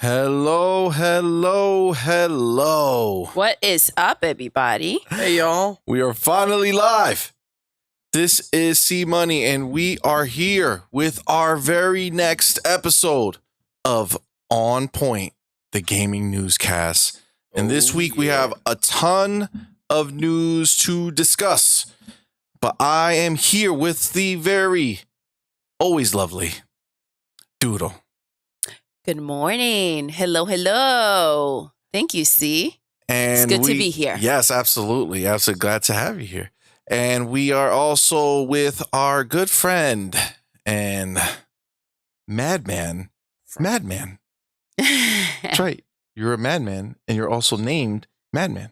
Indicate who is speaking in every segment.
Speaker 1: Hello, hello, hello.
Speaker 2: What is up, everybody?
Speaker 3: Hey, y'all.
Speaker 1: We are finally live. This is C Money, and we are here with our very next episode of OnPoint, the Gaming Newscast. And this week we have a ton of news to discuss. But I am here with the very, always lovely Doodle.
Speaker 2: Good morning. Hello, hello. Thank you, C.
Speaker 1: And
Speaker 2: it's good to be here.
Speaker 1: Yes, absolutely. Absolutely glad to have you here. And we are also with our good friend and Madman. Madman. That's right. You're a madman, and you're also named Madman.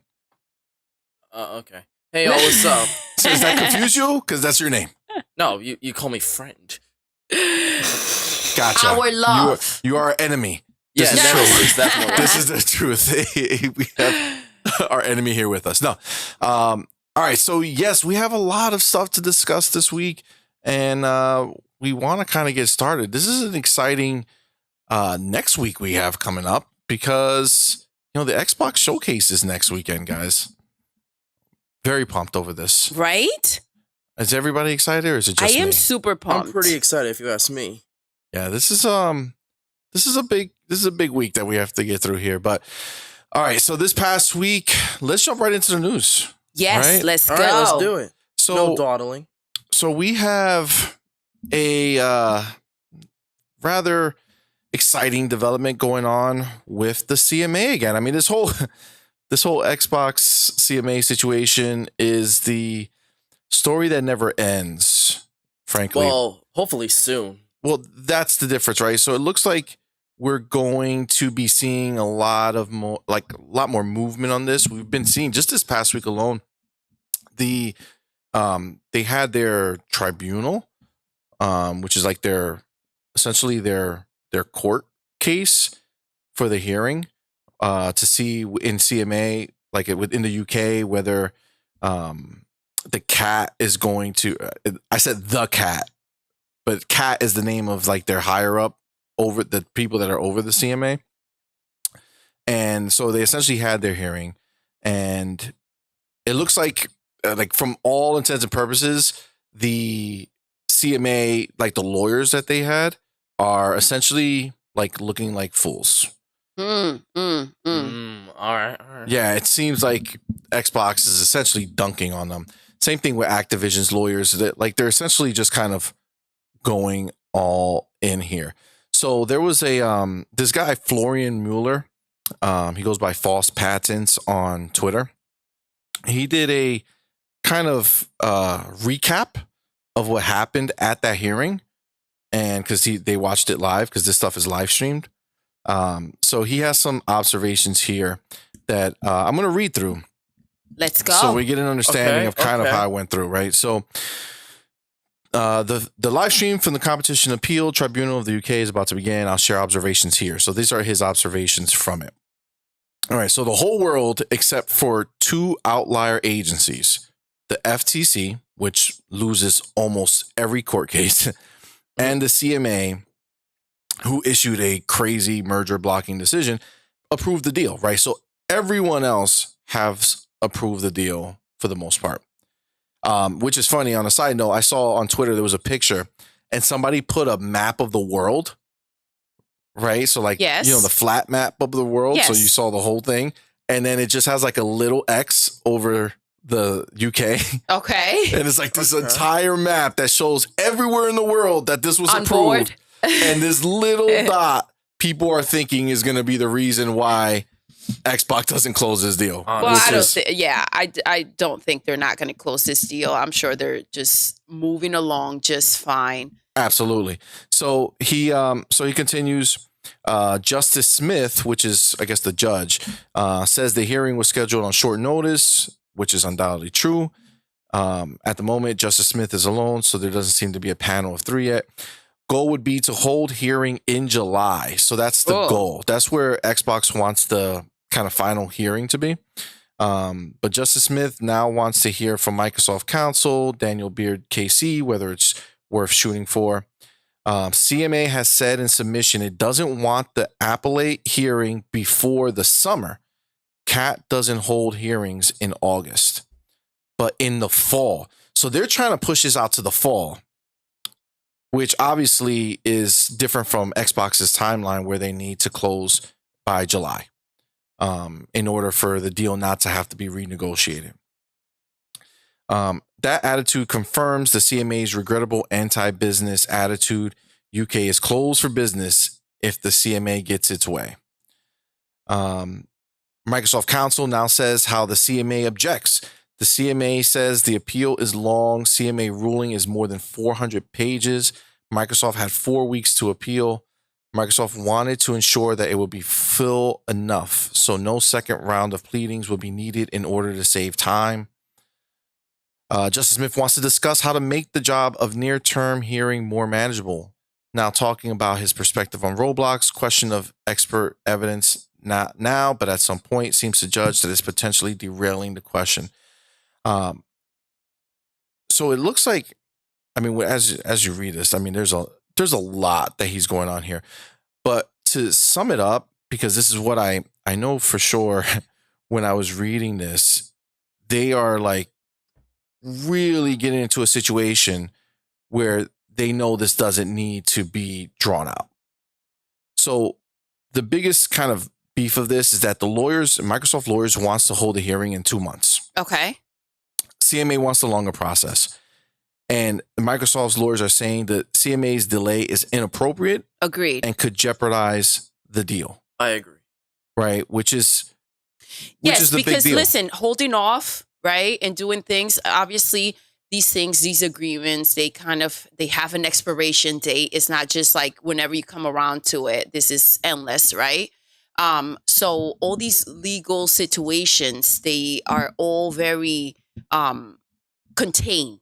Speaker 3: Okay. Hey, y'all, what's up?
Speaker 1: So does that confuse you? Because that's your name.
Speaker 3: No, you call me friend.
Speaker 1: Gotcha.
Speaker 2: Our love.
Speaker 1: You are our enemy.
Speaker 3: Yeah,
Speaker 1: This is true.
Speaker 3: definitely.
Speaker 1: This is the truth. We have our enemy here with us. No. All right. So, yes, we have a lot of stuff to discuss this week, and we want to kind of get started. This is an exciting next week we have coming up because, the Xbox Showcase is next weekend, guys. Very pumped over this.
Speaker 2: Right?
Speaker 1: Is everybody excited, or is it just
Speaker 2: I am
Speaker 1: me?
Speaker 2: super pumped.
Speaker 3: I'm pretty excited if you ask me.
Speaker 1: Yeah, this is a big week that we have to get through here. But all right, so this past week, let's jump right into the news.
Speaker 2: Yes,
Speaker 1: right?
Speaker 2: let's go.
Speaker 3: All right, let's do it.
Speaker 1: So
Speaker 3: No dawdling.
Speaker 1: So we have a rather exciting development going on with the CMA again. I mean, this whole Xbox CMA situation is the story that never ends, frankly.
Speaker 3: Well, hopefully soon.
Speaker 1: Well, that's the difference, right? So it looks like we're going to be seeing a lot more movement on this. We've been seeing just this past week alone, they had their tribunal, which is like essentially their court case for the hearing, to see in CMA, like within the UK, whether the cat is going to. I said the cat. But CAT is the name of like their higher up over the people that are over the CMA. And so they essentially had their hearing, and it looks like from all intents and purposes, the CMA, like the lawyers that they had, are essentially like looking like fools.
Speaker 3: All right.
Speaker 1: Yeah, it seems like Xbox is essentially dunking on them. Same thing with Activision's lawyers, that like they're essentially just kind of going all in here. So there was this guy Florian Mueller, he goes by False Patents on Twitter. He did a kind of recap of what happened at that hearing, and because they watched it live, because this stuff is live streamed. So he has some observations here that I'm going to read through.
Speaker 2: Let's go.
Speaker 1: So we get an understanding of kind of
Speaker 3: okay.
Speaker 1: how it went through, right? So the live stream from the Competition Appeal Tribunal of the UK is about to begin. I'll share observations here. So these are his observations from it. All right. So the whole world, except for two outlier agencies, the FTC, which loses almost every court case, and the CMA, who issued a crazy merger blocking decision, approved the deal, right? So everyone else has approved the deal for the most part. Which is funny. On a side note, I saw on Twitter there was a picture, and somebody put a map of the world, right? So like,
Speaker 2: yes.
Speaker 1: The flat map of the world.
Speaker 2: Yes.
Speaker 1: So you saw the whole thing, and then it just has like a little X over the UK.
Speaker 2: Okay.
Speaker 1: And it's like this entire map that shows everywhere in the world that this was
Speaker 2: On
Speaker 1: approved.
Speaker 2: board.
Speaker 1: And this little dot, people are thinking is going to be the reason why Xbox doesn't close this deal.
Speaker 2: Well, I don't think they're not going to close this deal. I'm sure they're just moving along just fine.
Speaker 1: Absolutely. So he continues. Justice Smith, which is, I guess, the judge, says the hearing was scheduled on short notice, which is undoubtedly true. At the moment, Justice Smith is alone, so there doesn't seem to be a panel of three yet. Goal would be to hold hearing in July. So that's the goal. That's where Xbox wants the kind of final hearing to be. But Justice Smith now wants to hear from Microsoft counsel, Daniel Beard KC, whether it's worth shooting for. CMA has said in submission it doesn't want the appellate hearing before the summer. CAT doesn't hold hearings in August, but in the fall. So they're trying to push this out to the fall, which obviously is different from Xbox's timeline where they need to close by July in order for the deal not to have to be renegotiated. That attitude confirms the CMA's regrettable anti-business attitude. UK is closed for business if the CMA gets its way. Microsoft Counsel now says how the CMA objects. The CMA says the appeal is long. CMA ruling is more than 400 pages. Microsoft had 4 weeks to appeal. Microsoft wanted to ensure that it would be full enough, so no second round of pleadings would be needed in order to save time. Justice Smith wants to discuss how to make the job of near-term hearing more manageable. Now talking about his perspective on Roblox, question of expert evidence, not now, but at some point, seems to judge that it's potentially derailing the question. So it looks like, I mean, as you read this, I mean, there's a lot that he's going on here. But to sum it up, because this is what I know for sure when I was reading this, they are like really getting into a situation where they know this doesn't need to be drawn out. So the biggest kind of beef of this is that Microsoft lawyers wants to hold a hearing in 2 months.
Speaker 2: Okay.
Speaker 1: CMA wants the longer process. And Microsoft's lawyers are saying that CMA's delay is inappropriate.
Speaker 2: Agreed.
Speaker 1: And could jeopardize the deal.
Speaker 3: I agree.
Speaker 1: Right? Which is
Speaker 2: the
Speaker 1: big deal.
Speaker 2: Because listen, holding off, right, and doing things, obviously these agreements, they have an expiration date. It's not just like whenever you come around to it, this is endless, right? So all these legal situations, they are all very contained.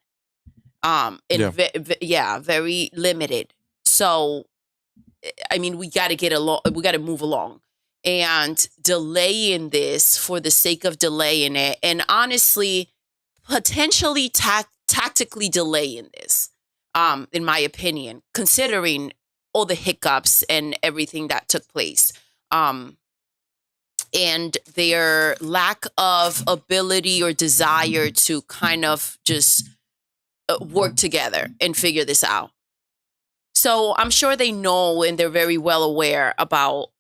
Speaker 2: Very limited. So, I mean, we got to move along, and delaying this for the sake of delaying it, and honestly, potentially tactically delaying this, in my opinion, considering all the hiccups and everything that took place, and their lack of ability or desire to kind of just work together and figure this out. So I'm sure they know, and they're very well aware about,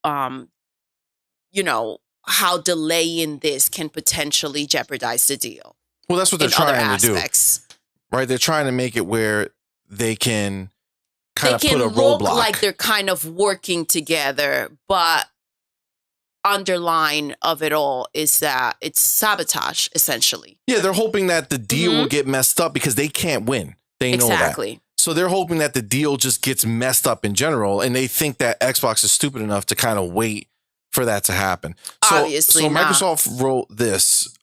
Speaker 2: how delaying this can potentially jeopardize the deal.
Speaker 1: Well, that's what they're trying to do, right? They're trying to make it where they can kind of put a roadblock.
Speaker 2: Like they're kind of working together, but underline of it all is that it's sabotage, essentially.
Speaker 1: Yeah, they're hoping that the deal will get messed up because they can't win. They know that. So they're hoping that the deal just gets messed up in general, and they think that Xbox is stupid enough to kind of wait for that to happen. So,
Speaker 2: Obviously
Speaker 1: so
Speaker 2: not.
Speaker 1: Microsoft wrote this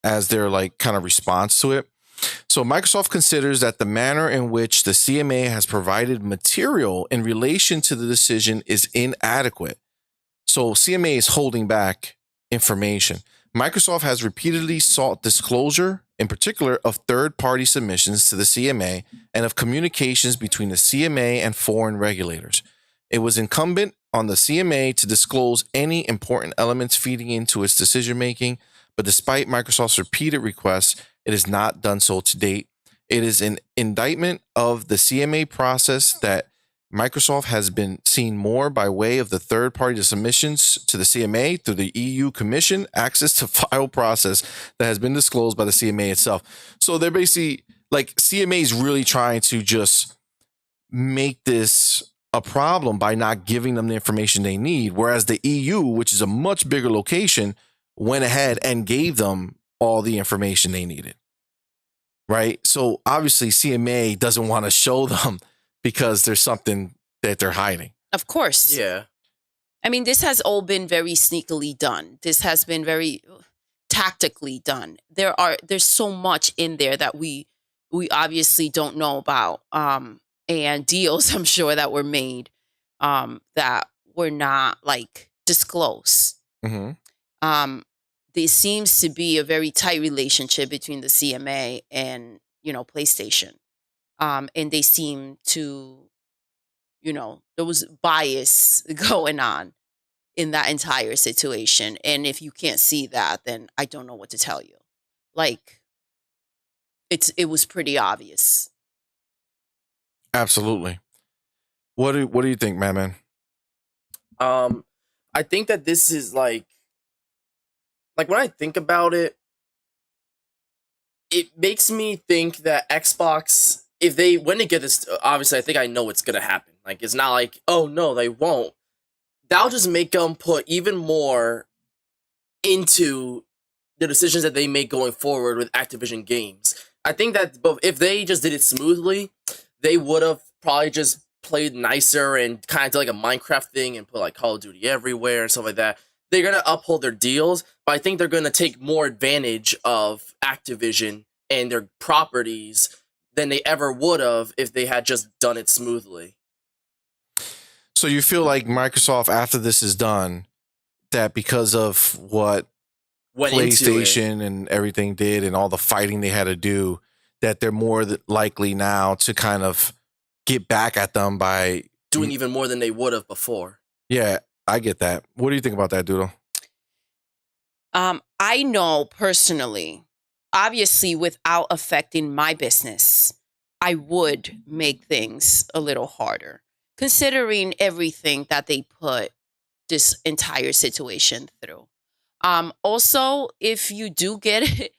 Speaker 1: as their like kind of response to it. So Microsoft considers that the manner in which the CMA has provided material in relation to the decision is inadequate. So CMA is holding back information. Microsoft has repeatedly sought disclosure, in particular of third-party submissions to the CMA and of communications between the CMA and foreign regulators. It was incumbent on the CMA to disclose any important elements feeding into its decision-making, but despite Microsoft's repeated requests, it has not done so to date. It is an indictment of the CMA process that Microsoft has been seen more by way of the third-party submissions to the CMA through the EU Commission access to file process that has been disclosed by the CMA itself. So they're basically like CMA is really trying to just make this a problem by not giving them the information they need, whereas the EU, which is a much bigger location, went ahead and gave them all the information they needed. Right? So obviously CMA doesn't want to show them because there's something that they're hiding.
Speaker 2: Of course.
Speaker 3: Yeah.
Speaker 2: I mean, this has all been very sneakily done. This has been very tactically done. There's so much in there that we obviously don't know about. And deals, I'm sure, that were made that were not like disclosed. There seems to be a very tight relationship between the CMA and PlayStation. And they seem to there was bias going on in that entire situation. And if you can't see that, then I don't know what to tell you. Like, it was pretty obvious.
Speaker 1: Absolutely. What do you think, Madman?
Speaker 3: I think that this is like when I think about it, it makes me think that Xbox, when they get this, obviously I think I know what's gonna happen. Like, it's not like, oh no, they won't. That'll just make them put even more into the decisions that they make going forward with Activision games. I think that if they just did it smoothly, they would have probably just played nicer and kind of did like a Minecraft thing and put like Call of Duty everywhere and stuff like that. They're going to uphold their deals, but I think they're going to take more advantage of Activision and their properties than they ever would have if they had just done it smoothly.
Speaker 1: So you feel like Microsoft, after this is done, that because of what PlayStation and everything did and all the fighting they had to do, that they're more likely now to kind of get back at them by
Speaker 3: doing even more than they would have before.
Speaker 1: Yeah, I get that. What do you think about that, Doodle?
Speaker 2: I know personally, obviously without affecting my business, I would make things a little harder, considering everything that they put this entire situation through. Also, if you do get it,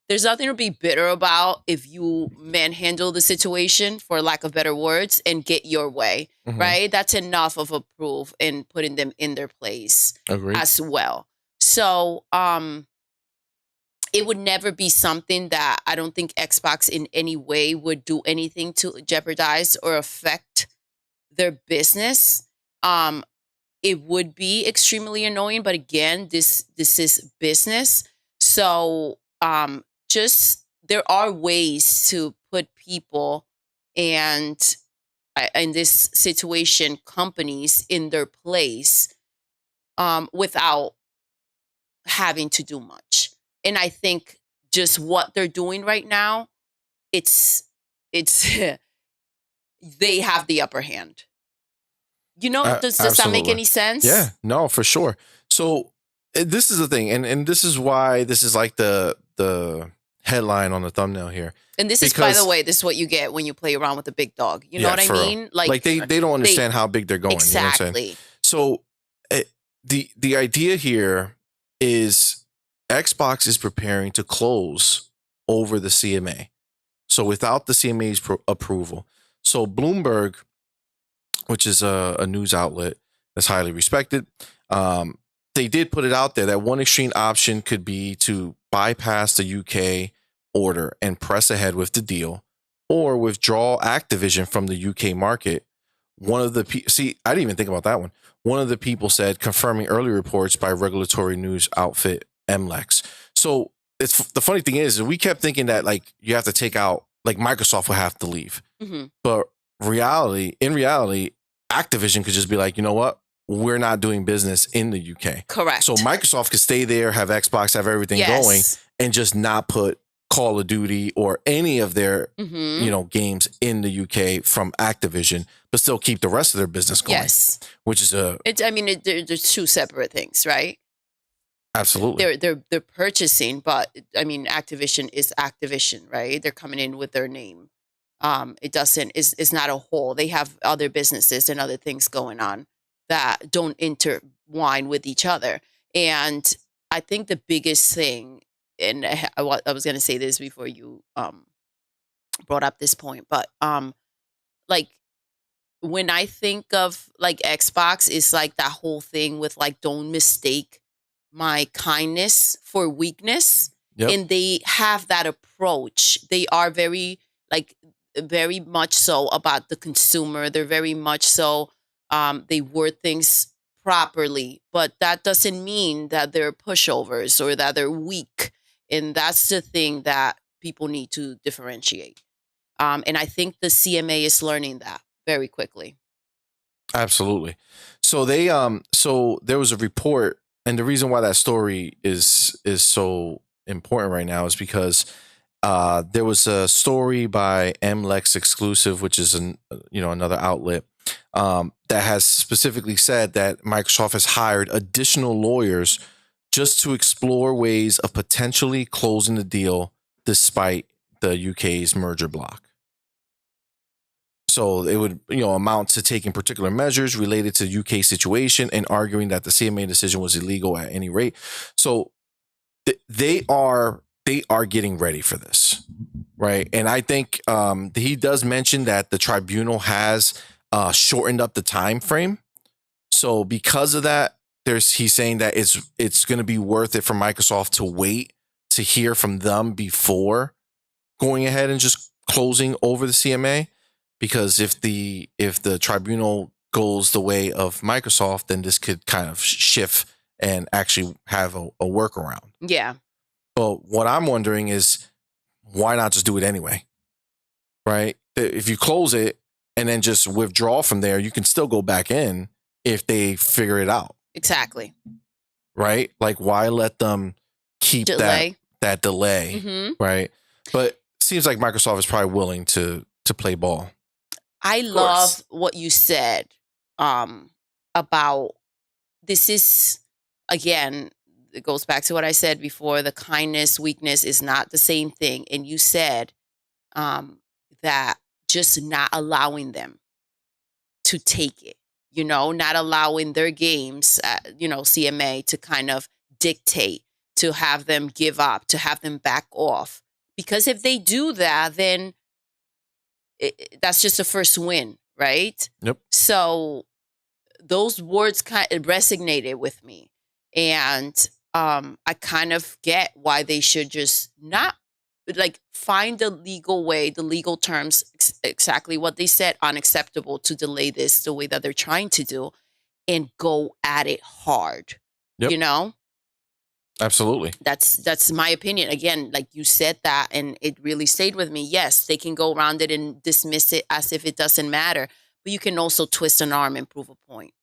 Speaker 2: there's nothing to be bitter about if you manhandle the situation, for lack of better words, and get your way, right? That's enough of a proof in putting them in their place as well. So it would never be something that I don't think Xbox in any way would do anything to jeopardize or affect their business. It would be extremely annoying, but again, this is business. So just there are ways to put people and in this situation, companies in their place without having to do much. And I think just what they're doing right now, it's they have the upper hand. Does that make any sense?
Speaker 1: Yeah, no, for sure. So this is the thing, and this is why this is like the headline on the thumbnail here.
Speaker 2: And this is, by the way, this is what you get when you play around with a big dog. You know what I mean?
Speaker 1: Like they don't understand how big they're going.
Speaker 2: Exactly.
Speaker 1: You know what I'm saying? So the idea here is Xbox is preparing to close over the CMA. So without the CMA's approval. So Bloomberg, which is a news outlet that's highly respected, they did put it out there that one extreme option could be to bypass the UK order and press ahead with the deal, or withdraw Activision from the UK market. One of the I didn't even think about that one. One of the people said, confirming early reports by regulatory news outfit MLEX. So the funny thing is we kept thinking that like you have to take out, like Microsoft will have to leave, but in reality, Activision could just be like, you know what? We're not doing business in the UK.
Speaker 2: Correct.
Speaker 1: So Microsoft could stay there, have Xbox, have everything going, and just not put Call of Duty or any of their games in the UK from Activision, but still keep the rest of their business going. Yes. Which is
Speaker 2: there's two separate things, right?
Speaker 1: Absolutely.
Speaker 2: They're purchasing, but I mean Activision is Activision, right? They're coming in with their name. It's not a whole. They have other businesses and other things going on that don't intertwine with each other. And I think the biggest thing, and I was going to say this before you brought up this point, but like when I think of like Xbox, it's like that whole thing with like, don't mistake my kindness for weakness. Yep. And they have that approach. They are very much so about the consumer. They're very much so, they word things properly, but that doesn't mean that they're pushovers or that they're weak. And that's the thing that people need to differentiate. And I think the CMA is learning that very quickly.
Speaker 1: Absolutely. So so there was a report, and the reason why that story is so important right now is because there was a story by MLEX Exclusive, which is another outlet, that has specifically said that Microsoft has hired additional lawyers just to explore ways of potentially closing the deal despite the UK's merger block. So it would, amount to taking particular measures related to the UK situation and arguing that the CMA decision was illegal at any rate. So they are getting ready for this, right? And I think he does mention that the tribunal has shortened up the time frame. So because of that, he's saying that it's going to be worth it for Microsoft to wait to hear from them before going ahead and just closing over the CMA. Because if the tribunal goes the way of Microsoft, then this could kind of shift and actually have a workaround.
Speaker 2: Yeah.
Speaker 1: But what I'm wondering is, why not just do it anyway? Right? If you close it and then just withdraw from there, you can still go back in if they figure it out.
Speaker 2: Exactly.
Speaker 1: Right? Like, why let them keep that delay?
Speaker 2: Mm-hmm.
Speaker 1: Right? But it seems like Microsoft is probably willing to play ball.
Speaker 2: I love what you said about this is, again, it goes back to what I said before, the kindness, weakness is not the same thing. And you said that just not allowing them to take it, not allowing their games, CMA to kind of dictate, to have them give up, to have them back off. Because if they do that, then that's just the first win, right?
Speaker 1: Yep.
Speaker 2: So those words kind of resonated with me. And I kind of get why they should just not find the legal way, the legal terms, exactly what they said, unacceptable to delay this the way that they're trying to do, and go at it hard.
Speaker 1: Yep. Absolutely.
Speaker 2: That's my opinion. Again, like you said that, and it really stayed with me. Yes, they can go around it and dismiss it as if it doesn't matter, but you can also twist an arm and prove a point.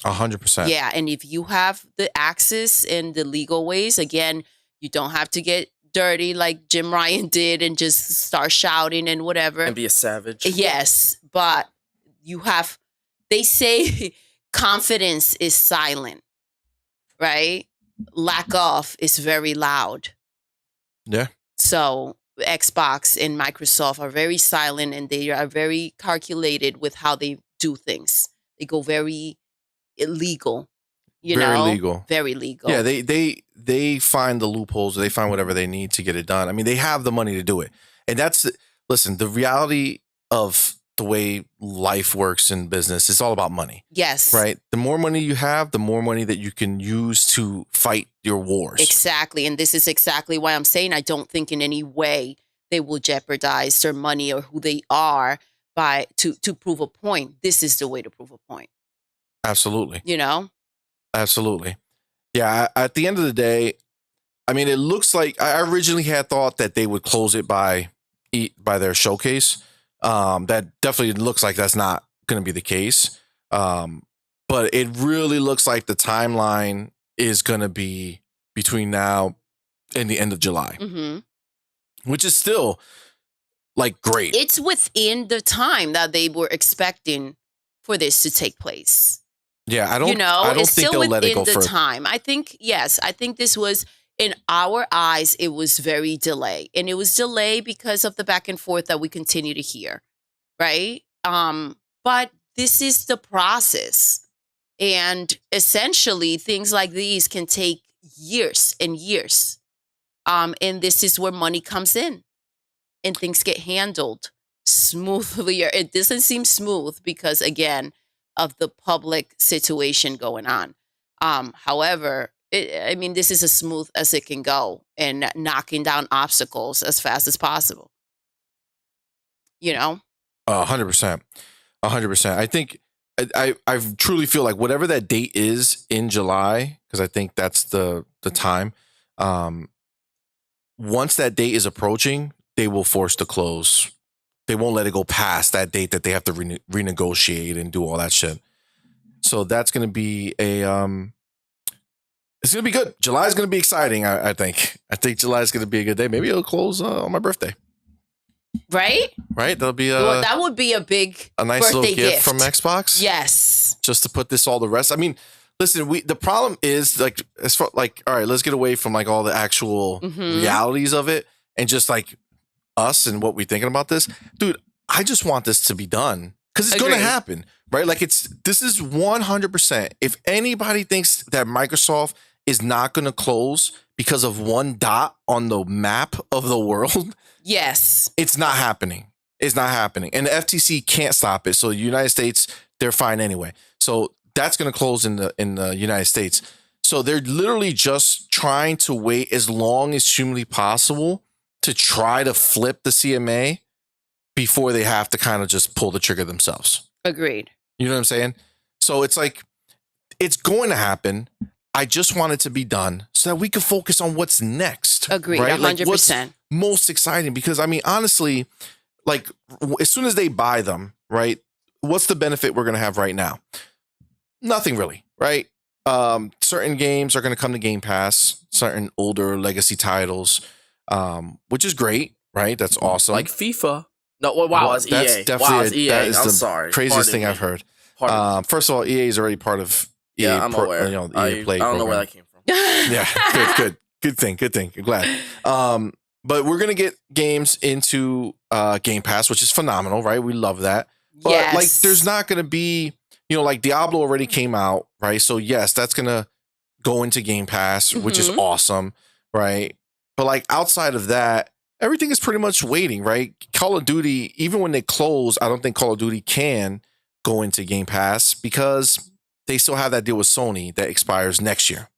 Speaker 1: 100%.
Speaker 2: Yeah, and if you have the access and the legal ways, again, you don't have to get dirty like Jim Ryan did and just start shouting and whatever.
Speaker 3: And be a savage.
Speaker 2: Yes, but they say confidence is silent, right? Lack of is very loud.
Speaker 1: Yeah.
Speaker 2: So Xbox and Microsoft are very silent, and they are very calculated with how they do things. They go very illegal,
Speaker 1: very legal.
Speaker 2: Very legal.
Speaker 1: Yeah, they find the loopholes. They find whatever they need to get it done. I mean, they have the money to do it. And listen, the reality of the way life works in business, it's all about money.
Speaker 2: Yes.
Speaker 1: Right? The more money you have, the more money that you can use to fight your wars.
Speaker 2: Exactly. And this is exactly why I'm saying I don't think in any way they will jeopardize their money or who they are to prove a point. This is the way to prove a point.
Speaker 1: Absolutely.
Speaker 2: Absolutely.
Speaker 1: Yeah. At the end of the day, I mean, it looks like I originally had thought that they would close it by their showcase. That definitely looks like that's not going to be the case. But it really looks like the timeline is going to be between now and the end of July, which is still great.
Speaker 2: It's within the time that they were expecting for this to take place.
Speaker 1: Yeah, I don't think they'll let it go further.
Speaker 2: Time. I think, yes, this was, in our eyes, it was very delayed. And it was delayed because of the back and forth that we continue to hear, right? But this is the process. And essentially, things like these can take years and years. And this is where money comes in. And things get handled smoothly. It doesn't seem smooth because, again, of the public situation going on. However, this is as smooth as it can go and knocking down obstacles as fast as possible.
Speaker 1: 100%. 100%. I think I truly feel like whatever that date is in July, because I think that's the time. Once that date is approaching, they will force the close. They won't let it go past that date that they have to renegotiate and do all that shit. So that's going to be it's going to be good. July is going to be exciting. I think July is going to be a good day. Maybe it'll close on my birthday.
Speaker 2: Right?
Speaker 1: Right? That'll be
Speaker 2: Well, that would be a big
Speaker 1: nice little
Speaker 2: birthday
Speaker 1: gift from Xbox.
Speaker 2: Yes.
Speaker 1: Just to put this all to rest. I mean, listen, the problem is like, as far like, all right, let's get away from like all the actual realities of it and just like us and what we're thinking about this. Dude, I just want this to be done because it's going to happen, right? Like this is 100%. If anybody thinks that Microsoft is not going to close because of one dot on the map of the world,
Speaker 2: yes,
Speaker 1: it's not happening. It's not happening. And the FTC can't stop it. So the United States, they're fine anyway. So that's going to close in the United States. So they're literally just trying to wait as long as humanly possible to try to flip the CMA before they have to kind of just pull the trigger themselves.
Speaker 2: Agreed.
Speaker 1: You know what I'm saying? So it's like, it's going to happen. I just want it to be done so that we can focus on what's next.
Speaker 2: Agreed.
Speaker 1: Right?
Speaker 2: 100%.
Speaker 1: Like what's most exciting, because I mean, honestly, like as soon as they buy them, right? What's the benefit we're going to have right now? Nothing really, right? Certain games are going to come to Game Pass, certain older legacy titles, which is great, right? That's awesome.
Speaker 3: Like FIFA. No, wow, it's
Speaker 1: that's
Speaker 3: EA.
Speaker 1: definitely
Speaker 3: Wow, it's EA.
Speaker 1: that is
Speaker 3: I'm
Speaker 1: the
Speaker 3: sorry.
Speaker 1: craziest thing I've heard. First of all, EA is already part of EA.
Speaker 3: Yeah, I'm aware.
Speaker 1: EA Play
Speaker 3: I don't know where that came from.
Speaker 1: Yeah, good thing. I'm glad. But we're gonna get games into Game Pass, which is phenomenal, right? We love that. But
Speaker 2: yes.
Speaker 1: like, there's not gonna be, like Diablo already came out, right? So yes, that's gonna go into Game Pass, which is awesome, right? But like outside of that, everything is pretty much waiting, right? Call of Duty, even when they close, I don't think Call of Duty can go into Game Pass because they still have that deal with Sony that expires next year.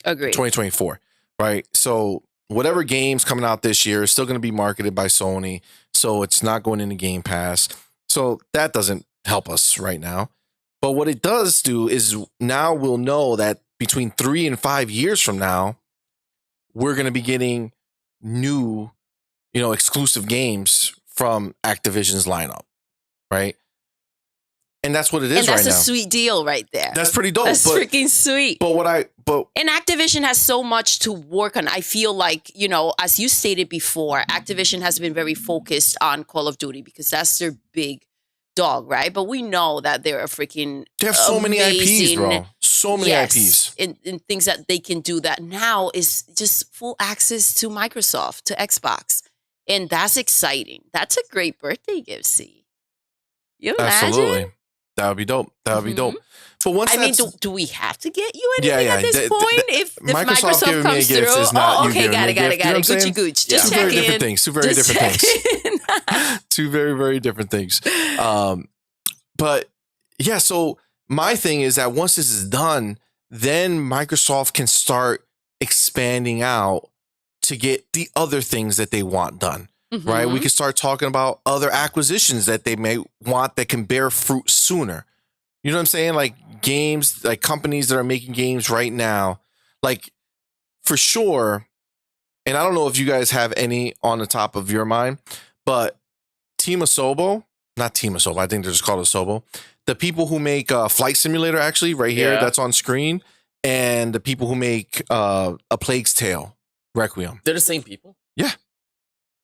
Speaker 2: Agreed.
Speaker 1: 2024, right? So whatever games coming out this year is still going to be marketed by Sony, so it's not going into Game Pass. So that doesn't help us right now. But what it does do is now we'll know that between 3 and 5 years from now, we're going to be getting new, exclusive games from Activision's lineup, right? And that's what it is right now.
Speaker 2: And that's a sweet deal right there.
Speaker 1: That's pretty dope.
Speaker 2: That's freaking sweet.
Speaker 1: And
Speaker 2: Activision has so much to work on. I feel like, as you stated before, Activision has been very focused on Call of Duty because that's their big dog, right? But we know that they're
Speaker 1: they have so many IPs, bro. So many IPs.
Speaker 2: And things that they can do that now is just full access to Microsoft, to Xbox. And that's exciting. That's a great birthday gift, C. You imagine?
Speaker 1: Absolutely. That would be dope. But once
Speaker 2: do we have to get you anything at this point? If Microsoft
Speaker 1: giving
Speaker 2: comes
Speaker 1: me a gift
Speaker 2: through?
Speaker 1: is not you giving
Speaker 2: got
Speaker 1: me a
Speaker 2: it.
Speaker 1: gift. You know what I'm
Speaker 2: Gucci
Speaker 1: saying?
Speaker 2: gooch.
Speaker 1: Two
Speaker 2: Just
Speaker 1: very
Speaker 2: check
Speaker 1: different
Speaker 2: in.
Speaker 1: things. Two very different things. Two very, very different things. But yeah, so my thing is that once this is done, then Microsoft can start expanding out to get the other things that they want done. Right? We can start talking about other acquisitions that they may want that can bear fruit sooner. You know what I'm saying? Like games, like companies that are making games right now, like for sure. And I don't know if you guys have any on the top of your mind, but Team Asobo, not Team Asobo, I think they're just called Asobo. The people who make Flight Simulator, actually, right here, that's on screen, and the people who make A Plague's Tale, Requiem.
Speaker 3: They're the same people?
Speaker 1: Yeah.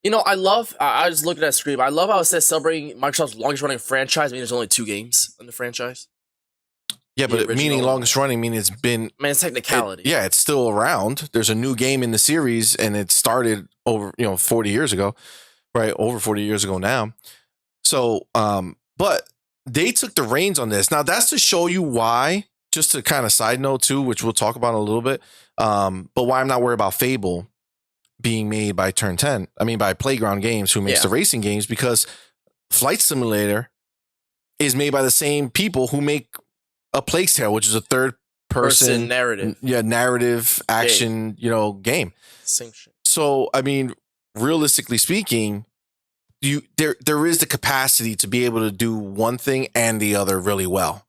Speaker 3: I just looked at that screen. I love how it says celebrating Microsoft's longest running franchise. I mean, there's only 2 games in the franchise.
Speaker 1: Yeah, but meaning longest running, meaning it's been...
Speaker 3: Man, it's technicality.
Speaker 1: It's still around. There's a new game in the series, and it started over, 40 years ago, right? Over 40 years ago now. So, but they took the reins on this. Now, that's to show you why, just to kind of side note too, which we'll talk about in a little bit, but why I'm not worried about Fable being made by by Playground Games, who makes the racing games, because Flight Simulator is made by the same people who make A Plague's Tale, which is a third person
Speaker 3: narrative.
Speaker 1: Narrative action, game.
Speaker 3: Same shit.
Speaker 1: So, I mean, realistically speaking, there is the capacity to be able to do one thing and the other really well.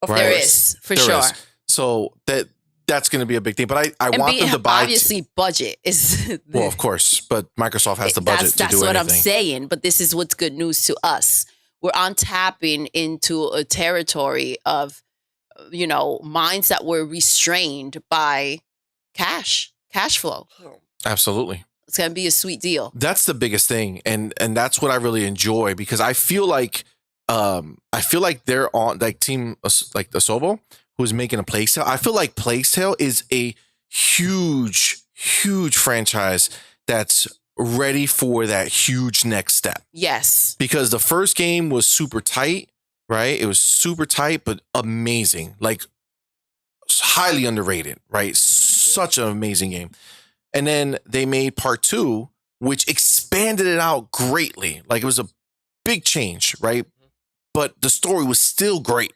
Speaker 2: Right? There is, for sure.
Speaker 1: So that's going to be a big thing. But I want them to buy.
Speaker 2: Obviously, budget is.
Speaker 1: Well, of course, but Microsoft has the budget to do anything. That's
Speaker 2: what I'm saying. But this is what's good news to us. We're tapping into a territory of, minds that were restrained by cash flow.
Speaker 1: Absolutely.
Speaker 2: It's gonna be a sweet deal.
Speaker 1: That's the biggest thing, and that's what I really enjoy, because I feel like they're on like team like the Sobo, who's making a Plague Tale. I feel like Plague Tale is a huge franchise that's ready for that huge next step.
Speaker 2: Yes,
Speaker 1: because the first game was super tight, right? It was super tight, but amazing, like highly underrated, right? Such an amazing game. And then they made part 2, which expanded it out greatly. Like it was a big change, right? But the story was still great.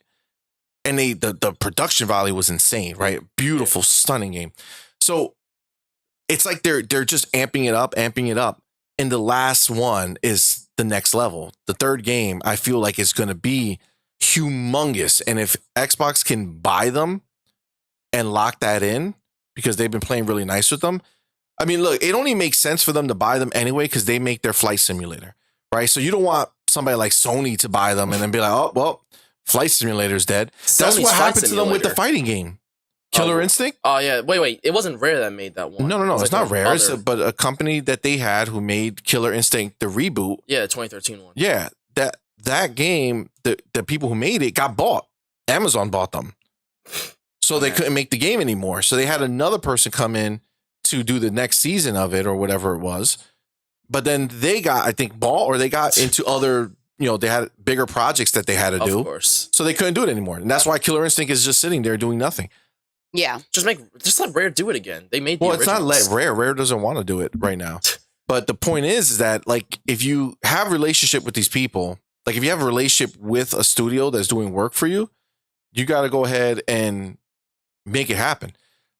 Speaker 1: And the production value was insane, right? Beautiful, stunning game. So it's like they're just amping it up. And the last one is the next level. The third game, I feel like it's going to be humongous. And if Xbox can buy them and lock that in, because they've been playing really nice with them. I mean, look, it only makes sense for them to buy them anyway, because they make their flight simulator, right? So you don't want somebody like Sony to buy them and then be like, oh, well, flight simulator's dead. That's what happened to them with the fighting game. Killer Instinct?
Speaker 3: Oh, yeah. Wait. It wasn't Rare that made that one.
Speaker 1: No. It's not Rare. But a company that they had who made Killer Instinct, the reboot.
Speaker 3: Yeah, the 2013 one.
Speaker 1: Yeah. That game, the people who made it got bought. Amazon bought them. So they couldn't make the game anymore. So they had another person come in to do the next season of it or whatever it was. But then they got, I think, bought, or they got into other, they had bigger projects that they had to do.
Speaker 3: Of course.
Speaker 1: So they couldn't do it anymore. And that's why Killer Instinct is just sitting there doing nothing.
Speaker 2: Yeah.
Speaker 3: Just let Rare do it again. They made the
Speaker 1: originals.
Speaker 3: It's
Speaker 1: not Rare. Rare doesn't want to do it right now. But the point is that, like, if you have a relationship with these people, like if you have a relationship with a studio that's doing work for you, you got to go ahead and make it happen.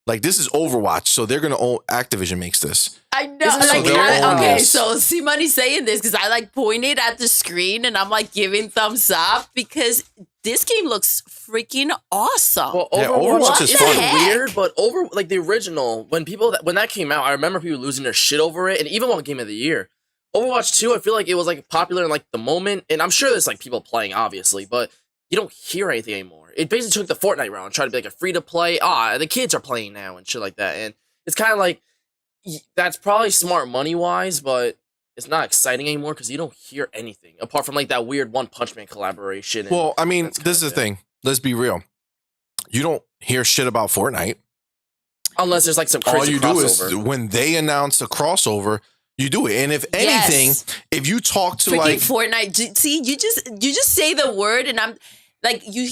Speaker 1: Like, this is Overwatch, so they're gonna own. Activision makes this.
Speaker 2: I know.
Speaker 1: Okay,
Speaker 2: so see money saying this because I like pointed at the screen and I'm like giving thumbs up because this game looks freaking awesome.
Speaker 3: Well, Overwatch is weird, but like the original, when that came out, I remember people losing their shit over it, and even won Game of the Year. Overwatch 2, I feel like it was like popular in like the moment, and I'm sure there's like people playing, obviously, but you don't hear anything anymore. It basically took the Fortnite round and tried to be like a free to play. The kids are playing now and shit like that. And it's kind of like, that's probably smart money wise, but it's not exciting anymore because you don't hear anything apart from like that weird One Punch Man collaboration.
Speaker 1: Well, I mean, this is the thing. Let's be real. You don't hear shit about Fortnite
Speaker 3: unless there's like some crazy
Speaker 1: all you
Speaker 3: crossover.
Speaker 1: do is when they announce a crossover, you do it. And if anything, if you talk to like
Speaker 2: Fortnite, see, you just say the word and I'm like, you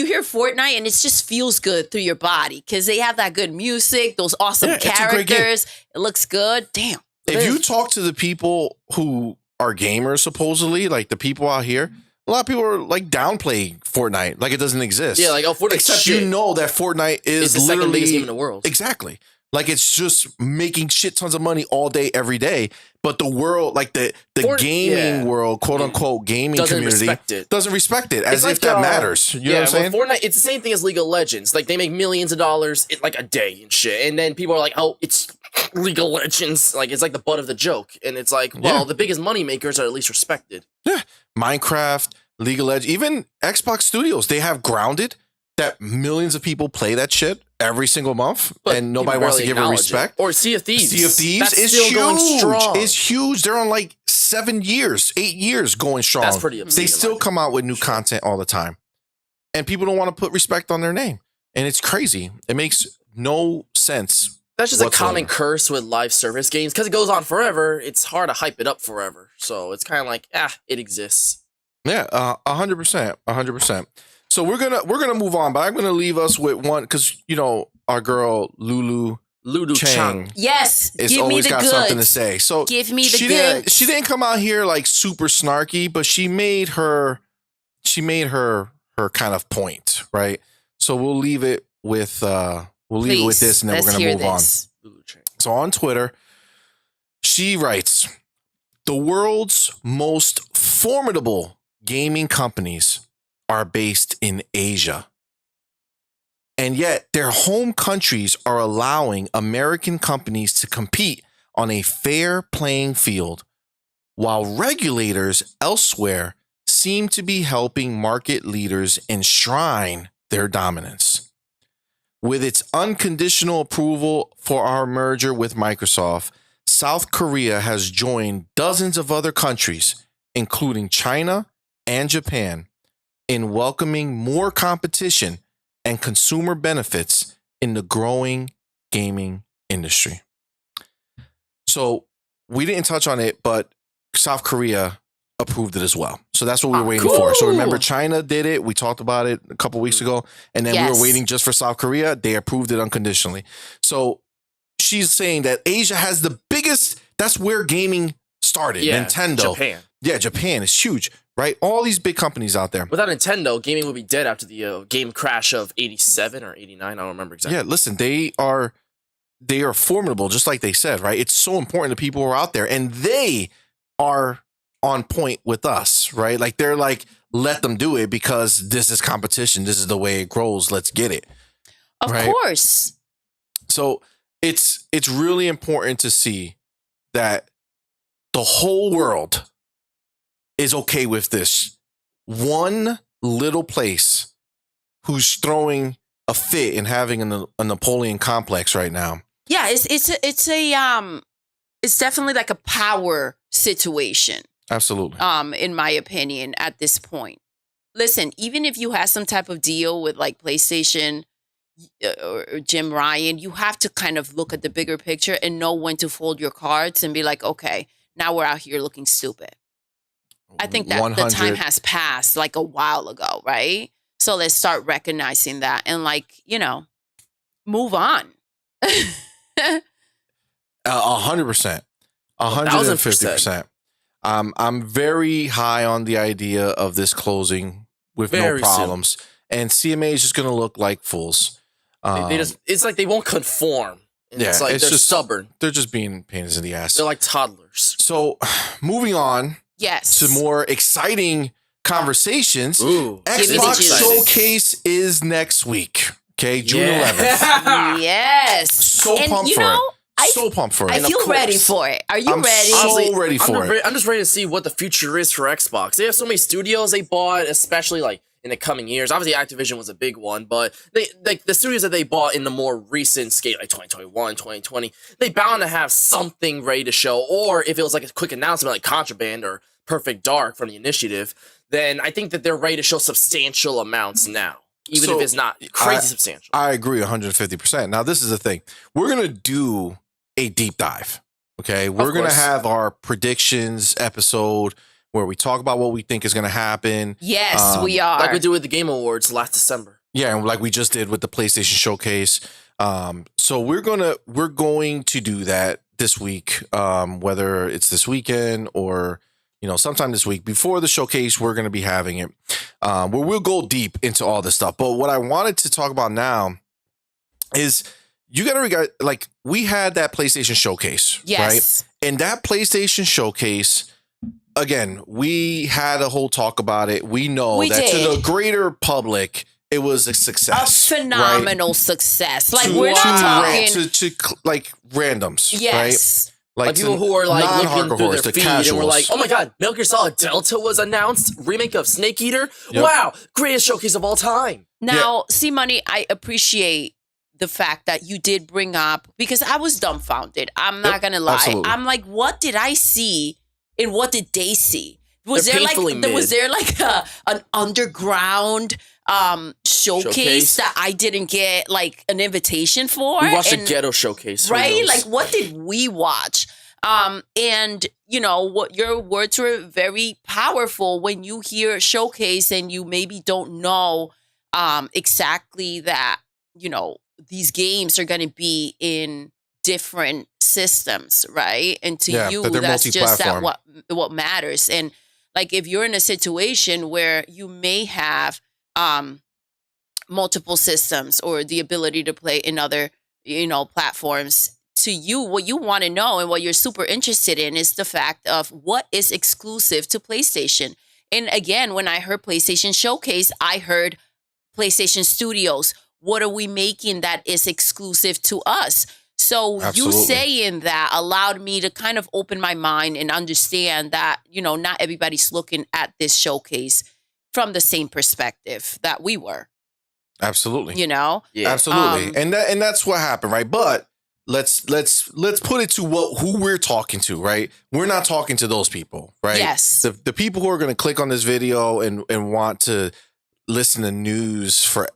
Speaker 2: hear Fortnite and it just feels good through your body because they have that good music, those awesome characters. It looks good. Damn.
Speaker 1: If you talk to the people who are gamers, supposedly, like the people out here, a lot of people are like downplaying Fortnite, like it doesn't exist.
Speaker 3: Yeah, like Fortnite.
Speaker 1: Except you know that Fortnite is
Speaker 3: the
Speaker 1: literally
Speaker 3: second biggest game in the world.
Speaker 1: Exactly. Like it's just making shit tons of money all day, every day. But the world, like the gaming world, quote unquote, gaming community doesn't respect it as if that matters. You know what I'm saying?
Speaker 3: Fortnite, it's the same thing as League of Legends. Like they make millions of dollars in like a day and shit. And then people are like, oh, it's League of Legends. Like it's like the butt of the joke. And it's like, well, the biggest money makers are at least respected.
Speaker 1: Yeah. Minecraft, League of Legends, even Xbox Studios, they have Grounded that millions of people play that shit every single month, but and nobody wants to give it respect.
Speaker 3: Or Sea of Thieves.
Speaker 1: Sea of Thieves is
Speaker 3: still
Speaker 1: huge.
Speaker 3: Going strong.
Speaker 1: It's huge. They're on like 8 years going strong.
Speaker 3: That's pretty obscene.
Speaker 1: They still come out with new content all the time. And people don't want to put respect on their name. And it's crazy. It makes no sense.
Speaker 3: That's just a common curse with live service games. Because it goes on forever, it's hard to hype it up forever. So it's kind of like, it exists.
Speaker 1: Yeah, 100%. 100%. So we're gonna move on, but I'm gonna leave us with one because our girl Lulu Chang,
Speaker 2: yes,
Speaker 1: is always got something to say. So
Speaker 2: give me the goods.
Speaker 1: She didn't come out here like super snarky, but she made her kind of point, right? So we'll leave it with this, and then we're gonna move on. So on Twitter, she writes, "The world's most formidable gaming companies are based in Asia. And yet their home countries are allowing American companies to compete on a fair playing field, while regulators elsewhere seem to be helping market leaders enshrine their dominance. With its unconditional approval for our merger with Microsoft, South Korea has joined dozens of other countries, including China and Japan, in welcoming more competition and consumer benefits in the growing gaming industry. So we didn't touch on it, but South Korea approved it as well. So that's what we were waiting for. So remember, China did it. We talked about it a couple weeks ago. And then we were waiting just for South Korea. They approved it unconditionally. So she's saying that Asia has the biggest, that's where gaming started.
Speaker 3: Yeah,
Speaker 1: Nintendo.
Speaker 3: Japan.
Speaker 1: Yeah, Japan is huge, right? All these big companies out there.
Speaker 3: Without Nintendo, gaming would be dead after the game crash of 87 or 89. I don't remember exactly.
Speaker 1: Yeah, listen, they are formidable, just like they said, right? It's so important to people who are out there, and they are on point with us, right? Like they're like, let them do it because this is competition. This is the way it grows. Let's get it.
Speaker 2: Of course.
Speaker 1: So it's really important to see that the whole world is okay with this. One little place who's throwing a fit and having a Napoleon complex right now.
Speaker 2: Yeah, it's definitely like a power situation.
Speaker 1: Absolutely.
Speaker 2: In my opinion, at this point. Listen, even if you have some type of deal with like PlayStation or Jim Ryan, you have to kind of look at the bigger picture and know when to fold your cards and be like, okay, now we're out here looking stupid. I think that
Speaker 1: 100.
Speaker 2: the time has passed like a while ago, right? So let's start recognizing that and like, move on.
Speaker 1: 100%. 150%. I'm very high on the idea of this closing with no problems. And CMA is just going to look like fools.
Speaker 3: It's like they won't conform.
Speaker 1: Yeah,
Speaker 3: it's like they're
Speaker 1: just
Speaker 3: stubborn.
Speaker 1: They're just being pains in the ass.
Speaker 3: They're like toddlers.
Speaker 1: So moving on to more exciting conversations. Xbox Showcase is next week. Okay, June 11th.
Speaker 2: Yes.
Speaker 1: So pumped for it. So pumped for it.
Speaker 2: I feel ready for it. Are you ready?
Speaker 1: So ready for it.
Speaker 3: I'm just ready to see what the future is for Xbox. They have so many studios they bought, especially like in the coming years. Obviously, Activision was a big one, but they like the studios that they bought in the more recent scale, like 2021, 2020, they bound to have something ready to show. Or if it was like a quick announcement like Contraband or Perfect Dark from the Initiative, then I think that they're ready to show substantial amounts now. Even if it's not crazy substantial.
Speaker 1: I agree 150%. Now, this is the thing. We're going to do a deep dive. Okay. We're going to have our predictions episode where we talk about what we think is going to happen.
Speaker 2: Yes, we are.
Speaker 3: Like we did with the Game Awards last December.
Speaker 1: Yeah. And like we just did with the PlayStation Showcase. So we're going to do that this week, whether it's this weekend or, sometime this week before the showcase, we're going to be having it where we'll go deep into all this stuff. But what I wanted to talk about now is you got to regard, like, we had that PlayStation Showcase, right? And that PlayStation Showcase, again, we had a whole talk about it. We know to the greater public, it was a success.
Speaker 2: A phenomenal success. Like, we're not talking
Speaker 1: to like randoms,
Speaker 2: yes.
Speaker 1: Right?
Speaker 3: Like people who are like looking through their feed and were like, oh my God, Metal Gear Solid Delta was announced, remake of Snake Eater. Yep. Wow, greatest showcase of all time.
Speaker 2: Now, see, Money, I appreciate the fact that you did bring up, because I was dumbfounded. I'm not going to lie. Absolutely. I'm like, what did I see and what did they see? Was there like an underground showcase that I didn't get like an invitation for?
Speaker 3: We watched a ghetto showcase,
Speaker 2: right? Like, what did we watch? And what your words were very powerful when you hear showcase and you maybe don't know exactly that these games are going to be in different systems, right? And to you, that's just what matters. And like, if you're in a situation where you may have multiple systems or the ability to play in other, platforms, to you, what you want to know and what you're super interested in is the fact of what is exclusive to PlayStation. And again, when I heard PlayStation Showcase, I heard PlayStation Studios. What are we making that is exclusive to us? So you saying that allowed me to kind of open my mind and understand that, not everybody's looking at this showcase from the same perspective that we were.
Speaker 1: Absolutely.
Speaker 2: Yeah.
Speaker 1: Absolutely. And that's what happened, right? But let's put it to who we're talking to, right? We're not talking to those people, right?
Speaker 2: Yes.
Speaker 1: The people who are going to click on this video and want to listen to news for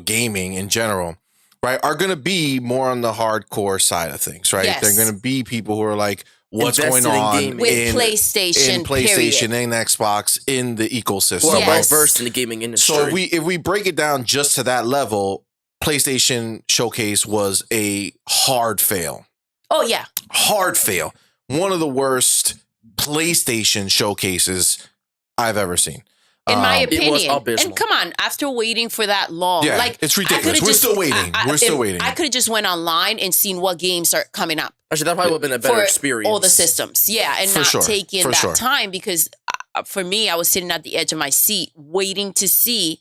Speaker 1: gaming in general, right, are going to be more on the hardcore side of things, right?
Speaker 2: Yes.
Speaker 1: They're going to be people who are like, what's
Speaker 3: Invested
Speaker 1: going on
Speaker 3: in
Speaker 2: with PlayStation,
Speaker 1: PlayStation
Speaker 2: period.
Speaker 1: and Xbox in the ecosystem,
Speaker 3: Well,
Speaker 2: Yes.
Speaker 3: well versed in the gaming industry.
Speaker 1: So if we break it down just to that level, PlayStation Showcase was a hard fail.
Speaker 2: Oh yeah.
Speaker 1: Hard fail. One of the worst PlayStation showcases I've ever seen.
Speaker 2: In my
Speaker 3: It was
Speaker 2: opinion.
Speaker 3: abysmal.
Speaker 2: And come on, after waiting for that long,
Speaker 1: Yeah,
Speaker 2: like
Speaker 1: it's ridiculous. We're still waiting. We're still waiting.
Speaker 2: I could have just went online and seen what games are coming up
Speaker 3: Actually, that probably would have been a better
Speaker 2: for
Speaker 3: experience.
Speaker 2: all the systems. Yeah, and
Speaker 1: For
Speaker 2: not
Speaker 1: sure.
Speaker 2: taking
Speaker 1: For
Speaker 2: that
Speaker 1: sure.
Speaker 2: time because for me, I was sitting at the edge of my seat waiting to see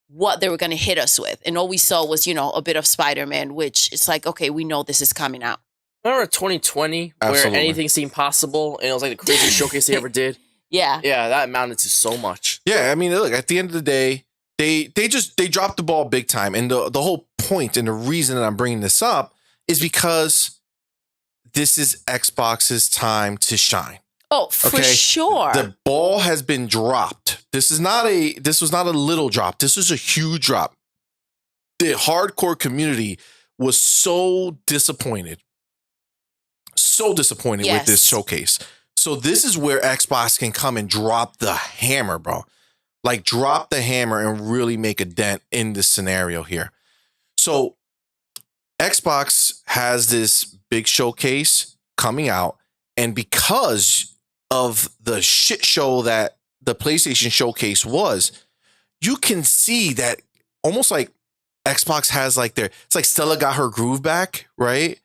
Speaker 2: what they were going to hit us with. And all we saw was, a bit of Spider-Man, which it's like, okay, we know this is coming out.
Speaker 3: Remember 2020
Speaker 1: Absolutely.
Speaker 3: where anything seemed possible and it was like the craziest showcase they ever did?
Speaker 2: Yeah.
Speaker 3: Yeah, that amounted to so much.
Speaker 1: Yeah, I mean, look, at the end of the day, they dropped the ball big time. And the whole point and the reason that I'm bringing this up is because this is Xbox's time to shine.
Speaker 2: Oh, for
Speaker 1: Okay.
Speaker 2: sure.
Speaker 1: The ball has been dropped. This was not a little drop. This is a huge drop. The hardcore community was so disappointed with this
Speaker 2: Yes.
Speaker 1: showcase. So this is where Xbox can come and drop the hammer, bro. Like drop the hammer and really make a dent in this scenario here. So Xbox has this big showcase coming out, and because of the shit show that the PlayStation Showcase was, you can see that almost like Xbox has like it's like Stella got her groove back, right?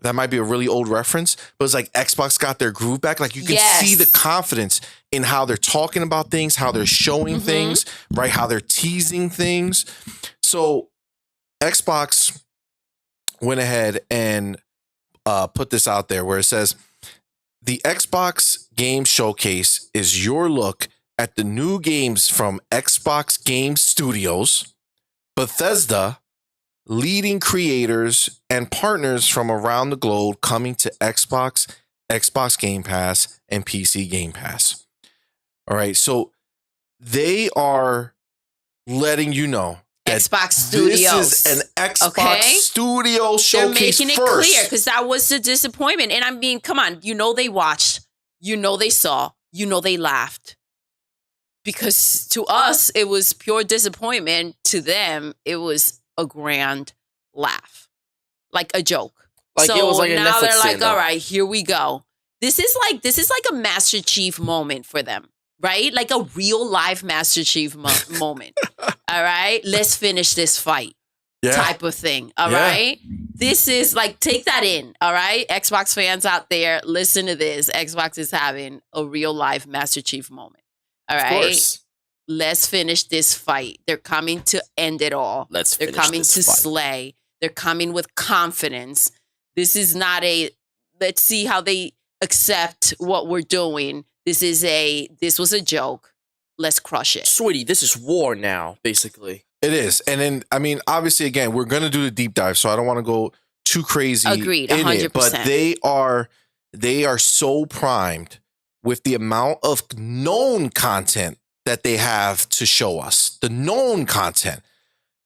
Speaker 1: That might be a really old reference, but it's like Xbox got their groove back. Like you can see the confidence in how they're talking about things, how they're showing things, right? How they're teasing things. So Xbox went ahead and put this out there where it says, the Xbox Game Showcase is your look at the new games from Xbox Game Studios, Bethesda, leading creators and partners from around the globe coming to Xbox, Xbox Game Pass, and PC Game Pass. All right, so they are letting you know that
Speaker 2: Xbox Studios.
Speaker 1: this is an Xbox Studio showcase.
Speaker 2: They're making it clear because that was the disappointment. And I mean, come on, they watched, they saw, they laughed. Because to us, it was pure disappointment. To them, it was a grand laugh, like a joke.
Speaker 3: Like
Speaker 2: so
Speaker 3: it was like a
Speaker 2: now
Speaker 3: Netflix
Speaker 2: they're like,
Speaker 3: stand-up.
Speaker 2: all right, here we go. This is like a Master Chief moment for them, right? Like a real live Master Chief moment. All right, let's finish this fight. Type of thing. All right. This is like, take that in. All right. Xbox fans out there, listen to this. Xbox is having a real life Master Chief moment. All right.
Speaker 3: Of course.
Speaker 2: Let's finish this fight. They're coming to end it all. They're coming to slay. They're coming with confidence. This is not let's see how they accept what we're doing. This was a joke. Let's crush it.
Speaker 3: Sweetie, this is war now, basically.
Speaker 1: It is. And then, I mean, obviously, again, we're going to do the deep dive, so I don't want to go too crazy.
Speaker 2: Agreed,
Speaker 1: in
Speaker 2: 100%.
Speaker 1: it, but they are so primed with the amount of known content that they have to show us. The known content.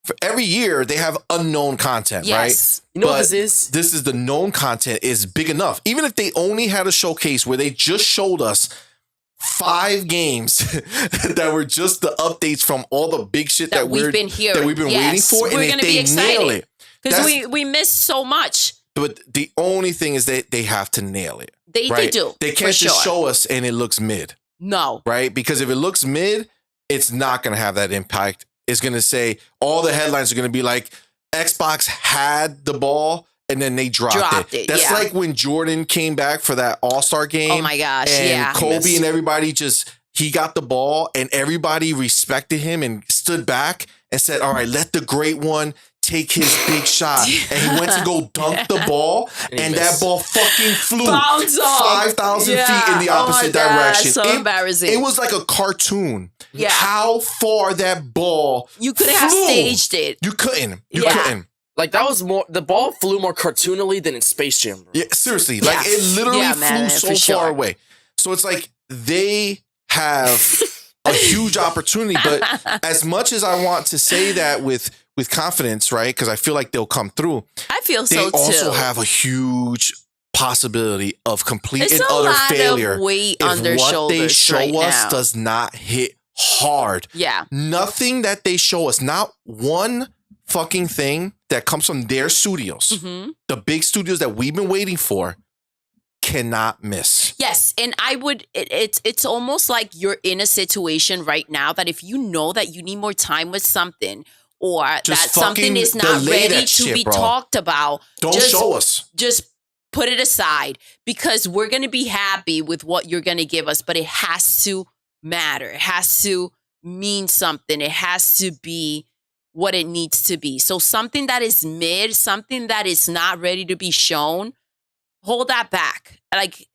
Speaker 1: For every year, they have unknown content,
Speaker 2: Yes.
Speaker 1: right?
Speaker 3: You know
Speaker 1: But
Speaker 3: what this is?
Speaker 1: This is the known content is big enough. Even if they only had a showcase where they just showed us 5 games that were just the updates from all the big shit that
Speaker 2: we've been hearing.
Speaker 1: that we've been waiting for,
Speaker 2: We're
Speaker 1: and
Speaker 2: gonna
Speaker 1: if
Speaker 2: be
Speaker 1: they
Speaker 2: excited.
Speaker 1: nail it.
Speaker 2: Because we missed so much.
Speaker 1: But the only thing is that they have to nail it.
Speaker 2: They
Speaker 1: right?
Speaker 2: do.
Speaker 1: They can't
Speaker 2: for
Speaker 1: just
Speaker 2: sure.
Speaker 1: show us and it looks mid,
Speaker 2: No.
Speaker 1: right? Because if it looks mid, it's not going to have that impact. It's going to say all the headlines are going to be like Xbox had the ball and then they dropped it. That's like when Jordan came back for that All-Star game.
Speaker 2: Oh my gosh,
Speaker 1: and
Speaker 2: yeah.
Speaker 1: Kobe and everybody he got the ball and everybody respected him and stood back and said, all right, let the great one take his big shot. And he went to go dunk the ball and that ball fucking flew 5,000 feet in the opposite direction.
Speaker 2: So embarrassing.
Speaker 1: It was like a cartoon.
Speaker 2: Yeah.
Speaker 1: How far that ball
Speaker 2: You couldn't have
Speaker 1: flew.
Speaker 2: staged it.
Speaker 1: You couldn't.
Speaker 2: Yeah.
Speaker 1: couldn't.
Speaker 3: Like that was more. The ball flew more cartoonily than in Space Jam. Bro.
Speaker 1: Yeah, seriously. Like it literally flew so far away. So it's like they have a huge opportunity. But as much as I want to say that with confidence, right? Because I feel like they'll come through.
Speaker 2: I feel so too.
Speaker 1: They also have a huge possibility of complete and utter failure if what they show us does not hit hard.
Speaker 2: Yeah.
Speaker 1: Nothing that they show us, not one fucking thing that comes from their studios, the big studios that we've been waiting for, cannot miss.
Speaker 2: Yes, and I would. It's almost like you're in a situation right now that if you know that you need more time with something, or
Speaker 1: just
Speaker 2: that something is not ready to be talked about,
Speaker 1: don't show us.
Speaker 2: Just put it aside, because we're going to be happy with what you're going to give us, but it has to matter. It has to mean something. It has to be what it needs to be. So something that is mid, something that is not ready to be shown, hold that back. Like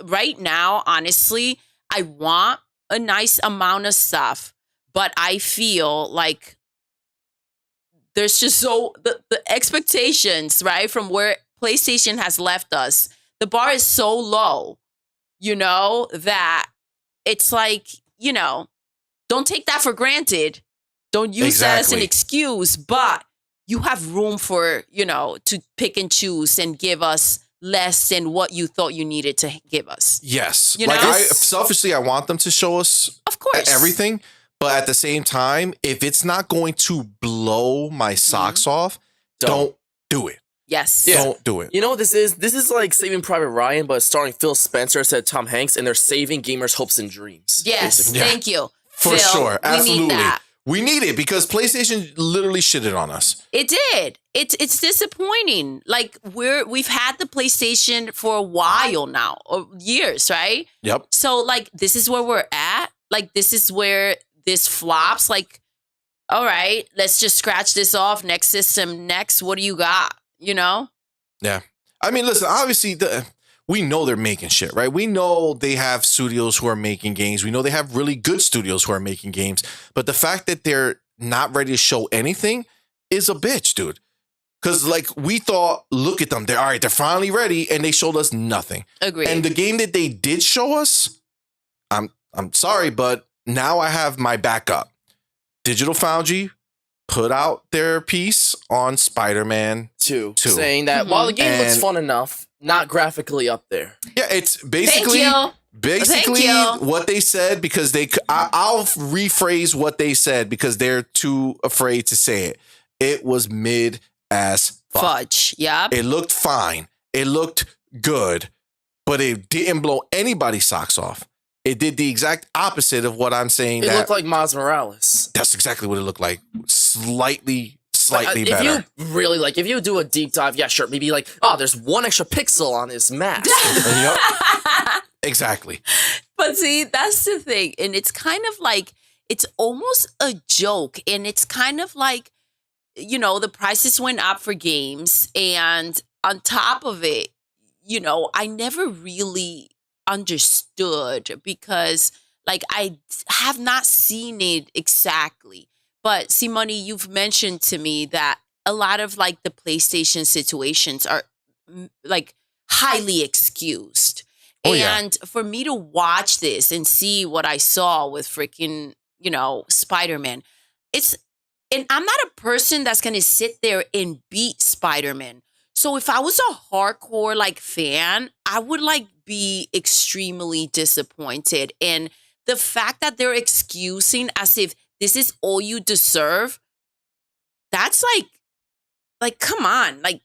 Speaker 2: right now, honestly, I want a nice amount of stuff, but I feel like there's just the expectations, right, from where PlayStation has left us, the bar is so low, that it's like, don't take that for granted. Don't use that as an excuse, but you have room for, to pick and choose and give us less than what you thought you needed to give us.
Speaker 1: Yes. Selfishly, I want them to show us
Speaker 2: of course
Speaker 1: everything. But at the same time, if it's not going to blow my socks off, don't do it.
Speaker 2: Yes.
Speaker 3: Yeah.
Speaker 1: Don't do it.
Speaker 3: You know what this is? This is like Saving Private Ryan, but starring Phil Spencer instead of Tom Hanks, and they're saving gamers' hopes and dreams.
Speaker 2: Yes. Thank you.
Speaker 1: For
Speaker 2: Phil,
Speaker 1: sure. Absolutely.
Speaker 2: We need that.
Speaker 1: We need it because PlayStation literally shitted on us.
Speaker 2: It did. It's disappointing. Like we've had the PlayStation for a while now, or years, right?
Speaker 1: Yep.
Speaker 2: So like this is where we're at. Like this is where this flops. Like, all right, let's just scratch this off. Next system, next. What do you got?
Speaker 1: Yeah. I mean, listen, obviously we know they're making shit, right? We know they have studios who are making games. We know they have really good studios who are making games. But the fact that they're not ready to show anything is a bitch, dude. Because like we thought, look at them. They're finally ready. And they showed us nothing.
Speaker 2: Agreed.
Speaker 1: And the game that they did show us, I'm sorry, but now I have my backup. Digital Foundry put out their piece on Spider-Man 2.
Speaker 3: Saying that while the game looks fun enough, not graphically up there.
Speaker 1: Yeah, it's basically what they said, because I'll rephrase what they said because they're too afraid to say it. It was mid as
Speaker 2: fudge. Yeah.
Speaker 1: It looked fine. It looked good, but it didn't blow anybody's socks off. It did the exact opposite of what I'm saying.
Speaker 3: It looked like Miles Morales.
Speaker 1: That's exactly what it looked like. Slightly better.
Speaker 3: If you do a deep dive, yeah, sure. Maybe like, there's one extra pixel on his mask.
Speaker 1: Yep. Exactly.
Speaker 2: But see, that's the thing. And it's kind of like, it's almost a joke. And it's kind of like, the prices went up for games. And on top of it, I never really understood, because like I have not seen it exactly. But see, Money, you've mentioned to me that a lot of like the PlayStation situations are like highly excused. And for me to watch this and see what I saw with freaking, Spider-Man, and I'm not a person that's going to sit there and beat Spider-Man. So if I was a hardcore like fan, I would like be extremely disappointed. And the fact that they're excusing as if this is all you deserve, that's like come on, like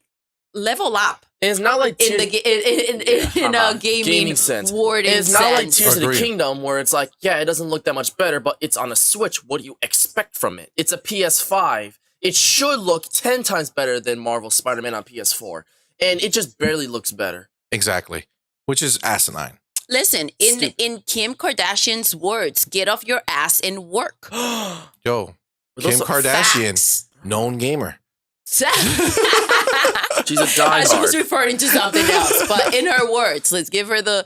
Speaker 2: level up.
Speaker 3: And it's not like
Speaker 2: in a gaming
Speaker 3: sense.
Speaker 2: It's
Speaker 3: not like Tears of the Kingdom where it's like, yeah, it doesn't look that much better, but it's on a Switch. What do you expect from it? It's a PS5. It should look 10 times better than Marvel's Spider-Man on PS4. And it just barely looks better.
Speaker 1: Exactly. Which is asinine.
Speaker 2: Listen, in Kim Kardashian's words, get off your ass and work.
Speaker 1: Yo, Kim Kardashian, known gamer.
Speaker 3: She's a diehard.
Speaker 2: She was referring to something else, but in her words, let's give her the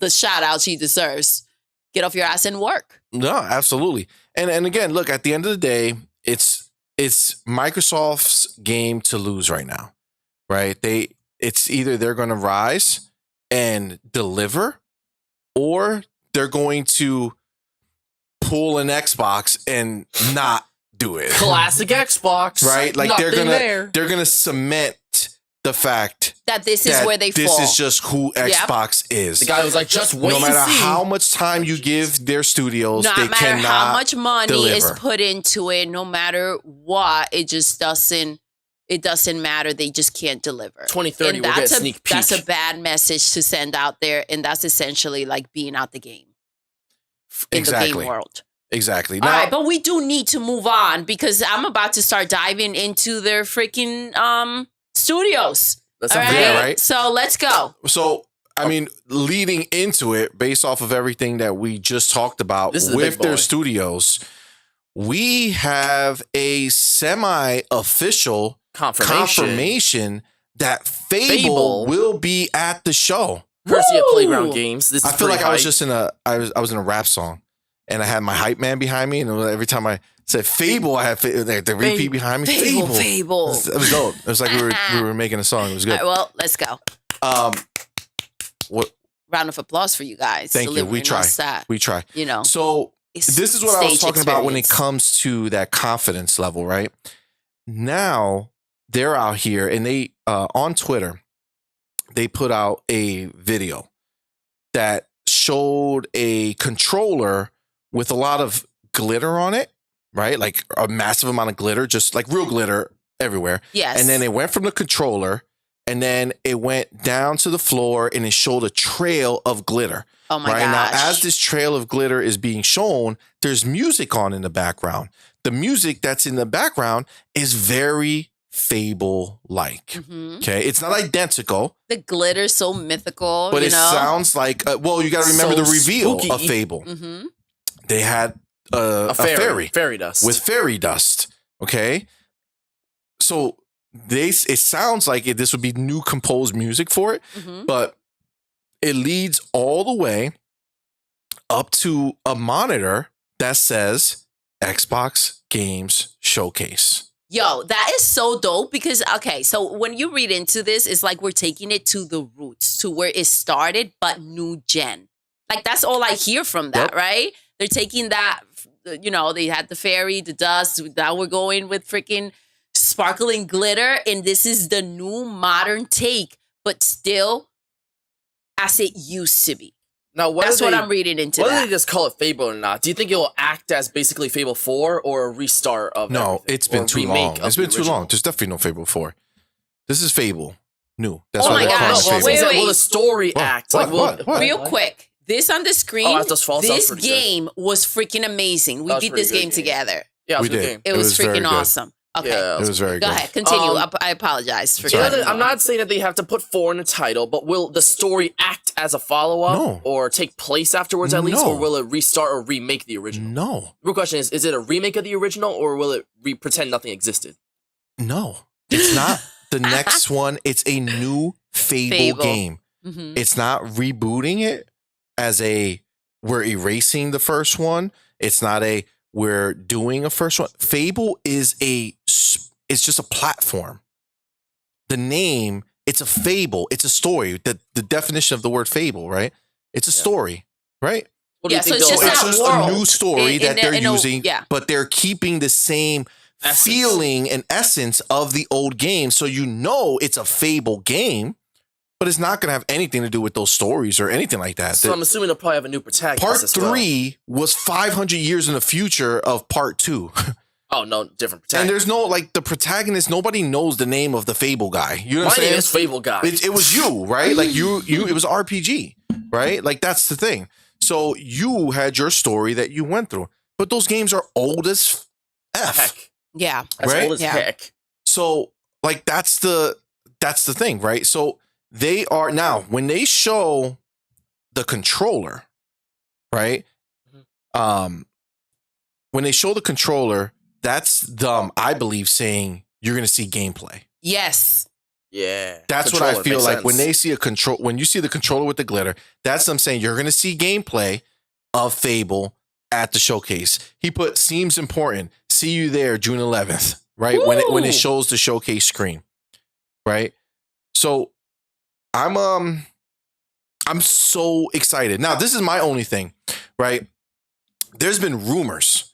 Speaker 2: shout out she deserves. Get off your ass and work.
Speaker 1: No, absolutely. And again, look, at the end of the day, it's it's Microsoft's game to lose right now, right? It's either they're going to rise and deliver, or they're going to pull an Xbox and not do it.
Speaker 3: Classic Xbox,
Speaker 1: right? Like
Speaker 3: Nothing
Speaker 1: they're gonna cement the fact
Speaker 2: that this is where they fall.
Speaker 1: This is just who Xbox is.
Speaker 3: The guy was like, just wait.
Speaker 1: No matter
Speaker 3: and see.
Speaker 1: how much time you give their studios,
Speaker 2: no
Speaker 1: they
Speaker 2: matter
Speaker 1: cannot
Speaker 2: how much money
Speaker 1: deliver.
Speaker 2: is put into it, no matter what, it just doesn't. It doesn't matter. They just can't deliver.
Speaker 3: 2030,
Speaker 2: and
Speaker 3: we'll get a sneak peek.
Speaker 2: That's a bad message to send out there, and that's essentially like being out the game in the game world.
Speaker 1: Exactly.
Speaker 2: All right, but we do need to move on because I'm about to start diving into their freaking studios.
Speaker 3: That's
Speaker 2: all right?
Speaker 1: Yeah, right.
Speaker 2: So let's go.
Speaker 1: So, I mean, leading into it, based off of everything that we just talked about with their studios, we have a semi-official confirmation that Fable will be at the show.
Speaker 3: Courtesy of Playground Games. This is
Speaker 1: I feel like
Speaker 3: hype.
Speaker 1: I was just in a rap song, and I had my hype man behind me, and every time I said Fable, I had the repeat behind me.
Speaker 2: Fable.
Speaker 1: It was dope. It was like we were making a song. It was good.
Speaker 2: All right, well, let's go.
Speaker 1: What?
Speaker 2: Round of applause for you guys.
Speaker 1: Thank you. We try. We try.
Speaker 2: You know.
Speaker 1: So this is what I was talking about when it comes to that confidence level, right? Now they're out here, and they on Twitter, they put out a video that showed a controller with a lot of glitter on it, right? Like a massive amount of glitter, just like real glitter everywhere.
Speaker 2: Yes.
Speaker 1: And then it went from the controller, and then it went down to the floor, and it showed a trail of glitter.
Speaker 2: Oh my
Speaker 1: gosh. Now, as this trail of glitter is being shown, there's music on in the background. The music that's in the background is very Fable-like.
Speaker 2: Mm-hmm.
Speaker 1: Okay, it's not identical.
Speaker 2: The glitter's so mythical,
Speaker 1: but
Speaker 2: it
Speaker 1: sounds like well, you got to remember the reveal
Speaker 3: spooky.
Speaker 1: of Fable.
Speaker 2: Mm-hmm.
Speaker 1: They had a fairy
Speaker 3: dust
Speaker 1: with fairy dust. Okay, so it sounds like this would be new composed music for it, but it leads all the way up to a monitor that says Xbox Games Showcase.
Speaker 2: Yo, that is so dope because, okay, so when you read into this, it's like we're taking it to the roots, to where it started, but new gen. Like, that's all I hear from that, right? They're taking that, they had the fairy, the dust, now we're going with freaking sparkling glitter, and this is the new modern take, but still as it used to be.
Speaker 3: Now,
Speaker 2: that's what I'm reading into.
Speaker 3: Whether they just call it Fable or not, do you think it will act as basically Fable 4 or a restart of
Speaker 1: No, it's been too long. It's been too long. There's definitely no Fable 4. This is Fable. New. That's
Speaker 2: oh my gosh. Wait.
Speaker 3: Will the story act?
Speaker 1: What?
Speaker 2: Real quick. This on the screen, this game was freaking amazing. We beat this game together.
Speaker 3: Yeah,
Speaker 1: we did.
Speaker 2: It was freaking awesome. Okay.
Speaker 3: Yeah,
Speaker 1: it was very good.
Speaker 2: Go ahead. Continue. I apologize for
Speaker 3: I'm not saying that they have to put 4 in the title, but will the story act as a follow-up or take place afterwards at least, or will it restart or remake the original?
Speaker 1: No.
Speaker 3: The real question is it a remake of the original, or will it pretend nothing existed?
Speaker 1: No. It's not the next one. It's a new Fable. Game.
Speaker 2: Mm-hmm.
Speaker 1: It's not rebooting it as we're erasing the first one. It's not we're doing a first one. Fable is it's just a platform. The name, it's a fable. It's a story. The definition of the word fable, right? It's a story, right?
Speaker 2: So it's just
Speaker 1: a new story that they're using,
Speaker 2: but
Speaker 1: they're keeping the same feeling and essence of the old game. So it's a Fable game, but it's not going to have anything to do with those stories or anything like that.
Speaker 3: So I'm assuming they'll probably have a new protagonist.
Speaker 1: Part 3 was 500 years in the future of part 2.
Speaker 3: Oh, no, different protagonist.
Speaker 1: And there's no, the protagonist, nobody knows the name of the Fable guy. You know what I'm saying?
Speaker 3: My name is Fable Guy.
Speaker 1: It was you, right? Like it was RPG, right? Like that's the thing. So you had your story that you went through, but those games are old as F.
Speaker 3: Heck.
Speaker 2: Yeah.
Speaker 3: As old as heck.
Speaker 1: So that's the thing, right? So they are now, when they show the controller, right? When they show the controller, that's them, I believe, saying you're going to see gameplay.
Speaker 2: Yes.
Speaker 3: Yeah.
Speaker 1: That's what I feel like when they see when you see the controller with the glitter, that's them saying you're going to see gameplay of Fable at the showcase. He put, seems important. See you there, June 11th. right? When
Speaker 2: Ooh.
Speaker 1: it shows the showcase screen, right? So I'm so excited. Now, this is my only thing, right? There's been rumors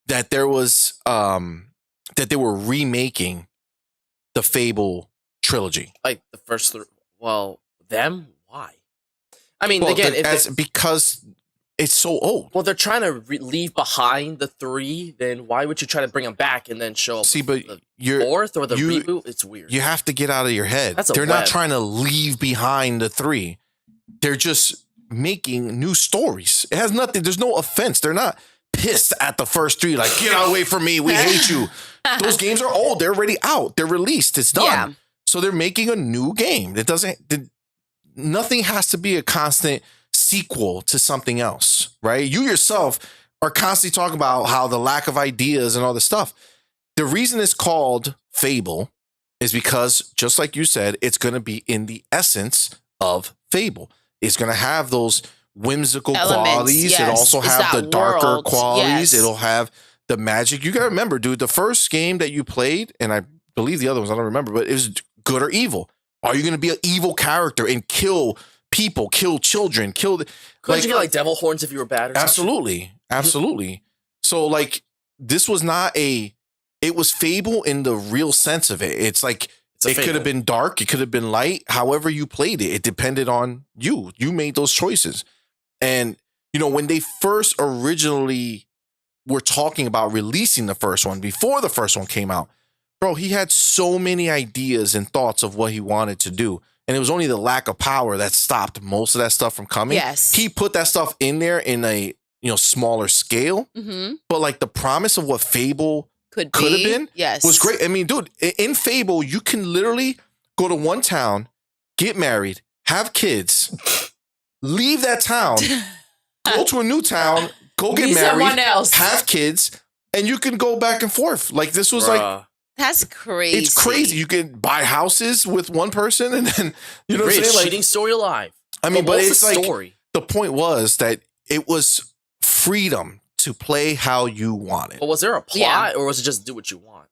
Speaker 1: that there was that they were remaking the Fable trilogy.
Speaker 3: Like the first three. Well, them? Why? I mean,
Speaker 1: Well,
Speaker 3: again,
Speaker 1: because it's so old.
Speaker 3: well, they're trying to leave behind the 3. Then why would you try to bring them back and then show up?
Speaker 1: See, but
Speaker 3: the
Speaker 1: you're
Speaker 3: 4th or the
Speaker 1: you-
Speaker 3: reboot? It's weird.
Speaker 1: you have to get out of your head.
Speaker 3: That's a
Speaker 1: They're not
Speaker 3: web.
Speaker 1: trying to leave behind the 3. They're just making new stories. It has nothing. There's no offense. They're not pissed at the first 3. Like, get away from me. We hate you. Those games are old. They're already out. They're released. It's done.
Speaker 2: Yeah.
Speaker 1: So they're making a new game. It doesn't. Nothing has to be a constant sequel to something else, right? You yourself are constantly talking about how the lack of ideas and all this stuff. The reason it's called Fable is because, just like you said, it's going to be in the essence of Fable. It's going to have those whimsical
Speaker 2: Elements,
Speaker 1: qualities.
Speaker 2: yes.
Speaker 1: It also
Speaker 2: It's
Speaker 1: have the
Speaker 2: that
Speaker 1: darker
Speaker 2: world,
Speaker 1: qualities.
Speaker 2: yes.
Speaker 1: It'll have the magic. You got to remember, dude, the first game that you played, and I believe the other ones, I don't remember, but it was good or evil. Are you going to be an evil character and kill people, kill children,
Speaker 3: Couldn't you get like devil horns if you were bad or something?
Speaker 1: Absolutely. So like this was not it was Fable in the real sense of it. It's like
Speaker 3: It's a
Speaker 1: it could
Speaker 3: Fable.
Speaker 1: have been dark, it could have been light, however you played it. It depended on you. You made those choices. And you know, when they first originally were talking about releasing the first one, before the first one came out, bro, he had so many ideas and thoughts of what he wanted to do. And it was only the lack of power that stopped most of that stuff from coming.
Speaker 2: Yes.
Speaker 1: He put that stuff in there in a, you know, smaller scale.
Speaker 2: Mm-hmm.
Speaker 1: But like the promise of what Fable
Speaker 2: Could
Speaker 1: have
Speaker 2: be.
Speaker 1: been
Speaker 2: Yes.
Speaker 1: was great. I mean, dude, in Fable, you can literally go to one town, get married, have kids, leave that town, go to a new town, go get
Speaker 2: Be someone
Speaker 1: married,
Speaker 2: else.
Speaker 1: have kids, and you can go back and forth. Like this was like,
Speaker 3: Bruh.
Speaker 2: That's crazy.
Speaker 1: it's crazy. You can buy houses with one person and then, you know what I'm
Speaker 3: Greatest
Speaker 1: saying? Like,
Speaker 3: cheating story alive.
Speaker 1: I mean, but
Speaker 3: what's
Speaker 1: it's
Speaker 3: the
Speaker 1: like,
Speaker 3: story?
Speaker 1: the point was that it was freedom to play how you wanted.
Speaker 3: But was there a plot
Speaker 2: Yeah.
Speaker 3: or was it just do what you want?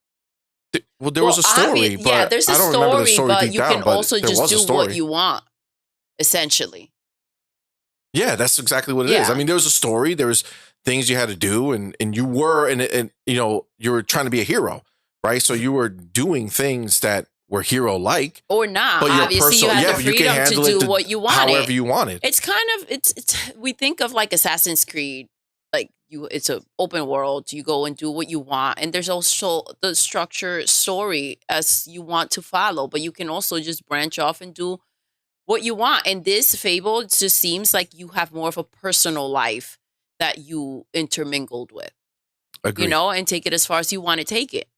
Speaker 1: Well, there was a story, but
Speaker 2: yeah, there's a
Speaker 1: I don't remember the
Speaker 2: story,
Speaker 1: story
Speaker 2: but
Speaker 1: deep
Speaker 2: you
Speaker 1: down,
Speaker 2: can
Speaker 1: but
Speaker 2: also
Speaker 1: there
Speaker 2: just
Speaker 1: was a
Speaker 2: do
Speaker 1: story.
Speaker 2: what you want, essentially.
Speaker 1: Yeah, that's exactly what it is.
Speaker 2: Yeah.
Speaker 1: I mean, there was a story. There was things you had to do, and you were, and you know, you were trying to be a hero, right? So you were doing things that were hero-like,
Speaker 2: Or not.
Speaker 1: but your
Speaker 2: Obviously, you had the
Speaker 1: but you can
Speaker 2: freedom to
Speaker 1: handle it
Speaker 2: do what you wanted.
Speaker 1: however you wanted.
Speaker 2: It's kind of it's we think of like Assassin's Creed, like it's an open world. You go and do what you want, and there's also the structure story as you want to follow, but you can also just branch off and do what you want. And this Fable, it just seems like you have more of a personal life that you intermingled with,
Speaker 1: Agreed.
Speaker 2: you know, and take it as far as you want to take it.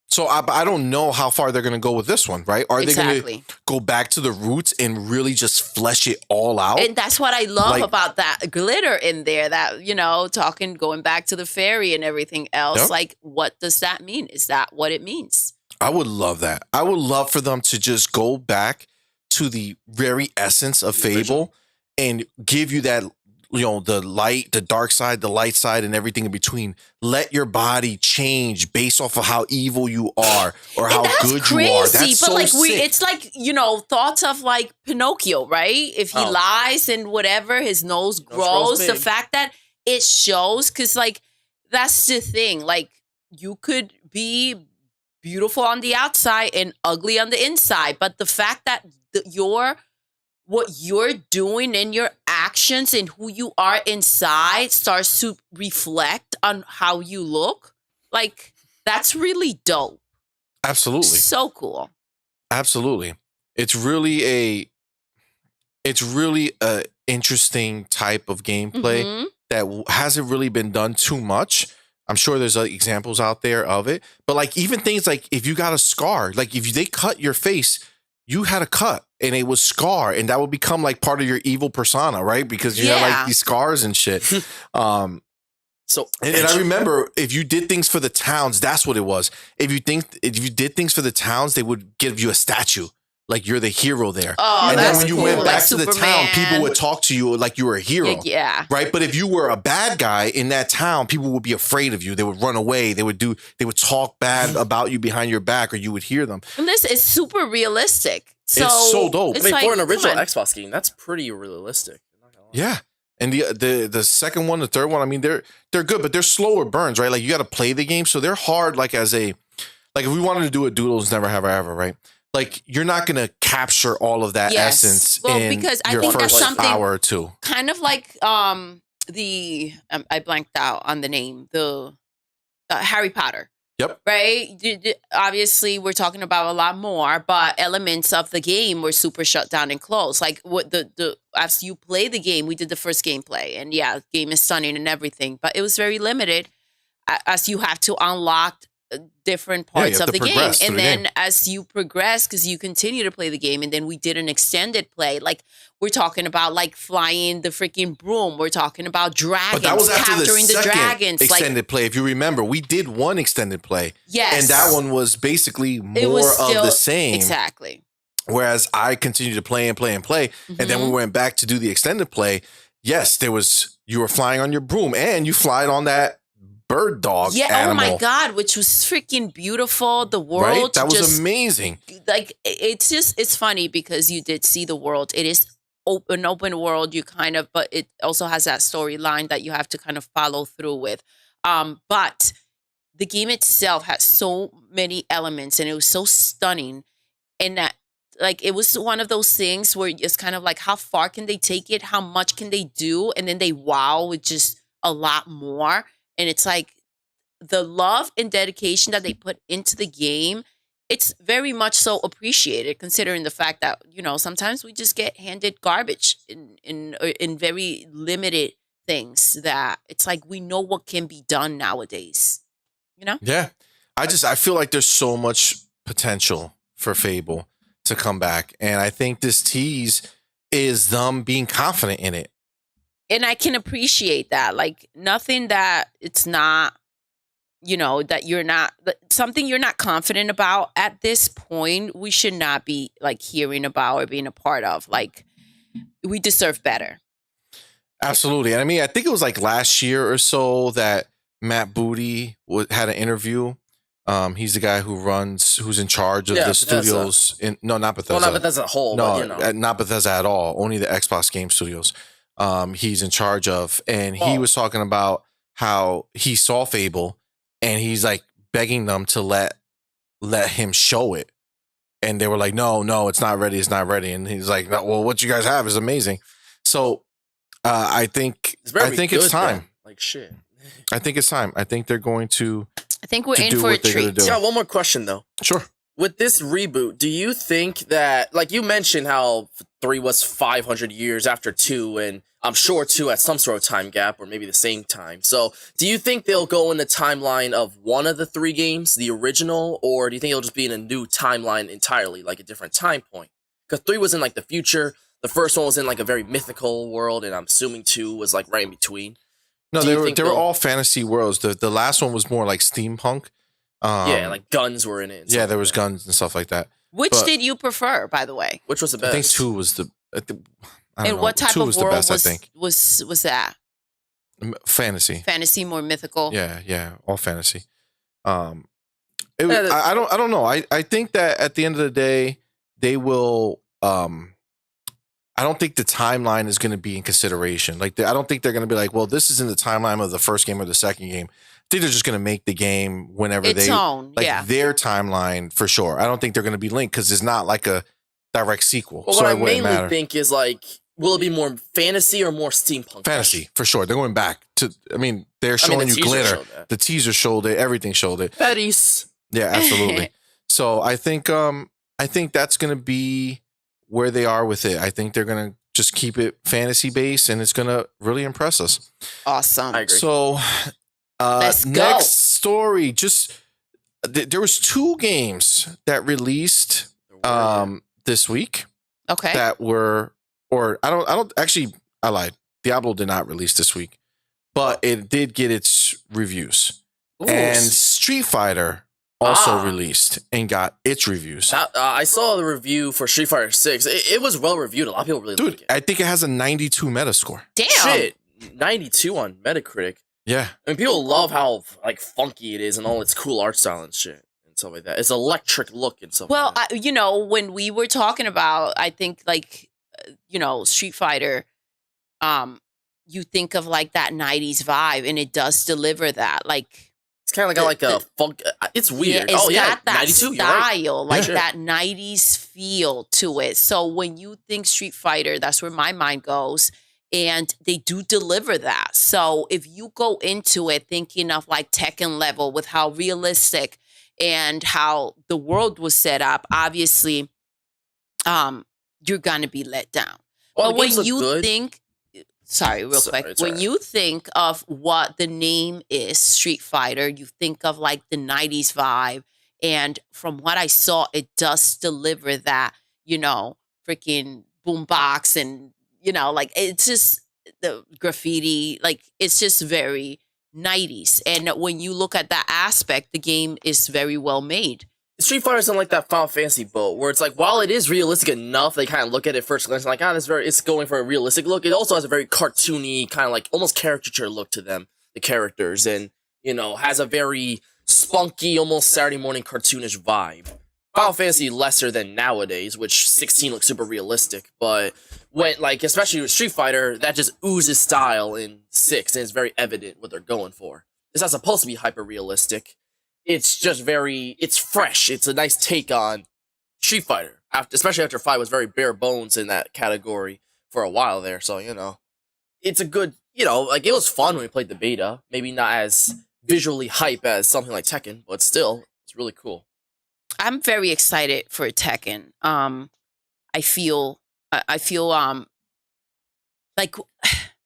Speaker 1: So I don't know how far they're going to go with this one, right? Are they going
Speaker 2: Exactly.
Speaker 1: to go back to the roots and really just flesh it all out?
Speaker 2: And that's what I love
Speaker 1: Like-
Speaker 2: about that glitter in there, that, you know, going back to the fairy and everything else.
Speaker 1: Yep.
Speaker 2: Like, what does that mean? Is that what it means?
Speaker 1: I would love that. I would love for them to just go back to the very essence of
Speaker 3: The original.
Speaker 1: Fable and give you that, you know, the light, the dark side, the light side, and everything in between. Let your body change based off of how evil you are or how
Speaker 2: And that's
Speaker 1: good
Speaker 2: crazy,
Speaker 1: you are. That's
Speaker 2: but
Speaker 1: so
Speaker 2: like
Speaker 1: sick.
Speaker 2: it's like, you know, thoughts of like Pinocchio, right? If he
Speaker 3: Oh.
Speaker 2: lies and whatever, his nose
Speaker 3: grows
Speaker 2: grows. The
Speaker 3: big.
Speaker 2: fact that it shows, because like that's the thing. Like you could be beautiful on the outside and ugly on the inside, but the fact that what you're doing in your actions and who you are inside starts to reflect on how you look, like that's really dope.
Speaker 1: Absolutely.
Speaker 2: So cool.
Speaker 1: Absolutely. It's really a interesting type of gameplay
Speaker 2: Mhm.
Speaker 1: that hasn't really been done too much. I'm sure there's examples out there of it, but like even things like if you got a scar, like if they cut your face, you had a cut and it was scar, and that would become like part of your evil persona, right? Because you have
Speaker 2: Yeah.
Speaker 1: like these scars and shit.
Speaker 3: So
Speaker 1: And I remember if you did things for the towns, that's what it was. If you did things for the towns, they would give you a statue. like you're the hero there.
Speaker 2: Oh,
Speaker 1: And then
Speaker 2: that's
Speaker 1: when you
Speaker 2: cool.
Speaker 1: went
Speaker 2: Like
Speaker 1: back to the town,
Speaker 2: Superman.
Speaker 1: people would talk to you like you were a hero.
Speaker 2: Yeah.
Speaker 1: Right. But if you were a bad guy in that town, people would be afraid of you. They would run away. They would talk bad about you behind your back, or you would hear them.
Speaker 2: And this is super realistic.
Speaker 1: It's so dope.
Speaker 3: I mean, for an original
Speaker 2: come on.
Speaker 3: Xbox game, that's pretty realistic. I'm not gonna lie.
Speaker 1: Yeah. And the second one, the third one, I mean, they're good, but they're slower burns, right? Like you got to play the game. So they're hard, like if we wanted to do a Doodles Never Have I Ever, right? Like you're not going to capture all of that
Speaker 2: Yes.
Speaker 1: essence
Speaker 2: Well,
Speaker 1: in
Speaker 2: because I
Speaker 1: your
Speaker 2: think that's
Speaker 1: first
Speaker 2: something-
Speaker 1: hour or two.
Speaker 2: Kind of like I blanked out on the name, the Harry Potter.
Speaker 1: Yep.
Speaker 2: Right? Obviously, we're talking about a lot more, but elements of the game were super shut down and closed. Like what as you play the game, we did the first gameplay, and yeah, the game is stunning and everything, but it was very limited as you have to unlock different parts
Speaker 1: have
Speaker 2: of
Speaker 1: to
Speaker 2: the game.
Speaker 1: progress through
Speaker 2: And
Speaker 1: the
Speaker 2: then
Speaker 1: game.
Speaker 2: as you progress, because you continue to play the game, and then we did an extended play. Like we're talking about like flying the freaking broom. We're talking about dragons,
Speaker 1: But that was after
Speaker 2: capturing
Speaker 1: the
Speaker 2: the
Speaker 1: second
Speaker 2: dragons.
Speaker 1: extended play. If you remember, we did one extended play.
Speaker 2: Yes.
Speaker 1: And that one was basically more
Speaker 2: It was
Speaker 1: of
Speaker 2: still-
Speaker 1: the same.
Speaker 2: Exactly.
Speaker 1: Whereas I continued to play and play and play. And then we went back to do the extended play. Yes, you were flying on your broom and you flied on that bird dog
Speaker 2: Yeah.
Speaker 1: animal.
Speaker 2: Oh my God, which was freaking beautiful. The world,
Speaker 1: Right? That was
Speaker 2: just,
Speaker 1: amazing.
Speaker 2: like it's funny because you did see the world. It is open world. You kind of, but it also has that storyline that you have to kind of follow through with. But the game itself had so many elements, and it was so stunning, and that like it was one of those things where it's kind of like, how far can they take it? How much can they do? And then they wow with just a lot more. And it's like the love and dedication that they put into the game, it's very much so appreciated, considering the fact that, sometimes we just get handed garbage in very limited things, that it's like we know what can be done nowadays.
Speaker 1: Yeah. I feel like there's so much potential for Fable to come back. And I think this tease is them being confident in it.
Speaker 2: And I can appreciate that. Like nothing that it's not, that you're not, something you're not confident about at this point, we should not be like hearing about or being a part of. Like we deserve better.
Speaker 1: Absolutely. And I mean, I think it was like last year or so that Matt Booty had an interview. He's the guy who's in charge of the
Speaker 3: Bethesda.
Speaker 1: studios. Not Bethesda.
Speaker 3: Well, not Bethesda as a whole,
Speaker 1: No,
Speaker 3: but
Speaker 1: not Bethesda at all. Only the Xbox Game Studios. He's in charge of, and he was talking about how he saw Fable, and he's like begging them to let him show it, and they were like, no, it's not ready, and he's like, no, well, what you guys have is amazing. So I think it's time.
Speaker 3: Though. Like shit.
Speaker 1: I think it's time. I think they're going to.
Speaker 2: I think we're
Speaker 1: to
Speaker 2: in
Speaker 1: do
Speaker 2: for a
Speaker 1: what they're gonna
Speaker 2: treat.
Speaker 1: do.
Speaker 3: Yeah, one more question though.
Speaker 1: Sure.
Speaker 3: With this reboot, do you think that, like you mentioned how 3 was 500 years after 2, and I'm sure 2 at some sort of time gap, or maybe the same time. So do you think they'll go in the timeline of one of the 3 games, the original, or do you think it'll just be in a new timeline entirely, like a different time point? Because 3 was in like the future, the first one was in like a very mythical world, and I'm assuming 2 was like right in between.
Speaker 1: No,
Speaker 3: Do you
Speaker 1: they were
Speaker 3: they'll-
Speaker 1: all fantasy worlds. The last one was more like steampunk.
Speaker 3: Yeah, like guns were in it. and
Speaker 1: Yeah,
Speaker 3: stuff
Speaker 1: there
Speaker 3: like
Speaker 1: was
Speaker 3: that.
Speaker 1: guns and stuff like that.
Speaker 2: Which
Speaker 1: But-
Speaker 2: did you prefer, by the way?
Speaker 3: Which was the
Speaker 1: I
Speaker 3: best?
Speaker 1: think 2 was the. I don't
Speaker 2: And
Speaker 1: know.
Speaker 2: what type
Speaker 1: 2
Speaker 2: of
Speaker 1: was the
Speaker 2: world
Speaker 1: best, I think.
Speaker 2: was that?
Speaker 1: Fantasy.
Speaker 2: Fantasy, more mythical?
Speaker 1: Yeah, all fantasy. I
Speaker 3: Yeah,
Speaker 1: don't know. I think that at the end of the day, they will. I don't think the timeline is going to be in consideration. Like, I don't think they're going to be like, well, this is in the timeline of the first game or the second game. I think they're just going to make the game whenever
Speaker 2: Its
Speaker 1: they
Speaker 2: own,
Speaker 1: like
Speaker 2: yeah.
Speaker 1: their timeline for sure. I don't think they're going to be linked because it's not like a direct sequel.
Speaker 3: Well,
Speaker 1: so
Speaker 3: what I
Speaker 1: it wouldn't
Speaker 3: mainly
Speaker 1: matter.
Speaker 3: think is like, will it be more fantasy or more steampunk?
Speaker 1: Fantasy for sure. They're going back to. I mean, they're
Speaker 3: I mean,
Speaker 1: showing
Speaker 3: the
Speaker 1: you
Speaker 3: teaser
Speaker 1: glitter.
Speaker 3: showed that.
Speaker 1: The teaser showed it. Everything showed it.
Speaker 3: Betty's.
Speaker 1: Yeah, absolutely. So I think that's going to be where they are with it. I think they're going to just keep it fantasy based, and it's going to really impress us.
Speaker 2: Awesome.
Speaker 3: I agree.
Speaker 1: So,
Speaker 2: Let's go.
Speaker 1: next story. Just there was 2 games that released this week
Speaker 2: Okay.
Speaker 1: that were, or I don't actually. I lied. Diablo did not release this week, but it did get its reviews.
Speaker 2: Ooh.
Speaker 1: And Street Fighter also released and got its reviews.
Speaker 3: I saw the review for Street Fighter 6. It was well reviewed. A lot of people really like it.
Speaker 1: I think it has a 92 Metascore.
Speaker 2: Damn.
Speaker 3: Shit, 92 on Metacritic.
Speaker 1: Yeah.
Speaker 3: I mean, people love how like funky it is and all its cool art style and shit and stuff like that. It's electric look and stuff.
Speaker 2: Well,
Speaker 3: like that.
Speaker 2: you know, when we were talking about, I think like, you know, Street Fighter, you think of like that 90s vibe, and it does deliver that. Like,
Speaker 3: it's kind of got like a funk. It's weird.
Speaker 2: Yeah, it's got that
Speaker 3: 92,
Speaker 2: style,
Speaker 3: right.
Speaker 2: like that 90s feel to it. So when you think Street Fighter, that's where my mind goes. And they do deliver that. So if you go into it thinking of like Tekken level with how realistic and how the world was set up, obviously, you're gonna be let down.
Speaker 3: Well,
Speaker 2: but when you think, quick, when you think of what the name is, Street Fighter, you think of like the 90s vibe. And from what I saw, it does deliver that, you know, freaking boombox and, you know, like it's just the graffiti, like it's just very 90s. And when you look at that aspect, the game is very well made.
Speaker 3: Street Fighter's in like that Final Fantasy boat where it's like, while it is realistic enough, they kind of look at it first glance and like, it's going for a realistic look. It also has a very cartoony, kind of like almost caricature look to them, the characters, and, you know, has a very spunky, almost Saturday morning cartoonish vibe. Final Fantasy lesser than nowadays, which 16 looks super realistic, but when, like, especially with Street Fighter, that just oozes style in 6, and it's very evident what they're going for. It's not supposed to be hyper realistic. It's just it's fresh. It's a nice take on Street Fighter, especially after 5 was very bare bones in that category for a while there. So, you know, it's a good, you know, like it was fun when we played the beta. Maybe not as visually hype as something like Tekken, but still, it's really cool.
Speaker 2: I'm very excited for Tekken. I feel like
Speaker 1: I feel like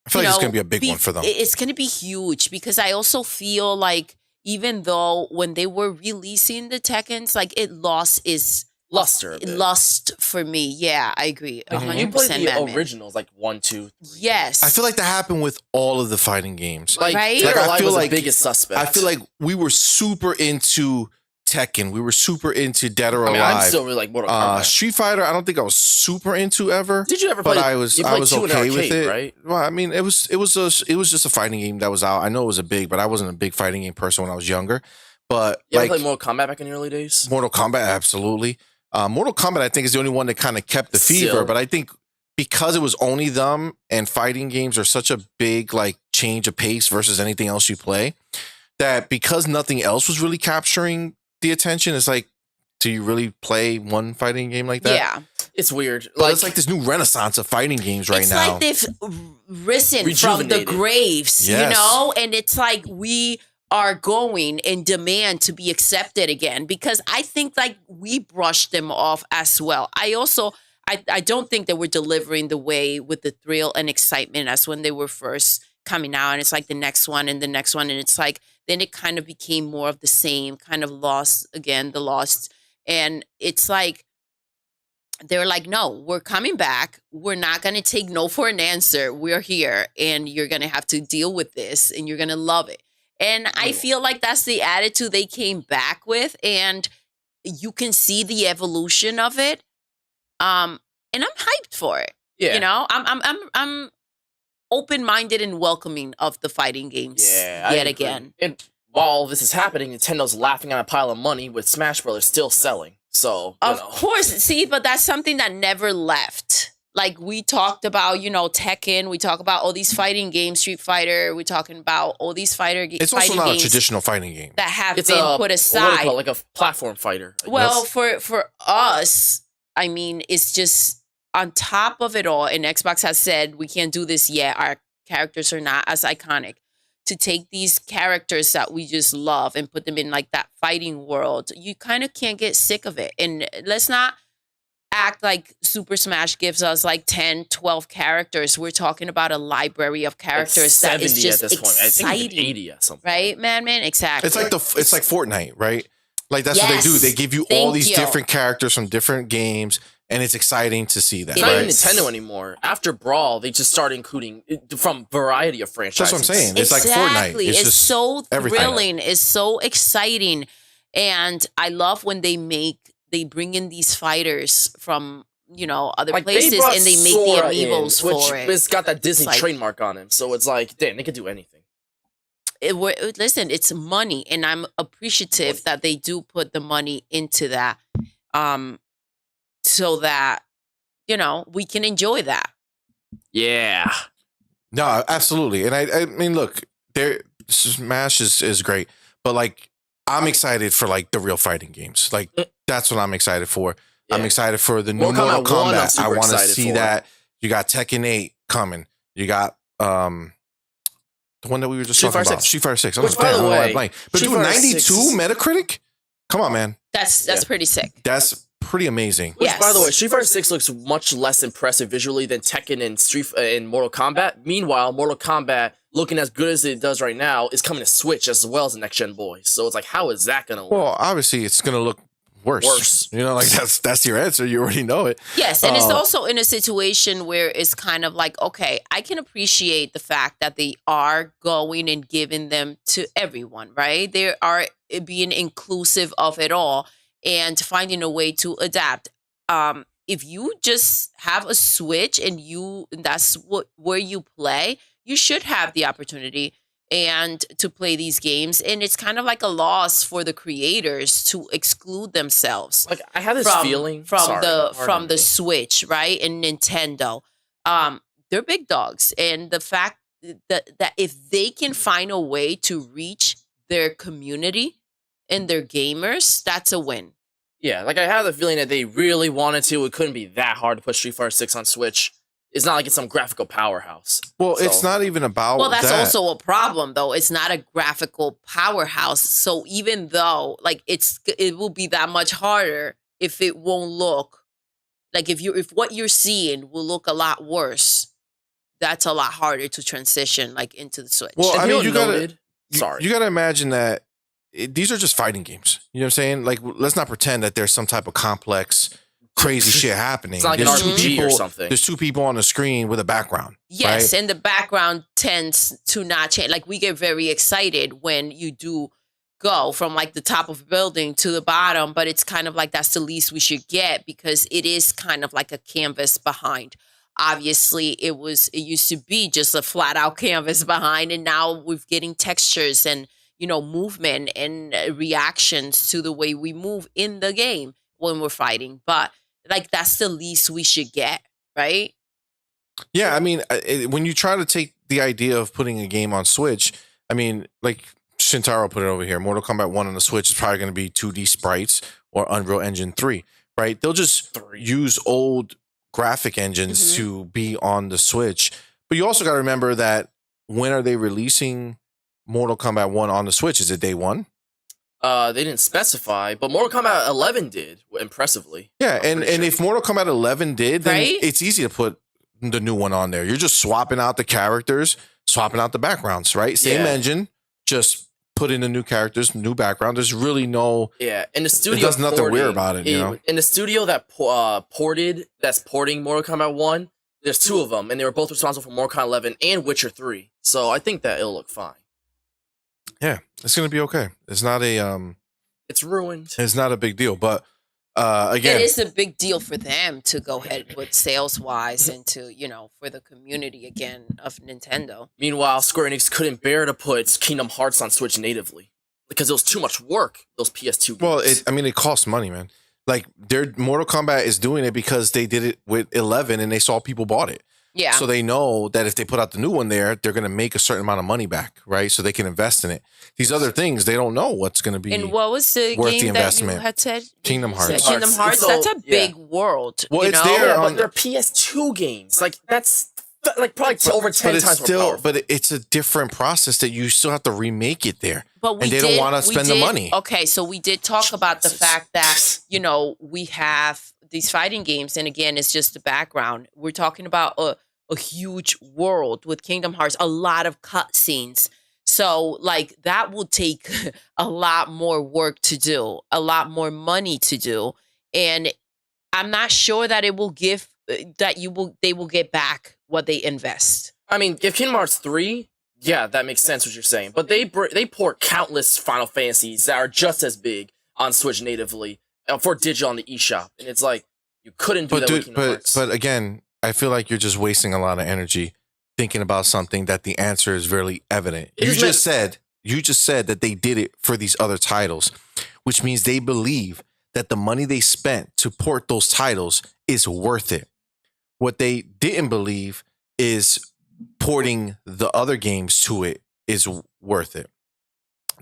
Speaker 1: it's gonna be a big one for them.
Speaker 2: It's gonna be huge because I also feel like even though when they were releasing the Tekkens, like it lost its
Speaker 3: luster.
Speaker 2: Lust for me. Yeah, I agree. 100%.
Speaker 3: You played the originals like 1, 2, 3.
Speaker 2: Yes.
Speaker 1: I feel like that happened with all of the fighting games.
Speaker 3: Like,
Speaker 2: right?
Speaker 3: Like, I feel
Speaker 1: was
Speaker 3: like the biggest suspect.
Speaker 1: I feel like we were super into Tekken. We were super into Dead or
Speaker 3: I mean,
Speaker 1: Alive.
Speaker 3: I'm still really like Mortal Kombat.
Speaker 1: Street Fighter, I don't think I was super into ever.
Speaker 3: Did you ever play?
Speaker 1: But I was okay with it.
Speaker 3: Right?
Speaker 1: Well, I mean, it was just a fighting game that was out. I know it was but I wasn't a big fighting game person when I was younger. But
Speaker 3: you
Speaker 1: like,
Speaker 3: ever played Mortal Kombat back in the early days?
Speaker 1: Mortal Kombat, absolutely. Mortal Kombat, I think, is the only one that kind of kept the fever. But I think because it was only them and fighting games are such a big like change of pace versus anything else you play, that because nothing else was really capturing the attention, it's like, do you really play one fighting game like that?
Speaker 2: Yeah.
Speaker 3: It's weird.
Speaker 1: But it's like this new renaissance of fighting games right now.
Speaker 2: It's like they've risen from the graves, you know? And it's like we are going in demand to be accepted again because I think like we brushed them off as well. I don't think that we're delivering the way with the thrill and excitement as when they were first coming out, and it's like the next one and the next one, and it's like then it kind of became more of the same, kind of lost, and it's like they're like, no, we're coming back. We're not going to take no for an answer. We're here, and you're going to have to deal with this, and you're going to love it. And I feel like that's the attitude they came back with, and you can see the evolution of it. And I'm hyped for it.
Speaker 3: Yeah.
Speaker 2: You know, I'm open-minded and welcoming of the fighting games yet again.
Speaker 3: And while this is happening, Nintendo's laughing at a pile of money with Smash Brothers still selling. So,
Speaker 2: of course, see, but that's something that never left. Like we talked about, you know, Tekken. We talk about all these fighting games, Street Fighter. We're talking about all these
Speaker 1: It's also not a traditional fighting game
Speaker 2: that have been put aside.
Speaker 3: Like a platform fighter.
Speaker 2: Well, for us, I mean, it's just on top of it all. And Xbox has said we can't do this yet. Our characters are not as iconic. To take these characters that we just love and put them in like that fighting world, you kind of can't get sick of it. And let's not act like Super Smash gives us like 10, 12 characters. We're talking about a library of characters
Speaker 3: like
Speaker 2: that is just
Speaker 3: at this
Speaker 2: exciting.
Speaker 3: Point. I think 80 at some point.
Speaker 2: Right, Madman? Exactly.
Speaker 1: It's like Fortnite, right? Like that's what they do. They give you all these different characters from different games, and it's exciting to see that.
Speaker 3: It's not even Nintendo anymore. After Brawl, they just started including from variety of franchises.
Speaker 1: That's what I'm saying. It's like Fortnite.
Speaker 2: It's
Speaker 1: just
Speaker 2: so
Speaker 1: everything.
Speaker 2: thrilling. It's so exciting. And I love when they bring in these fighters from, other
Speaker 3: Like,
Speaker 2: places,
Speaker 3: brought
Speaker 2: and they make
Speaker 3: Sora
Speaker 2: the amiibos
Speaker 3: in, which
Speaker 2: for it.
Speaker 3: It's got that Disney
Speaker 2: Like-
Speaker 3: trademark on him. So it's like, damn, they could do anything.
Speaker 2: Listen, it's money, and I'm appreciative that they do put the money into that, so that we can enjoy that.
Speaker 3: Yeah.
Speaker 1: No, absolutely. And I mean, look, Smash is great, but like I'm excited for like the real fighting games. Like that's what I'm excited for.
Speaker 3: Yeah.
Speaker 1: I'm excited for the new
Speaker 3: Mortal
Speaker 1: Mortal
Speaker 3: Kombat 1, I'm
Speaker 1: Kombat.
Speaker 3: super
Speaker 1: I want to
Speaker 3: excited
Speaker 1: see
Speaker 3: for.
Speaker 1: that. You got Tekken 8 coming. You got the one that we were just
Speaker 3: Street
Speaker 1: talking
Speaker 3: Fighter
Speaker 1: about,
Speaker 3: 6.
Speaker 1: Street Fighter 6.
Speaker 3: Which, by the way,
Speaker 1: but
Speaker 3: Street
Speaker 1: dude,
Speaker 3: Fighter
Speaker 1: 92
Speaker 3: 6
Speaker 1: Metacritic? Come on, man.
Speaker 2: That's pretty sick.
Speaker 1: That's pretty amazing.
Speaker 3: Which,
Speaker 2: Yes.
Speaker 3: by the way, Street Fighter 6 looks much less impressive visually than Tekken and Mortal Kombat. Meanwhile, Mortal Kombat, looking as good as it does right now, is coming to Switch as well as the next gen boy. So it's like, how is that gonna work?
Speaker 1: Well, obviously, it's gonna look worse. Like that's your answer. You already know it.
Speaker 2: Yes, and it's also in a situation where it's kind of like, okay, I can appreciate the fact that they are going and giving them to everyone, right? They are being inclusive of it all and finding a way to adapt. If you just have a Switch and that's where you play, you should have the opportunity and to play these games. And it's kind of like a loss for the creators to exclude themselves.
Speaker 3: Like, I have this feeling
Speaker 2: from
Speaker 3: Sorry,
Speaker 2: the
Speaker 3: pardon me.
Speaker 2: Switch, right? And Nintendo. They're big dogs. And the fact that if they can find a way to reach their community and their gamers, that's a win.
Speaker 3: Yeah, like I have the feeling that they really wanted to. It couldn't be that hard to put Street Fighter 6 on Switch. It's not like it's some graphical powerhouse.
Speaker 1: Well,
Speaker 3: So-
Speaker 1: it's not even about
Speaker 2: Well, that's
Speaker 1: that.
Speaker 2: also a problem, though. It's not a graphical powerhouse. So even though, like, it will be that much harder if it won't look like if what you're seeing will look a lot worse. That's a lot harder to transition like into the Switch.
Speaker 1: Well,
Speaker 3: If
Speaker 1: I mean,
Speaker 3: you
Speaker 1: you gotta
Speaker 3: noted- Sorry.
Speaker 1: you gotta imagine that these are just fighting games. You know what I'm saying? Like, let's not pretend that there's some type of complex, crazy shit happening.
Speaker 3: It's not like an
Speaker 1: There's two
Speaker 3: RPG or
Speaker 1: people-
Speaker 3: something.
Speaker 1: There's two people on the screen with a background.
Speaker 2: Yes,
Speaker 1: right?
Speaker 2: and the background tends to not change. Like we get very excited when you do go from like the top of a building to the bottom, but it's kind of like that's the least we should get because it is kind of like a canvas behind. Obviously, it used to be just a flat out canvas behind, and now we're getting textures and movement and reactions to the way we move in the game when we're fighting. But like that's the least we should get, right?
Speaker 1: Yeah, I mean, when you try to take the idea of putting a game on Switch, I mean, like Shintaro put it over here, Mortal Kombat 1 on the Switch is probably going to be 2D sprites or Unreal Engine 3, right? They'll just use old graphic engines to be on the Switch. But you also got to remember that when are they releasing Mortal Kombat 1 on the Switch? Is it day one?
Speaker 3: They didn't specify, but Mortal Kombat 11 did, impressively.
Speaker 1: Yeah,
Speaker 3: I'm
Speaker 1: and
Speaker 3: pretty sure.
Speaker 1: if Mortal Kombat 11 did, then
Speaker 2: Right?
Speaker 1: it's easy to put the new one on there. You're just swapping out the characters, swapping out the backgrounds, right? Same
Speaker 3: Yeah.
Speaker 1: engine, just put in the new characters, new background. There's really no...
Speaker 3: Yeah, and the studio
Speaker 1: does nothing
Speaker 3: porting,
Speaker 1: weird about it, you know?
Speaker 3: In the studio that that's porting Mortal Kombat 1, there's two of them, and they were both responsible for Mortal Kombat 11 and Witcher 3. So I think that it'll look fine.
Speaker 1: Yeah, it's going to be okay. It's not a...
Speaker 3: It's ruined.
Speaker 1: It's not a big deal, but again...
Speaker 2: It is a big deal for them to go ahead with sales wise and to, for the community again of Nintendo.
Speaker 3: Meanwhile, Square Enix couldn't bear to put Kingdom Hearts on Switch natively because it was too much work, those PS2 games.
Speaker 1: Well, it costs money, man. Like, their Mortal Kombat is doing it because they did it with 11 and they saw people bought it.
Speaker 2: Yeah.
Speaker 1: So they know that if they put out the new one there, they're going to make a certain amount of money back, right? So they can invest in it. These other things, they don't know what's going to be.
Speaker 2: And what was the
Speaker 1: worth
Speaker 2: game
Speaker 1: the
Speaker 2: that
Speaker 1: investment.
Speaker 2: you had said?
Speaker 1: Kingdom Hearts.
Speaker 2: Kingdom
Speaker 3: Kingdom
Speaker 2: Hearts.
Speaker 3: Hearts.
Speaker 2: That's a
Speaker 3: Yeah.
Speaker 2: big world.
Speaker 1: Well,
Speaker 2: you
Speaker 1: it's
Speaker 2: know?
Speaker 1: there
Speaker 3: yeah,
Speaker 1: on-
Speaker 3: but they're PS2 games. Like, that's like probably over 10
Speaker 1: but it's
Speaker 3: times more
Speaker 1: still,
Speaker 3: powerful.
Speaker 1: but it's a different process that you still have to remake it there.
Speaker 2: But we
Speaker 1: and they don't
Speaker 2: did-
Speaker 1: want to
Speaker 2: we
Speaker 1: spend the
Speaker 2: did-
Speaker 1: money.
Speaker 2: Okay, so we did talk about the fact that, we have these fighting games, and again, it's just the background. We're talking about a huge world with Kingdom Hearts, a lot of cutscenes. So, like, that will take a lot more work to do, a lot more money to do. And I'm not sure that it will give, they will get back what they invest.
Speaker 3: I mean, if Kingdom Hearts 3, yeah, that makes sense what you're saying. But they port countless Final Fantasies that are just as big. on Switch natively for digital on the eShop, and it's like you couldn't do that with Kingdom Hearts.
Speaker 1: But again, I feel like you're just wasting a lot of energy thinking about something that the answer is very evident. You just said that they did it for these other titles, which means they believe that the money they spent to port those titles is worth it. What they didn't believe is porting the other games to it is worth it.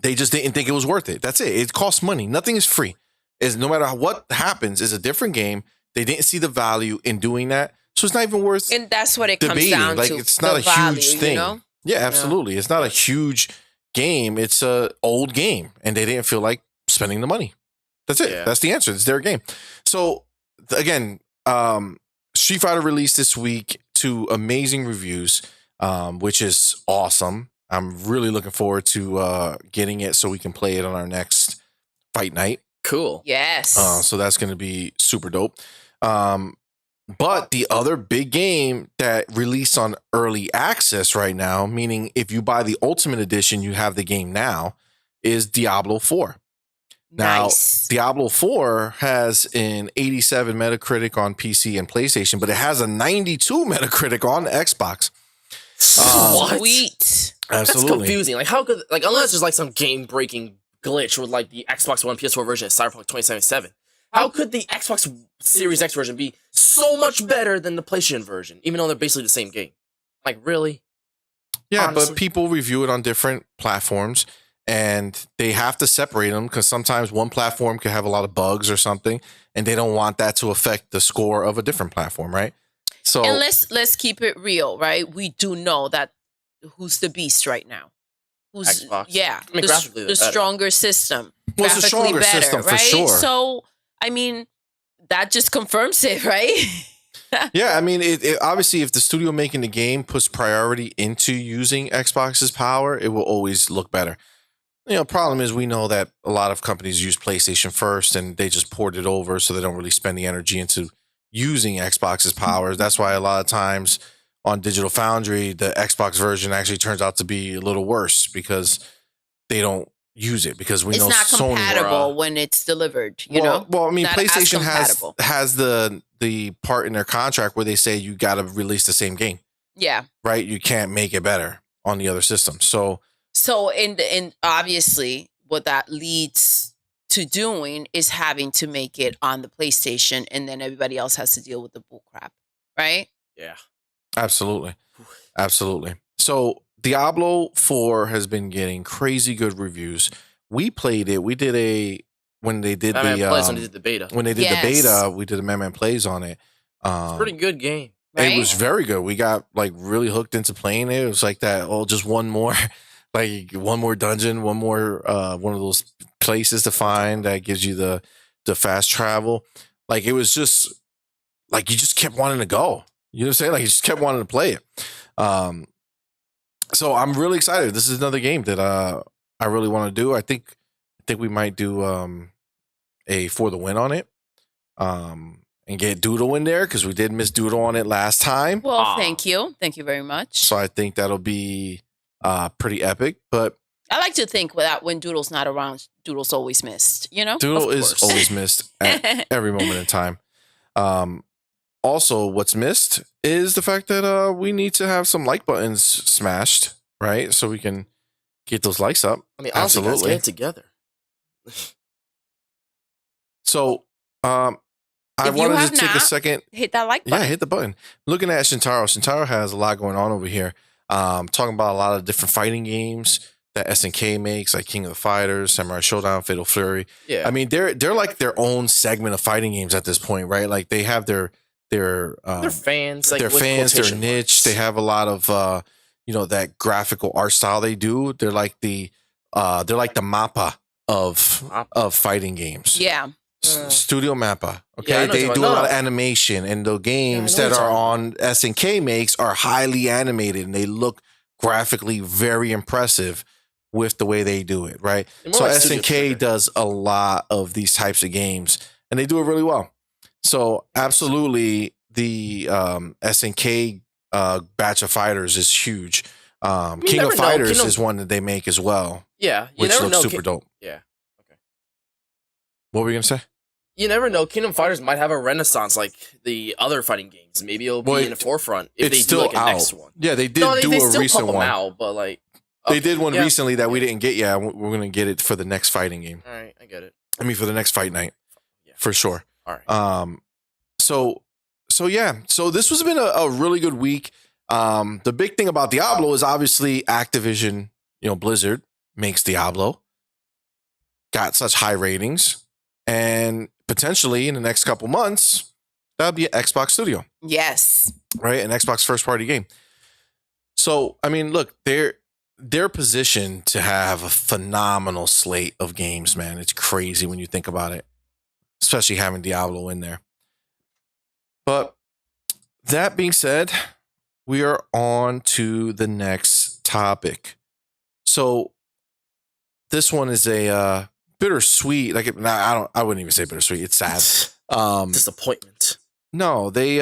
Speaker 1: They just didn't think it was worth it. That's it. It costs money. Nothing is free. Is no matter what happens, is a different game. They didn't see the value in doing that, so it's not even worth.
Speaker 2: And that's what it
Speaker 1: debating.
Speaker 2: comes down
Speaker 1: like,
Speaker 2: to.
Speaker 1: It's not a
Speaker 2: value,
Speaker 1: huge thing.
Speaker 2: You know?
Speaker 1: Yeah, absolutely. Yeah. It's not a huge game. It's a old game, and they didn't feel like spending the money. That's it. Yeah. That's the answer. It's their game. So again, Street Fighter released this week to amazing reviews, which is awesome. I'm really looking forward to getting it so we can play it on our next fight night.
Speaker 3: Cool.
Speaker 2: Yes.
Speaker 1: So that's going to be super dope. But the other big game that released on early access right now, meaning if you buy the Ultimate Edition, you have the game now, is Diablo 4. Now,
Speaker 2: nice.
Speaker 1: Diablo 4 has an 87 Metacritic on PC and PlayStation, but it has a 92 Metacritic on Xbox.
Speaker 3: What?
Speaker 2: Sweet.
Speaker 1: Absolutely.
Speaker 3: That's confusing. Like, how could, like, unless there's like some game-breaking glitch with like the Xbox One PS4 version of Cyberpunk 2077, how could the Xbox Series X version be so much better than the PlayStation version, even though they're basically the same game? Like, really?
Speaker 1: Yeah,
Speaker 3: Honestly.
Speaker 1: but people review it on different platforms, and they have to separate them because sometimes one platform could have a lot of bugs or something, and they don't want that to affect the score of a different platform, right? So,
Speaker 2: and let's keep it real, right? We do know that who's the beast right now. Who's
Speaker 3: Xbox.
Speaker 2: Yeah,
Speaker 3: I mean,
Speaker 2: the stronger system.
Speaker 1: Well, it's a
Speaker 2: graphically
Speaker 1: stronger
Speaker 2: better,
Speaker 1: system for
Speaker 2: right?
Speaker 1: sure.
Speaker 2: So, I mean, that just confirms it, right?
Speaker 1: Yeah, I mean, it obviously, if the studio making the game puts priority into using Xbox's power, it will always look better. You know, problem is we know that a lot of companies use PlayStation first and they just port it over, so they don't really spend the energy into using Xbox's powers. That's why a lot of times on Digital Foundry, the Xbox version actually turns out to be a little worse because they don't use it, because we know
Speaker 2: it's not
Speaker 1: Sony
Speaker 2: compatible when it's delivered. You know,
Speaker 1: well, I mean,
Speaker 2: Not as
Speaker 1: PlayStation
Speaker 2: compatible.
Speaker 1: has the part in their contract where they say you got to release the same game,
Speaker 2: Yeah.
Speaker 1: right? You can't make it better on the other system. So
Speaker 2: and obviously what that leads to doing is having to make it on the PlayStation, and then everybody else has to deal with the bull crap, right?
Speaker 3: Yeah.
Speaker 1: absolutely. So Diablo 4 has been getting crazy good reviews. We played it. We did when they did
Speaker 3: when they did the beta.
Speaker 1: When they did the beta, we did a MADMAN Plays on it.
Speaker 3: It's a pretty good game.
Speaker 2: Right?
Speaker 1: It was very good. We got like really hooked into playing it. It was like that. Oh, just one more, like one more dungeon, one more one of those places to find that gives you the fast travel. Like, it was just like you just kept wanting to go. You know what I'm saying? Like, you just kept wanting to play it. So I'm really excited. This is another game that I really want to do. I think we might do a for the win on it. And get Doodle in there, because we did miss Doodle on it last time.
Speaker 2: Well, thank you very much.
Speaker 1: So I think that'll be pretty epic. But
Speaker 2: I like to think that when Doodle's not around, Doodle's always missed. You know,
Speaker 1: Doodle is always missed at every moment in time. Also, what's missed is the fact that we need to have some like buttons smashed, right? So we can get those likes up.
Speaker 3: I mean, honestly, guys, get it together.
Speaker 1: So, I wanted to take a second.
Speaker 2: Hit that like button.
Speaker 1: Yeah, hit the button. Looking at Shintaro. Shintaro has a lot going on over here. Talking about a lot of different fighting games that SNK makes, like King of the Fighters, Samurai Showdown, Fatal Fury.
Speaker 3: Yeah.
Speaker 1: I mean, they're like their own segment of fighting games at this point, right? Like, they have their
Speaker 3: fans, like,
Speaker 1: their fans, their niche. They have a lot of that graphical art style they do. They're like the MAPPA of fighting games.
Speaker 2: Yeah.
Speaker 1: Studio MAPPA. Okay.
Speaker 3: Yeah,
Speaker 1: they do a lot of animation, and the games that are on SNK makes are highly animated, and they look graphically very impressive with the way they do it, right? So
Speaker 3: like
Speaker 1: SNK does a lot of these types of games, and they do it really well. So absolutely, the SNK batch of fighters is huge. King of Fighters is one that they make as well.
Speaker 3: Yeah,
Speaker 1: which looks super dope.
Speaker 3: Yeah. Okay.
Speaker 1: What were you gonna say?
Speaker 3: You never know. Kingdom Fighters might have a renaissance like the other fighting games. Maybe it'll be in the forefront if they do like a next one.
Speaker 1: Yeah, they did
Speaker 3: No,
Speaker 1: do
Speaker 3: they
Speaker 1: a
Speaker 3: still
Speaker 1: recent
Speaker 3: pump them
Speaker 1: one.
Speaker 3: out, but like
Speaker 1: They did one
Speaker 3: yeah.
Speaker 1: recently that we didn't get yet. We're gonna get it for the next fighting game.
Speaker 3: All right, I get it.
Speaker 1: I mean, for the next fight night,
Speaker 3: Yeah.
Speaker 1: for sure.
Speaker 3: All right.
Speaker 1: So yeah. So this has been a really good week. The big thing about Diablo is obviously Activision, Blizzard makes Diablo. Got such high ratings. And potentially in the next couple months, that'll be an Xbox Studio.
Speaker 2: Yes.
Speaker 1: Right? An Xbox first party game. So, I mean, look, they're positioned to have a phenomenal slate of games, man. It's crazy when you think about it, especially having Diablo in there. But that being said, we are on to the next topic. So this one is a bittersweet. Like I wouldn't even say bittersweet. It's sad.
Speaker 3: Disappointment.
Speaker 1: No, they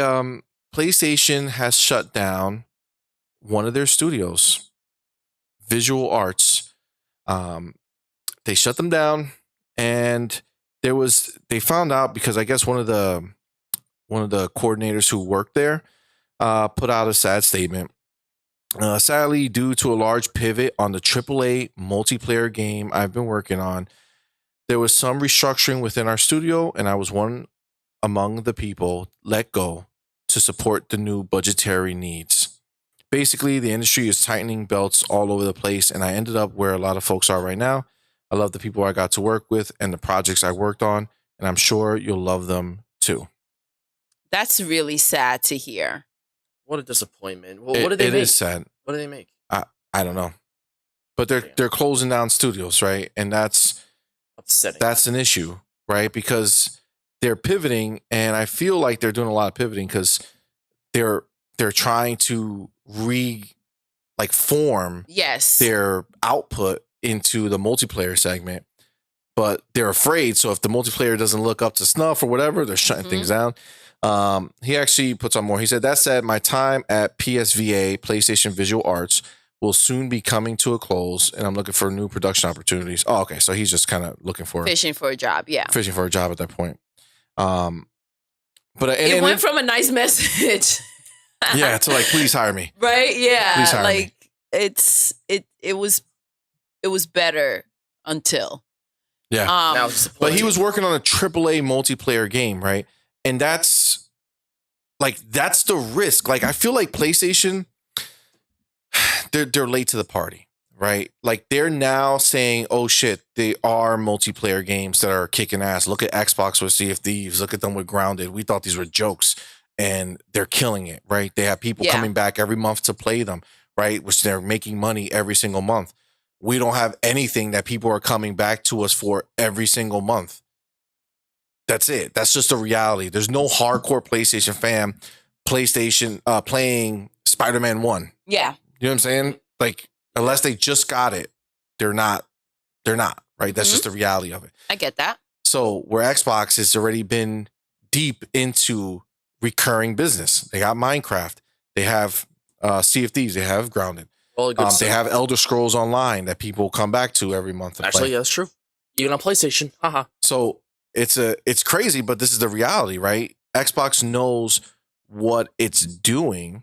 Speaker 1: PlayStation has shut down one of their studios, Visual Arts. They shut them down, and they found out because I guess one of the coordinators who worked there put out a sad statement. Sadly, due to a large pivot on the AAA multiplayer game I've been working on, there was some restructuring within our studio, and I was one among the people let go to support the new budgetary needs. Basically, the industry is tightening belts all over the place, and I ended up where a lot of folks are right now. I love the people I got to work with and the projects I worked on, and I'm sure you'll love them too.
Speaker 2: That's really sad to hear.
Speaker 3: What a disappointment. Well, what did they make?
Speaker 1: It is sad.
Speaker 3: What did they make?
Speaker 1: I don't know. But they're closing down studios, right? And that's
Speaker 3: upsetting.
Speaker 1: That's an issue, right? Because they're pivoting, and I feel like they're doing a lot of pivoting because they're trying to form their output into the multiplayer segment, but they're afraid. So if the multiplayer doesn't look up to snuff or whatever, they're shutting things down. He actually puts on more. He said, that said, my time at PSVA, PlayStation Visual Arts, will soon be coming to a close, and I'm looking for new production opportunities. Oh, okay. So he's just kind of looking for
Speaker 2: fishing for a job. Yeah.
Speaker 1: Fishing for a job at that point. But
Speaker 2: it went from a nice message.
Speaker 1: Yeah. To like, please hire me.
Speaker 2: Right. Yeah.
Speaker 1: Please hire me.
Speaker 2: It was better until.
Speaker 1: Yeah. But he was working on a AAA multiplayer game, right? And that's the risk. Like, I feel like PlayStation, they're late to the party, right? Like, they're now saying, oh shit, they are multiplayer games that are kicking ass. Look at Xbox with Sea of Thieves. Look at them with Grounded. We thought these were jokes, and they're killing it, right? They have people coming back every month to play them, right? Which they're making money every single month. We don't have anything that people are coming back to us for every single month. That's it. That's just a reality. There's no hardcore PlayStation fan playing Spider-Man 1.
Speaker 2: Yeah.
Speaker 1: You know what I'm saying? Like, unless they just got it, they're not, right? That's just the reality of it.
Speaker 2: I get that.
Speaker 1: So where Xbox has already been deep into recurring business. They got Minecraft. They have Sea of Thieves. They have Grounded. They have Elder Scrolls Online that people come back to every month.
Speaker 3: Actually, yeah, that's true. Even on PlayStation. Haha.
Speaker 1: So it's crazy, but this is the reality, right? Xbox knows what it's doing,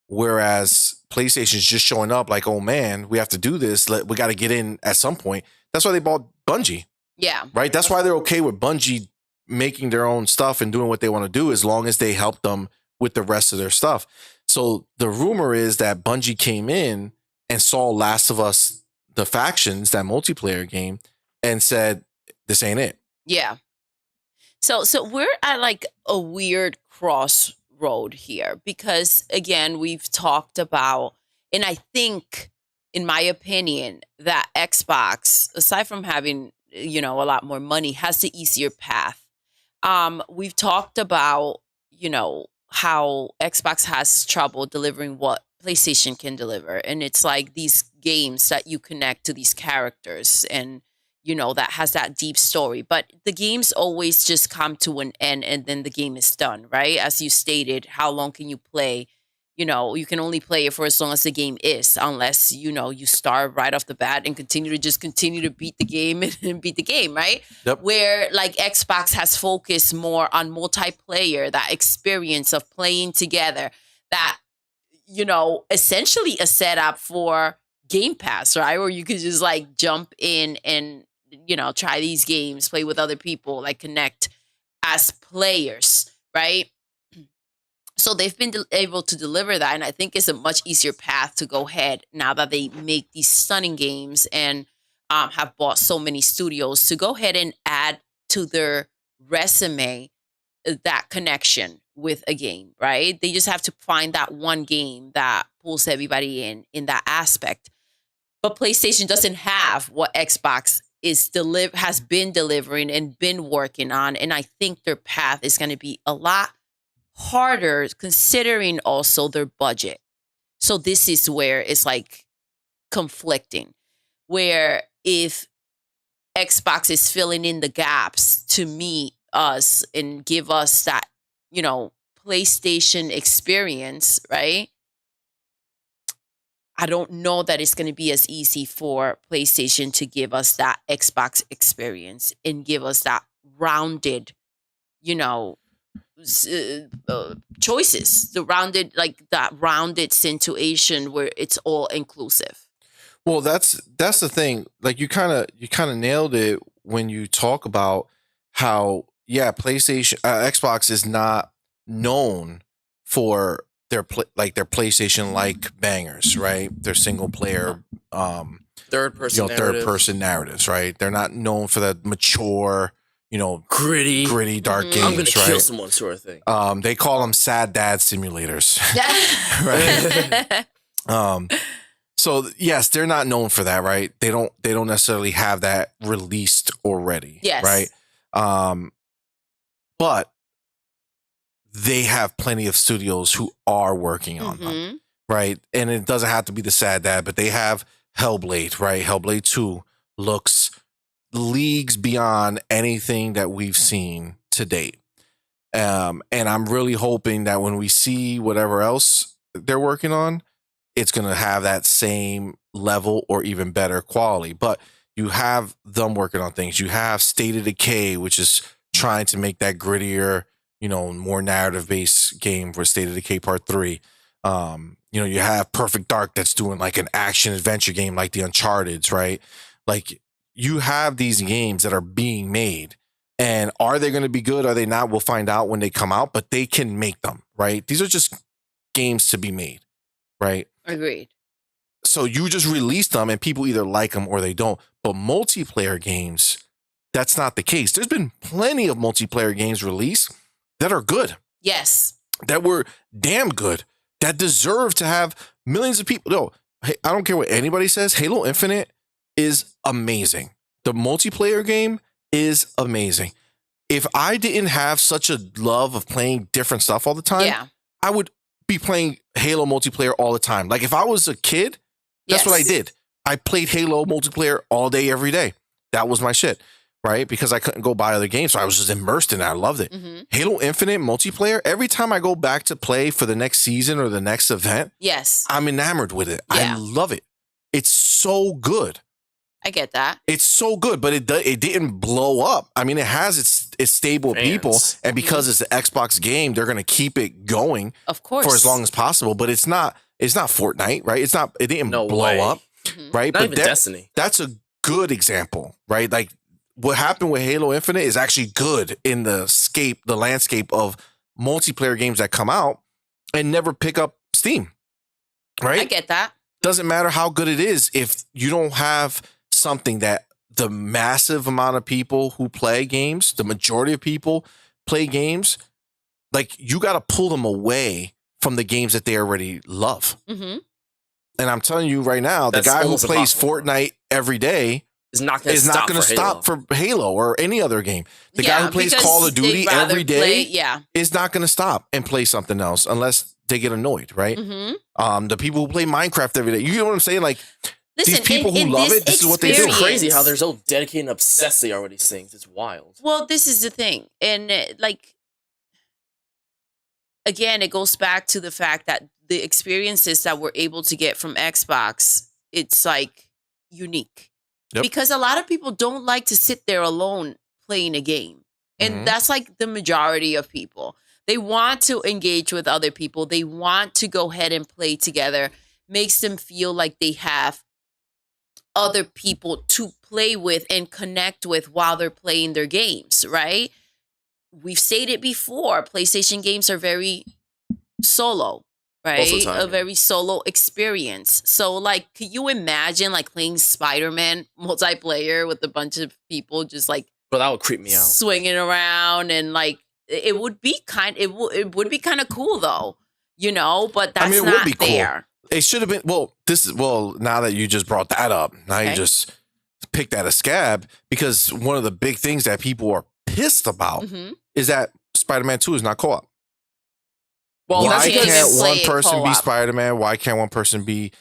Speaker 1: whereas PlayStation's just showing up like, oh man, we have to do this. We got to get in at some point. That's why they bought Bungie.
Speaker 2: Yeah.
Speaker 1: Right? That's why they're okay with Bungie making their own stuff and doing what they want to do as long as they help them with the rest of their stuff. So the rumor is that Bungie came in and saw Last of Us, the Factions, that multiplayer game, and said, this ain't it.
Speaker 2: Yeah. So we're at like a weird crossroad here because, again, we've talked about, and I think, in my opinion, that Xbox, aside from having, a lot more money, has the easier path. We've talked about, how Xbox has trouble delivering what PlayStation can deliver. And it's like these games that you connect to these characters and, that has that deep story. But the games always just come to an end and then the game is done, right? As you stated, how long can you play you can only play it for as long as the game is, unless, you start right off the bat and continue to beat the game and beat the game, right?
Speaker 1: Yep.
Speaker 2: Where like Xbox has focused more on multiplayer, that experience of playing together, that, essentially a setup for Game Pass, right? Where you could just like jump in and, try these games, play with other people, like connect as players, right? So they've been able to deliver that, and I think it's a much easier path to go ahead now that they make these stunning games and have bought so many studios, to go ahead and add to their resume that connection with a game, right? They just have to find that one game that pulls everybody in that aspect. But PlayStation doesn't have what Xbox has been delivering and been working on, and I think their path is going to be a lot harder, considering also their budget. So this is where it's like conflicting, where if Xbox is filling in the gaps to meet us and give us that, PlayStation experience, right? I don't know that it's going to be as easy for PlayStation to give us that Xbox experience and give us that rounded, choices, that rounded situation where it's all inclusive.
Speaker 1: Well, that's the thing. Like you kind of nailed it when you talk about how PlayStation, Xbox is not known for their PlayStation like bangers, right? Their single player,
Speaker 3: third person
Speaker 1: narratives, right? They're not known for that mature, gritty dark games.
Speaker 3: I'm gonna kill
Speaker 1: right?
Speaker 3: someone, sort of thing.
Speaker 1: They call them sad dad simulators, right? So yes, they're not known for that, right? They don't necessarily have that released already,
Speaker 2: yes,
Speaker 1: right? But they have plenty of studios who are working on them, right? And it doesn't have to be the sad dad, but they have Hellblade, right? Hellblade 2 looks leagues beyond anything that we've seen to date. And I'm really hoping that when we see whatever else they're working on, it's going to have that same level or even better quality. But you have them working on things. You have State of Decay, which is trying to make that grittier, more narrative-based game for State of Decay Part 3. You have Perfect Dark that's doing like an action adventure game like the Uncharted's, right? Like you have these games that are being made, and are they going to be good? Are they not? We'll find out when they come out, but they can make them, right? These are just games to be made, right?
Speaker 2: Agreed.
Speaker 1: So you just release them and people either like them or they don't. But multiplayer games, that's not the case. There's been plenty of multiplayer games released that are good.
Speaker 2: Yes.
Speaker 1: That were damn good. That deserve to have millions of people. No, I don't care what anybody says. Halo Infinite is amazing. The multiplayer game is amazing. If I didn't have such a love of playing different stuff all the time, I would be playing Halo multiplayer all the time. Like if I was a kid, that's what I did. I played Halo multiplayer all day, every day. That was my shit, right? Because I couldn't go buy other games. So I was just immersed in it. I loved it. Halo Infinite multiplayer, every time I go back to play for the next season or the next event, I'm enamored with it. I love it. It's so good.
Speaker 2: I get that.
Speaker 1: It's so good, but it didn't blow up. I mean, it has its stable people, and because it's an Xbox game, they're going to keep it going,
Speaker 2: of course,
Speaker 1: for as long as possible. But it's not Fortnite, right? It didn't blow up, right?
Speaker 3: Not
Speaker 1: but
Speaker 3: even Destiny.
Speaker 1: That's a good example, right? Like what happened with Halo Infinite is actually good in the landscape of multiplayer games that come out and never pick up steam, right?
Speaker 2: I get that.
Speaker 1: Doesn't matter how good it is if you don't have something that the massive amount of people who play games, the majority of people play games, like you got to pull them away from the games that they already love. And I'm telling you right now, the guy who plays Fortnite every day is not going to stop for Halo or any other game. The guy who plays Call of Duty every day is not going to stop and play something else unless they get annoyed, right? The people who play Minecraft every day, you know what I'm saying? Like, listen, these people who love it, this is what they do.
Speaker 3: It's crazy how they're so dedicated and obsessed they are with these things. It's wild.
Speaker 2: Well, this is the thing. And like, again, it goes back to the fact that the experiences that we're able to get from Xbox, it's like unique.
Speaker 1: Yep.
Speaker 2: Because a lot of people don't like to sit there alone playing a game. And that's like the majority of people. They want to engage with other people. They want to go ahead and play together. Makes them feel like they have other people to play with and connect with while they're playing their games, right? We've stated before, PlayStation games are very solo, right? A very solo experience. So, like, could you imagine, like, playing Spider-Man multiplayer with a bunch of people just, like,
Speaker 3: But that would creep me out.
Speaker 2: swinging around and, like, it would be kind of cool, though, you know? But that's
Speaker 1: it
Speaker 2: not
Speaker 1: would be cool.
Speaker 2: there.
Speaker 1: It should have been. Now that you just brought that up, now you just picked that a scab, because one of the big things that people are pissed about is that Spider-Man 2 is not co-op.
Speaker 3: Well,
Speaker 1: Why
Speaker 2: because
Speaker 1: can't
Speaker 2: they
Speaker 1: one
Speaker 2: play it
Speaker 1: person be
Speaker 2: co-op.
Speaker 1: Spider-Man? Why can't one person be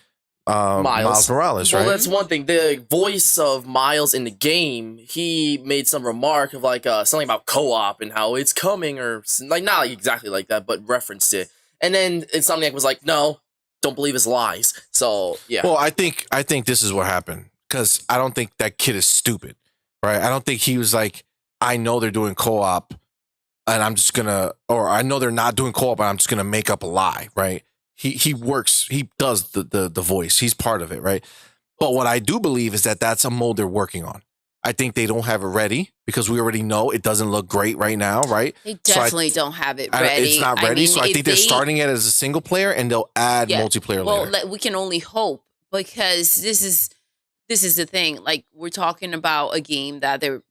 Speaker 1: Miles Morales,
Speaker 3: Well,
Speaker 1: right?
Speaker 3: that's one thing. The voice of Miles in the game, he made some remark of like something about co-op and how it's coming, or like not exactly like that, but referenced it. And then Insomniac was like, "No, don't believe his lies." So yeah.
Speaker 1: Well, I think this is what happened, because I don't think that kid is stupid, right? I don't think he was like, I know they're doing co-op, and I'm just gonna, or I know they're not doing co-op, and I'm just gonna make up a lie, right? He works, he does the voice, he's part of it, right? But what I do believe is that that's a mold they're working on. I think they don't have it ready, because we already know it doesn't look great right now, right?
Speaker 2: They definitely don't have it ready.
Speaker 1: It's not ready, so I think they're starting it as a single player, and they'll add multiplayer later.
Speaker 2: Well, we can only hope, because this is the thing. Like, we're talking about a game that they're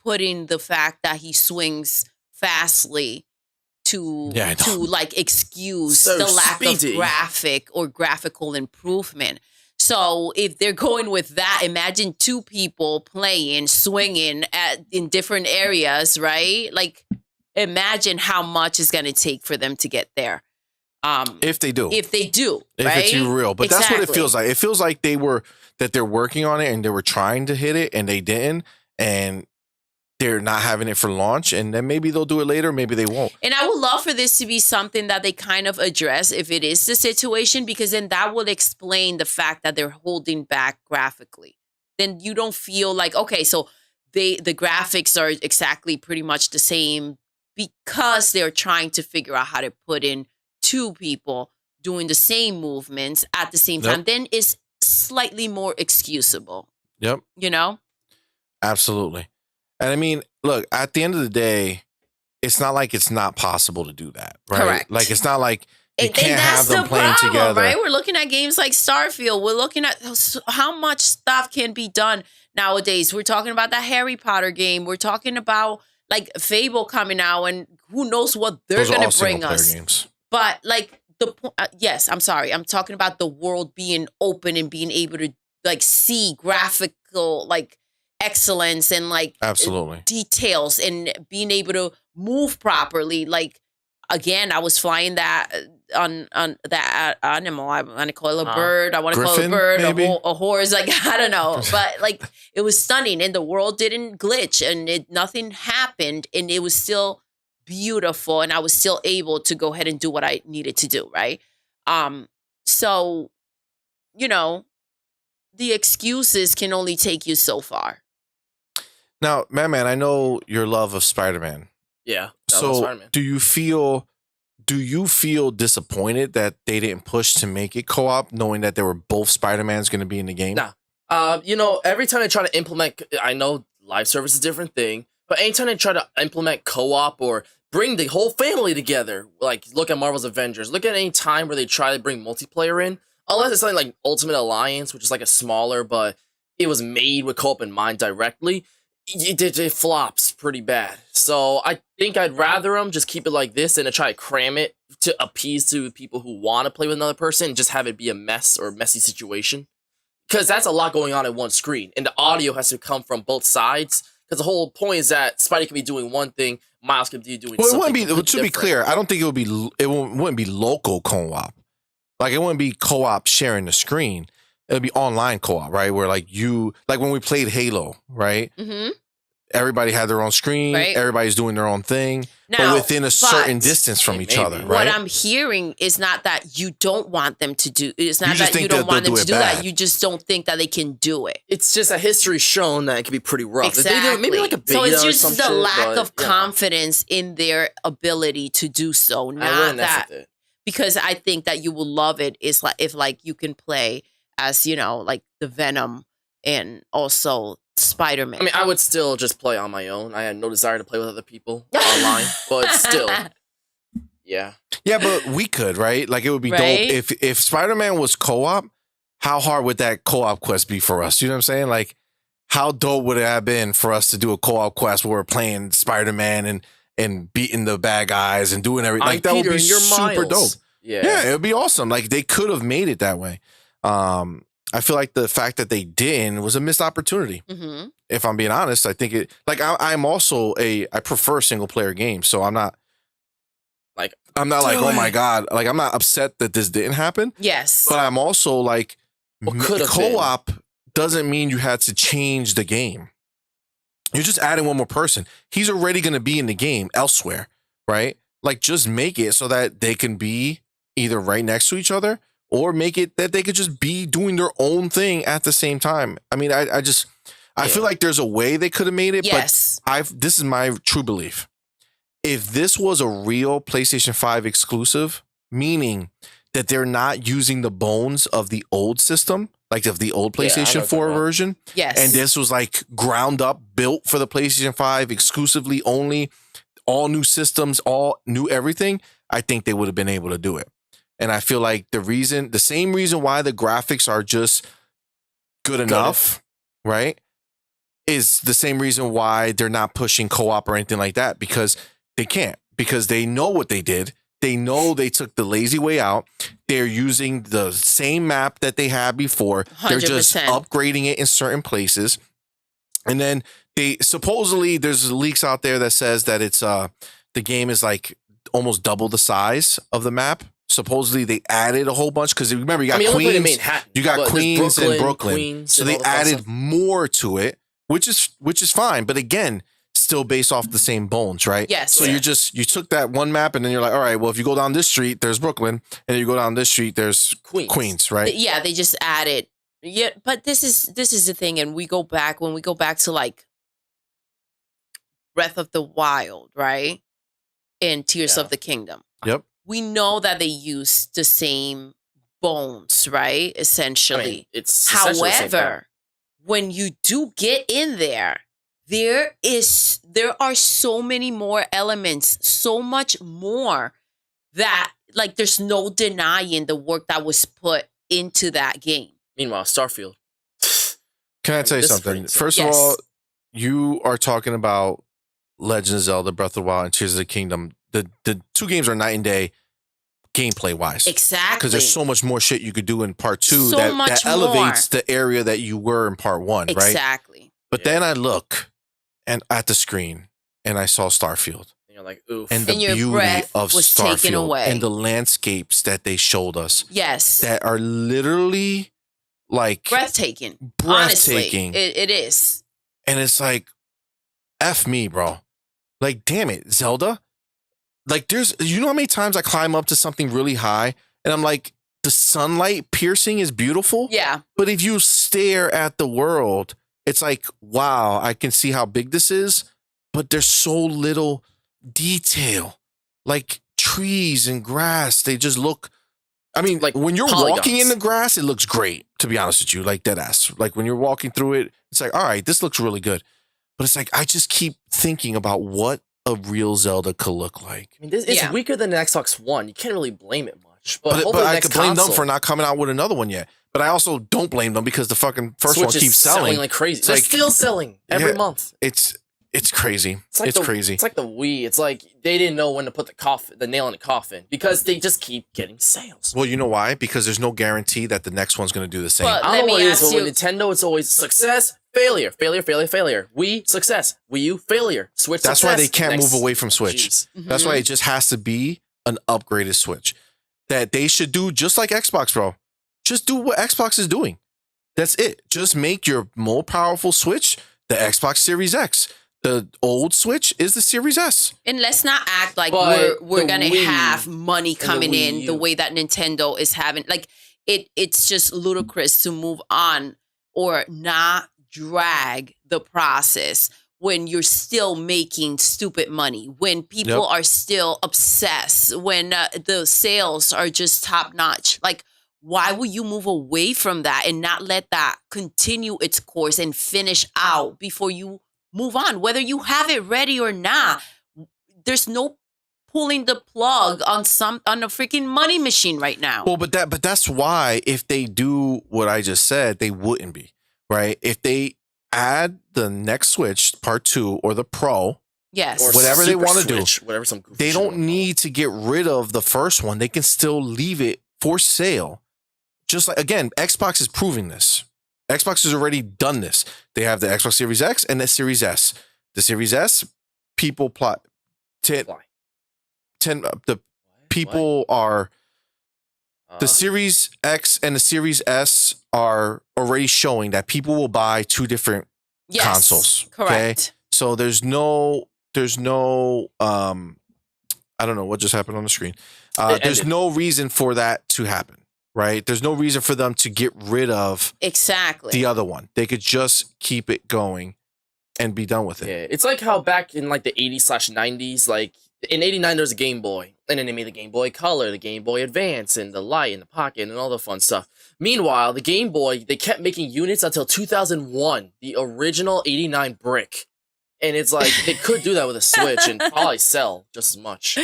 Speaker 2: putting the fact that he swings fastly to like excuse the lack of graphic or graphical improvement. So if they're going with that, imagine two people playing, swinging in different areas, right? Like, imagine how much it's going to take for them to get there.
Speaker 1: If they do,
Speaker 2: right?
Speaker 1: If it's real, but that's what it feels like. It feels like they're working on it, and they were trying to hit it, and they didn't, and they're not having it for launch, and then maybe they'll do it later, maybe they won't.
Speaker 2: And I would love for this to be something that they kind of address if it is the situation, because then that would explain the fact that they're holding back graphically. Then you don't feel like, okay, so the graphics are exactly pretty much the same, because they're trying to figure out how to put in two people doing the same movements at the same time. Then it's slightly more excusable.
Speaker 1: Yep.
Speaker 2: You know?
Speaker 1: Absolutely. And I mean, look, at the end of the day, it's not like it's not possible to do that, right?
Speaker 2: Correct.
Speaker 1: Like, it's not like you can't
Speaker 2: that's
Speaker 1: have them
Speaker 2: the
Speaker 1: playing
Speaker 2: problem,
Speaker 1: together.
Speaker 2: Right? We're looking at games like Starfield. We're looking at how much stuff can be done nowadays. We're talking about that Harry Potter game. We're talking about like Fable coming out, and who knows what they're going to bring us. Games. But like yes, I'm sorry. I'm talking about the world being open and being able to like see graphical like excellence and like
Speaker 1: absolutely
Speaker 2: details and being able to move properly. Like, again, I was flying that on that animal. I want to call it a bird. I want to call it a bird, a horse. Like, I don't know, but like it was stunning, and the world didn't glitch, and nothing happened, and it was still beautiful, and I was still able to go ahead and do what I needed to do. Right. So, you know, the excuses can only take you so far.
Speaker 1: Now, man, I know your love of Spider-Man.
Speaker 3: Yeah.
Speaker 1: So
Speaker 3: Spider-Man.
Speaker 1: do you feel disappointed that they didn't push to make it co-op, knowing that there were both Spider-Mans going to be in the game?
Speaker 3: Nah. You know, every time they try to implement, I know live service is a different thing, but anytime they try to implement co-op or bring the whole family together, like look at Marvel's Avengers, look at any time where they try to bring multiplayer in, unless it's something like Ultimate Alliance, which is like a smaller, but it was made with co-op in mind directly, it flops pretty bad. So I think I'd rather them just keep it like this than to try to cram it to appease to people who want to play with another person and just have it be a mess or a messy situation. Because that's a lot going on at one screen, and the audio has to come from both sides. Because the whole point is that Spidey could be doing one thing, Miles could be doing something.
Speaker 1: Well, it wouldn't be. To be clear, I don't think it wouldn't be local co-op. Like, it wouldn't be co-op sharing the screen. It would be online co-op, right? Where like when we played Halo, right?
Speaker 2: Mm-hmm.
Speaker 1: everybody had their own screen,
Speaker 2: Right.
Speaker 1: everybody's doing their own thing,
Speaker 2: Now,
Speaker 1: but within a certain
Speaker 2: but-
Speaker 1: distance from each
Speaker 3: Maybe.
Speaker 1: other, right?
Speaker 2: What I'm hearing is not that you don't want them to do. It's not
Speaker 1: You just
Speaker 2: that you
Speaker 1: think
Speaker 2: don't
Speaker 1: that
Speaker 2: want
Speaker 1: they'll
Speaker 2: them to
Speaker 1: do
Speaker 2: do
Speaker 1: it
Speaker 2: that.
Speaker 1: bad.
Speaker 2: You just don't think that they can do it.
Speaker 3: It's just a history shown that it can be pretty rough. If they
Speaker 2: Exactly.
Speaker 3: do it, maybe like a beta
Speaker 2: so it's
Speaker 3: or
Speaker 2: just
Speaker 3: some
Speaker 2: the
Speaker 3: shit,
Speaker 2: lack
Speaker 3: but,
Speaker 2: of
Speaker 3: you know,
Speaker 2: confidence in their ability to do so.
Speaker 3: I
Speaker 2: Not
Speaker 3: wouldn't mess
Speaker 2: that
Speaker 3: with it.
Speaker 2: because I think that you will love it. Is like if like you can play as like the Venom and also Spider-Man.
Speaker 3: I mean, I would still just play on my own. I had no desire to play with other people online, but still, yeah.
Speaker 1: Yeah, but we could, right? Like it would be
Speaker 2: Right?
Speaker 1: dope if Spider-Man was co-op. How hard would that co-op quest be for us? You know what I'm saying? Like, how dope would it have been for us to do a co-op quest where we're playing Spider-Man and beating the bad guys and doing everything? Like that would be super dope. Yeah, it would be awesome. Like they could have made it that way. I feel like the fact that they didn't was a missed opportunity.
Speaker 2: Mm-hmm.
Speaker 1: If I'm being honest, I think it. Like I'm also I prefer single player games, so I'm not like oh my god, like I'm not upset that this didn't happen.
Speaker 2: Yes,
Speaker 1: But I'm also like
Speaker 3: could have
Speaker 1: co-op doesn't mean you had to change the game. You're just adding one more person. He's already going to be in the game elsewhere, right? Like just make it so that they can be either right next to each other or make it that they could just be doing their own thing at the same time. I mean, I feel like there's a way they could have made it,
Speaker 2: yes.
Speaker 1: but this is my true belief. If this was a real PlayStation 5 exclusive, meaning that they're not using the bones of the old system, like of the old
Speaker 3: Yeah, I know
Speaker 1: PlayStation
Speaker 3: what
Speaker 1: 4
Speaker 3: you're talking about.
Speaker 1: version,
Speaker 2: Yes.
Speaker 1: and this was like ground up, built for the PlayStation 5 exclusively only, all new systems, all new everything, I think they would have been able to do it. And I feel like the same reason why the graphics are just good enough, right, is the same reason why they're not pushing co-op or anything like that, because they can't, because they know what they did. They know they took the lazy way out. They're using the same map that they had before. They're just
Speaker 2: 100%.
Speaker 1: upgrading it in certain places. And then they supposedly there's leaks out there that says that it's the game is like almost double the size of the map. Supposedly they added a whole bunch because remember you got Queens, you got Queens and Brooklyn,
Speaker 3: Queens
Speaker 1: so
Speaker 3: and
Speaker 1: they
Speaker 3: all the fun
Speaker 1: added
Speaker 3: stuff.
Speaker 1: more to it, which is fine. But again, still based off the same bones, right?
Speaker 2: Yes.
Speaker 1: So you took that one map and then you're like, all right, well if you go down this street, there's Brooklyn, and you go down this street, there's Queens, right?
Speaker 2: Yeah, they just added. Yeah, but this is the thing, and when we go back to like Breath of the Wild, right, and Tears
Speaker 3: Yeah.
Speaker 2: of the Kingdom.
Speaker 1: Yep.
Speaker 2: We know that they use the same bones, right? Essentially.
Speaker 3: I mean, it's essentially the same thing.
Speaker 2: However, when you do get in there are so many more elements, so much more that like there's no denying the work that was put into that game.
Speaker 3: Meanwhile, Starfield.
Speaker 1: Can I tell you
Speaker 3: this is
Speaker 1: something?
Speaker 3: pretty insane.
Speaker 1: First of
Speaker 2: Yes.
Speaker 1: all, you are talking about Legend of Zelda, Breath of the Wild, and Tears of the Kingdom. The two games are night and day gameplay wise.
Speaker 2: Exactly.
Speaker 1: Because there's so much more shit you could do in part two
Speaker 2: So
Speaker 1: that
Speaker 2: much
Speaker 1: elevates the area that you were in part one, right?
Speaker 2: Exactly.
Speaker 1: But
Speaker 3: Yeah.
Speaker 1: then I look and at the screen and I saw Starfield
Speaker 3: And you're like, oof.
Speaker 1: and the
Speaker 2: And your
Speaker 1: beauty
Speaker 2: breath
Speaker 1: of
Speaker 2: was taken
Speaker 1: Starfield
Speaker 2: away.
Speaker 1: and the landscapes that they showed us
Speaker 2: Yes.
Speaker 1: that are literally like
Speaker 2: breathtaking.
Speaker 1: breathtaking.
Speaker 2: Honestly, it is.
Speaker 1: And it's like, F me, bro. Like, damn it, Zelda. Like, you know how many times I climb up to something really high and I'm like, the sunlight piercing is beautiful.
Speaker 2: Yeah.
Speaker 1: But if you stare at the world, it's like, wow, I can see how big this is, but there's so little detail. Like trees and grass, they just look. I mean,
Speaker 3: Like
Speaker 1: when you're
Speaker 3: polygons.
Speaker 1: walking in the grass, it looks great, to be honest with you, like dead ass. Like when you're walking through it, it's like, all right, this looks really good. But it's like, I just keep thinking about what a real Zelda could look like.
Speaker 3: I mean, it's
Speaker 2: Yeah.
Speaker 3: weaker than the Xbox One. You can't really blame it much. But,
Speaker 1: But
Speaker 3: hopefully
Speaker 1: I
Speaker 3: next
Speaker 1: could blame
Speaker 3: console,
Speaker 1: them for not coming out with another one yet. But I also don't blame them because the fucking first
Speaker 3: Switch
Speaker 1: one
Speaker 3: is
Speaker 1: keeps selling.
Speaker 3: like crazy.
Speaker 1: It's
Speaker 3: They're
Speaker 1: like-
Speaker 3: still selling every
Speaker 1: Yeah.
Speaker 3: month.
Speaker 1: It's crazy.
Speaker 3: Like
Speaker 1: It's
Speaker 3: the,
Speaker 1: crazy.
Speaker 3: It's like the Wii. It's like they didn't know when to put the nail in the coffin because they just keep getting sales.
Speaker 1: Well, you know why? Because there's no guarantee that the next one's going to do the same.
Speaker 2: But-
Speaker 3: I
Speaker 2: Let
Speaker 3: don't know
Speaker 2: me
Speaker 3: what it is,
Speaker 2: ask
Speaker 3: but with
Speaker 2: you-
Speaker 3: Nintendo, it's always success, failure, failure, failure, failure. Wii, success. Wii U, failure. Switch,
Speaker 1: That's
Speaker 3: success.
Speaker 1: why they can't
Speaker 3: Next-
Speaker 1: move away from Switch.
Speaker 3: Jeez.
Speaker 1: That's why it just has to be an upgraded Switch. That they should do just like Xbox, bro. Just do what Xbox is doing. That's it. Just make your more powerful Switch the Xbox Series X. The old Switch is the Series S.
Speaker 2: And let's not act like
Speaker 3: But
Speaker 2: we're
Speaker 3: the
Speaker 2: gonna
Speaker 3: Wii
Speaker 2: have money coming
Speaker 3: Wii
Speaker 2: in the
Speaker 3: U.
Speaker 2: way that Nintendo is having. Like it's just ludicrous to move on or not drag the process when you're still making stupid money, when people are still obsessed, when the sales are just top notch. Like, why would you move away from that and not let that continue its course and finish out before you move on? Whether you have it ready or not, there's no pulling the plug on a freaking money machine right now.
Speaker 1: Well, but that's why if they do what I just said, they wouldn't be, right? If they add the next Switch Part 2 or the Pro,
Speaker 2: yes,
Speaker 3: Or
Speaker 1: whatever they
Speaker 3: Super
Speaker 1: want to do,
Speaker 3: Switch, whatever some goofy
Speaker 1: they
Speaker 3: shit
Speaker 1: don't
Speaker 3: wanna call
Speaker 1: need to get rid of the first one. They can still leave it for sale. Just like, again, Xbox is proving this. Xbox has already done this. They have the Xbox Series X and the Series S. The Series S, people plot
Speaker 3: it. Why?
Speaker 1: the people are the Series X and the Series S are already showing that people will buy two different consoles.
Speaker 2: Correct.
Speaker 1: So there's no I don't know what just happened on the screen. There's no reason for that to happen, right? There's no reason for them to get rid of
Speaker 2: Exactly.
Speaker 1: the other one. They could just keep it going and be done with it.
Speaker 3: Yeah, it's like how back in like the 80s/90s, like in 89 there was a Game Boy, and then they made the Game Boy Color, the Game Boy Advance, and the Light, and the Pocket, and all the fun stuff. Meanwhile, the Game Boy, they kept making units until 2001, the original 89 brick. And it's like, they could do that with a Switch and probably sell just as much.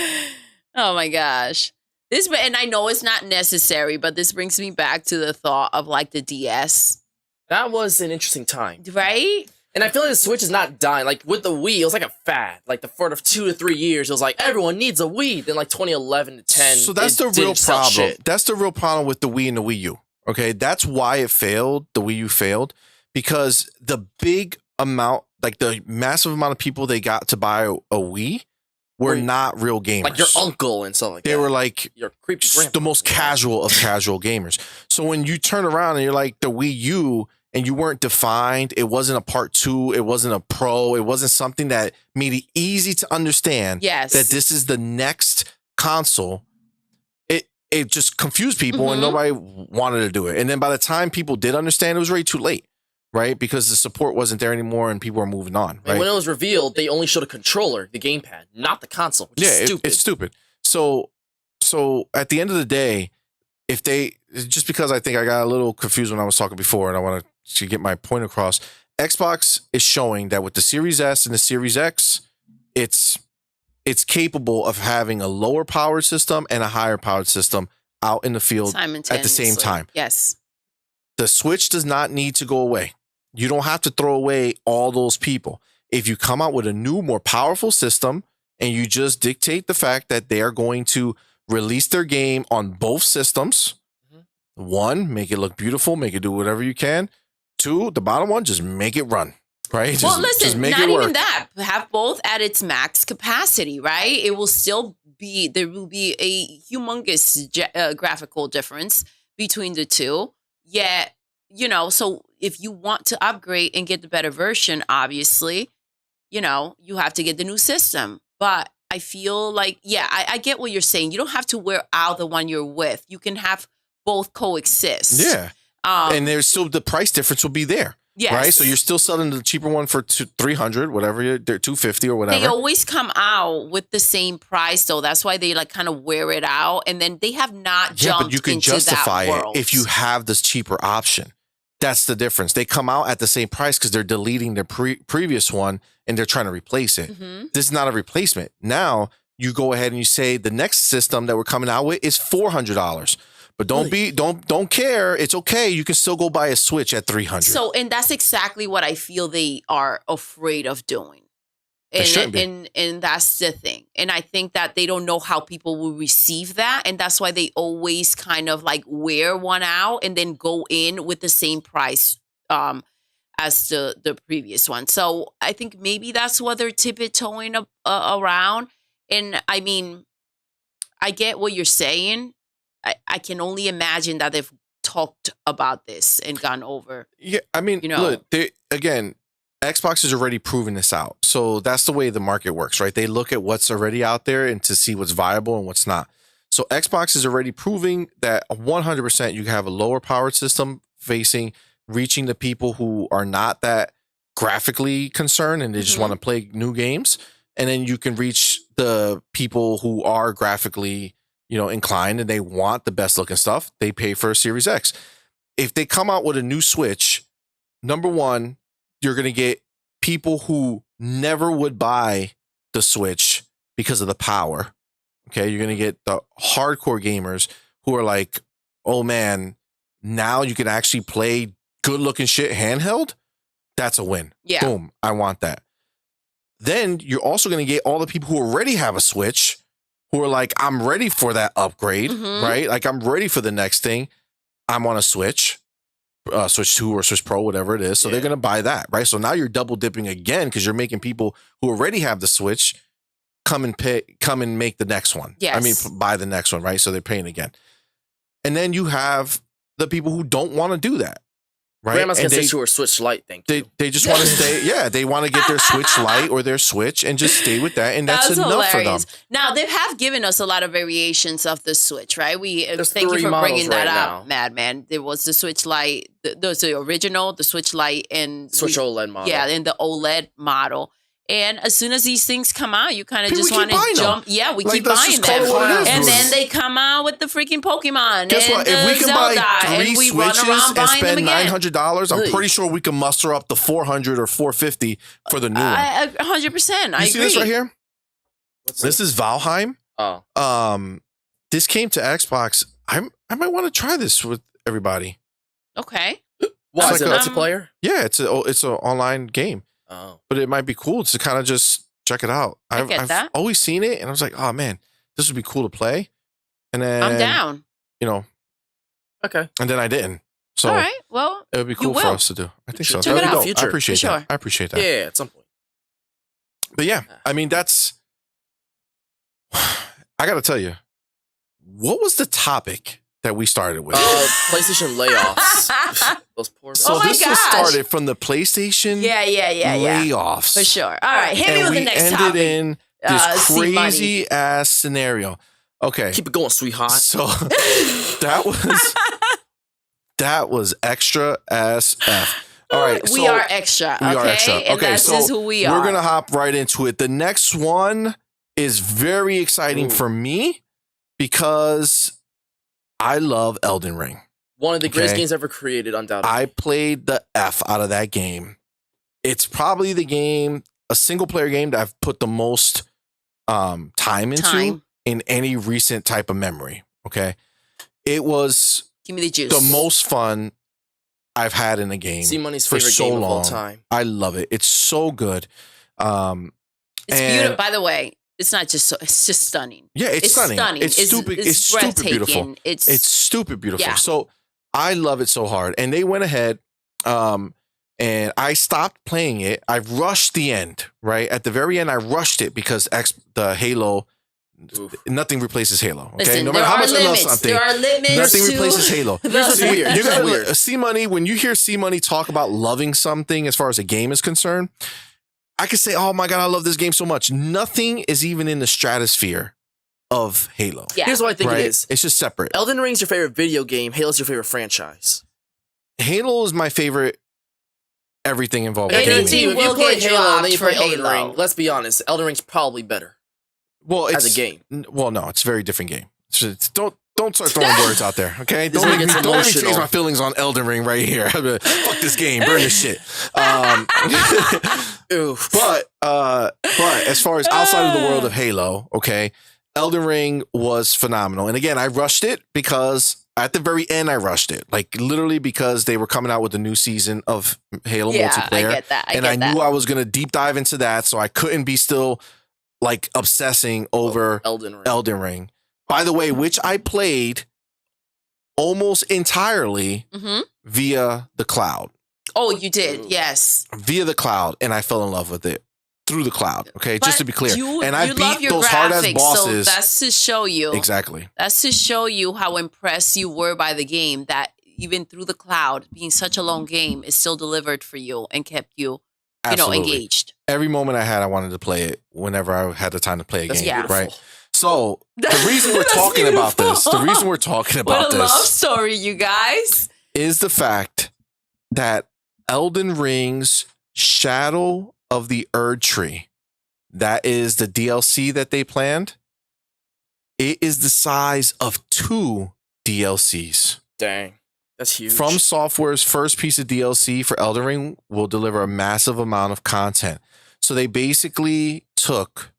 Speaker 2: Oh my gosh. And I know it's not necessary, but this brings me back to the thought of like the DS.
Speaker 3: That was an interesting time.
Speaker 2: Right?
Speaker 3: And I feel like the Switch is not dying. Like with the Wii, it was like a fad. Like for 2 to 3 years, it was like everyone needs a Wii. Then like 2011 to 10.
Speaker 1: So that's the real problem. That's the real problem with the Wii and the Wii U. Okay, that's why it failed. The Wii U failed because the big amount, like the massive amount of people they got to buy a Wii were not real gamers.
Speaker 3: Like your uncle and stuff like that.
Speaker 1: They were like
Speaker 3: your creepy grandpa.
Speaker 1: The most casual of casual gamers. So when you turn around and you're like the Wii U and you weren't defined, it wasn't a Part 2, it wasn't a Pro, it wasn't something that made it easy to understand that this is the next console. It just confused people and nobody wanted to do it. And then by the time people did understand, it was already too late, right? Because the support wasn't there anymore and people were moving on, right?
Speaker 3: And when it was revealed, they only showed a controller, the gamepad, not the console, which is stupid.
Speaker 1: It's stupid. So at the end of the day, if they, just because I think I got a little confused when I was talking before and I want to get my point across, Xbox is showing that with the Series S and the Series X, it's capable of having a lower powered system and a higher powered system out in the field at the same time.
Speaker 2: Yes.
Speaker 1: The Switch does not need to go away. You don't have to throw away all those people. If you come out with a new, more powerful system and you just dictate the fact that they are going to release their game on both systems, one, make it look beautiful, make it do whatever you can. Two, the bottom one, just make it run. Right?
Speaker 2: Well, listen, not even that. Have both at its max capacity, right? It will still be, there will be a humongous graphical difference between the two. Yet, so if you want to upgrade and get the better version, obviously, you have to get the new system. But I feel like, I get what you're saying. You don't have to wear out the one you're with. You can have both coexist.
Speaker 1: Yeah. And there's still, the price difference will be there.
Speaker 2: Yes.
Speaker 1: Right, so you're still selling the cheaper one for $300, whatever, they're $250 or whatever.
Speaker 2: They always come out with the same price, though. That's why they like kind of wear it out, and then they have not jumped
Speaker 1: but you can
Speaker 2: into
Speaker 1: justify
Speaker 2: that world.
Speaker 1: it if you have this cheaper option. That's the difference. They come out at the same price because they're deleting their previous one and they're trying to replace it. This is not a replacement. Now you go ahead and you say the next system that we're coming out with is $400. But don't care. It's okay. You can still go buy a Switch at $300.
Speaker 2: So, and that's exactly what I feel they are afraid of doing. And that's the thing. And I think that they don't know how people will receive that. And that's why they always kind of like wear one out and then go in with the same price as the previous one. So I think maybe that's what they're tiptoeing around. And I mean, I get what you're saying. I can only imagine that they've talked about this and gone over.
Speaker 1: Yeah, I mean, look, again, Xbox is already proving this out. So that's the way the market works, right? They look at what's already out there and to see what's viable and what's not. So Xbox is already proving that 100% you can have a lower powered system reaching the people who are not that graphically concerned and they just want to play new games. And then you can reach the people who are graphically, inclined and they want the best looking stuff. They pay for a Series X. If they come out with a new Switch, number one, you're going to get people who never would buy the Switch because of the power. Okay. You're going to get the hardcore gamers who are like, oh man, now you can actually play good looking shit handheld. That's a win.
Speaker 2: Yeah.
Speaker 1: Boom. I want that. Then you're also going to get all the people who already have a Switch who are like, I'm ready for that upgrade, right? Like I'm ready for the next thing. I'm on a Switch. Switch 2 or Switch Pro, whatever it is. So they're going to buy that, right? So now you're double dipping again because you're making people who already have the Switch come and make the next one.
Speaker 2: Yes.
Speaker 1: I mean, buy the next one, right? So they're paying again. And then you have the people who don't want to do that, right?
Speaker 3: Grandma's going to say to her Switch Lite, thank you.
Speaker 1: They just want to stay, they want to get their Switch Lite or their Switch and just stay with that. And that's enough for them.
Speaker 2: Now, they have given us a lot of variations of the Switch, right?
Speaker 3: There's
Speaker 2: thank you
Speaker 3: 3
Speaker 2: for bringing
Speaker 3: models
Speaker 2: that
Speaker 3: right
Speaker 2: up,
Speaker 3: now.
Speaker 2: Madman. There was the Switch Lite, there's the original, the Switch Lite, and
Speaker 3: Switch OLED model.
Speaker 2: Yeah, and the OLED model. And as soon as these things come out, you kind of just want to jump. Yeah, we keep buying them. And then they come out with the freaking Pokemon.
Speaker 1: Guess what? If we can
Speaker 2: Zelda,
Speaker 1: buy 3 Switches and spend $900, I'm
Speaker 3: Really?
Speaker 1: pretty sure we can muster up the $400 or $450 for the new one.
Speaker 2: 100%. I
Speaker 1: You
Speaker 2: agree.
Speaker 1: see this right here?
Speaker 3: What's
Speaker 1: This is Valheim.
Speaker 3: Oh.
Speaker 1: This came to Xbox. I might want to try this with everybody.
Speaker 2: Okay.
Speaker 3: Why?
Speaker 1: It's
Speaker 3: Is it
Speaker 1: like
Speaker 3: multiplayer?
Speaker 1: Yeah, it's an online game,
Speaker 3: Oh.
Speaker 1: but it might be cool to kind of just check it out. I've
Speaker 2: that.
Speaker 1: always seen it, and I was like, oh man, this would be cool to play. And then
Speaker 2: I'm down.
Speaker 3: Okay.
Speaker 1: and then I didn't. So
Speaker 2: All right. Well,
Speaker 1: it would be cool for us to do. I think so.
Speaker 3: Check it
Speaker 1: That'd be
Speaker 3: out.
Speaker 1: dope.
Speaker 3: Future.
Speaker 1: I appreciate
Speaker 2: For
Speaker 1: that.
Speaker 2: sure.
Speaker 1: I appreciate that.
Speaker 3: Yeah, at some point.
Speaker 1: But yeah, I mean, that's. I got to tell you, what was the topic that we started with?
Speaker 3: PlayStation layoffs. Those poor guys.
Speaker 1: So
Speaker 2: Oh my
Speaker 1: this was
Speaker 2: gosh.
Speaker 1: started from the PlayStation
Speaker 2: yeah.
Speaker 1: layoffs.
Speaker 2: For sure. All right. Hit me
Speaker 1: And
Speaker 2: with
Speaker 1: we
Speaker 2: the next
Speaker 1: ended
Speaker 2: topic.
Speaker 1: in this
Speaker 2: see money.
Speaker 1: crazy ass scenario. Okay.
Speaker 3: Keep it going, sweetheart.
Speaker 1: So that was extra as F. All right.
Speaker 2: We
Speaker 1: so
Speaker 2: are extra. Okay.
Speaker 1: we are extra.
Speaker 2: And
Speaker 1: Okay,
Speaker 2: that's
Speaker 1: so
Speaker 2: just who we are.
Speaker 1: we're gonna hop right into it. The next one is very exciting
Speaker 3: Ooh.
Speaker 1: for me because I love Elden Ring.
Speaker 3: One of the greatest
Speaker 1: Okay.
Speaker 3: games ever created, undoubtedly.
Speaker 1: I played the F out of that game. It's probably the game, a single player game that I've put the most time into in any recent type of memory. Okay. It was
Speaker 2: Give me the juice.
Speaker 1: the most fun I've had in a game.
Speaker 3: C Money's
Speaker 1: for
Speaker 3: favorite
Speaker 1: so
Speaker 3: game of all
Speaker 1: long.
Speaker 3: time.
Speaker 1: I love it. It's so good.
Speaker 2: It's
Speaker 1: and-
Speaker 2: beautiful. By the way, it's not just so. It's just stunning.
Speaker 1: Yeah, it's stunning. It's stupid. It's stupid beautiful.
Speaker 2: breathtaking.
Speaker 1: It's stupid beautiful.
Speaker 2: Yeah.
Speaker 1: So I love it so hard. And they went ahead, and I stopped playing it. I rushed the end, right? At the very end, I rushed it because the Halo,
Speaker 3: Oof.
Speaker 1: nothing replaces Halo. Okay,
Speaker 2: Listen,
Speaker 1: no
Speaker 2: there
Speaker 1: matter how
Speaker 2: are
Speaker 1: much I love
Speaker 2: limits.
Speaker 1: something,
Speaker 2: There are limits.
Speaker 1: nothing
Speaker 2: to
Speaker 1: replaces Halo.
Speaker 2: the-
Speaker 3: This is weird.
Speaker 1: You
Speaker 3: This is
Speaker 1: gotta
Speaker 3: weird.
Speaker 1: C Money. When you hear C Money talk about loving something as far as a game is concerned, I could say, "Oh my god, I love this game so much." Nothing is even in the stratosphere of Halo.
Speaker 2: Yeah.
Speaker 3: Here's what I think
Speaker 1: right?
Speaker 3: it is.
Speaker 1: It's just separate.
Speaker 3: Elden Ring's your favorite video game. Halo's your favorite franchise.
Speaker 1: Halo is my favorite. Everything involved.
Speaker 3: I
Speaker 1: with
Speaker 3: guarantee
Speaker 1: gaming.
Speaker 3: you, if you
Speaker 2: will
Speaker 3: play
Speaker 2: get
Speaker 3: Halo and then you
Speaker 2: dropped
Speaker 3: play
Speaker 2: for
Speaker 3: Elden
Speaker 2: Halo.
Speaker 3: Ring, let's be honest, Elden Ring's probably better
Speaker 1: Well, it's
Speaker 3: as a game.
Speaker 1: Well, no, it's a very different game. Don't start throwing words out there, okay?
Speaker 3: This
Speaker 1: Don't
Speaker 3: one
Speaker 1: make me
Speaker 3: gets
Speaker 1: don't make me
Speaker 3: emotional.
Speaker 1: change my feelings on Elden Ring right here. Fuck this game, burn this shit.
Speaker 3: Oof.
Speaker 1: But as far as outside of the world of Halo, okay, Elden Ring was phenomenal. And again, I rushed it because at the very end, I rushed it. Like literally because they were coming out with a new season of Halo multiplayer.
Speaker 2: I get that.
Speaker 1: I knew I was going to deep dive into that. So I couldn't be still like obsessing over
Speaker 3: Elden Ring.
Speaker 1: Elden Ring. By the way, which I played almost entirely
Speaker 2: Mhm.
Speaker 1: via the cloud.
Speaker 2: Oh, you did. Yes.
Speaker 1: Via the cloud. And I fell in love with it through the cloud. Okay, just to be clear. And I
Speaker 2: you love
Speaker 1: beat
Speaker 2: your
Speaker 1: those hard ass
Speaker 2: graphics,
Speaker 1: bosses.
Speaker 2: So that's to show you.
Speaker 1: Exactly.
Speaker 2: That's to show you how impressed you were by the game. That even through the cloud, being such a long game, it still delivered for you and kept you
Speaker 1: Absolutely.
Speaker 2: engaged.
Speaker 1: Every moment I had, I wanted to play it whenever I had the time to play a
Speaker 3: That's
Speaker 1: game,
Speaker 3: beautiful.
Speaker 1: right? So the reason we're
Speaker 2: That's
Speaker 1: talking about this, the
Speaker 2: beautiful.
Speaker 1: reason we're talking about
Speaker 2: What a love
Speaker 1: this
Speaker 2: story, you guys.
Speaker 1: is the fact that Elden Ring's Shadow of the Erd Tree, that is the DLC that they planned, it is the size of 2 DLCs.
Speaker 3: Dang. That's huge.
Speaker 1: From Software's first piece of DLC for Elden Ring will deliver a massive amount of content. So they basically took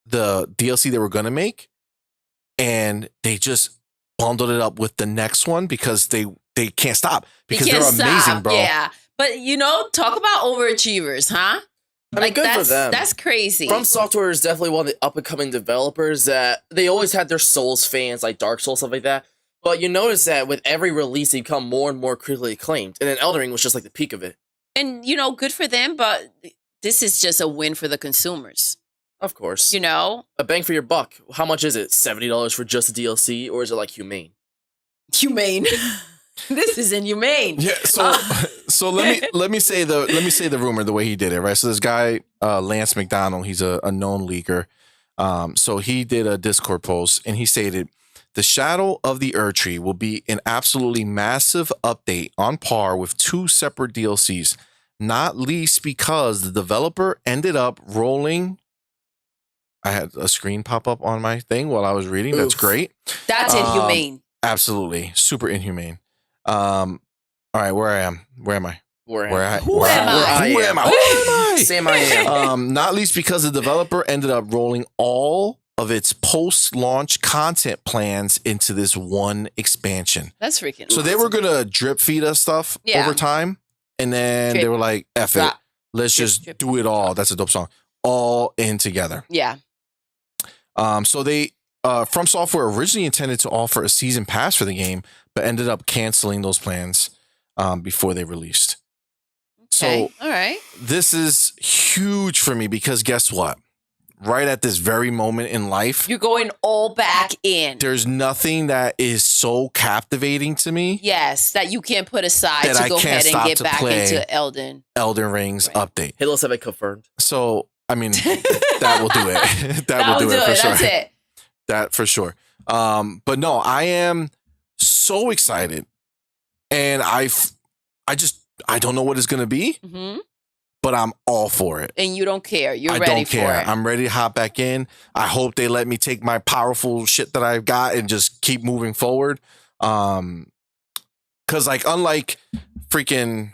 Speaker 1: the DLC they were going to make and they just bundled it up with the next one because they can't stop because
Speaker 2: You
Speaker 1: they're
Speaker 2: can't
Speaker 1: amazing,
Speaker 2: stop.
Speaker 1: bro.
Speaker 2: Yeah. But, talk about overachievers, huh?
Speaker 3: I mean, good for them.
Speaker 2: That's crazy.
Speaker 3: From Software is definitely one of the up-and-coming developers that they always had their Souls fans, like Dark Souls, stuff like that. But you notice that with every release, they become more and more critically acclaimed. And then Elden Ring was just like the peak of it.
Speaker 2: And, good for them, but this is just a win for the consumers.
Speaker 3: Of course.
Speaker 2: A
Speaker 3: bang for your buck. How much is it? $70 for just the DLC? Or is it like humane?
Speaker 2: Humane. This is inhumane.
Speaker 1: Yeah, so let me say the rumor the way he did it, right? So this guy Lance McDonald, he's a known leaker. So he did a Discord post and he stated, "The Shadow of the Erd Tree will be an absolutely massive update on par with 2 separate DLCs, not least because the developer ended up rolling." I had a screen pop up on my thing while I was reading. That's
Speaker 3: Oof.
Speaker 1: great.
Speaker 2: That's inhumane.
Speaker 1: Absolutely. Super inhumane. All right, where am I?
Speaker 3: Who am I?
Speaker 1: Who am I?
Speaker 3: Sam I am.
Speaker 1: Not least because the developer ended up rolling all of its post-launch content plans into this one expansion.
Speaker 2: That's freaking
Speaker 1: So they were gonna drip feed us stuff over time, and then they were like, "F it, let's just
Speaker 2: drip,
Speaker 1: do it all." That's a dope song. All in together.
Speaker 2: Yeah.
Speaker 1: So they From Software originally intended to offer a season pass for the game, but ended up canceling those plans before they released.
Speaker 2: Okay.
Speaker 1: So
Speaker 2: all right.
Speaker 1: This is huge for me because guess what? Right at this very moment in life,
Speaker 2: You're going all back in.
Speaker 1: there's nothing that is so captivating to me.
Speaker 2: Yes, that you can't put aside
Speaker 1: That
Speaker 2: to
Speaker 1: I
Speaker 2: go
Speaker 1: can't
Speaker 2: ahead and
Speaker 1: stop
Speaker 2: get
Speaker 1: to
Speaker 2: back
Speaker 1: play.
Speaker 2: into Elden.
Speaker 1: Elden Ring's update.
Speaker 3: Halo 7 confirmed.
Speaker 1: So, I mean, that will do it. that will do it for sure.
Speaker 2: That's it.
Speaker 1: That for sure. But no, I am so excited, and I don't know what it's gonna be, but I'm all for it.
Speaker 2: And you don't care. You're
Speaker 1: I
Speaker 2: ready
Speaker 1: don't care.
Speaker 2: for it.
Speaker 1: I'm ready to hop back in. I hope they let me take my powerful shit that I've got and just keep moving forward. Cause like unlike freaking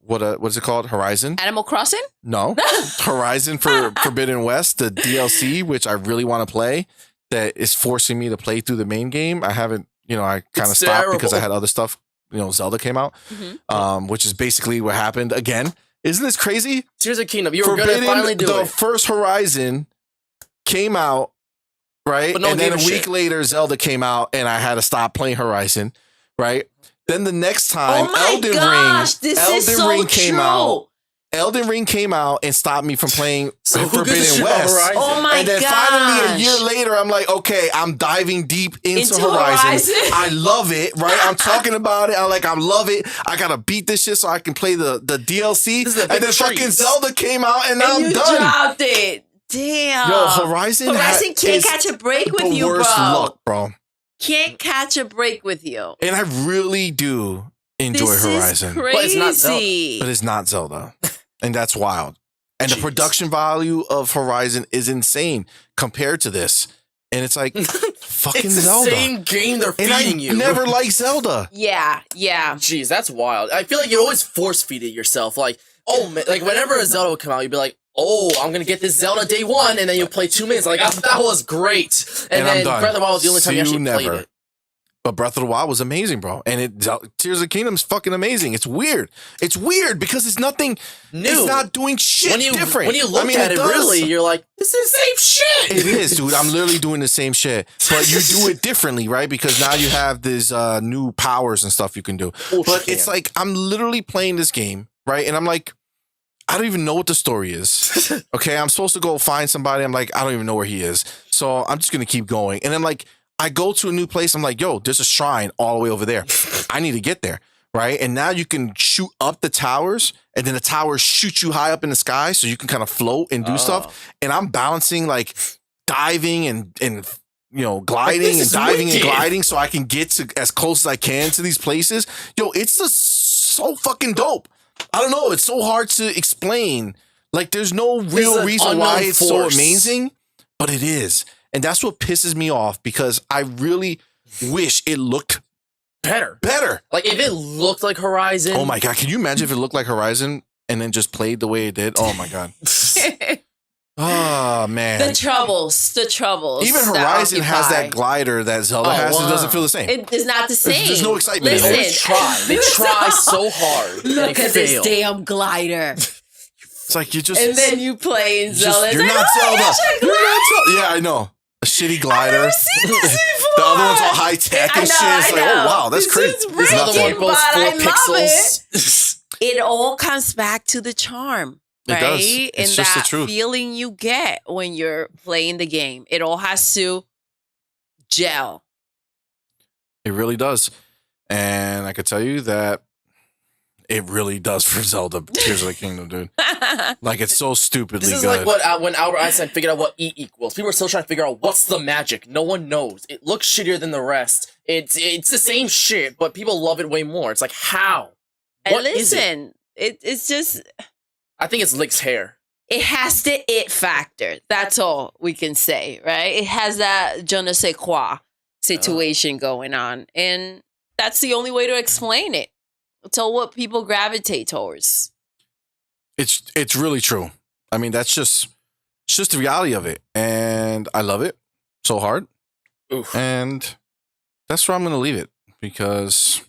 Speaker 1: what's it called? Horizon?
Speaker 2: Animal Crossing?
Speaker 1: No. Horizon for Forbidden West, the DLC, which I really want to play, that is forcing me to play through the main game. I haven't, I kind of stopped because I had other stuff. Zelda came out, which is basically what happened again. Isn't this crazy?
Speaker 3: Tears of Kingdom. You were going to finally do
Speaker 1: the
Speaker 3: it.
Speaker 1: first Horizon came out, right?
Speaker 3: But no one
Speaker 1: and then a
Speaker 3: gave a
Speaker 1: week
Speaker 3: shit.
Speaker 1: later, Zelda came out, and I had to stop playing Horizon, right? Then the next time,
Speaker 2: Oh my
Speaker 1: Elden
Speaker 2: gosh,
Speaker 1: Ring,
Speaker 2: this is so
Speaker 1: Ring came
Speaker 2: true.
Speaker 1: out. Elden Ring came out and stopped me from playing
Speaker 3: So who gives a
Speaker 1: Forbidden
Speaker 3: shit about
Speaker 1: West.
Speaker 3: Horizon?
Speaker 2: Oh my
Speaker 1: And then
Speaker 2: gosh.
Speaker 1: finally, a year later, I'm like, okay, I'm diving deep into Horizon. I love it, right? I'm talking about it. I love it. I gotta beat this shit so I can play the DLC.
Speaker 3: This is a
Speaker 1: And
Speaker 3: big
Speaker 1: then fucking
Speaker 3: treat.
Speaker 1: Zelda came out, and now
Speaker 2: And
Speaker 1: I'm
Speaker 2: you
Speaker 1: done.
Speaker 2: dropped it. Damn.
Speaker 1: Yo, Horizon
Speaker 2: can't
Speaker 1: is
Speaker 2: catch a break with
Speaker 1: the
Speaker 2: you,
Speaker 1: worst
Speaker 2: bro.
Speaker 1: luck, bro.
Speaker 2: Can't catch a break with you.
Speaker 1: And I really do enjoy
Speaker 2: This
Speaker 1: Horizon,
Speaker 2: is crazy.
Speaker 3: But it's not Zelda.
Speaker 1: but it's not Zelda, and that's wild. And the production value of Horizon is insane compared to this. And it's like fucking
Speaker 3: It's the
Speaker 1: Zelda.
Speaker 3: same game they're
Speaker 1: And I
Speaker 3: feeding you.
Speaker 1: never liked Zelda.
Speaker 2: Yeah.
Speaker 3: Jeez, that's wild. I feel like you always force feed it yourself. Like, oh man, like whenever a Zelda would come out, you'd be like, oh, I'm gonna get this Zelda day one, and then you play 2 minutes. Like, that was great. And
Speaker 1: I'm
Speaker 3: then
Speaker 1: done.
Speaker 3: Breath of the Wild was the only time you
Speaker 1: See
Speaker 3: actually
Speaker 1: you
Speaker 3: played
Speaker 1: never.
Speaker 3: it.
Speaker 1: But Breath of the Wild was amazing, bro. And Tears of the Kingdom is fucking amazing. It's weird. It's weird because it's nothing
Speaker 3: New.
Speaker 1: It's not doing shit different.
Speaker 3: When you look at it,
Speaker 1: does.
Speaker 3: really, you're like, this is the same shit.
Speaker 1: It is, dude. I'm literally doing the same shit, but you do it differently, right? Because now you have these new powers and stuff you can do. But it's like I'm literally playing this game, right? And I'm like, I don't even know what the story is. Okay, I'm supposed to go find somebody. I'm like, I don't even know where he is. So I'm just gonna keep going. And then like I go to a new place. I'm like, yo, there's a shrine all the way over there. I need to get there. right? And now you can shoot up the towers, and then the towers shoot you high up in the sky, so you can kind of float and do stuff. And I'm balancing like diving and gliding and diving and gliding, so I can get to as close as I can to these places. Yo, it's just so fucking dope. I don't know. It's so hard to explain. Like, there's no real reason why it's so amazing, but it is. And that's what pisses me off, because I really wish it looked better.
Speaker 3: Like, if it looked like Horizon.
Speaker 1: Oh my God. Can you imagine if it looked like Horizon and then just played the way it did? Oh my God. Oh man.
Speaker 2: The troubles.
Speaker 1: Even Horizon has that glider that Zelda has. Wow. It doesn't feel the same.
Speaker 2: It is not the same.
Speaker 1: There's no excitement.
Speaker 2: Listen,
Speaker 3: they try so hard.
Speaker 2: Look at this damn glider.
Speaker 1: It's like you just,
Speaker 2: and then you play in Zelda.
Speaker 1: You're not Zelda. Yeah, I know. A shitty glider.
Speaker 2: I've never seen this before.
Speaker 1: The other one's all high tech and shit. It's like, oh wow, that's crazy.
Speaker 2: This other one goes 4 pixels. It all comes back to the charm.
Speaker 1: It
Speaker 2: right?
Speaker 1: does. It's
Speaker 2: and
Speaker 1: just
Speaker 2: that
Speaker 1: the truth.
Speaker 2: feeling you get when you're playing the game. It all has to gel.
Speaker 1: It really does. And I could tell you that it really does for Zelda Tears of the Kingdom, dude. Like, it's so stupidly good.
Speaker 3: This is like what when Albert Einstein figured out what E equals. People are still trying to figure out what's the magic. No one knows. It looks shittier than the rest. It's the same shit, but people love it way more. It's like, how?
Speaker 2: And listen, it's just...
Speaker 3: I think it's Lick's hair.
Speaker 2: It has the it factor. That's all we can say, right? It has that je ne sais quoi situation going on. And that's the only way to explain it. It's all what people gravitate towards.
Speaker 1: It's really true. I mean, it's just the reality of it. And I love it so hard.
Speaker 3: Oof.
Speaker 1: And that's where I'm going to leave it, because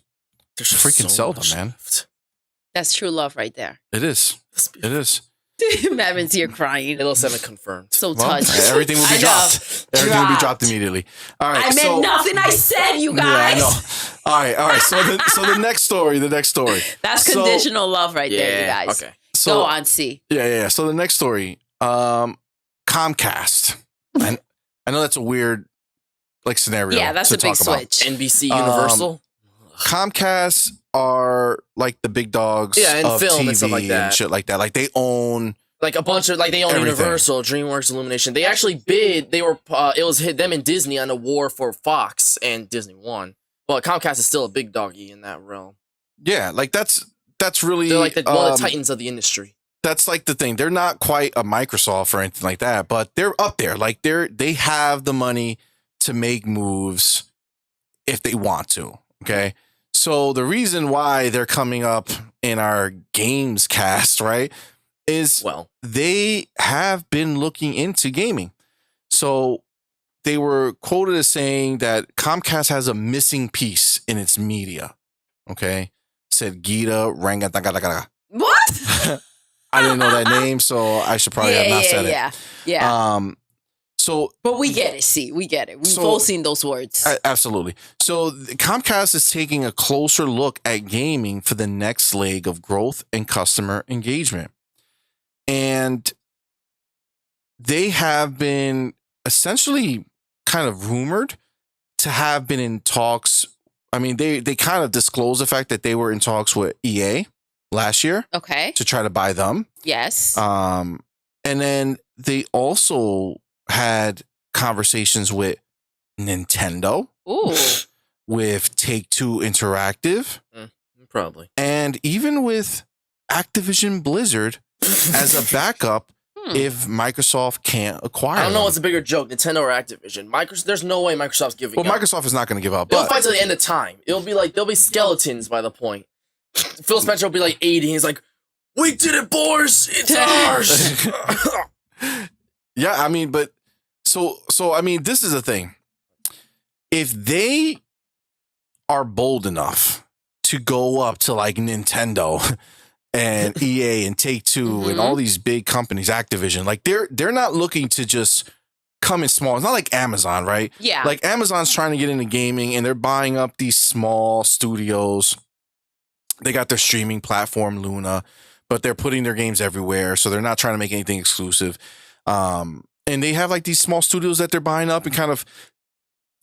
Speaker 3: there's
Speaker 1: freaking Zelda, man.
Speaker 2: That's true love right there.
Speaker 1: It is. It is.
Speaker 2: Madman's here crying.
Speaker 3: Halo 7 confirmed.
Speaker 2: So touched.
Speaker 1: Everything will be dropped. Everything will be dropped immediately. All right.
Speaker 2: I meant nothing I said, you guys.
Speaker 1: Yeah, I know. All right. So the next story.
Speaker 2: That's conditional love right there, you guys.
Speaker 3: Okay.
Speaker 2: So, go on, C.
Speaker 1: Yeah. So the next story, Comcast. And I know that's a weird scenario.
Speaker 2: Yeah, that's a big switch.
Speaker 3: NBC Universal.
Speaker 1: Comcast are like the big dogs
Speaker 3: and
Speaker 1: of
Speaker 3: film
Speaker 1: TV
Speaker 3: and stuff like that.
Speaker 1: And shit like that. Like, they own
Speaker 3: like a bunch of they own
Speaker 1: everything.
Speaker 3: Universal, DreamWorks, Illumination. They actually bid. They were it was them and Disney on a war for Fox, and Disney won. But Comcast is still a big doggy in that realm.
Speaker 1: Yeah, like that's really,
Speaker 3: they're like one of the titans of the industry.
Speaker 1: That's like the thing. They're not quite a Microsoft or anything like that, but they're up there. Like, they have the money to make moves if they want to. Okay. So the reason why they're coming up in our games cast, right, is they have been looking into gaming. So they were quoted as saying that Comcast has a missing piece in its media. Okay. Said Gita Rangatagataga.
Speaker 2: What?
Speaker 1: I didn't know that name, so I should probably have not said it.
Speaker 2: Yeah.
Speaker 1: But
Speaker 2: we get it, see. We get it. We've all seen those words.
Speaker 1: Absolutely. So Comcast is taking a closer look at gaming for the next leg of growth and customer engagement. And they have been essentially kind of rumored to have been in talks. I mean, they kind of disclosed the fact that they were in talks with EA last year.
Speaker 2: Okay.
Speaker 1: To try to buy them.
Speaker 2: Yes.
Speaker 1: And then they also had conversations with Nintendo.
Speaker 2: Ooh.
Speaker 1: With Take-Two Interactive.
Speaker 3: Probably.
Speaker 1: And even with Activision Blizzard as a backup if Microsoft can't acquire
Speaker 3: I don't know
Speaker 1: them.
Speaker 3: what's a bigger joke, Nintendo or Activision. There's no way Microsoft's giving up.
Speaker 1: Well, Microsoft is not going to give up.
Speaker 3: They'll fight to the end of time. It'll be like, there'll be skeletons by the point. Phil Spencer will be like 80. He's like, we did it, boys. It's ours.
Speaker 1: Yeah, I mean, but so I mean, this is the thing. If they are bold enough to go up to like Nintendo and EA and Take-Two and all these big companies, Activision, like they're not looking to just come in small. It's not like Amazon, right?
Speaker 2: Yeah.
Speaker 1: Like Amazon's trying to get into gaming and they're buying up these small studios. They got their streaming platform, Luna, but they're putting their games everywhere. So they're not trying to make anything exclusive. And they have like these small studios that they're buying up and kind of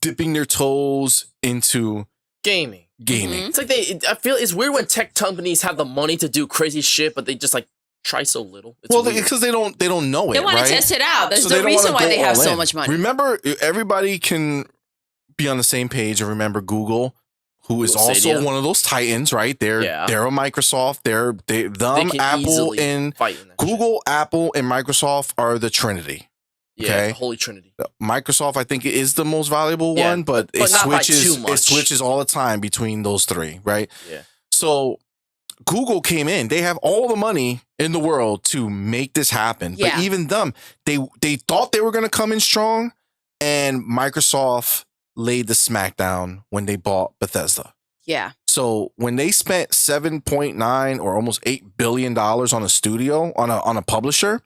Speaker 1: dipping their toes into
Speaker 3: gaming.
Speaker 1: gaming.
Speaker 3: It's like I feel it's weird when tech companies have the money to do crazy shit, but they just like try so little. It's
Speaker 1: Well,
Speaker 3: weird.
Speaker 1: because they don't know it.
Speaker 2: They want
Speaker 1: right?
Speaker 2: to test it out. That's
Speaker 1: So
Speaker 2: the
Speaker 1: they don't
Speaker 2: reason
Speaker 1: wanna
Speaker 2: why they
Speaker 1: go
Speaker 2: have
Speaker 1: all
Speaker 2: so
Speaker 1: in.
Speaker 2: much money.
Speaker 1: Remember, everybody can be on the same page and remember Google, who is
Speaker 3: Google
Speaker 1: also
Speaker 3: Stadia.
Speaker 1: one of those titans, right? They're a Microsoft.
Speaker 3: They can
Speaker 1: Apple
Speaker 3: easily
Speaker 1: and
Speaker 3: fight in that
Speaker 1: Google, Apple, and Microsoft are the Trinity.
Speaker 3: shit. Yeah,
Speaker 1: okay.
Speaker 3: the Holy Trinity.
Speaker 1: Microsoft, I think, is the most valuable
Speaker 3: Yeah,
Speaker 1: one, but it
Speaker 3: not by
Speaker 1: switches.
Speaker 3: too much.
Speaker 1: It switches all the time between those three, right?
Speaker 3: Yeah.
Speaker 1: So Google came in. They have all the money in the world to make this happen.
Speaker 2: Yeah.
Speaker 1: But even them, they thought they were going to come in strong, and Microsoft laid the smackdown when they bought Bethesda.
Speaker 2: Yeah.
Speaker 1: So when they spent 7.9 or almost $8 billion on a studio, on a publisher,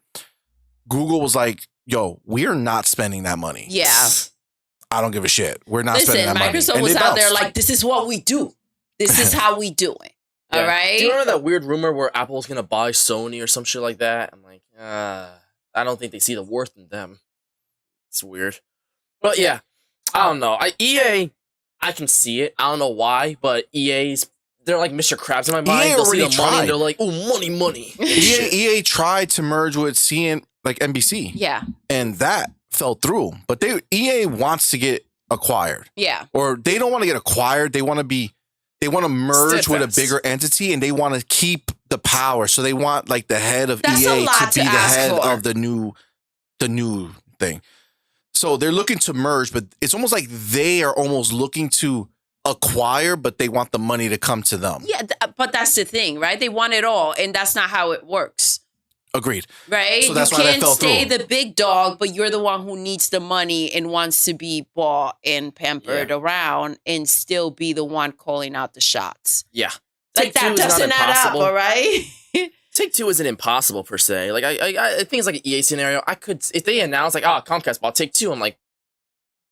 Speaker 1: Google was like, yo, we're not spending that money.
Speaker 2: Yeah.
Speaker 1: I don't give a shit. We're not
Speaker 2: Listen,
Speaker 1: spending that money.
Speaker 2: Microsoft
Speaker 1: And
Speaker 2: was
Speaker 1: they
Speaker 2: out there
Speaker 1: bounced.
Speaker 2: like, this is what we do. This is how we do it.
Speaker 3: Yeah.
Speaker 2: All right.
Speaker 3: Do you remember that weird rumor where Apple's gonna buy Sony or some shit like that? I'm like, I don't think they see the worth in them. It's weird. But yeah, I don't know. EA, I can see it. I don't know why, but they're like Mr. Krabs in my mind.
Speaker 1: EA
Speaker 3: They'll see the
Speaker 1: already
Speaker 3: money
Speaker 1: tried.
Speaker 3: and they're like, oh, money.
Speaker 1: EA tried to merge with NBC.
Speaker 2: Yeah.
Speaker 1: And that fell through. But EA wants to get acquired.
Speaker 2: Yeah.
Speaker 1: Or they don't want to get acquired. They want to merge with a
Speaker 3: Steadfast.
Speaker 1: bigger entity, and they want to keep the power. So they want like the head of
Speaker 2: That's a
Speaker 1: EA
Speaker 2: lot
Speaker 1: to be
Speaker 2: to
Speaker 1: the
Speaker 2: ask
Speaker 1: head
Speaker 2: for.
Speaker 1: of the new thing. So they're looking to merge, but it's almost like they are almost looking to acquire, but they want the money to come to them.
Speaker 2: Yeah. But that's the thing, right? They want it all. And that's not how it works.
Speaker 1: Agreed.
Speaker 2: Right?
Speaker 1: So that's
Speaker 2: you
Speaker 1: why that
Speaker 2: can't
Speaker 1: fell
Speaker 2: stay
Speaker 1: through.
Speaker 2: the big dog, but you're the one who needs the money and wants to be bought and pampered around and still be the one calling out the shots.
Speaker 3: Yeah.
Speaker 2: Like that doesn't add up, all right?
Speaker 3: Take-Two isn't impossible per se. Like I think it's like an EA scenario. I could, if they announce like, Comcast bought Take-Two, I'm like,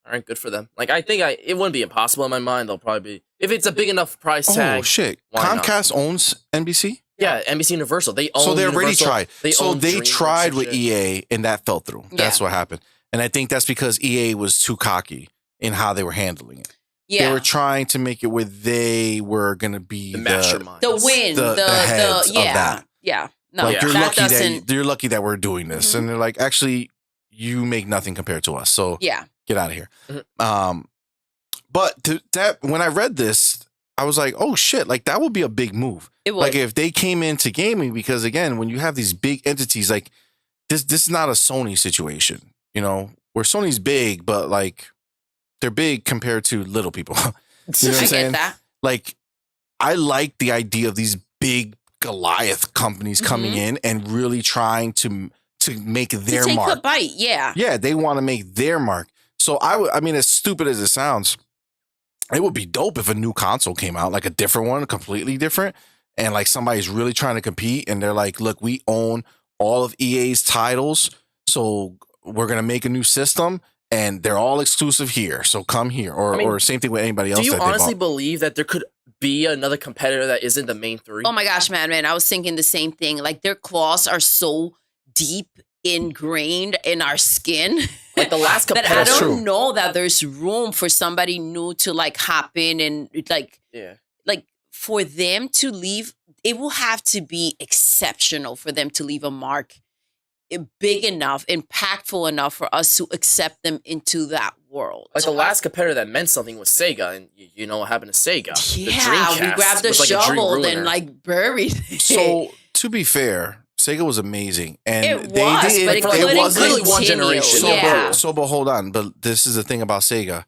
Speaker 3: all right, good for them. Like I think it wouldn't be impossible in my mind. They'll probably be, if it's a big enough price tag.
Speaker 1: Oh shit!
Speaker 3: why not?
Speaker 1: Comcast owns NBC,
Speaker 3: Yeah, NBC Universal. They own.
Speaker 1: so they already
Speaker 3: Universal.
Speaker 1: tried.
Speaker 3: They
Speaker 1: So
Speaker 3: own
Speaker 1: they
Speaker 3: Dream
Speaker 1: tried
Speaker 3: and
Speaker 1: with
Speaker 3: shit.
Speaker 1: EA, and that fell through. That's
Speaker 2: Yeah.
Speaker 1: what happened. And I think that's because EA was too cocky in how they were handling it.
Speaker 2: Yeah.
Speaker 1: They were trying to make it where they were going to be
Speaker 3: The mastermind.
Speaker 2: The win.
Speaker 1: the heads of
Speaker 2: yeah.
Speaker 1: that.
Speaker 2: Yeah. No,
Speaker 1: Like
Speaker 3: Yeah.
Speaker 1: you're lucky that we're doing this,
Speaker 2: Mhm.
Speaker 1: and they're like, actually, you make nothing compared to us. So
Speaker 2: Yeah.
Speaker 1: get out of here.
Speaker 3: Mhm.
Speaker 1: But when I read this, I was like, oh shit, like that would be a big move.
Speaker 2: It would.
Speaker 1: Like if they came into gaming, because again, when you have these big entities, like this is not a Sony situation, where Sony's big, but like they're big compared to little people. You know what I'm
Speaker 2: I
Speaker 1: saying?
Speaker 2: get that.
Speaker 1: Like I like the idea of these big Goliath companies coming in and really trying to make their
Speaker 2: to take
Speaker 1: mark.
Speaker 2: a bite. Yeah.
Speaker 1: Yeah, they want to make their mark. So I mean, as stupid as it sounds, it would be dope if a new console came out, like a different one, completely different, and like somebody's really trying to compete, and they're like, "Look, we own all of EA's titles, so we're gonna make a new system, and they're all exclusive here. So come here." Or same thing with anybody else.
Speaker 3: Do you
Speaker 1: that
Speaker 3: honestly
Speaker 1: they bought.
Speaker 3: believe that there could be another competitor that isn't the main three?
Speaker 2: Oh my gosh, man. I was thinking the same thing. Like their claws are so deep ingrained in our skin
Speaker 3: Like the last
Speaker 2: that I
Speaker 3: competitor.
Speaker 1: That's
Speaker 2: don't
Speaker 1: true.
Speaker 2: know that there's room for somebody new to like hop in and like for them to leave. It will have to be exceptional for them to leave a mark big enough, impactful enough for us to accept them into that world.
Speaker 3: Like the last competitor that meant something was Sega, and you know what happened to Sega? The
Speaker 2: Yeah, we
Speaker 3: Dreamcast
Speaker 2: grabbed the
Speaker 3: was like a dream
Speaker 2: shovel
Speaker 3: ruiner.
Speaker 2: and like buried it.
Speaker 1: So to be fair, Sega was amazing, and
Speaker 2: It
Speaker 1: they
Speaker 2: was,
Speaker 1: did.
Speaker 2: but it
Speaker 3: like,
Speaker 2: couldn't
Speaker 3: was literally one
Speaker 2: continue.
Speaker 3: generation.
Speaker 1: So,
Speaker 2: Yeah.
Speaker 1: but hold on. But this is the thing about Sega.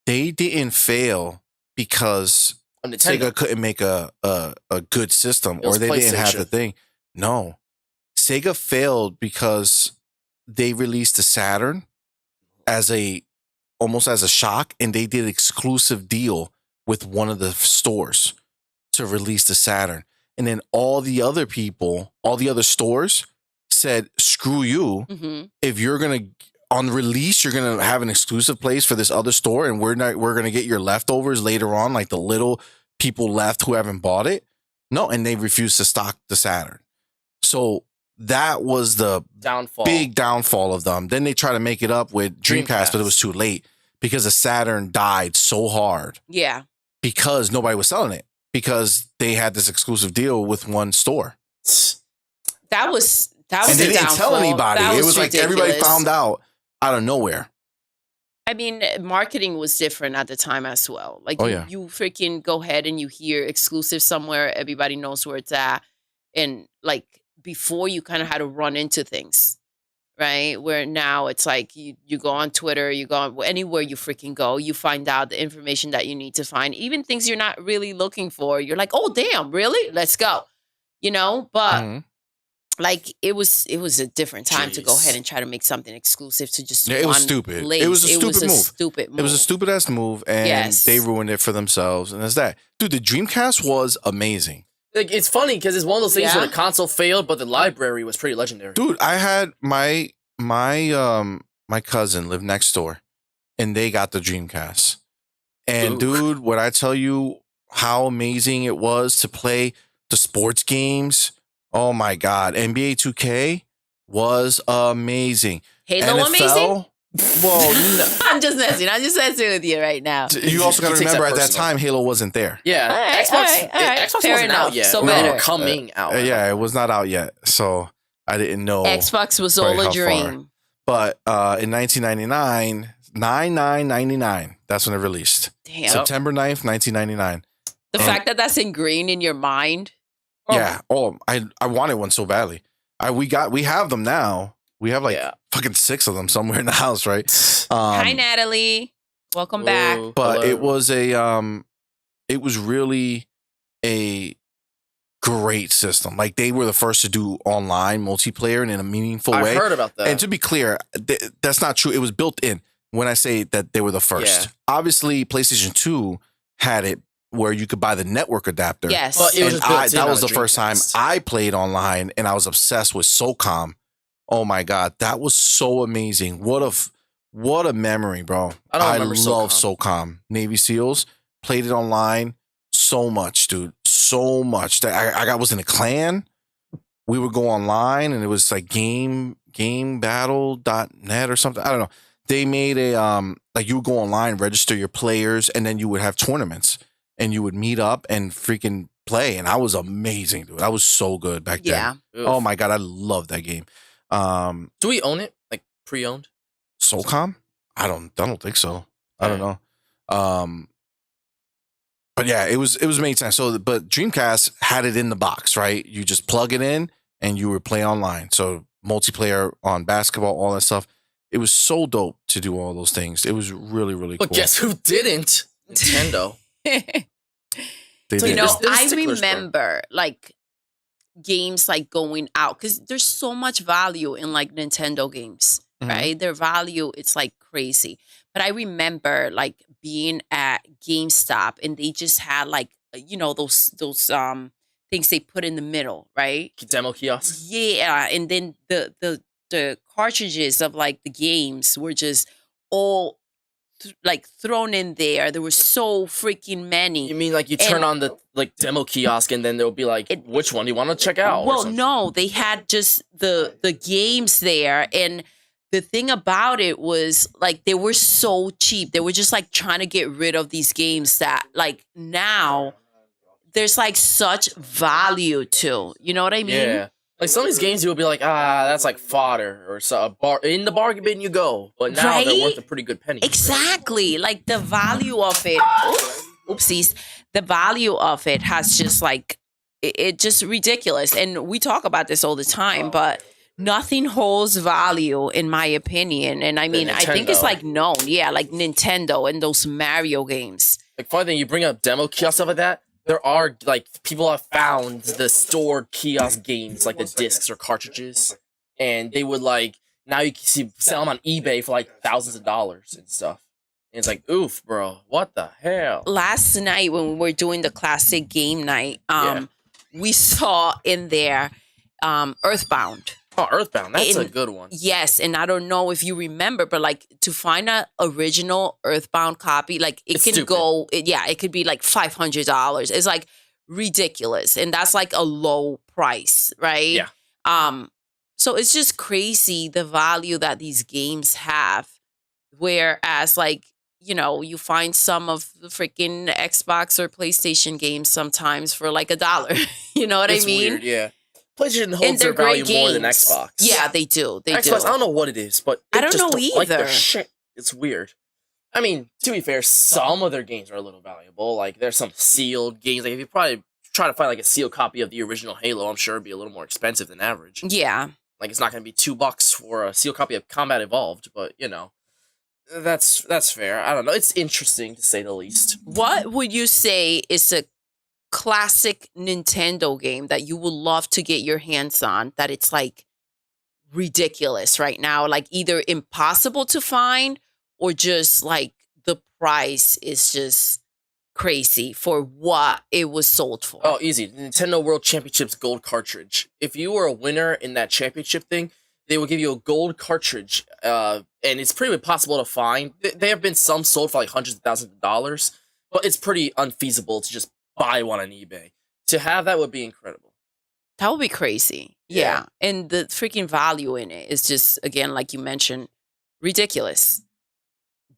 Speaker 1: They didn't fail because
Speaker 3: Nintendo.
Speaker 1: Sega couldn't make a good system,
Speaker 3: It was
Speaker 1: or they didn't have the
Speaker 3: PlayStation.
Speaker 1: thing. No. Sega failed because they released the Saturn almost as a shock, and they did exclusive deal with one of the stores to release the Saturn. And then all the other stores said, screw you.
Speaker 2: Mhm.
Speaker 1: If you're gonna on release, you're gonna have an exclusive place for this other store, and we're gonna get your leftovers later on, like the little people left who haven't bought it. No, and they refused to stock the Saturn. So that was the
Speaker 3: Downfall.
Speaker 1: big downfall of them. Then they try to make it up with Dreamcast, but it was too late because the Saturn died so hard.
Speaker 2: Yeah.
Speaker 1: because nobody was selling it because they had this exclusive deal with one store.
Speaker 2: That was
Speaker 1: And they didn't tell anybody. It was like everybody found out of nowhere.
Speaker 2: I mean, marketing was different at the time as well. Like, you freaking go ahead and you hear exclusive somewhere, everybody knows where it's at. And like before, you kind of had to run into things, right? Where now it's like you go on Twitter, you go on anywhere you freaking go, you find out the information that you need to find, even things you're not really looking for. You're like, oh, damn, really? Let's go. But like it was a different time to go ahead and try to make something exclusive to just
Speaker 1: it was stupid.
Speaker 2: Place.
Speaker 1: It was a stupid move.
Speaker 2: It
Speaker 1: was a stupid ass move, and they ruined it for themselves. And that's that, dude. The Dreamcast was amazing.
Speaker 3: Like, it's funny because it's one of those things where the console failed, but the library was pretty legendary.
Speaker 1: Dude, I had my cousin lived next door, and they got the Dreamcast. And dude, when I tell you how amazing it was to play the sports games. Oh my God. NBA 2K was amazing.
Speaker 2: Halo
Speaker 1: NFL,
Speaker 2: amazing?
Speaker 1: Well, no.
Speaker 2: I'm just messing with you right now.
Speaker 1: You also got to remember at that time, Halo wasn't there.
Speaker 3: Yeah. Xbox wasn't out yet.
Speaker 2: So better.
Speaker 3: Coming out.
Speaker 1: Yeah, it was not out yet. So I didn't know.
Speaker 2: Xbox was all a dream.
Speaker 1: But in 1999, 9/9/99, that's when it released.
Speaker 2: Damn.
Speaker 1: September 9th, 1999.
Speaker 2: The fact that that's ingrained in your mind.
Speaker 1: Yeah. Oh, I wanted one so badly. We have them now. We have like fucking 6 of them somewhere in the house, right?
Speaker 2: Hi, Natalie. Welcome back.
Speaker 1: But it was really a great system. Like they were the first to do online multiplayer and in a meaningful way.
Speaker 3: I heard about that.
Speaker 1: And to be clear, that's not true. It was built in when I say that they were the first.
Speaker 3: Yeah.
Speaker 1: Obviously, PlayStation 2 had it where you could buy the network adapter.
Speaker 2: Yes.
Speaker 3: But it was
Speaker 1: that was the first time I played online, and I was obsessed with SOCOM. Oh my God, that was so amazing. What a memory, bro. I love SOCOM. Navy SEALs. Played it online so much, dude. So much. I was in a clan. We would go online, and it was like gamebattle.net or something. I don't know. They made a like you would go online, register your players, and then you would have tournaments. And you would meet up and freaking play. And I was amazing, dude. I was so good back then.
Speaker 2: Yeah.
Speaker 1: Oh my God, I love that game.
Speaker 3: Do we own it? Like pre-owned?
Speaker 1: SOCOM? I don't think so. I don't know. But yeah, it was made sense. So, but Dreamcast had it in the box, right? You just plug it in and you would play online. So multiplayer on basketball, all that stuff. It was so dope to do all those things. It was really, really cool.
Speaker 3: But guess who didn't? Nintendo.
Speaker 2: I remember like games like going out because there's so much value in like Nintendo games, right? Their value, it's like crazy. But I remember like being at GameStop and they just had like those things they put in the middle, right?
Speaker 3: Demo kiosks.
Speaker 2: Yeah, and then the cartridges of like the games were just all like thrown in there. There were so freaking many.
Speaker 3: You mean like you turn on the like demo kiosk and then there'll be like, which one do you want to check out?
Speaker 2: Well, no, they had just the games there. And the thing about it was like they were so cheap. They were just like trying to get rid of these games that like now there's like such value to. You know what I mean?
Speaker 3: Yeah. Like some of these games, you'll be like, that's like fodder, or so in the bargain bin you go. But now they're worth a pretty good penny.
Speaker 2: Exactly, like the value of it. Oopsies, the value of it has just like it just ridiculous. And we talk about this all the time, but nothing holds value in my opinion. And I mean, I think it's like known, like Nintendo and those Mario games.
Speaker 3: Like funny thing, you bring up demo kiosk stuff like that. There are, like, people have found the stored kiosk games, like the discs or cartridges, and they would, like, now you can sell them on eBay for, like, thousands of dollars and stuff. And it's like, oof, bro, what the hell?
Speaker 2: Last night when we were doing the classic game night, we saw in there Earthbound.
Speaker 3: Oh, Earthbound, that's a good one.
Speaker 2: Yes, and I don't know if you remember, but like to find an original Earthbound copy, like it could be like $500. It's like ridiculous, and that's like a low price, right?
Speaker 3: Yeah.
Speaker 2: So it's just crazy the value that these games have. Whereas, like you find some of the freaking Xbox or PlayStation games sometimes for like $1. You know what I mean?
Speaker 3: Weird, yeah. PlayStation holds their value more than Xbox.
Speaker 2: Yeah, they do.
Speaker 3: Xbox, I don't know what it is, but
Speaker 2: I don't know either.
Speaker 3: Like their shit. It's weird. I mean, to be fair, some of their games are a little valuable. Like, there's some sealed games. Like, if you probably try to find like a sealed copy of the original Halo, I'm sure it'd be a little more expensive than average.
Speaker 2: Yeah.
Speaker 3: Like, it's not going to be $2 for a sealed copy of Combat Evolved, but that's fair. I don't know. It's interesting to say the least.
Speaker 2: What would you say is a classic Nintendo game that you would love to get your hands on, that it's like ridiculous right now, like either impossible to find or just like the price is just crazy for what it was sold for?
Speaker 3: Oh, easy. Nintendo World Championships gold cartridge. If you were a winner in that championship thing, they will give you a gold cartridge, and it's pretty impossible to find. There have been some sold for like hundreds of thousands of dollars, but it's pretty unfeasible to just buy one on eBay. To have that would be incredible.
Speaker 2: That would be crazy. Yeah. And the freaking value in it is just, again, like you mentioned, ridiculous.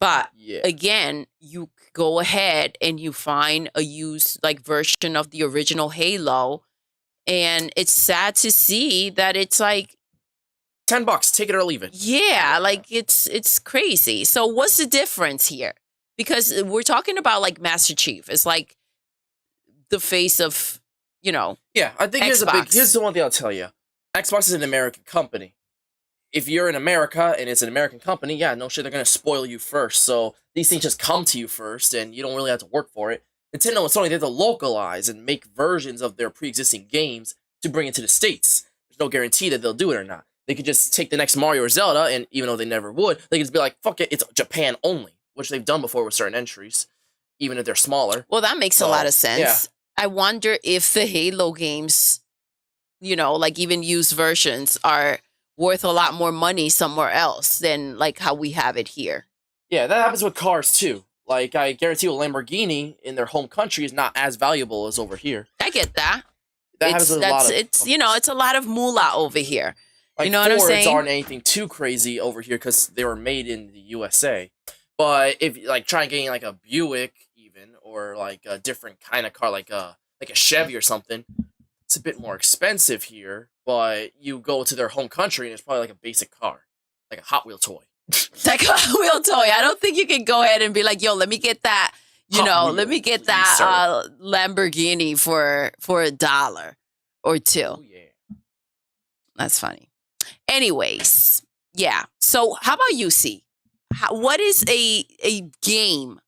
Speaker 2: But again, you go ahead and you find a used like version of the original Halo, and it's sad to see that it's like
Speaker 3: $10, take it or leave it.
Speaker 2: Yeah, like it's crazy. So what's the difference here? Because we're talking about like Master Chief. It's like the face of,
Speaker 3: Yeah, I think here's the one thing I'll tell you. Xbox is an American company. If you're in America and it's an American company, yeah, no shit, they're going to spoil you first. So these things just come to you first, and you don't really have to work for it. Nintendo and Sony, they have to localize and make versions of their pre-existing games to bring it to the States. There's no guarantee that they'll do it or not. They could just take the next Mario or Zelda, and even though they never would, they could just be like, fuck it, it's Japan only, which they've done before with certain entries, even if they're smaller.
Speaker 2: Well, that makes a lot of sense.
Speaker 3: Yeah.
Speaker 2: I wonder if the Halo games, like even used versions, are worth a lot more money somewhere else than like how we have it here.
Speaker 3: Yeah, that happens with cars too. Like, I guarantee you a Lamborghini in their home country is not as valuable as over here.
Speaker 2: I get that.
Speaker 3: That happens with a lot of
Speaker 2: it's a lot of moolah over here.
Speaker 3: Like,
Speaker 2: you know what I'm
Speaker 3: Fords
Speaker 2: saying?
Speaker 3: aren't anything too crazy over here because they were made in the USA. But if like try getting like a Buick even, or like a different kind of car, like a Chevy or something, it's a bit more expensive here. But you go to their home country and it's probably like a basic car, like a Hot Wheel toy.
Speaker 2: Like a Hot Wheel toy. I don't think you can go ahead and be like, yo, let me get that. Let me get that Lamborghini for $1 or $2.
Speaker 3: Oh, yeah.
Speaker 2: That's funny. Anyways, yeah. So how about you, C? What is a game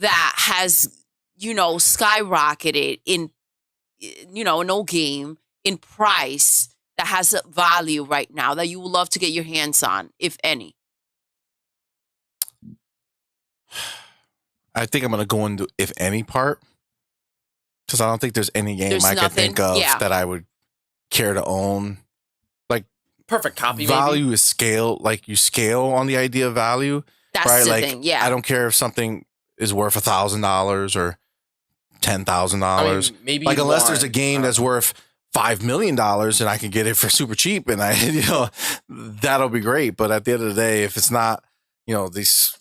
Speaker 2: that has, skyrocketed in, an old game in price that has a value right now that you would love to get your hands on, if any?
Speaker 1: I think I'm going to go into if any part, because I don't think there's any game I can think of that I would care to own. Like,
Speaker 3: perfect copy.
Speaker 1: Value
Speaker 3: maybe?
Speaker 1: is scale. Like, you scale on the idea of value.
Speaker 2: That's
Speaker 1: right?
Speaker 2: The
Speaker 1: like,
Speaker 2: thing. Yeah.
Speaker 1: I don't care if something is worth $1,000 or $10,000.
Speaker 3: I mean, maybe
Speaker 1: like, unless there's a game that's worth $5 million and I can get it for super cheap, and that'll be great. But at the end of the day, if it's not, these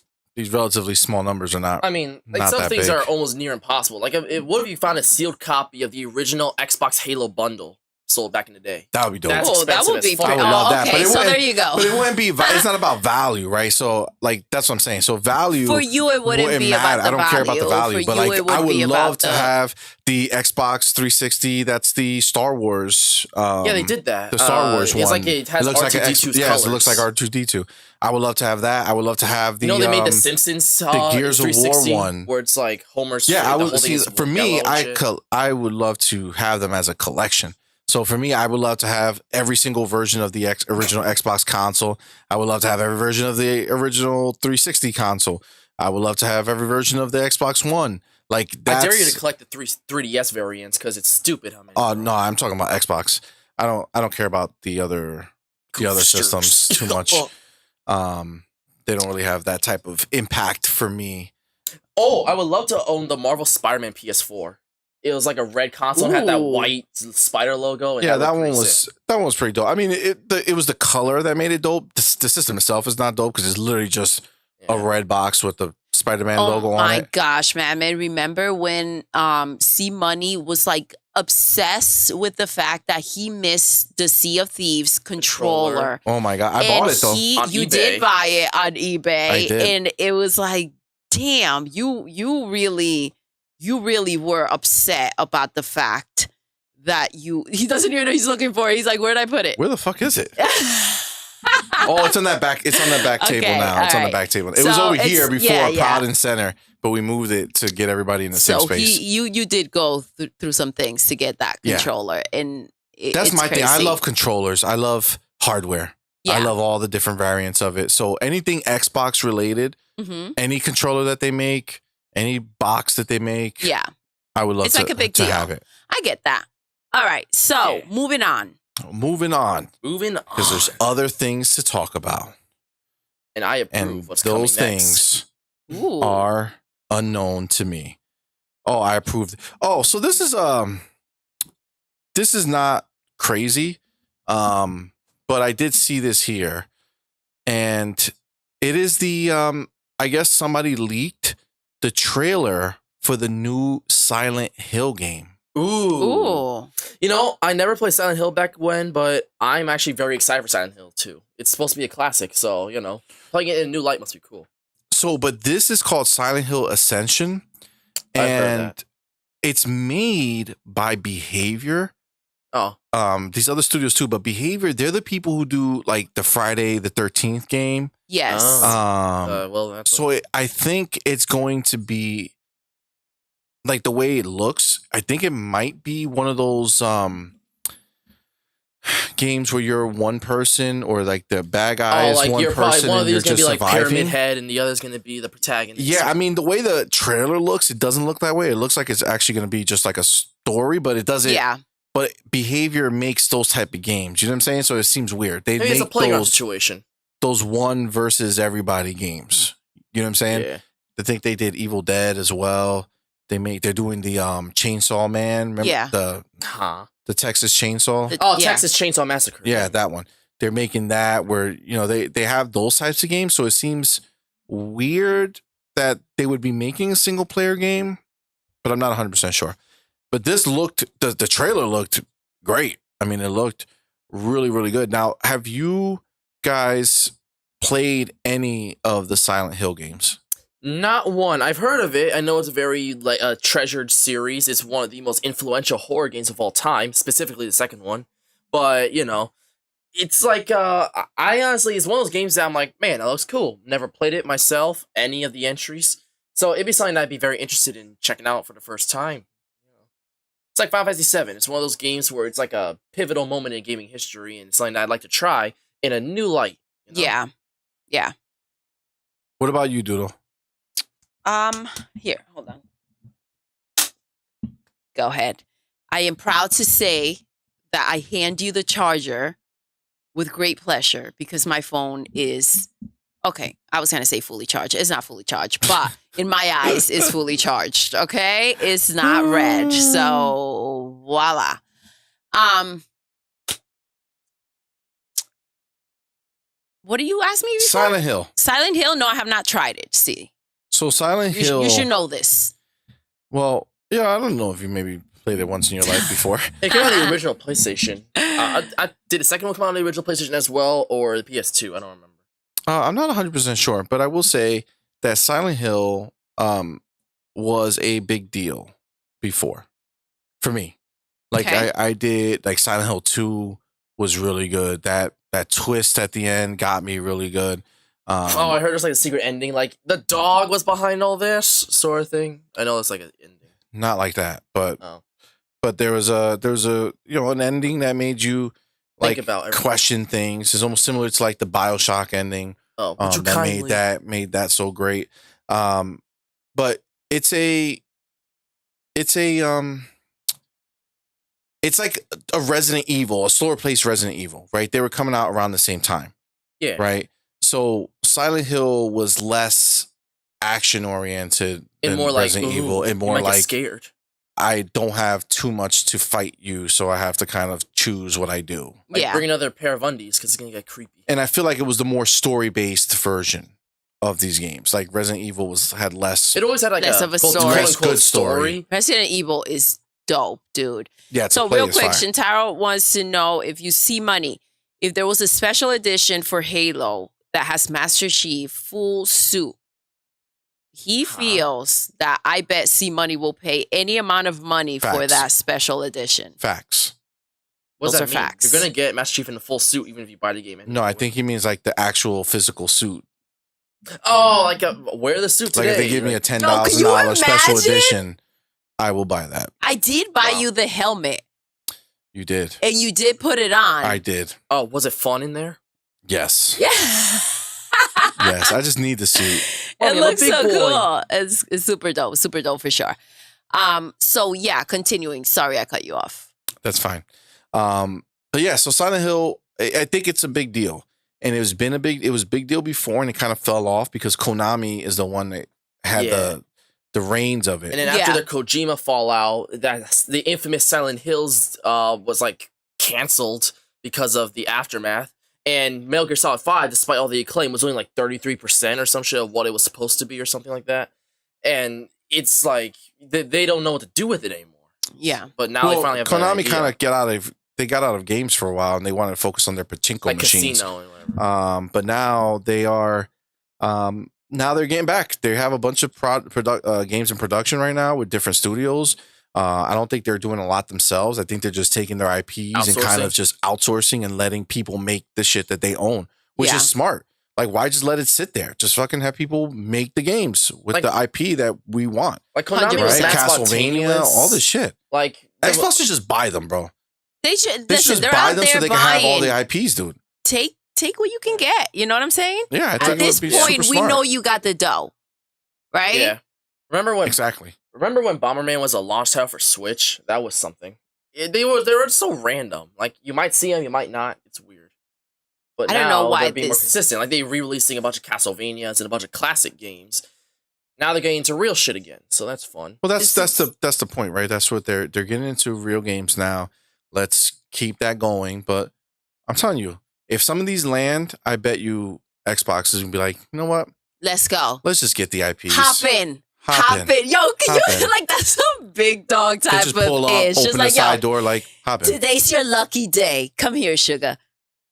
Speaker 1: relatively small numbers are not.
Speaker 3: I mean, like, some things are almost near impossible. Like, what if you found a sealed copy of the original Xbox Halo bundle sold back in the day?
Speaker 1: That would be dope.
Speaker 2: That would be.
Speaker 1: I would love that.
Speaker 2: Okay, so there you go.
Speaker 1: But it wouldn't be. It's not about value, right? So, like, that's what I'm saying. So, value
Speaker 2: for you, it wouldn't be about the value.
Speaker 1: I don't care about the value,
Speaker 2: for
Speaker 1: but
Speaker 2: you,
Speaker 1: like, I would love to have the Xbox 360. That's the Star Wars.
Speaker 3: Yeah, they did that.
Speaker 1: The Star Wars one.
Speaker 3: It's like it has R2D2's colors.
Speaker 1: Yes, it looks like R2D2. I would love to have that. I would love to have the.
Speaker 3: They made the Simpsons
Speaker 1: the Gears of War one,
Speaker 3: where it's like Homer's.
Speaker 1: Yeah, I would see. For me, I would love to have them as a collection. So for me, I would love to have every single version of the original Xbox console. I would love to have every version of the original 360 console. I would love to have every version of the Xbox One. Like,
Speaker 3: I dare you to collect the 3DS variants because it's stupid how many.
Speaker 1: Oh no, I'm talking about Xbox. I don't care about the other systems too much. They don't really have that type of impact for me.
Speaker 3: Oh, I would love to own the Marvel Spider-Man PS4. It was like a red console and had that white spider logo. And
Speaker 1: yeah, that one was pretty dope. I mean, it was the color that made it dope. The system itself is not dope because it's literally just a red box with the Spider-Man logo on
Speaker 2: my
Speaker 1: it.
Speaker 2: gosh, man. Remember when C Money was like obsessed with the fact that he missed the Sea of Thieves controller.
Speaker 1: Oh my god, I bought it though.
Speaker 2: You did buy it on eBay.
Speaker 1: I did.
Speaker 2: And it was like, damn, you really were upset about the fact that he doesn't even know he's looking for it. He's like, where did I put it?
Speaker 1: Where the fuck is it? Oh, it's on that back. It's on the back table now. It's on the back table. It was over here before, proud and center, but we moved it to get everybody in the same space.
Speaker 2: So you did go through some things to get that controller, and
Speaker 1: that's my
Speaker 2: crazy.
Speaker 1: thing. I love controllers. I love hardware. Yeah. I love all the different variants of it. So anything Xbox related, any controller that they make, any box that they make, I would love
Speaker 2: it's like a big deal.
Speaker 1: Have it.
Speaker 2: I get that. All right, so moving on. Because there's other things to talk about.
Speaker 3: And I approve what's coming next.
Speaker 1: Those things are unknown to me. Oh, I approve. Oh, so this is not crazy. But I did see this here. And it is the I guess somebody leaked the trailer for the new Silent Hill game.
Speaker 3: Ooh. You know, I never played Silent Hill back when, but I'm actually very excited for Silent Hill 2. It's supposed to be a classic, so, you know, playing it in a new light must be cool.
Speaker 1: So, but this is called Silent Hill Ascension, and it's made by Behavior.
Speaker 3: Oh.
Speaker 1: These other studios too, but Behavior, they're the people who do like the Friday the 13th game.
Speaker 2: Yes.
Speaker 1: I think it's going to be like the way it looks. I think it might be one of those games where you're one person or like the bad guy is one person.
Speaker 3: Probably one of these is gonna be like
Speaker 1: surviving.
Speaker 3: Pyramid Head, and the other's gonna be the protagonist.
Speaker 1: Yeah, I mean the way the trailer looks, it doesn't look that way. It looks like it's actually gonna be just like a story, but it doesn't.
Speaker 2: Yeah.
Speaker 1: But Behavior makes those type of games. You know what I'm saying? So it seems weird. They make
Speaker 3: it's a playground situation.
Speaker 1: Those one versus everybody games. You know what I'm saying?
Speaker 3: Yeah.
Speaker 1: I think they did Evil Dead as well. They're doing the Chainsaw Man. Remember the Texas Chainsaw?
Speaker 3: Texas Chainsaw Massacre.
Speaker 1: Yeah, that one. They're making that where, you know, they have those types of games. So it seems weird that they would be making a single player game, but I'm not 100% sure. But this the trailer looked great. I mean, it looked really, really good. Now, have you guys played any of the Silent Hill games?
Speaker 3: Not one. I've heard of it. I know it's a very treasured series. It's one of the most influential horror games of all time, specifically the second one. But, you know, it's like, I honestly, it's one of those games that I'm like, man, that looks cool. Never played it myself, any of the entries. So it'd be something I'd be very interested in checking out for the first time. It's like Final Fantasy VII. It's one of those games where it's like a pivotal moment in gaming history, and it's something that I'd like to try in a new light. You know?
Speaker 2: Yeah. Yeah.
Speaker 1: What about you, Doodle?
Speaker 2: Here, hold on. Go ahead. I am proud to say that I hand you the charger with great pleasure because my phone is, okay, I was going to say fully charged. It's not fully charged, but in my eyes, it's fully charged, okay? It's not red, so voila. What do you ask me before?
Speaker 1: Silent Hill.
Speaker 2: Silent Hill? No, I have not tried it, see.
Speaker 1: So Silent Hill...
Speaker 2: You should know this.
Speaker 1: Well, yeah, I don't know if you maybe played it once in your life before.
Speaker 3: It came out on the original PlayStation. Did the second one come out on the original PlayStation as well, or the PS2? I don't remember.
Speaker 1: I'm not 100% sure, but I will say that Silent Hill was a big deal before for me. Like, okay. I did, like, Silent Hill 2 was really good. That twist at the end got me really good.
Speaker 3: I heard there's like a secret ending, like the dog was behind all this sort of thing. I know it's like an ending.
Speaker 1: Not like that, but there was a an ending that made you like think about question things. It's almost similar to like the BioShock ending. That made that so great. But it's like a Resident Evil, a slower paced Resident Evil, right? They were coming out around the same time.
Speaker 3: Yeah.
Speaker 1: Right. So Silent Hill was less action oriented and more like Resident Evil, and more like
Speaker 3: scared.
Speaker 1: I don't have too much to fight you, so I have to kind of choose what I do.
Speaker 3: Like bring another pair of undies because it's gonna get creepy.
Speaker 1: And I feel like it was the more story based version of these games. Like Resident Evil had less.
Speaker 3: It always had like
Speaker 2: Less
Speaker 3: a
Speaker 2: of a
Speaker 3: quote,
Speaker 2: story.
Speaker 3: quote, unquote
Speaker 1: Good story.
Speaker 2: Resident Evil is dope, dude.
Speaker 1: Yeah,
Speaker 2: So real quick, Shintaro wants to know if you see money. If there was a special edition for Halo that has Master Chief full suit, he feels that I bet C Money will pay any amount of money for
Speaker 1: Facts.
Speaker 2: that special edition.
Speaker 1: Facts.
Speaker 3: What does
Speaker 2: Those
Speaker 3: that
Speaker 2: are
Speaker 3: mean?
Speaker 2: facts.
Speaker 3: You're gonna get Master Chief in the full suit even if you buy the game.
Speaker 1: No, I think he means like the actual physical suit.
Speaker 3: Oh, like wear the suit today.
Speaker 1: Like if they give me a $10,000
Speaker 2: can you
Speaker 1: special
Speaker 2: imagine?
Speaker 1: edition, I will buy that.
Speaker 2: I did buy you the helmet,
Speaker 1: You did.
Speaker 2: and you did put it on.
Speaker 1: I did.
Speaker 3: Oh, was it fun in there?
Speaker 1: Yes.
Speaker 2: Yeah.
Speaker 1: Yes. I just need the suit.
Speaker 2: It
Speaker 3: I'm a
Speaker 2: looks
Speaker 3: big
Speaker 2: so
Speaker 3: boy.
Speaker 2: cool. It's super dope for sure. So yeah, continuing. Sorry, I cut you off.
Speaker 1: That's fine. But yeah, so Silent Hill, I think it's a big deal. And it was a big deal before, and it kind of fell off because Konami is the one that had the reins of it.
Speaker 3: And then after the Kojima fallout, the infamous Silent Hills was like canceled because of the aftermath. And Metal Gear Solid 5, despite all the acclaim, was only like 33% or some shit of what it was supposed to be or something like that. And it's like they don't know what to do with it anymore.
Speaker 2: Yeah.
Speaker 3: But now they finally have
Speaker 1: Konami kind of got out of games for a while, and they wanted to focus on their pachinko
Speaker 3: like
Speaker 1: machines.
Speaker 3: Casino and whatever.
Speaker 1: But now they are now they're getting back. They have a bunch of games in production right now with different studios. I don't think they're doing a lot themselves. I think they're just taking their IPs and kind of just outsourcing and letting people make the shit that they own, which is smart. Like, why just let it sit there? Just fucking have people make the games with the IP that we want.
Speaker 3: Like Konami was
Speaker 1: right?
Speaker 3: that
Speaker 1: Castlevania,
Speaker 3: spontaneous.
Speaker 1: all this shit.
Speaker 3: Like
Speaker 1: Xbox should just buy them, bro.
Speaker 2: They should
Speaker 1: They should just
Speaker 2: they're
Speaker 1: buy
Speaker 2: out
Speaker 1: them
Speaker 2: there
Speaker 1: so they can have all the IPs, dude.
Speaker 2: Take what you can get. You know what I'm saying?
Speaker 1: Yeah, I think
Speaker 2: At
Speaker 1: it
Speaker 2: this
Speaker 1: would be
Speaker 2: point,
Speaker 1: super
Speaker 2: we
Speaker 1: smart.
Speaker 2: know you got the dough, right?
Speaker 3: yeah. Remember when Bomberman was a launch title for Switch? That was something. They were so random. Like you might see them, you might not. It's weird. But
Speaker 2: I don't know why
Speaker 3: they're being more consistent. Like they re-releasing a bunch of Castlevanias and a bunch of classic games. Now they're getting into real shit again, so that's fun.
Speaker 1: Well, that's the point, right? That's what they're getting into real games now. Let's keep that going. But I'm telling you, if some of these land, I bet you Xbox is gonna be like, you know what?
Speaker 2: Let's go.
Speaker 1: Let's just get the IPs.
Speaker 2: Hop in. Yo, can you like that's some big dog
Speaker 1: They
Speaker 2: type
Speaker 1: just
Speaker 2: of
Speaker 1: pull up,
Speaker 2: ish.
Speaker 1: open
Speaker 2: Just
Speaker 1: the
Speaker 2: like,
Speaker 1: side
Speaker 2: yo,
Speaker 1: door, like hop in.
Speaker 2: today's your lucky day. Come here, sugar.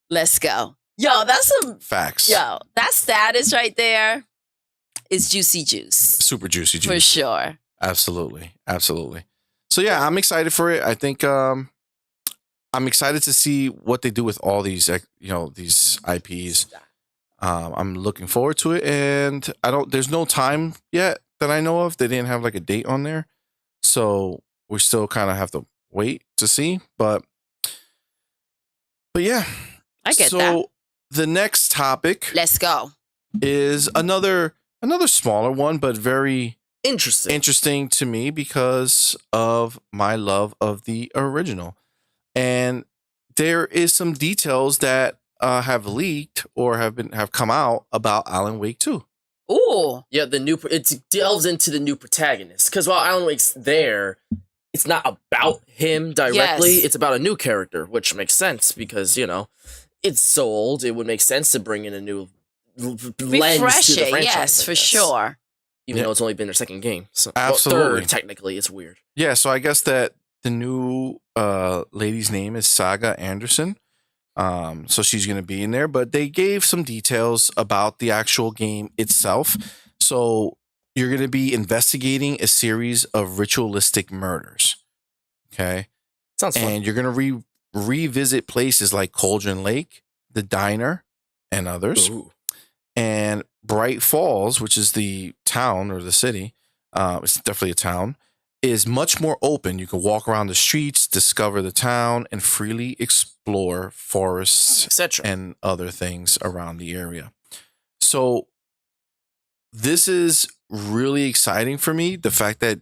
Speaker 2: Let's go. Yo, that's some
Speaker 1: Facts.
Speaker 2: that status right there is juicy juice.
Speaker 1: Super juicy juice.
Speaker 2: For sure.
Speaker 1: Absolutely. So yeah, I'm excited for it. I think I'm excited to see what they do with all these these IPs. I'm looking forward to it, and there's no time yet that I know of. They didn't have like a date on there, so we still kind of have to wait to see. But yeah,
Speaker 2: I get that.
Speaker 1: So the next topic,
Speaker 2: Let's go.
Speaker 1: is another smaller one, but very
Speaker 3: Interesting
Speaker 1: to me because of my love of the original. And there is some details that have leaked or have come out about Alan Wake 2.
Speaker 2: Ooh.
Speaker 3: Yeah, it delves into the new protagonist. Because while Alan Wake's there, it's not about him directly.
Speaker 2: Yes.
Speaker 3: It's about a new character, which makes sense because, it's so old. It would make sense to bring in a new lens to
Speaker 2: Refresh
Speaker 3: the
Speaker 2: it,
Speaker 3: franchise.
Speaker 2: yes,
Speaker 3: I
Speaker 2: for
Speaker 3: guess.
Speaker 2: sure.
Speaker 3: Even though it's only been their second game. So,
Speaker 1: Absolutely.
Speaker 3: Third, technically, it's weird.
Speaker 1: Yeah, so I guess that the new lady's name is Saga Anderson. So she's going to be in there, but they gave some details about the actual game itself. So you're going to be investigating a series of ritualistic murders. Okay.
Speaker 3: Sounds fun.
Speaker 1: And you're going to revisit places like Cauldron Lake, the diner, and others.
Speaker 3: Ooh.
Speaker 1: And Bright Falls, which is the town or the city, it's definitely a town, is much more open. You can walk around the streets, discover the town, and freely explore forests,
Speaker 3: etc.
Speaker 1: and other things around the area. So this is really exciting for me. The fact that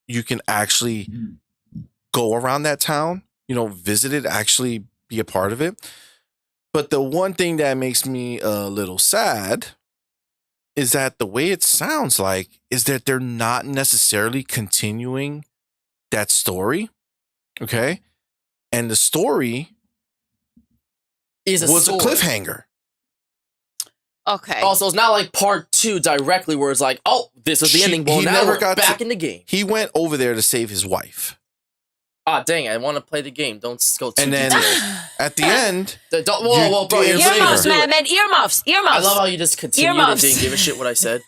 Speaker 1: you can actually go around that town, visit it, actually be a part of it. But the one thing that makes me a little sad is that the way it sounds like is that they're not necessarily continuing that story. Okay. And the story
Speaker 3: was
Speaker 1: a cliffhanger.
Speaker 2: Okay.
Speaker 3: Also, it's not like part 2 directly where it's like, oh, this is the ending. Well, now we're back in the game.
Speaker 1: He went over there to save his wife.
Speaker 3: Ah, dang it. I want to play the game. Don't go too
Speaker 1: And then at the end...
Speaker 3: Whoa, bro.
Speaker 2: Earmuffs, Madman. Earmuffs.
Speaker 3: I love how you just continued and didn't give a shit what I said.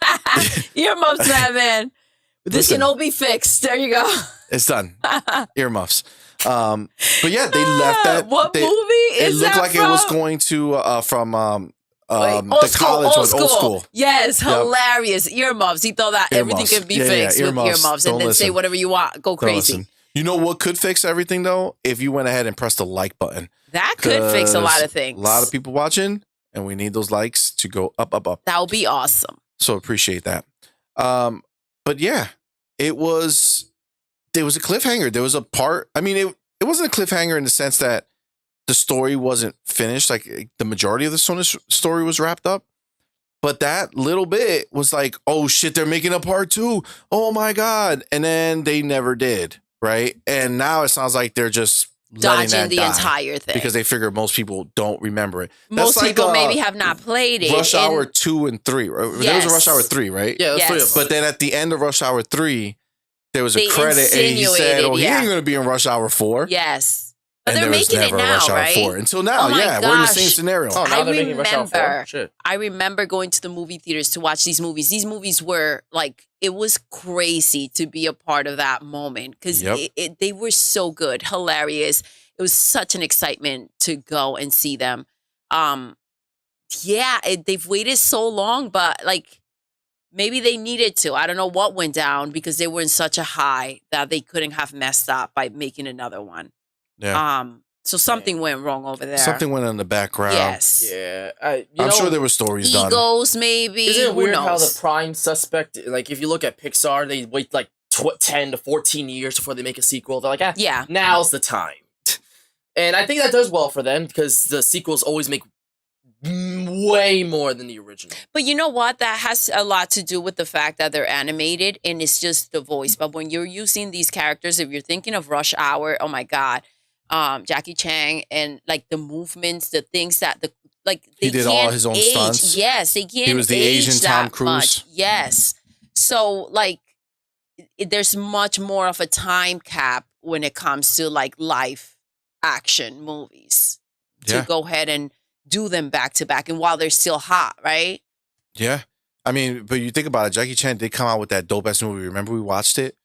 Speaker 2: Earmuffs, Madman. This can all be fixed. There you go.
Speaker 1: It's done. Earmuffs. But yeah, they left that.
Speaker 2: What movie is that?
Speaker 1: It looked like
Speaker 2: from?
Speaker 1: it was going to from
Speaker 2: old
Speaker 1: the college
Speaker 2: old
Speaker 1: one, Old School.
Speaker 2: Yes, hilarious. Earmuffs. He thought that everything could be fixed with earmuffs, and then say whatever you want. Go crazy.
Speaker 1: You know what could fix everything though? If you went ahead and pressed the like button.
Speaker 2: That could fix a lot of things.
Speaker 1: A lot of people watching, and we need those likes to go up, up, up.
Speaker 2: That would be awesome.
Speaker 1: So appreciate that. But yeah, there was a cliffhanger. There was a part. I mean, it wasn't a cliffhanger in the sense that the story wasn't finished. Like the majority of the story was wrapped up. But that little bit was like, oh shit, they're making a part 2. Oh my God. And then they never did. Right. And now it sounds like they're just
Speaker 2: dodging the entire thing
Speaker 1: because they figure most people don't remember it.
Speaker 2: Most people maybe have not played it.
Speaker 1: Rush Hour 2 and 3. Right?
Speaker 2: Yes.
Speaker 1: There was a Rush Hour 3, right?
Speaker 3: Yeah,
Speaker 2: yes.
Speaker 3: 3 of them.
Speaker 1: But then at the end of Rush Hour 3, there was a credit and he said, he ain't going to be in Rush Hour 4.
Speaker 2: Yes. But
Speaker 1: and
Speaker 2: they're making it now, right?
Speaker 1: 4. Until now, we're in the same scenario.
Speaker 3: Oh, now they're making Rush Hour 4? Shit.
Speaker 2: I remember going to the movie theaters to watch these movies. These movies were like, it was crazy to be a part of that moment because they were so good, hilarious. It was such an excitement to go and see them. They've waited so long, but like maybe they needed to. I don't know what went down because they were in such a high that they couldn't have messed up by making another one.
Speaker 1: Yeah.
Speaker 2: So something went wrong over there.
Speaker 1: Something went in the background.
Speaker 2: Yes.
Speaker 3: Yeah.
Speaker 1: I'm sure there were stories done.
Speaker 2: Egos, maybe.
Speaker 3: Isn't it weird how the prime suspect, like if you look at Pixar, they wait like 10 to 14 years before they make a sequel. They're like, now's the time. And I think that does well for them because the sequels always make way more than the original.
Speaker 2: But you know what? That has a lot to do with the fact that they're animated and it's just the voice. But when you're using these characters, if you're thinking of Rush Hour, oh my God, Jackie Chan and like the movements, the things that he
Speaker 1: did all his own stunts.
Speaker 2: Yes, they can't.
Speaker 1: He was the Asian Tom Cruise.
Speaker 2: Much. Yes. So like there's much more of a time cap when it comes to like live action movies to go ahead and do them back to back and while they're still hot, right?
Speaker 1: Yeah. I mean, but you think about it, Jackie Chan did come out with that dope ass movie. Remember we watched it?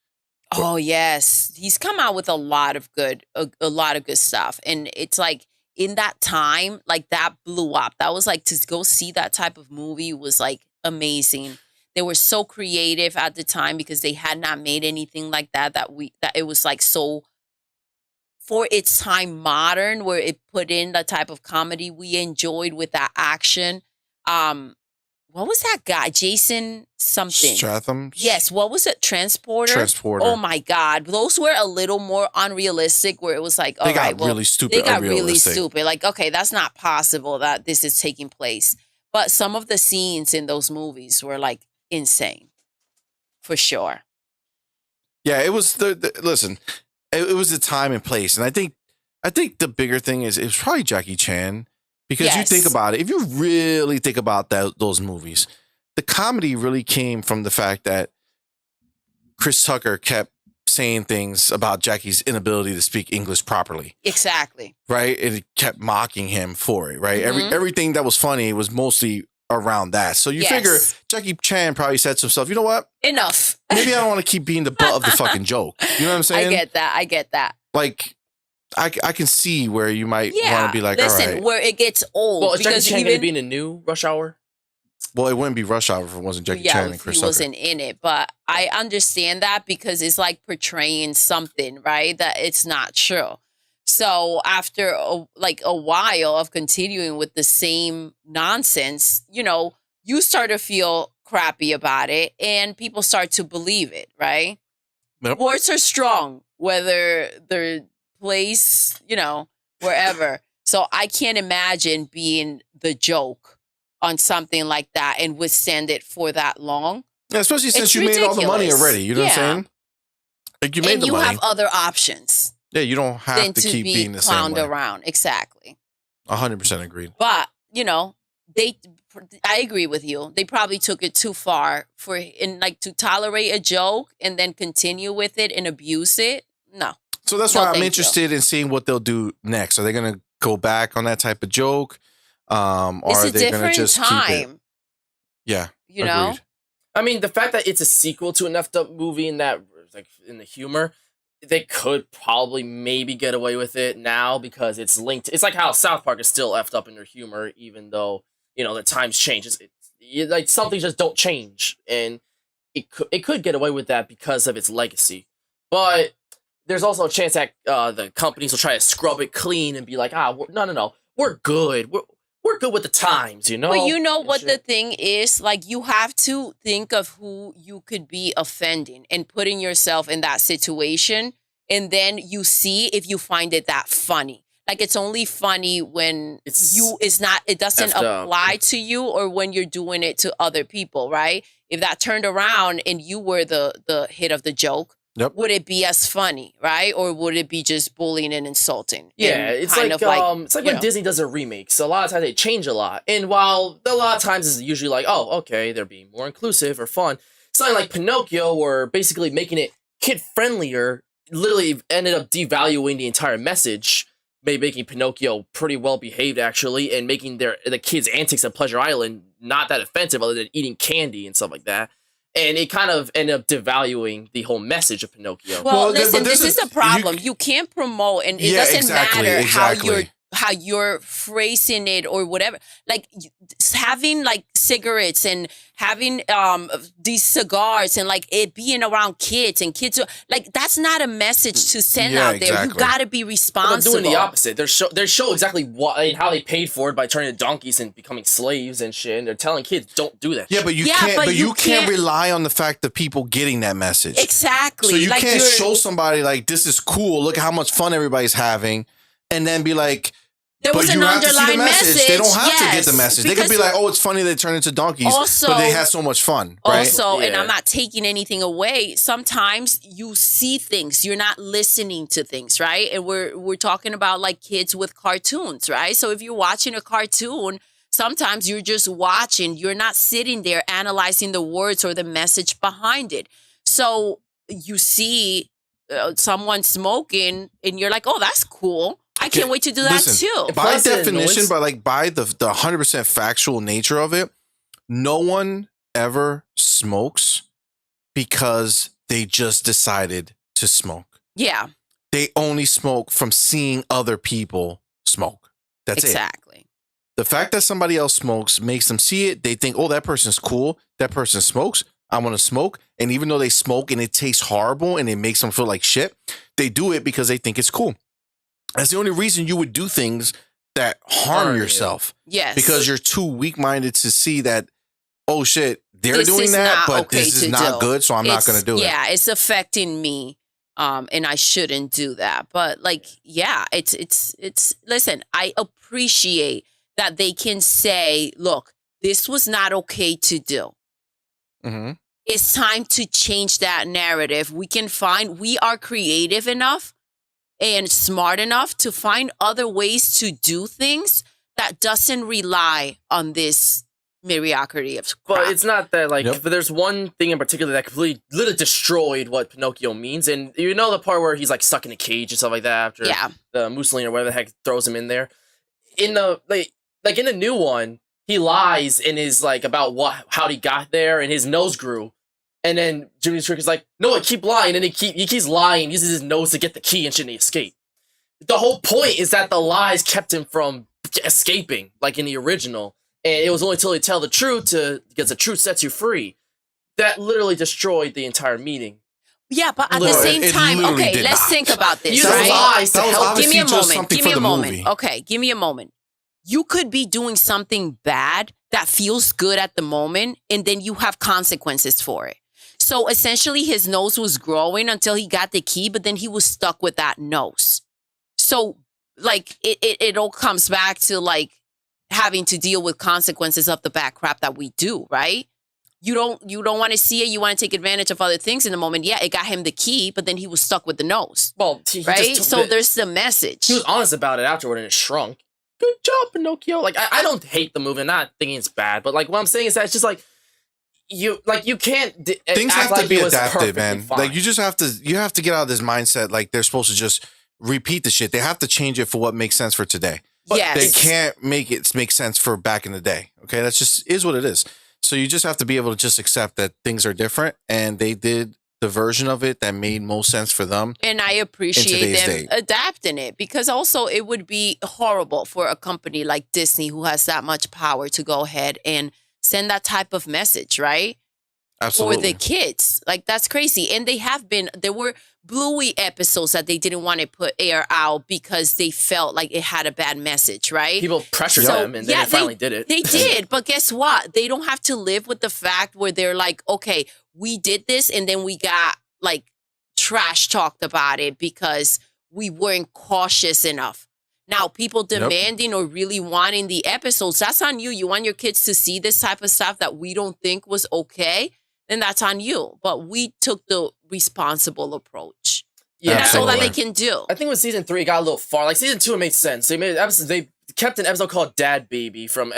Speaker 2: Oh yes. He's come out with a lot of good stuff. And it's like in that time, like that blew up. That was like to go see that type of movie was like amazing. They were so creative at the time because they had not made anything like that it was like so for its time modern where it put in the type of comedy we enjoyed with that action. What was that guy? Jason something.
Speaker 1: Statham?
Speaker 2: Yes. What was it? Transporter? Oh my God. Those were a little more unrealistic where it was like,
Speaker 1: they got really stupid.
Speaker 2: They got really stupid. Like, okay, that's not possible that this is taking place. But some of the scenes in those movies were like insane. For sure.
Speaker 1: Yeah, it was listen, it was the time and place. And I think the bigger thing is it was probably Jackie Chan. Because you think about it, if you really think about those movies, the comedy really came from the fact that Chris Tucker kept saying things about Jackie's inability to speak English properly.
Speaker 2: Exactly.
Speaker 1: Right? And it kept mocking him for it, right? Mm-hmm. Everything that was funny was mostly around that. So you figure Jackie Chan probably said to himself, you know what?
Speaker 2: Enough.
Speaker 1: Maybe I don't want to keep being the butt of the fucking joke. You know what I'm saying?
Speaker 2: I get that.
Speaker 1: Like, I can see where you might want to be like, all right.
Speaker 2: Where it gets old.
Speaker 3: Well, is Jackie Chan going to be in a new Rush Hour?
Speaker 1: Well, it wouldn't be Rush Hour if it wasn't Jackie Chan and Chris Tucker.
Speaker 2: He wasn't in it. But I understand that because it's like portraying something, right? That it's not true. So after a while of continuing with the same nonsense, you start to feel crappy about it and people start to believe it, right?
Speaker 1: Yep.
Speaker 2: Words are strong, whether they're place, wherever. So I can't imagine being the joke on something like that and withstand it for that long.
Speaker 1: Yeah, especially since you made all the money already. You know what I'm saying? Like you made the money.
Speaker 2: And you have other options.
Speaker 1: Yeah, you don't have to keep being the same way.
Speaker 2: Around. Exactly.
Speaker 1: 100% agreed.
Speaker 2: But, I agree with you. They probably took it too far to tolerate a joke and then continue with it and abuse it. No.
Speaker 1: So that's why I'm interested in seeing what they'll do next. Are they going to go back on that type of joke? Or are they going to just keep it? Yeah.
Speaker 2: You know?
Speaker 3: I mean, the fact that it's a sequel to an effed up movie and that, like, in the humor, they could probably maybe get away with it now because it's linked. It's like how South Park is still effed up in their humor, even though, the times change. Like, some things just don't change. And it could get away with that because of its legacy. But there's also a chance that the companies will try to scrub it clean and be like, no, we're good. We're good with the times, you know?
Speaker 2: But you know what the thing is? Like, you have to think of who you could be offending and putting yourself in that situation. And then you see if you find it that funny. Like, it's only funny when it doesn't apply to you or when you're doing it to other people, right? If that turned around and you were the hit of the joke, would it be as funny, right? Or would it be just bullying and insulting?
Speaker 3: Yeah, it's like when Disney does a remake. So a lot of times they change a lot. And while a lot of times it's usually like, oh, okay, they're being more inclusive or fun. Something like Pinocchio or basically making it kid-friendlier literally ended up devaluing the entire message, making Pinocchio pretty well behaved, actually, and making the kids' antics at Pleasure Island not that offensive other than eating candy and stuff like that. And it kind of ended up devaluing the whole message of Pinocchio.
Speaker 2: Well, listen, this is the problem. You can't promote, and it doesn't matter how you're phrasing it or whatever. Like, having like cigarettes and having these cigars and like it being around kids and kids like that's not a message to send out there. Exactly. You got to be responsible.
Speaker 3: They're doing the opposite. They show exactly how they paid for it by turning donkeys and becoming slaves and shit. And they're telling kids don't do that.
Speaker 1: Yeah, but you can't rely on the fact of people getting that message.
Speaker 2: Exactly.
Speaker 1: So you can't show somebody like this is cool. Look at how much fun everybody's having, and then be like.
Speaker 2: There was an underlying message.
Speaker 1: They don't have to get the message. They could be like, oh, it's funny they turn into donkeys, but they had so much fun, right?
Speaker 2: Also, and I'm not taking anything away, sometimes you see things. You're not listening to things, right? And we're talking about like kids with cartoons, right? So if you're watching a cartoon, sometimes you're just watching. You're not sitting there analyzing the words or the message behind it. So you see someone smoking and you're like, oh, that's cool. I can't wait to do that too.
Speaker 1: By definition, by the 100% factual nature of it, no one ever smokes because they just decided to smoke.
Speaker 2: Yeah.
Speaker 1: They only smoke from seeing other people smoke. That's
Speaker 2: exactly.
Speaker 1: The fact that somebody else smokes makes them see it. They think, oh, that person's cool. That person smokes. I want to smoke. And even though they smoke and it tastes horrible and it makes them feel like shit, they do it because they think it's cool. That's the only reason you would do things that harm yourself.
Speaker 2: Yes.
Speaker 1: Because you're too weak-minded to see that, oh shit, they're doing that, but this is not good, so I'm not going to do it.
Speaker 2: Yeah, it's affecting me, and I shouldn't do that. But like, yeah, it's listen, I appreciate that they can say, look, this was not okay to do.
Speaker 1: Mm-hmm.
Speaker 2: It's time to change that narrative. We are creative enough and smart enough to find other ways to do things that doesn't rely on this mediocrity of crap.
Speaker 3: But it's not that, like, but there's one thing in particular that completely literally destroyed what Pinocchio means. And you know the part where he's, like, stuck in a cage and stuff like that after the Mussolini or whatever the heck throws him in there? In the, like in the new one, he lies and is, like, about how he got there and his nose grew. And then Jimmy Trick is like, no, keep lying. And he keeps lying, uses his nose to get the key and shouldn't escape. The whole point is that the lies kept him from escaping, like in the original. And it was only until they tell the truth because the truth sets you free. That literally destroyed the entire meeting.
Speaker 2: Yeah, but at the same time, okay, let's think about this, right? Give me a moment. Okay, give me a moment. You could be doing something bad that feels good at the moment, and then you have consequences for it. So essentially his nose was growing until he got the key, but then he was stuck with that nose. So like it all comes back to like having to deal with consequences of the bad crap that we do, right? You don't want to see it. You want to take advantage of other things in the moment. Yeah, it got him the key, but then he was stuck with the nose.
Speaker 3: Well,
Speaker 2: right? So there's the message.
Speaker 3: He was honest about it afterward and it shrunk. good job, Pinocchio. Like, I don't hate the movie. I'm not thinking it's bad, but like what I'm saying is that it's just like you can't
Speaker 1: things
Speaker 3: act
Speaker 1: have
Speaker 3: like
Speaker 1: to be
Speaker 3: it was
Speaker 1: adapted,
Speaker 3: perfectly
Speaker 1: man.
Speaker 3: fine.
Speaker 1: Like you have to get out of this mindset like they're supposed to just repeat the shit. They have to change it for what makes sense for today.
Speaker 3: But
Speaker 2: Yes.
Speaker 1: They can't make it make sense for back in the day. Okay, that's just is what it is. So you just have to be able to just accept that things are different, and they did the version of it that made most sense for them.
Speaker 2: And I appreciate
Speaker 1: today's
Speaker 2: them
Speaker 1: day.
Speaker 2: adapting it, because also it would be horrible for a company like Disney, who has that much power, to go ahead and send that type of message, right?
Speaker 1: Absolutely.
Speaker 2: For the kids. Like, that's crazy. And there were Bluey episodes that they didn't want to put air out because they felt like it had a bad message, right?
Speaker 3: People pressured
Speaker 2: So,
Speaker 3: them, and then
Speaker 2: yeah,
Speaker 3: they finally did it.
Speaker 2: They did, but guess what? They don't have to live with the fact where they're like, okay, we did this and then we got like trash talked about it because we weren't cautious enough. Now, people demanding or really wanting the episodes, that's on you. You want your kids to see this type of stuff that we don't think was okay, then that's on you. But we took the responsible approach.
Speaker 3: Yeah,
Speaker 2: And that's all that they
Speaker 1: absolutely.
Speaker 2: can do.
Speaker 3: I think with season 3 it got a little far. Like season 2, it made sense. They kept an episode called Dad Baby from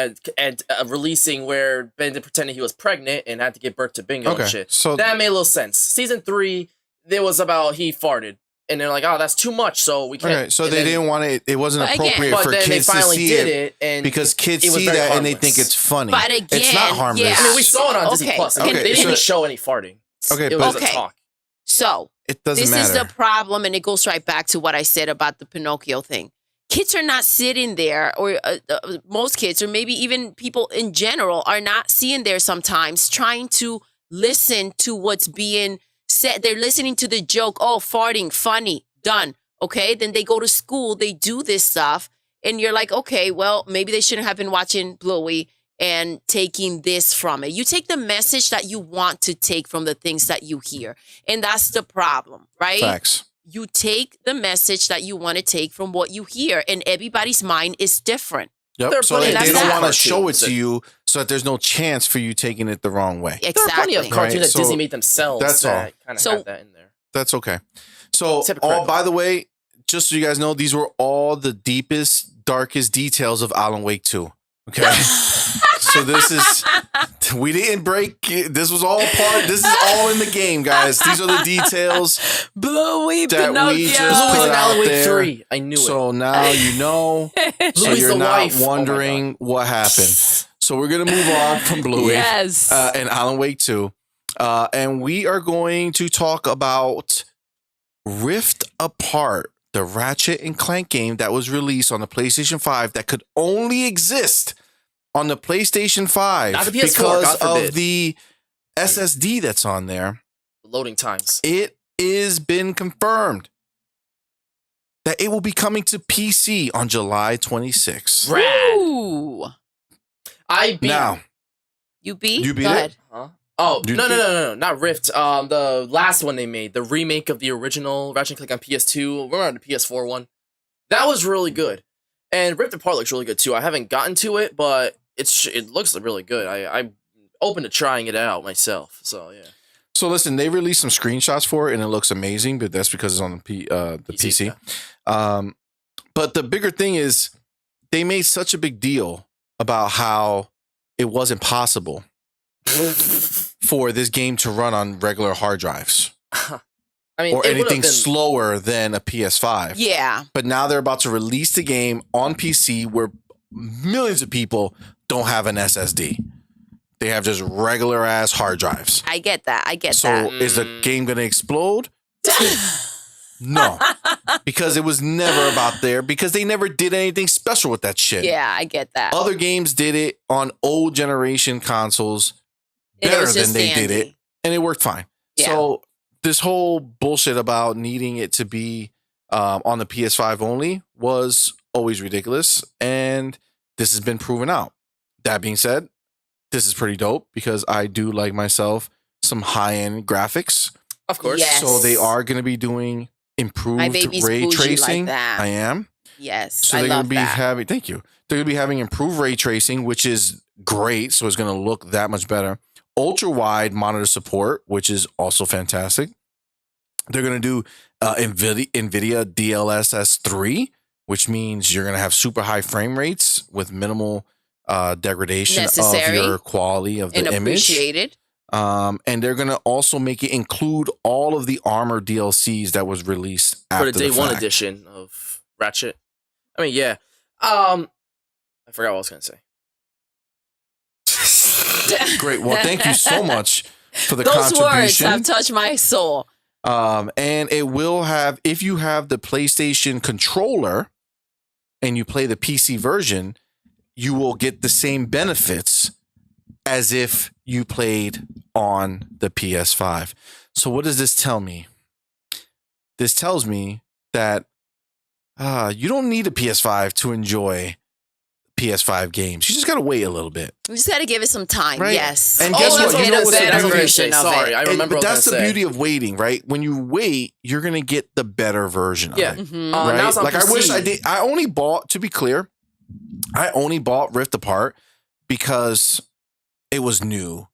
Speaker 3: releasing where Ben pretended he was pregnant and had to give birth to Bingo and shit.
Speaker 1: So
Speaker 3: That made a little sense. Season 3, there was about he farted. And they're like, oh, that's too much, so we can't.
Speaker 1: okay, so
Speaker 3: and
Speaker 1: they
Speaker 3: then-
Speaker 1: didn't want it. It wasn't
Speaker 2: But again-
Speaker 1: appropriate
Speaker 3: But
Speaker 1: for
Speaker 3: then they
Speaker 1: kids to
Speaker 3: finally
Speaker 1: see
Speaker 3: did
Speaker 1: it
Speaker 3: it, and
Speaker 1: because kids
Speaker 3: it was
Speaker 1: see
Speaker 3: very
Speaker 1: that and they
Speaker 3: harmless.
Speaker 1: think it's funny.
Speaker 2: But again,
Speaker 1: it's not harmless.
Speaker 2: yeah.
Speaker 3: I mean, we saw it on Disney
Speaker 2: Okay.
Speaker 3: Plus.
Speaker 1: Okay,
Speaker 3: They didn't
Speaker 1: so-
Speaker 3: even show any farting.
Speaker 1: Okay,
Speaker 3: It
Speaker 1: but-
Speaker 3: was a
Speaker 2: Okay.
Speaker 3: talk.
Speaker 2: So
Speaker 1: It doesn't
Speaker 2: this
Speaker 1: matter.
Speaker 2: is the problem, and it goes right back to what I said about the Pinocchio thing. Kids are not sitting there, or most kids, or maybe even people in general, are not sitting there sometimes trying to listen to what's being said. They're listening to the joke. Oh, farting, funny, done. Okay, then they go to school, they do this stuff, and you're like, okay, well, maybe they shouldn't have been watching Bluey and taking this from it. You take the message that you want to take from the things that you hear. And that's the problem, right?
Speaker 1: Facts.
Speaker 2: You take the message that you want to take from what you hear, and everybody's mind is different.
Speaker 1: Yep.
Speaker 3: There are
Speaker 1: So
Speaker 3: plenty
Speaker 1: they
Speaker 2: of
Speaker 1: don't
Speaker 2: cartoons
Speaker 1: want to show it
Speaker 3: that-
Speaker 1: to you so that there's no chance for you taking it the wrong way.
Speaker 2: Exactly.
Speaker 3: There are plenty of cartoons
Speaker 1: Right,
Speaker 3: that
Speaker 1: so
Speaker 3: Disney made themselves
Speaker 1: that's all.
Speaker 3: that kind of
Speaker 2: So-
Speaker 3: have that in there.
Speaker 1: That's okay. So,
Speaker 3: It's hypocritical.
Speaker 1: by the way, just so you guys know, these were all the deepest, darkest details of Alan Wake 2. Okay. So this is, we didn't break, this was all part, this is all in the game, guys. These are the details
Speaker 2: Bluey,
Speaker 1: that we just
Speaker 3: Bluey's
Speaker 1: put
Speaker 3: in
Speaker 1: out
Speaker 3: Alan Wake
Speaker 1: there.
Speaker 3: 3. I knew it.
Speaker 1: So now you know, so
Speaker 3: Bluey's
Speaker 1: you're
Speaker 3: the
Speaker 1: not
Speaker 3: wife. Oh my
Speaker 1: wondering what happened. So we're going to move on from Bluey
Speaker 2: Yes.
Speaker 1: and Alan Wake 2. And we are going to talk about Rift Apart, the Ratchet and Clank game that was released on the PlayStation 5 that could only exist on the PlayStation 5
Speaker 3: Not the PS4,
Speaker 1: because
Speaker 3: God forbid.
Speaker 1: of the SSD that's on there.
Speaker 3: Loading times.
Speaker 1: It is been confirmed that it will be coming to PC on July 26th.
Speaker 3: Rad.
Speaker 2: Ooh.
Speaker 3: I beat.
Speaker 1: Now,
Speaker 2: You beat?
Speaker 1: You beat
Speaker 2: Go
Speaker 1: it?
Speaker 2: ahead.
Speaker 3: Huh? Oh,
Speaker 1: You
Speaker 3: no, not Rift. The last one they made, the remake of the original Ratchet and Clank on PS2. Remember the PS4 one? That was really good. And Rift Apart looks really good too. I haven't gotten to it, but it looks really good. I'm open to trying it out myself. So yeah.
Speaker 1: so listen, they released some screenshots for it and it looks amazing, but that's because it's on the PC. But the bigger thing is they made such a big deal about how it wasn't possible for this game to run on regular hard drives
Speaker 3: I mean,
Speaker 1: or
Speaker 3: it would've
Speaker 1: anything
Speaker 3: been-
Speaker 1: slower than a PS5.
Speaker 2: Yeah.
Speaker 1: But now they're about to release the game on PC where millions of people don't have an SSD. They have just regular ass hard drives.
Speaker 2: I get that. I get
Speaker 1: So
Speaker 2: that.
Speaker 1: is the game going to explode? No, because it was never about there because they never did anything special with that shit.
Speaker 2: Yeah, I get that.
Speaker 1: Other games did it on old generation consoles
Speaker 2: And it
Speaker 1: better
Speaker 2: was
Speaker 1: than
Speaker 2: just
Speaker 1: they did it,
Speaker 2: dandy.
Speaker 1: and it worked fine.
Speaker 2: Yeah.
Speaker 1: So this whole bullshit about needing it to be on the PS5 only was always ridiculous, and this has been proven out. That being said, this is pretty dope because I do like myself some high-end graphics.
Speaker 3: Of course.
Speaker 2: Yes.
Speaker 1: So they are going to be doing improved
Speaker 2: My baby's
Speaker 1: ray
Speaker 2: bougie like
Speaker 1: tracing.
Speaker 2: that.
Speaker 1: I am.
Speaker 2: Yes.
Speaker 1: So
Speaker 2: I
Speaker 1: they're going
Speaker 2: love
Speaker 1: to be
Speaker 2: that.
Speaker 1: having, thank you. They're going to be having improved ray tracing, which is great. So it's going to look that much better. Ultra wide monitor support, which is also fantastic. They're going to do NVIDIA DLSS 3, which means you're going to have super high frame rates with minimal degradation
Speaker 2: Necessary
Speaker 1: of your quality of the
Speaker 2: and
Speaker 1: image.
Speaker 2: appreciated.
Speaker 1: And they're going to also make it include all of the armor DLCs that was released after
Speaker 3: For the day one
Speaker 1: fact.
Speaker 3: edition of Ratchet. I mean, yeah. I forgot what I was going to say.
Speaker 1: Great. Well, thank you so much for the
Speaker 2: Those words
Speaker 1: contribution.
Speaker 2: have touched my soul.
Speaker 1: And it will have, if you have the PlayStation controller and you play the PC version, you will get the same benefits as if you played on the PS5. So what does this tell me? This tells me that you don't need a PS5 to enjoy PS5 games. You just got to wait a little bit.
Speaker 2: We just got to give it some time.
Speaker 1: Right.
Speaker 2: Yes.
Speaker 1: And guess
Speaker 2: you
Speaker 1: what? You
Speaker 2: get
Speaker 1: know
Speaker 2: a
Speaker 1: what's the
Speaker 2: better
Speaker 1: beauty?
Speaker 2: version of
Speaker 3: Sorry,
Speaker 2: it.
Speaker 3: I remember
Speaker 1: But
Speaker 3: what I
Speaker 1: that's
Speaker 3: was
Speaker 1: the
Speaker 3: gonna say.
Speaker 1: beauty of waiting, right? When you wait, you're going to get the better version of it.
Speaker 2: Mhm.
Speaker 3: Now
Speaker 1: Right?
Speaker 3: it's on
Speaker 1: Like I wish
Speaker 3: PC.
Speaker 1: I did. I only bought, to be clear, I only bought Rift Apart because it was new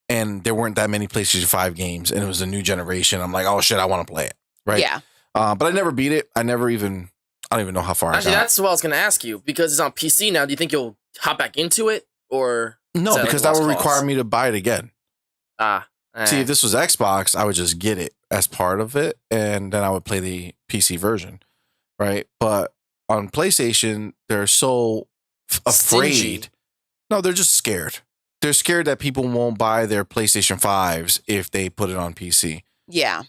Speaker 1: and there weren't that many PlayStation 5 games and it was a new generation. I'm like, oh shit, I want to play it. Right.
Speaker 2: Yeah.
Speaker 1: But I never beat it. I don't even know how far
Speaker 3: Actually,
Speaker 1: I got.
Speaker 3: that's what I was going to ask you. Because it's on PC now, do you think you'll hop back into it? Or
Speaker 1: No,
Speaker 3: is that
Speaker 1: because
Speaker 3: like
Speaker 1: that would
Speaker 3: lost
Speaker 1: require
Speaker 3: cause?
Speaker 1: me to buy it again. See, if this was Xbox, I would just get it as part of it, and then I would play the PC version, right? But on PlayStation, they're so afraid.
Speaker 3: Stingy.
Speaker 1: No, they're just scared. They're scared that people won't buy their PlayStation 5s if they put it on PC.
Speaker 2: Yeah.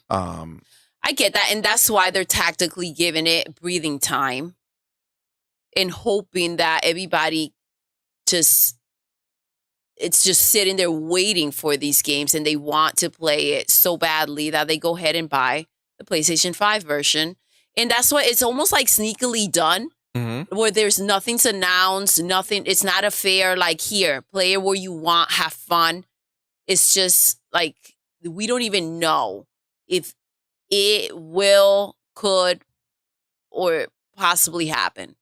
Speaker 2: I get that. And that's why they're tactically giving it breathing time and hoping that everybody it's just sitting there waiting for these games and they want to play it so badly that they go ahead and buy the PlayStation 5 version. And that's what it's almost like sneakily done, where there's nothing's announced, nothing. It's not a fair, like, here, play it where you want, have fun. It's just like, we don't even know if it will, could, or possibly happen.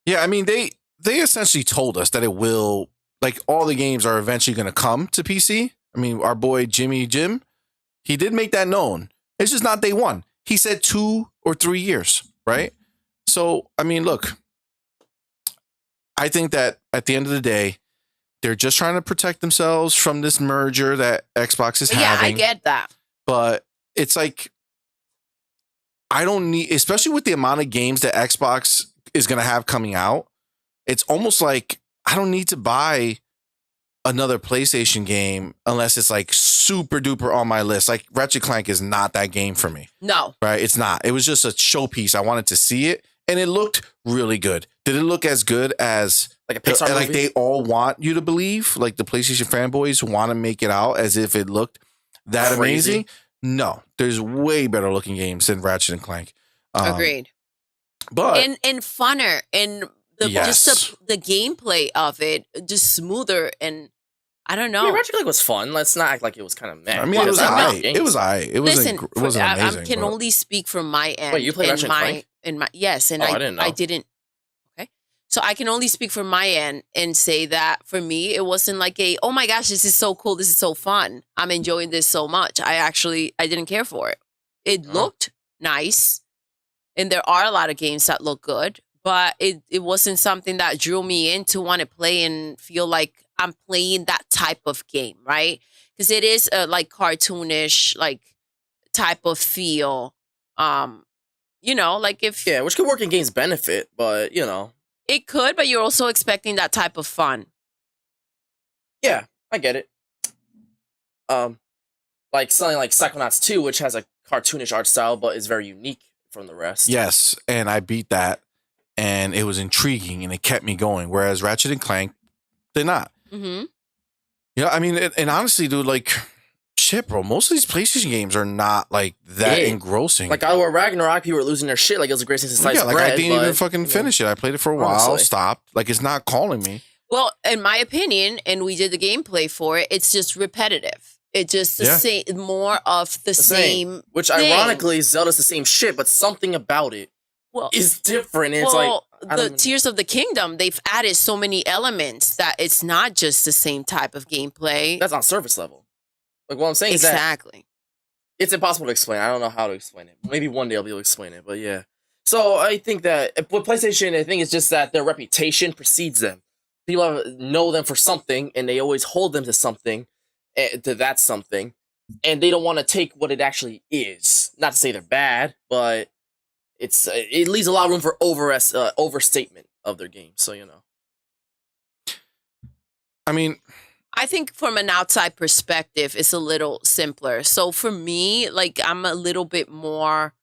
Speaker 1: Yeah, I mean, they essentially told us that it will, like, all the games are eventually going to come to PC. I mean, our boy Jim, he did make that known. It's just not day one. He said 2 or 3 years, right? So, I mean, look, I think that at the end of the day, they're just trying to protect themselves from this merger that Xbox is
Speaker 2: Yeah,
Speaker 1: having.
Speaker 2: I get that.
Speaker 1: But it's like, I don't need, especially with the amount of games that Xbox is going to have coming out, it's almost like I don't need to buy another PlayStation game unless it's like super duper on my list. Like Ratchet Clank is not that game for me.
Speaker 2: No.
Speaker 1: Right? It's not. It was just a showpiece. I wanted to see it and it looked really good. Did it look as good as
Speaker 3: Like a Pixar
Speaker 1: like
Speaker 3: movie?
Speaker 1: they all want you to believe? Like the PlayStation fanboys want to make it out as if it looked that
Speaker 3: Crazy.
Speaker 1: amazing? No, there's way better looking games than Ratchet and Clank.
Speaker 2: Agreed.
Speaker 1: But
Speaker 2: And funner and
Speaker 1: Yes.
Speaker 2: just the gameplay of it just smoother, and I don't
Speaker 3: I
Speaker 2: know.
Speaker 3: mean, Ratchet Clank was fun. Let's not act like it was kind of meh.
Speaker 1: I mean, it was
Speaker 2: no.
Speaker 1: aight. It was aight. It wasn't.
Speaker 2: Listen,
Speaker 1: It wasn't
Speaker 2: I
Speaker 1: amazing.
Speaker 2: can
Speaker 1: but-
Speaker 2: only speak from my end.
Speaker 3: Wait, you played Ratchet and Clank?
Speaker 2: Yes, and
Speaker 3: Oh, I didn't know.
Speaker 2: I didn't. Okay, so I can only speak from my end and say that for me, it wasn't like oh my gosh, this is so cool, this is so fun, I'm enjoying this so much. I didn't care for it. It looked nice, and there are a lot of games that look good, but it wasn't something that drew me in to want to play and feel like I'm playing that type of game, right? Because it is a like cartoonish like type of feel. You know, like if
Speaker 3: Yeah, which could work in games benefit, but you know.
Speaker 2: it could, but you're also expecting that type of fun.
Speaker 3: Yeah, I get it. Like something like Psychonauts 2, which has a cartoonish art style, but is very unique from the rest.
Speaker 1: Yes, and I beat that, and it was intriguing, and it kept me going. Whereas Ratchet and Clank, they're not.
Speaker 2: Mm-hmm.
Speaker 1: You know, I mean, and honestly, dude, like, shit, bro. Most of these PlayStation games are not like that
Speaker 3: Yeah.
Speaker 1: engrossing.
Speaker 3: Like God of War Ragnarok, people were losing their shit like it was the greatest since sliced
Speaker 1: yeah, like
Speaker 3: bread.
Speaker 1: I didn't even
Speaker 3: but,
Speaker 1: fucking finish it. I played it for a while,
Speaker 3: Honestly.
Speaker 1: stopped. Like it's not calling me.
Speaker 2: Well, in my opinion, and we did the gameplay for it, it's just repetitive. It's just the
Speaker 1: Yeah.
Speaker 2: same, more of the same.
Speaker 3: Which
Speaker 2: thing.
Speaker 3: ironically, Zelda's the same shit, but something about it
Speaker 2: Well,
Speaker 3: is different. It's
Speaker 2: well,
Speaker 3: like I
Speaker 2: the
Speaker 3: don't even-
Speaker 2: Tears of the Kingdom, they've added so many elements that it's not just the same type of gameplay.
Speaker 3: that's on surface level. Like what I'm saying is that
Speaker 2: Exactly.
Speaker 3: it's impossible to explain. I don't know how to explain it. Maybe one day I'll be able to explain it, but yeah. So I think that with PlayStation, I think it's just that their reputation precedes them. People know them for something, and they always hold them to something, to that something, and they don't want to take what it actually is. Not to say they're bad, but it leaves a lot of room for overstatement of their game. So
Speaker 1: I mean,
Speaker 2: I think from an outside perspective, it's a little simpler. So for me, like I'm a little bit more,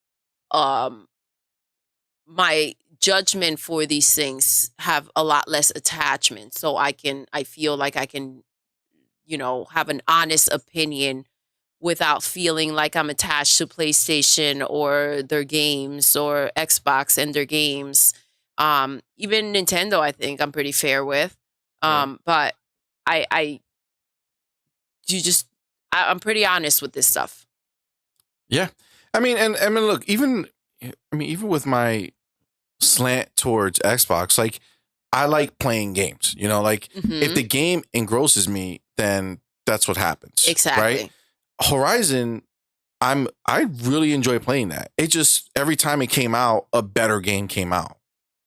Speaker 2: my judgment for these things have a lot less attachment. So I feel like I can, have an honest opinion without feeling like I'm attached to PlayStation or their games or Xbox and their games. Even Nintendo, I think I'm pretty fair with. But I'm pretty honest with this stuff.
Speaker 1: yeah. I mean, and I mean, look, even with my slant towards Xbox, like I like playing games, like if the game engrosses me, then that's what happens.
Speaker 2: Exactly.
Speaker 1: Right? Horizon, I really enjoy playing that. It just, every time it came out, a better game came out.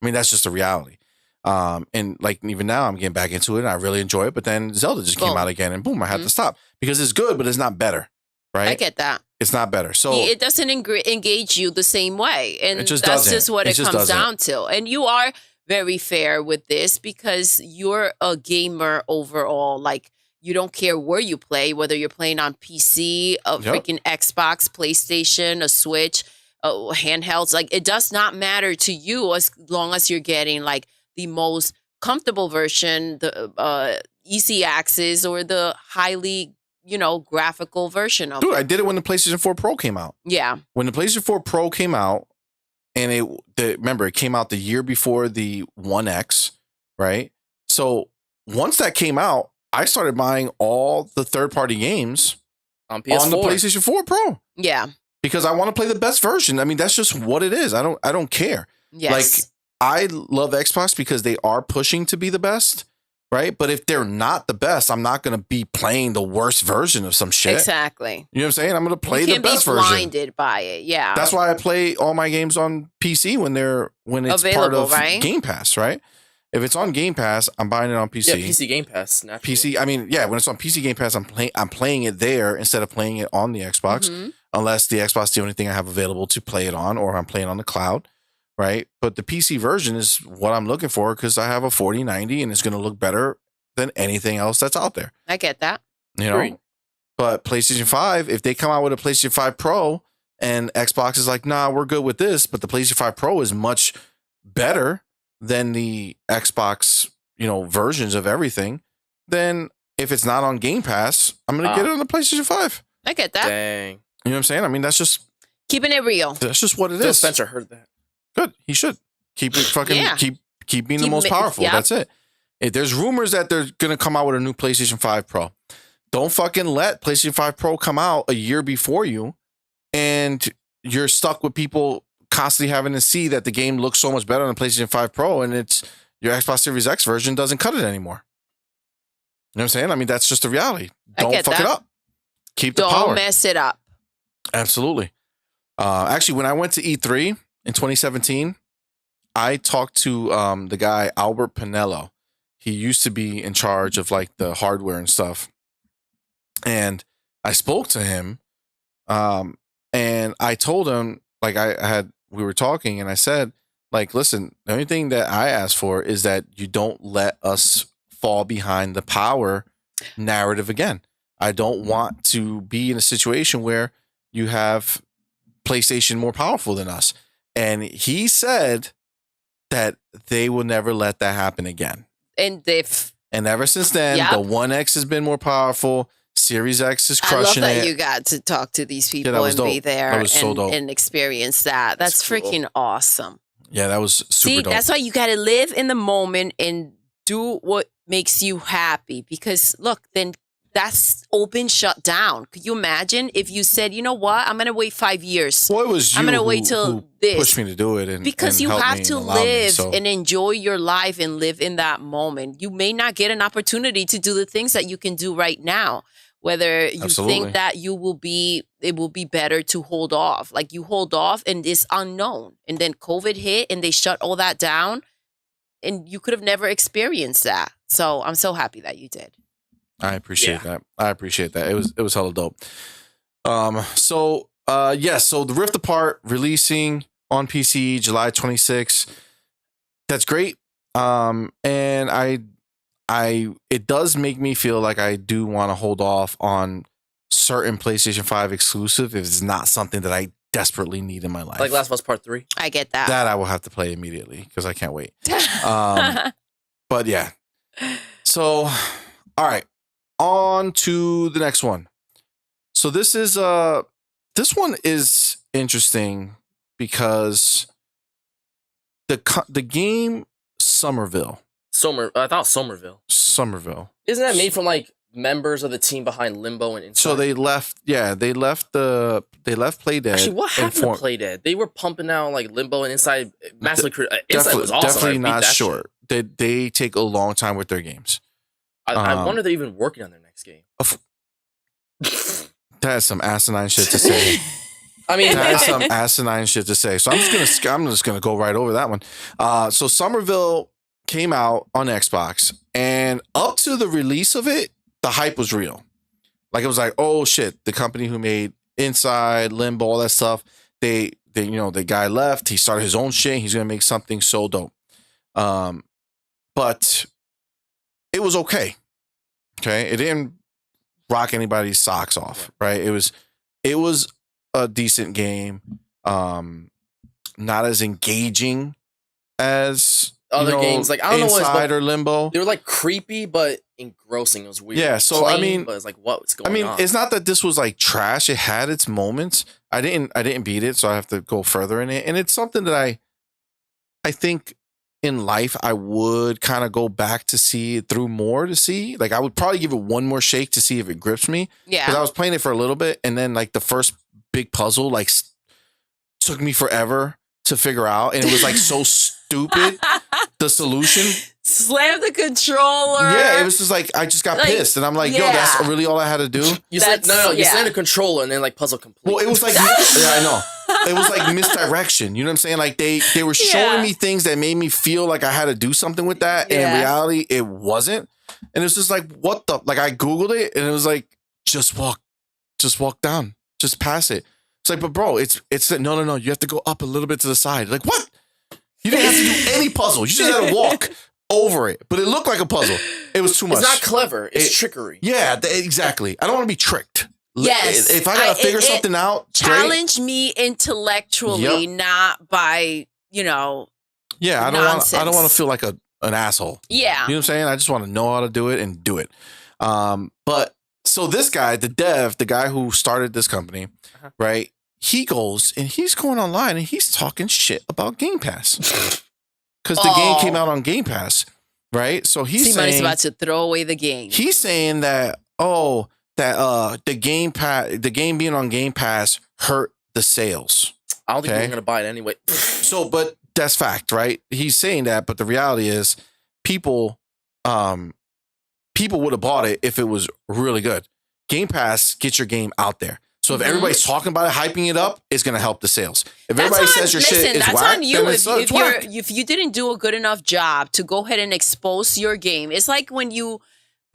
Speaker 1: I mean, that's just a reality. And like even now I'm getting back into it and I really enjoy it, but then Zelda just came out again and boom, I had to stop because it's good, but it's not better. Right?
Speaker 2: I get that.
Speaker 1: It's not better. So
Speaker 2: it doesn't engage you the same way. And
Speaker 1: it just
Speaker 2: that's
Speaker 1: doesn't.
Speaker 2: just what it comes down to. And you are very fair with this because you're a gamer overall. Like you don't care where you play, whether you're playing on PC, a freaking Xbox, PlayStation, a Switch, handhelds. Like it does not matter to you as long as you're getting like the most comfortable version, the easy access or the highly graphical version of it.
Speaker 1: Dude, I did it when the PlayStation 4 Pro came out.
Speaker 2: Yeah.
Speaker 1: When the PlayStation 4 Pro came out, and remember, it came out the year before the 1X, right? So once that came out, I started buying all the third-party games
Speaker 3: on PS4.
Speaker 1: On the PlayStation 4 Pro.
Speaker 2: Yeah.
Speaker 1: Because I want to play the best version. I mean, that's just what it is. I don't care.
Speaker 2: Yes.
Speaker 1: Like, I love Xbox because they are pushing to be the best. Right. But if they're not the best, I'm not going to be playing the worst version of some shit.
Speaker 2: Exactly.
Speaker 1: You know what I'm saying? I'm going to play the best version.
Speaker 2: You can't be blinded by it. Yeah.
Speaker 1: That's why I play all my games on PC when it's
Speaker 2: available,
Speaker 1: part of Game Pass, right? If it's on Game Pass, I'm buying it on PC.
Speaker 3: Yeah, PC Game Pass. Naturally.
Speaker 1: PC. I mean, yeah, when it's on PC Game Pass, I'm playing it there instead of playing it on the Xbox, unless the Xbox is the only thing I have available to play it on, or I'm playing on the cloud. Right. But the PC version is what I'm looking for because I have a 4090 and it's going to look better than anything else that's out there.
Speaker 2: I get that.
Speaker 1: Great. But PlayStation 5, if they come out with a PlayStation 5 Pro and Xbox is like, nah, we're good with this, but the PlayStation 5 Pro is much better than the Xbox, versions of everything, then if it's not on Game Pass, I'm going to get it on the PlayStation 5.
Speaker 2: I get that.
Speaker 3: Dang.
Speaker 1: You know what I'm saying? I mean, that's just
Speaker 2: keeping it real.
Speaker 1: That's just what it
Speaker 3: Phil
Speaker 1: is.
Speaker 3: Spencer heard that.
Speaker 1: Good. He should keep it fucking keep being the most powerful. That's it. If there's rumors that they're gonna come out with a new PlayStation 5 Pro, don't fucking let PlayStation 5 Pro come out a year before you, and you're stuck with people constantly having to see that the game looks so much better on the PlayStation 5 Pro, and it's your Xbox Series X version doesn't cut it anymore. You know what I'm saying? I mean, that's just the reality. Don't fuck it up. Keep the power.
Speaker 2: Don't mess it up.
Speaker 1: Absolutely. Actually, when I went to E3 in 2017, I talked to the guy Albert Pinello. He used to be in charge of like the hardware and stuff, and I spoke to him, and I told him like we were talking, and I said like, listen, the only thing that I ask for is that you don't let us fall behind the power narrative again. I don't want to be in a situation where you have PlayStation more powerful than us. And he said that they will never let that happen again.
Speaker 2: And
Speaker 1: ever since then, the 1X has been more powerful. Series X is crushing it.
Speaker 2: I love that you got to talk to these people and
Speaker 1: dope.
Speaker 2: be there
Speaker 1: That was so dope.
Speaker 2: And experience that. That's freaking awesome.
Speaker 1: Yeah, that was super dope.
Speaker 2: That's why you got to live in the moment and do what makes you happy. Because look, then that's open, shut down. Could you imagine if you said, you know what, I'm going to wait 5 years.
Speaker 1: Well, it was you
Speaker 2: I'm going to wait till this.
Speaker 1: Pushed me to do it.
Speaker 2: Because you have to live and enjoy your life and live in that moment. You may not get an opportunity to do the things that you can do right now. Whether you
Speaker 1: Absolutely.
Speaker 2: think that it will be better to hold off. Like you hold off and it's unknown. And then COVID hit and they shut all that down and you could have never experienced that. So I'm so happy that you did.
Speaker 1: I appreciate that. I appreciate that. It was hella dope. So the Rift Apart releasing on PC July 26th. That's great. And it does make me feel like I do want to hold off on certain PlayStation 5 exclusive if it's not something that I desperately need in my life.
Speaker 3: Like Last of Us Part 3.
Speaker 2: I get that.
Speaker 1: That I will have to play immediately because I can't wait. But yeah. So, all right. On to the next one. So this one is interesting because the game Somerville.
Speaker 3: I thought Somerville. Isn't that made from like members of the team behind Limbo and Inside?
Speaker 1: So they left Playdead.
Speaker 3: Actually, what happened to Playdead? They were pumping out like Limbo and Inside. Inside was awesome.
Speaker 1: Definitely not short. They take a long time with their games.
Speaker 3: I wonder if they're even working on their next game.
Speaker 1: That's some asinine shit to say.
Speaker 3: I mean,
Speaker 1: that's some asinine shit to say. So I'm just gonna go right over that one. So Somerville came out on Xbox, and up to the release of it, the hype was real. Like it was like, oh shit, the company who made Inside, Limbo, all that stuff, the guy left. He started his own shit. He's gonna make something so dope. But it was okay. Okay, it didn't rock anybody's socks off. Right? It was a decent game. Not as engaging as
Speaker 3: other games, like I don't know what
Speaker 1: Inside or Limbo.
Speaker 3: They were like creepy but engrossing. It was weird.
Speaker 1: Yeah, so
Speaker 3: Plain,
Speaker 1: I mean,
Speaker 3: but it's like what's going on?
Speaker 1: It's not that this was like trash. It had its moments. I didn't beat it, so I have to go further in it. And it's something that I think in life I would kind of go back to see it through more to see. Like I would probably give it one more shake to see if it grips me.
Speaker 2: Yeah,
Speaker 1: because I was playing it for a little bit, and then like the first big puzzle like took me forever to figure out, and it was like so stupid. The solution,
Speaker 2: slam the controller.
Speaker 1: Yeah, it was just like I just got pissed, and I'm like, yo, that's really all I had to do.
Speaker 3: You slammed the controller, and then like puzzle complete.
Speaker 1: Well, it was like, yeah, I know, it was like misdirection. You know what I'm saying? Like they were showing me things that made me feel like I had to do something with that, and in reality, it wasn't. And it was just like, what the? Like I googled it, and it was like, just walk down, just pass it. It's like, but bro, it's no. You have to go up a little bit to the side. Like what? You didn't have to do any puzzle. You just had to walk over it. But it looked like a puzzle. It was too much.
Speaker 3: It's not clever. It's trickery.
Speaker 1: Yeah, exactly. I don't want to be tricked.
Speaker 2: Yes.
Speaker 1: If I gotta figure something out,
Speaker 2: challenge me intellectually, not by
Speaker 1: Yeah, I don't want to feel like an asshole.
Speaker 2: Yeah,
Speaker 1: you know what I'm saying. I just want to know how to do it and do it. But so this guy, the guy who started this company, right? He goes and he's going online and he's talking shit about Game Pass because the game came out on Game Pass, right? So he's saying
Speaker 2: about to throw away the game.
Speaker 1: He's saying that the game being on Game Pass hurt the sales.
Speaker 3: I don't think we're gonna buy it anyway.
Speaker 1: So, but that's fact, right? He's saying that, but the reality is, people would have bought it if it was really good. Game Pass gets your game out there. So if everybody's talking about it, hyping it up, it's going to help the sales. If everybody says your shit is whack,
Speaker 2: on you.
Speaker 1: then it's whack.
Speaker 2: If you didn't do a good enough job to go ahead and expose your game, it's like when you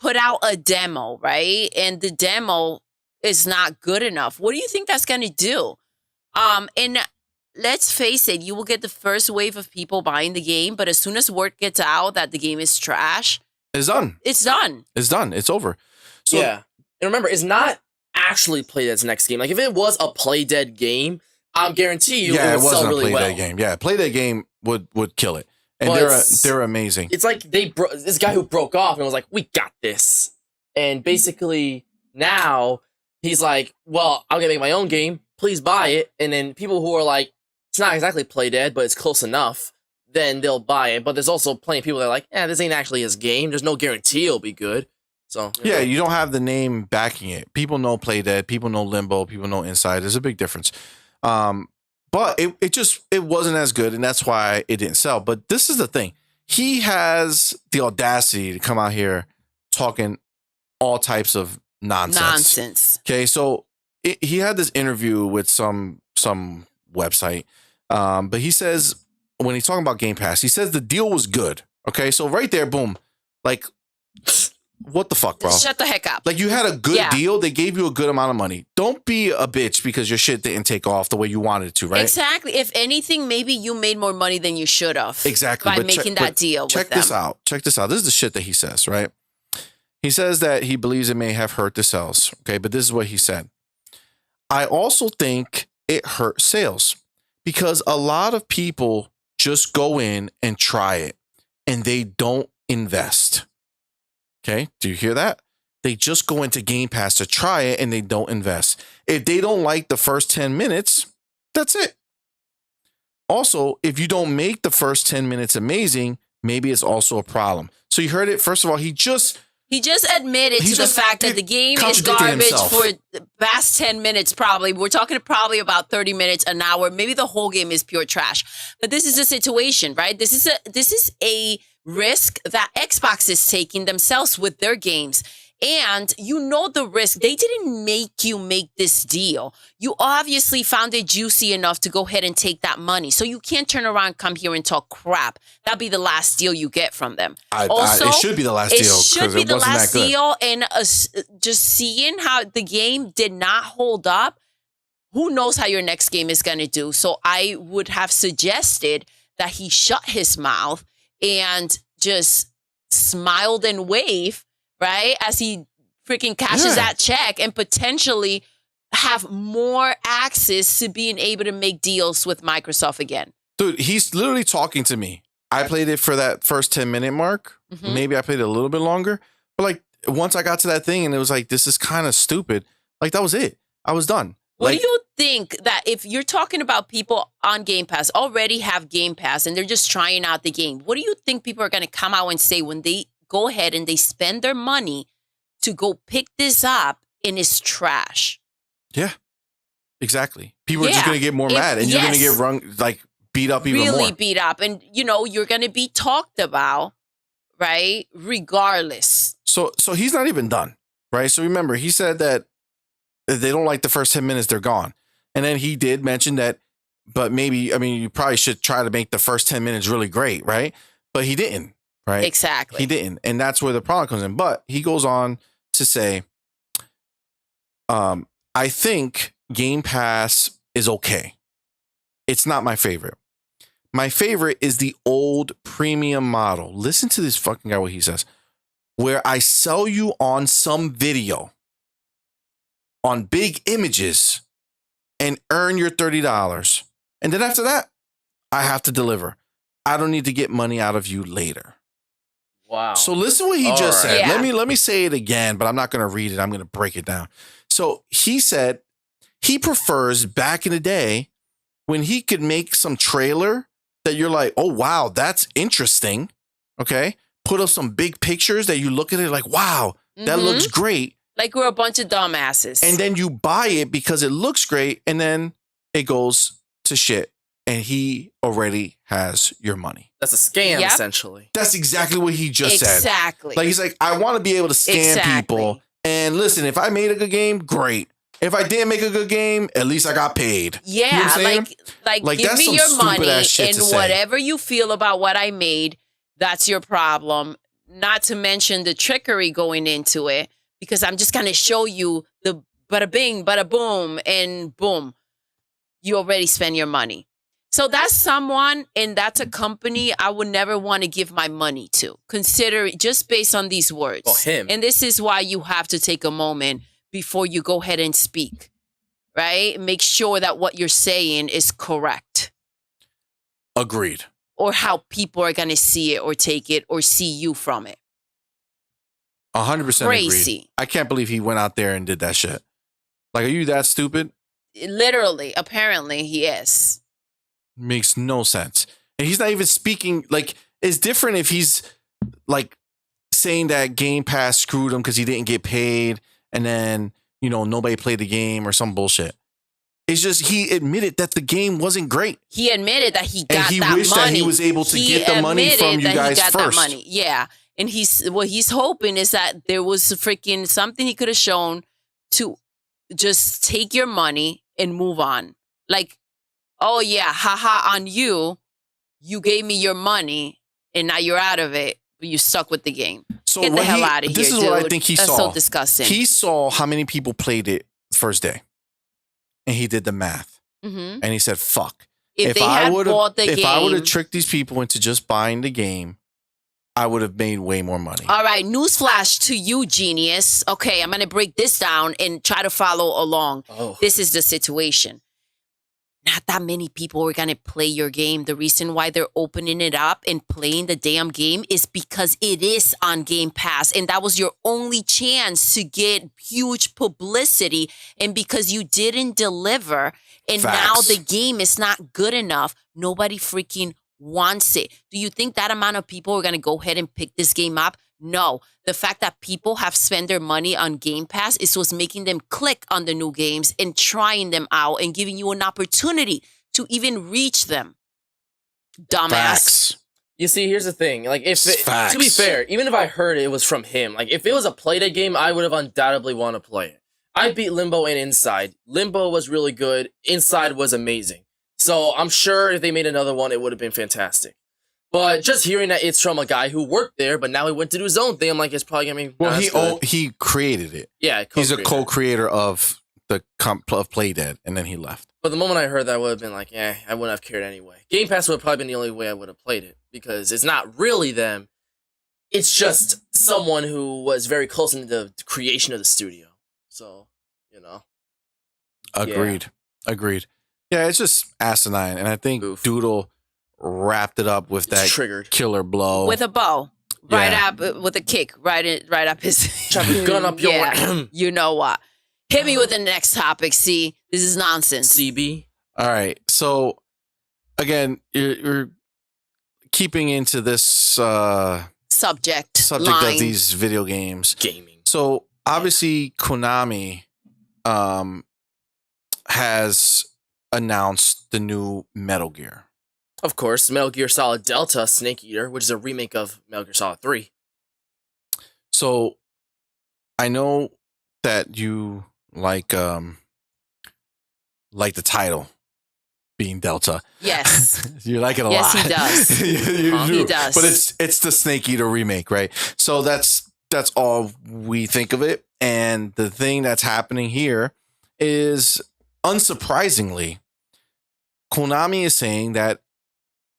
Speaker 2: put out a demo, right? And the demo is not good enough. What do you think that's going to do? And let's face it, you will get the first wave of people buying the game, but as soon as word gets out that the game is trash,
Speaker 1: it's done.
Speaker 2: It's done.
Speaker 1: It's done. It's over. So,
Speaker 3: yeah. And remember, it's not actually Playdead's next game. Like if it was a Playdead game, I guarantee you it would sell really well.
Speaker 1: Game. Yeah, Playdead game would kill it. And they're amazing.
Speaker 3: It's like this guy who broke off and was like, "We got this." And basically now he's like, "Well, I'm going to make my own game. Please buy it." And then people who are like, "It's not exactly Playdead, but it's close enough." Then they'll buy it. But there's also plenty of people that are like, this ain't actually his game. There's no guarantee it'll be good. So
Speaker 1: you don't have the name backing it. People know Playdead, people know Limbo, people know Inside. There's a big difference. But it wasn't as good, and that's why it didn't sell. But this is the thing. He has the audacity to come out here talking all types of
Speaker 2: Nonsense.
Speaker 1: Okay, so he had this interview with some website, but he says when he's talking about Game Pass, he says the deal was good. Okay, so right there, boom, like what the fuck, bro?
Speaker 2: Shut the heck up.
Speaker 1: Like you had a good deal, they gave you a good amount of money. Don't be a bitch because your shit didn't take off the way you wanted it to, right?
Speaker 2: Exactly. If anything, maybe you made more money than you should have.
Speaker 1: Exactly.
Speaker 2: By making that deal with them.
Speaker 1: Check this out. Check this out. This is the shit that he says, right? He says that he believes it may have hurt the sales. Okay, but this is what he said. I also think it hurt sales because a lot of people just go in and try it and they don't invest. Okay, do you hear that? They just go into Game Pass to try it and they don't invest. If they don't like the first 10 minutes, that's it. Also, if you don't make the first 10 minutes amazing, maybe it's also a problem. So you heard it. First of all, he just admitted to the fact that the game is garbage for the past 10 minutes, probably. We're talking probably about 30 minutes, an hour. Maybe the whole game is pure trash. But this is a situation, right? This is a risk that Xbox is taking themselves with their games. And you know the risk. They didn't make you make this deal. You obviously found it juicy enough to go ahead and take that money. So you can't turn around and come here and talk crap. That'd be the last deal you get from them. It should be the last deal.
Speaker 2: It should be the last deal. And just seeing how the game did not hold up, who knows how your next game is going to do. So I would have suggested that he shut his mouth and just smiled and waved, right? As he freaking cashes that check and potentially have more access to being able to make deals with Microsoft again.
Speaker 1: Dude, he's literally talking to me. I played it for that first 10-minute mark. Mm-hmm. Maybe I played it a little bit longer. But like once I got to that thing and it was like, this is kind of stupid. Like that was it. I was done.
Speaker 2: What do you think that if you're talking about people on Game Pass, already have Game Pass and they're just trying out the game, what do you think people are going to come out and say when they go ahead and they spend their money to go pick this up and it's trash?
Speaker 1: Yeah, exactly. People are just going to get more mad and you're going to get beat up even more.
Speaker 2: Really beat up. And, you're going to be talked about, right? Regardless.
Speaker 1: So he's not even done, right? So remember, he said that they don't like the first 10 minutes, they're gone. And then he did mention that, but maybe, you probably should try to make the first 10 minutes really great, right? But he didn't, right?
Speaker 2: Exactly.
Speaker 1: He didn't. And that's where the problem comes in. But he goes on to say, I think Game Pass is okay. It's not my favorite. My favorite is the old premium model. Listen to this fucking guy, what he says. Where I sell you on some video, on big images, and earn your $30. And then after that, I have to deliver. I don't need to get money out of you later.
Speaker 3: Wow.
Speaker 1: So listen what he just said. Yeah. Let me say it again, but I'm not going to read it. I'm going to break it down. So he said he prefers back in the day when he could make some trailer that you're like, oh, wow, that's interesting. Okay. Put up some big pictures that you look at it like, wow, that looks great.
Speaker 2: Like we're a bunch of dumbasses.
Speaker 1: And then you buy it because it looks great. And then it goes to shit. And he already has your money.
Speaker 3: That's a scam, essentially.
Speaker 1: That's exactly what he just said.
Speaker 2: Exactly.
Speaker 1: Like, he's like, I want to be able to scam people. And listen, if I made a good game, great. If I didn't make a good game, at least I got paid.
Speaker 2: Yeah,
Speaker 1: you know what I'm
Speaker 2: saying? like give me your money and whatever you feel about what I made, that's your problem. Not to mention the trickery going into it. Because I'm just going to show you the bada bing, bada boom, and boom. You already spend your money. So that's someone and that's a company I would never want to give my money to. Consider just based on these words.
Speaker 3: Oh, him.
Speaker 2: And this is why you have to take a moment before you go ahead and speak. Right? Make sure that what you're saying is correct.
Speaker 1: Agreed.
Speaker 2: Or how people are going to see it or take it or see you from it.
Speaker 1: 100%
Speaker 2: crazy.
Speaker 1: Agreed. I can't believe he went out there and did that shit. Like, are you that stupid?
Speaker 2: Literally, apparently he is.
Speaker 1: Makes no sense. And he's not even speaking, like, it's different if he's like saying that Game Pass screwed him because he didn't get paid and then, nobody played the game or some bullshit. It's just he admitted that the game wasn't great.
Speaker 2: He admitted that he got
Speaker 1: and he
Speaker 2: that
Speaker 1: wished
Speaker 2: money.
Speaker 1: That he was able to get the money from you guys first.
Speaker 2: Yeah. And what he's hoping is that there was freaking something he could have shown to just take your money and move on. Like, oh yeah, haha on you. You gave me your money and now you're out of it, but you stuck with the game.
Speaker 1: So
Speaker 2: Get the hell out of here,
Speaker 1: This is
Speaker 2: dude.
Speaker 1: what I think he
Speaker 2: That's
Speaker 1: saw.
Speaker 2: so disgusting.
Speaker 1: He saw how many people played it first day. And he did the math.
Speaker 2: Mm-hmm.
Speaker 1: And he said, fuck.
Speaker 2: If they had bought the game.
Speaker 1: If I would have tricked these people into just buying the game, I would have made way more money.
Speaker 2: All right, newsflash to you, genius. Okay, I'm going to break this down and try to follow along.
Speaker 3: Oh.
Speaker 2: This is the situation. Not that many people are going to play your game. The reason why they're opening it up and playing the damn game is because it is on Game Pass. And that was your only chance to get huge publicity. And because you didn't deliver and now
Speaker 1: Facts.
Speaker 2: the game is not good enough, nobody freaking wants it. Do you think that amount of people are going to go ahead and pick this game up? No. The fact that people have spent their money on Game Pass is what's making them click on the new games and trying them out and giving you an opportunity to even reach them. Dumbass.
Speaker 1: Facts.
Speaker 3: You see, here's the thing. Like,
Speaker 1: Facts.
Speaker 3: to be fair, even if I heard it was from him, like, if it was a Playdead game, I would have undoubtedly want to play it. I beat Limbo and Inside. Limbo was really good. Inside was amazing. So I'm sure if they made another one, it would have been fantastic. But just hearing that it's from a guy who worked there, but now he went to do his own thing, I'm like, it's probably gonna be.
Speaker 1: Well, he created it.
Speaker 3: Yeah,
Speaker 1: He's a co-creator of the of Playdead, and then he left.
Speaker 3: But the moment I heard that, I would have been like, I wouldn't have cared anyway. Game Pass would have probably been the only way I would have played it because it's not really them. It's just someone who was very close into the creation of the studio. So,
Speaker 1: Agreed. Yeah, it's just asinine, and I think
Speaker 3: Oof.
Speaker 1: Doodle wrapped it up with
Speaker 3: It's
Speaker 1: that
Speaker 3: triggered.
Speaker 1: killer blow.
Speaker 2: With a bow. Right
Speaker 1: Yeah.
Speaker 2: up with a kick. Right up his.
Speaker 3: Chop a gun up your.
Speaker 2: Yeah, you know what? Hit me with the next topic. See, this is nonsense.
Speaker 3: CB.
Speaker 1: All right. So again, you're keeping into this
Speaker 2: Subject
Speaker 1: subject of these video games.
Speaker 3: Gaming.
Speaker 1: So obviously, Konami has announced the new Metal Gear.
Speaker 3: Of course, Metal Gear Solid Delta Snake Eater, which is a remake of Metal Gear Solid 3.
Speaker 1: So I know that you like the title being Delta.
Speaker 2: Yes.
Speaker 1: You like it a
Speaker 2: Yes,
Speaker 1: lot.
Speaker 2: he does.
Speaker 1: You do.
Speaker 2: He does.
Speaker 1: But it's the Snake Eater remake, right? So that's all we think of it. And the thing that's happening here is, unsurprisingly, Konami is saying that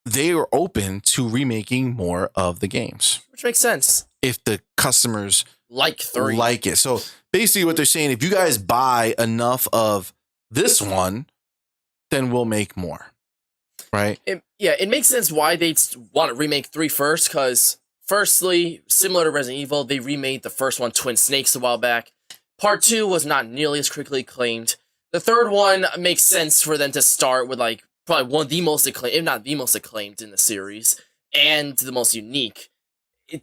Speaker 1: they are open to remaking more of the games
Speaker 3: Which makes sense.
Speaker 1: if the customers
Speaker 3: Like 3.
Speaker 1: like it. So basically what they're saying, if you guys buy enough of this one, then we'll make more. Right?
Speaker 3: It makes sense why they want to remake 3 first, because firstly, similar to Resident Evil, they remade the first one, Twin Snakes, a while back. Part 2 was not nearly as critically acclaimed. The third one makes sense for them to start with, like, probably one of the most acclaimed, if not the most acclaimed in the series, and the most unique.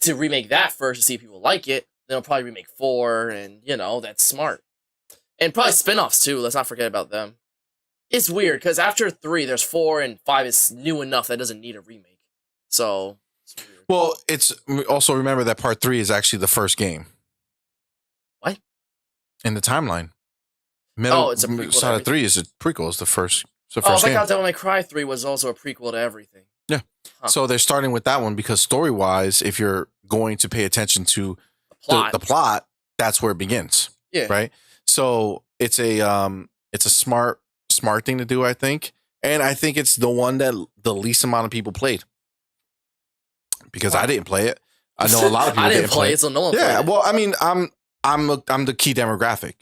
Speaker 3: To remake that first to see if people like it, then they'll probably remake 4, and, that's smart. And probably spin-offs, too. Let's not forget about them. It's weird, because after 3, there's 4, and 5 is new enough that it doesn't need a remake. So, it's weird.
Speaker 1: Well, it's also, remember that part 3 is actually the first game.
Speaker 3: What?
Speaker 1: In the timeline.
Speaker 3: It's a prequel to
Speaker 1: Solid 3 is a prequel. It's the first game.
Speaker 3: Devil May Cry 3 was also a prequel to everything.
Speaker 1: Yeah.
Speaker 3: Huh.
Speaker 1: So they're starting with that one because story-wise, if you're going to pay attention to the plot, that's where it begins.
Speaker 3: Yeah.
Speaker 1: Right? So it's a smart thing to do, I think. And I think it's the one that the least amount of people played. Because I didn't play it. I know a lot of people
Speaker 3: I didn't play
Speaker 1: it,
Speaker 3: it, so no one
Speaker 1: yeah,
Speaker 3: played it.
Speaker 1: well, I mean, I'm the key demographic,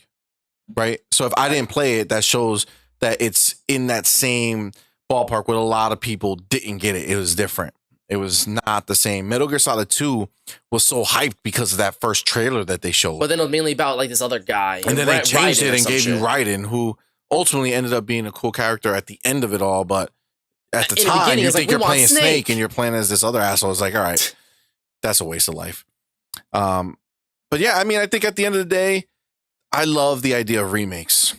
Speaker 1: right? So if I didn't play it, that shows that it's in that same ballpark where a lot of people didn't get it. It was different. It was not the same. Metal Gear Solid 2 was so hyped because of that first trailer that they showed.
Speaker 3: But then it was mainly about, like, this other guy.
Speaker 1: And then they changed
Speaker 3: Raiden
Speaker 1: it
Speaker 3: or
Speaker 1: and
Speaker 3: some
Speaker 1: gave you
Speaker 3: shit.
Speaker 1: Raiden, who ultimately ended up being a cool character at the end of it all. But at the
Speaker 3: In the
Speaker 1: time,
Speaker 3: beginning,
Speaker 1: you
Speaker 3: it's like,
Speaker 1: think
Speaker 3: we
Speaker 1: you're
Speaker 3: want
Speaker 1: playing Snake
Speaker 3: Snake.
Speaker 1: and you're playing as this other asshole. It's like, all right, that's a waste of life. But yeah, I mean, I think at the end of the day, I love the idea of remakes.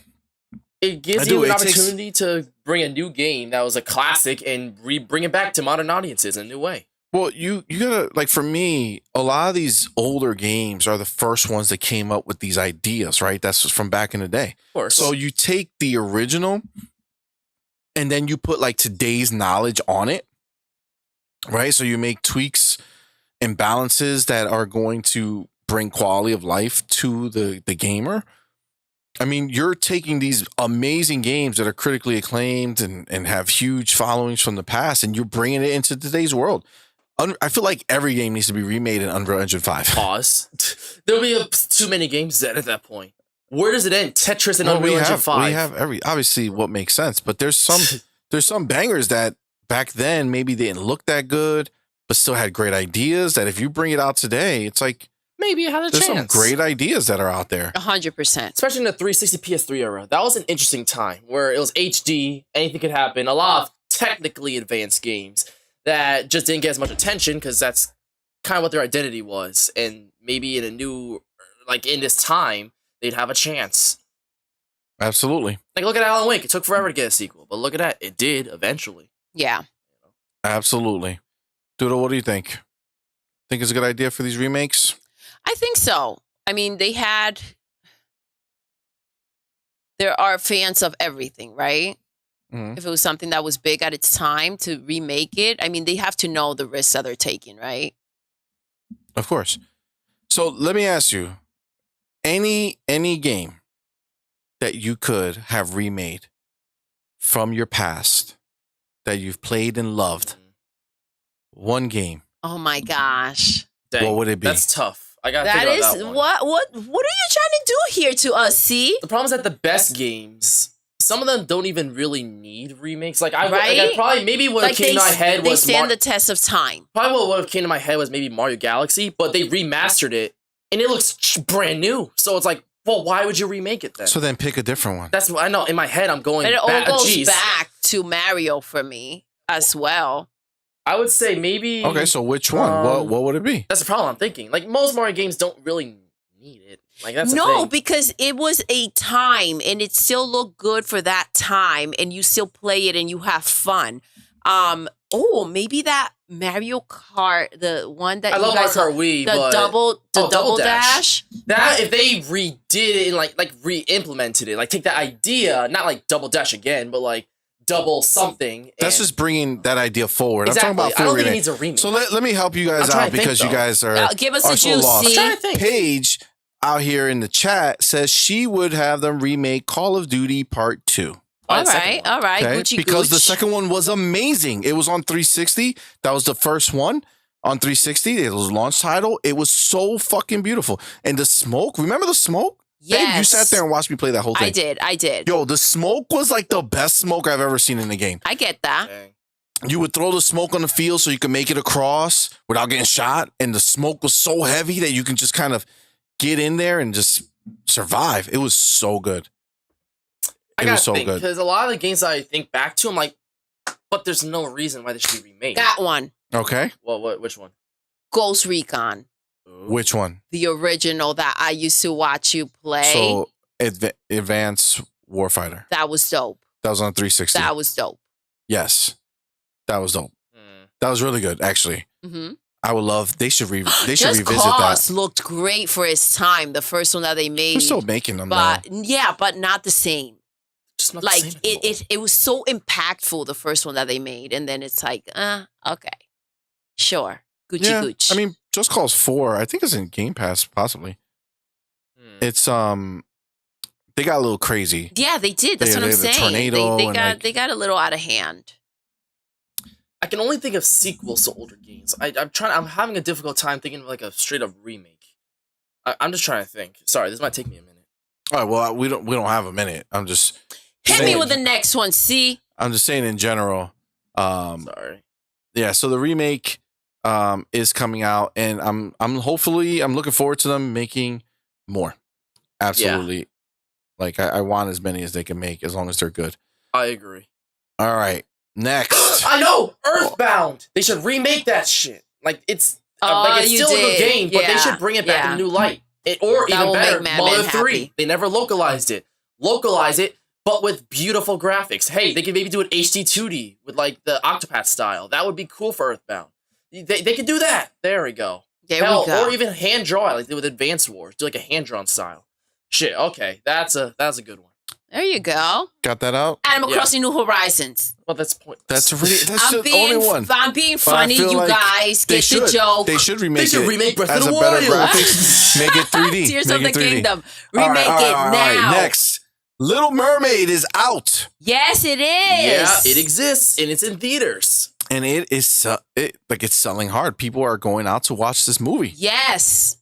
Speaker 3: It gives you an opportunity to bring a new game that was a classic and bring it back to modern audiences in a new way.
Speaker 1: Well, you gotta, like, for me, a lot of these older games are the first ones that came up with these ideas, right? That's just from back in the day.
Speaker 3: Of course.
Speaker 1: So you take the original and then you put like today's knowledge on it, right? So you make tweaks and balances that are going to bring quality of life to the gamer. I mean, you're taking these amazing games that are critically acclaimed and have huge followings from the past, and you're bringing it into today's world. I feel like every game needs to be remade in Unreal Engine 5.
Speaker 3: Pause. There'll be too many games at that point. Where does it end? Tetris and Unreal Engine 5.
Speaker 1: We have obviously what makes sense, but there's some bangers that back then maybe they didn't look that good, but still had great ideas that if you bring it out today, it's like
Speaker 3: maybe it had a
Speaker 1: there's
Speaker 3: chance.
Speaker 1: some great ideas that are out there.
Speaker 2: 100%.
Speaker 3: Especially in the 360 PS3 era. That was an interesting time where it was HD, anything could happen. A lot of technically advanced games that just didn't get as much attention because that's kind of what their identity was. And maybe in a new, like in this time, they'd have a chance.
Speaker 1: Absolutely.
Speaker 3: Like, look at Alan Wake. It took forever to get a sequel, but look at that. It did eventually.
Speaker 2: Yeah.
Speaker 1: Absolutely. Doodle, what do you think? Think it's a good idea for these remakes?
Speaker 2: I think so. I mean, there are fans of everything, right?
Speaker 1: Mhm.
Speaker 2: If it was something that was big at its time to remake it, I mean, they have to know the risks that they're taking, right?
Speaker 1: Of course. So let me ask you, any game that you could have remade from your past that you've played and loved, one game,
Speaker 2: Oh my gosh.
Speaker 3: Dang,
Speaker 1: what would it be?
Speaker 3: That's tough. I gotta
Speaker 2: That
Speaker 3: think
Speaker 2: is
Speaker 3: about that one.
Speaker 2: what are you trying to do here to us, see?
Speaker 3: The problem is that the best games, some of them don't even really need remakes. Like I
Speaker 2: Right?
Speaker 3: probably maybe what
Speaker 2: Like
Speaker 3: came to my head
Speaker 2: they
Speaker 3: was
Speaker 2: stand the test of time.
Speaker 3: probably what came to my head was maybe Mario Galaxy, but they remastered it and it looks brand new. So it's like, well, why would you remake it then?
Speaker 1: So then pick a different one.
Speaker 3: That's what I know. In my head, I'm going
Speaker 2: But it all
Speaker 3: back.
Speaker 2: goes
Speaker 3: Geez.
Speaker 2: back to Mario for me as well.
Speaker 3: I would say maybe.
Speaker 1: Okay, so which one? What would it be?
Speaker 3: That's the problem I'm thinking. Like most Mario games don't really need it. Like that's the
Speaker 2: No,
Speaker 3: thing.
Speaker 2: because it was a time and it still looked good for that time and you still play it and you have fun. Maybe that Mario Kart, the one that
Speaker 3: I
Speaker 2: you
Speaker 3: love Mario
Speaker 2: guys
Speaker 3: Kart Wii,
Speaker 2: the
Speaker 3: but
Speaker 2: double dash.
Speaker 3: That if they redid it and like re-implemented it, like take that idea, not like double dash again, but like double something.
Speaker 1: That's just bringing that idea forward.
Speaker 3: Exactly.
Speaker 1: I'm talking about
Speaker 3: I don't
Speaker 1: full
Speaker 3: think it
Speaker 1: remake.
Speaker 3: needs a remake.
Speaker 1: So let me help you guys
Speaker 3: I'm trying
Speaker 1: out
Speaker 3: to think,
Speaker 1: because you
Speaker 3: though.
Speaker 1: guys are
Speaker 2: Give us
Speaker 1: are
Speaker 2: a
Speaker 1: so
Speaker 2: juice,
Speaker 1: lost.
Speaker 3: I'm
Speaker 2: see?
Speaker 3: trying to think.
Speaker 1: Paige out here in the chat says she would have them remake Call of Duty Part 2.
Speaker 2: All
Speaker 3: the second
Speaker 2: right,
Speaker 3: one.
Speaker 2: all right. Gucci
Speaker 1: because the
Speaker 2: gooch.
Speaker 1: second one was amazing. It was on 360. That was the first one on 360. It was launch title. It was so fucking beautiful. And the smoke, remember the smoke? Babe,
Speaker 2: Yes.
Speaker 1: you sat there and watched me play that whole thing.
Speaker 2: I did.
Speaker 1: Yo, the smoke was like the best smoke I've ever seen in the game.
Speaker 2: I get that.
Speaker 3: Dang.
Speaker 1: You would throw the smoke on the field so you could make it across without getting shot. And the smoke was so heavy that you can just kind of get in there and just survive. It was so good.
Speaker 3: I
Speaker 1: It
Speaker 3: gotta
Speaker 1: was so
Speaker 3: think
Speaker 1: good.
Speaker 3: because a lot of the games that I think back to, I'm like, but there's no reason why they should be remade.
Speaker 2: Got one.
Speaker 1: Okay.
Speaker 3: Well, which one?
Speaker 2: Ghost Recon.
Speaker 1: Which one?
Speaker 2: The original that I used to watch you play.
Speaker 1: So Advanced Warfighter.
Speaker 2: That was dope.
Speaker 1: That was on 360.
Speaker 2: That was dope.
Speaker 1: Yes. That was dope. That was really good, actually.
Speaker 2: Mm-hmm.
Speaker 1: I would love, they should revisit
Speaker 2: Just
Speaker 1: that.
Speaker 2: Cause looked great for its time. The first one that they made.
Speaker 1: They're still making them,
Speaker 2: but
Speaker 1: though.
Speaker 2: yeah, but not the same.
Speaker 3: Just not the
Speaker 2: Like
Speaker 3: same anymore.
Speaker 2: it was so impactful, the first one that they made, and then it's like, okay, sure, Gucci
Speaker 1: Yeah,
Speaker 2: gooch.
Speaker 1: I mean, Just Cause 4, I think it's in Game Pass, possibly. It's, they got a little crazy.
Speaker 2: yeah, they did. That's
Speaker 1: They-
Speaker 2: what I'm
Speaker 1: they have the
Speaker 2: saying.
Speaker 1: tornado
Speaker 2: They
Speaker 1: and,
Speaker 2: got
Speaker 1: like-
Speaker 2: they got a little out of hand.
Speaker 3: I can only think of sequels to older games. I'm having a difficult time thinking of like a straight up remake. I'm just trying to think. Sorry, this might take me a minute.
Speaker 1: All right, well, we don't have a minute. I'm just
Speaker 2: Hit
Speaker 1: saying-
Speaker 2: me with the next one. See,
Speaker 1: I'm just saying in general.
Speaker 3: Sorry.
Speaker 1: Yeah, so the remake is coming out, and I'm looking forward to them making more. Absolutely. Like I want as many as they can make, as long as they're good.
Speaker 3: I agree.
Speaker 1: All right, next.
Speaker 3: I know! Earthbound! They should remake that shit. Like, it's it's
Speaker 2: you
Speaker 3: still a good
Speaker 2: did.
Speaker 3: game, but they
Speaker 2: Yeah,
Speaker 3: should bring it back in
Speaker 2: yeah.
Speaker 3: a new light. Or
Speaker 2: That
Speaker 3: even
Speaker 2: will
Speaker 3: better,
Speaker 2: make
Speaker 3: Mother
Speaker 2: Madman
Speaker 3: 3.
Speaker 2: happy.
Speaker 3: They never localized it. Localize it, but with beautiful graphics. Hey, they could maybe do an HD 2D with, like, the Octopath style. That would be cool for Earthbound. They could do that. There we go.
Speaker 2: There we go.
Speaker 3: Or even hand draw it like they did with Advance Wars. Do like a hand drawn style. Shit. Okay, that's a good one.
Speaker 2: There you go.
Speaker 1: Got that out?
Speaker 2: Animal Crossing New Horizons.
Speaker 3: Well, that's point.
Speaker 1: That's the only one.
Speaker 2: I'm being funny, you
Speaker 1: like
Speaker 2: guys. Get the joke.
Speaker 1: They should remake it.
Speaker 3: Remake Breath
Speaker 1: as
Speaker 3: of the
Speaker 1: a better
Speaker 3: Wild.
Speaker 1: graphics. Make it 3D.
Speaker 2: Tears
Speaker 1: Make
Speaker 2: of the
Speaker 1: it 3D.
Speaker 2: Kingdom. Remake
Speaker 1: All
Speaker 2: it
Speaker 1: right,
Speaker 2: now.
Speaker 1: Next, Little Mermaid is out,
Speaker 2: Yes, it is.
Speaker 3: Yeah, it exists and it's in theaters.
Speaker 1: and it is it's selling hard. People are going out to watch this movie.
Speaker 2: Yes.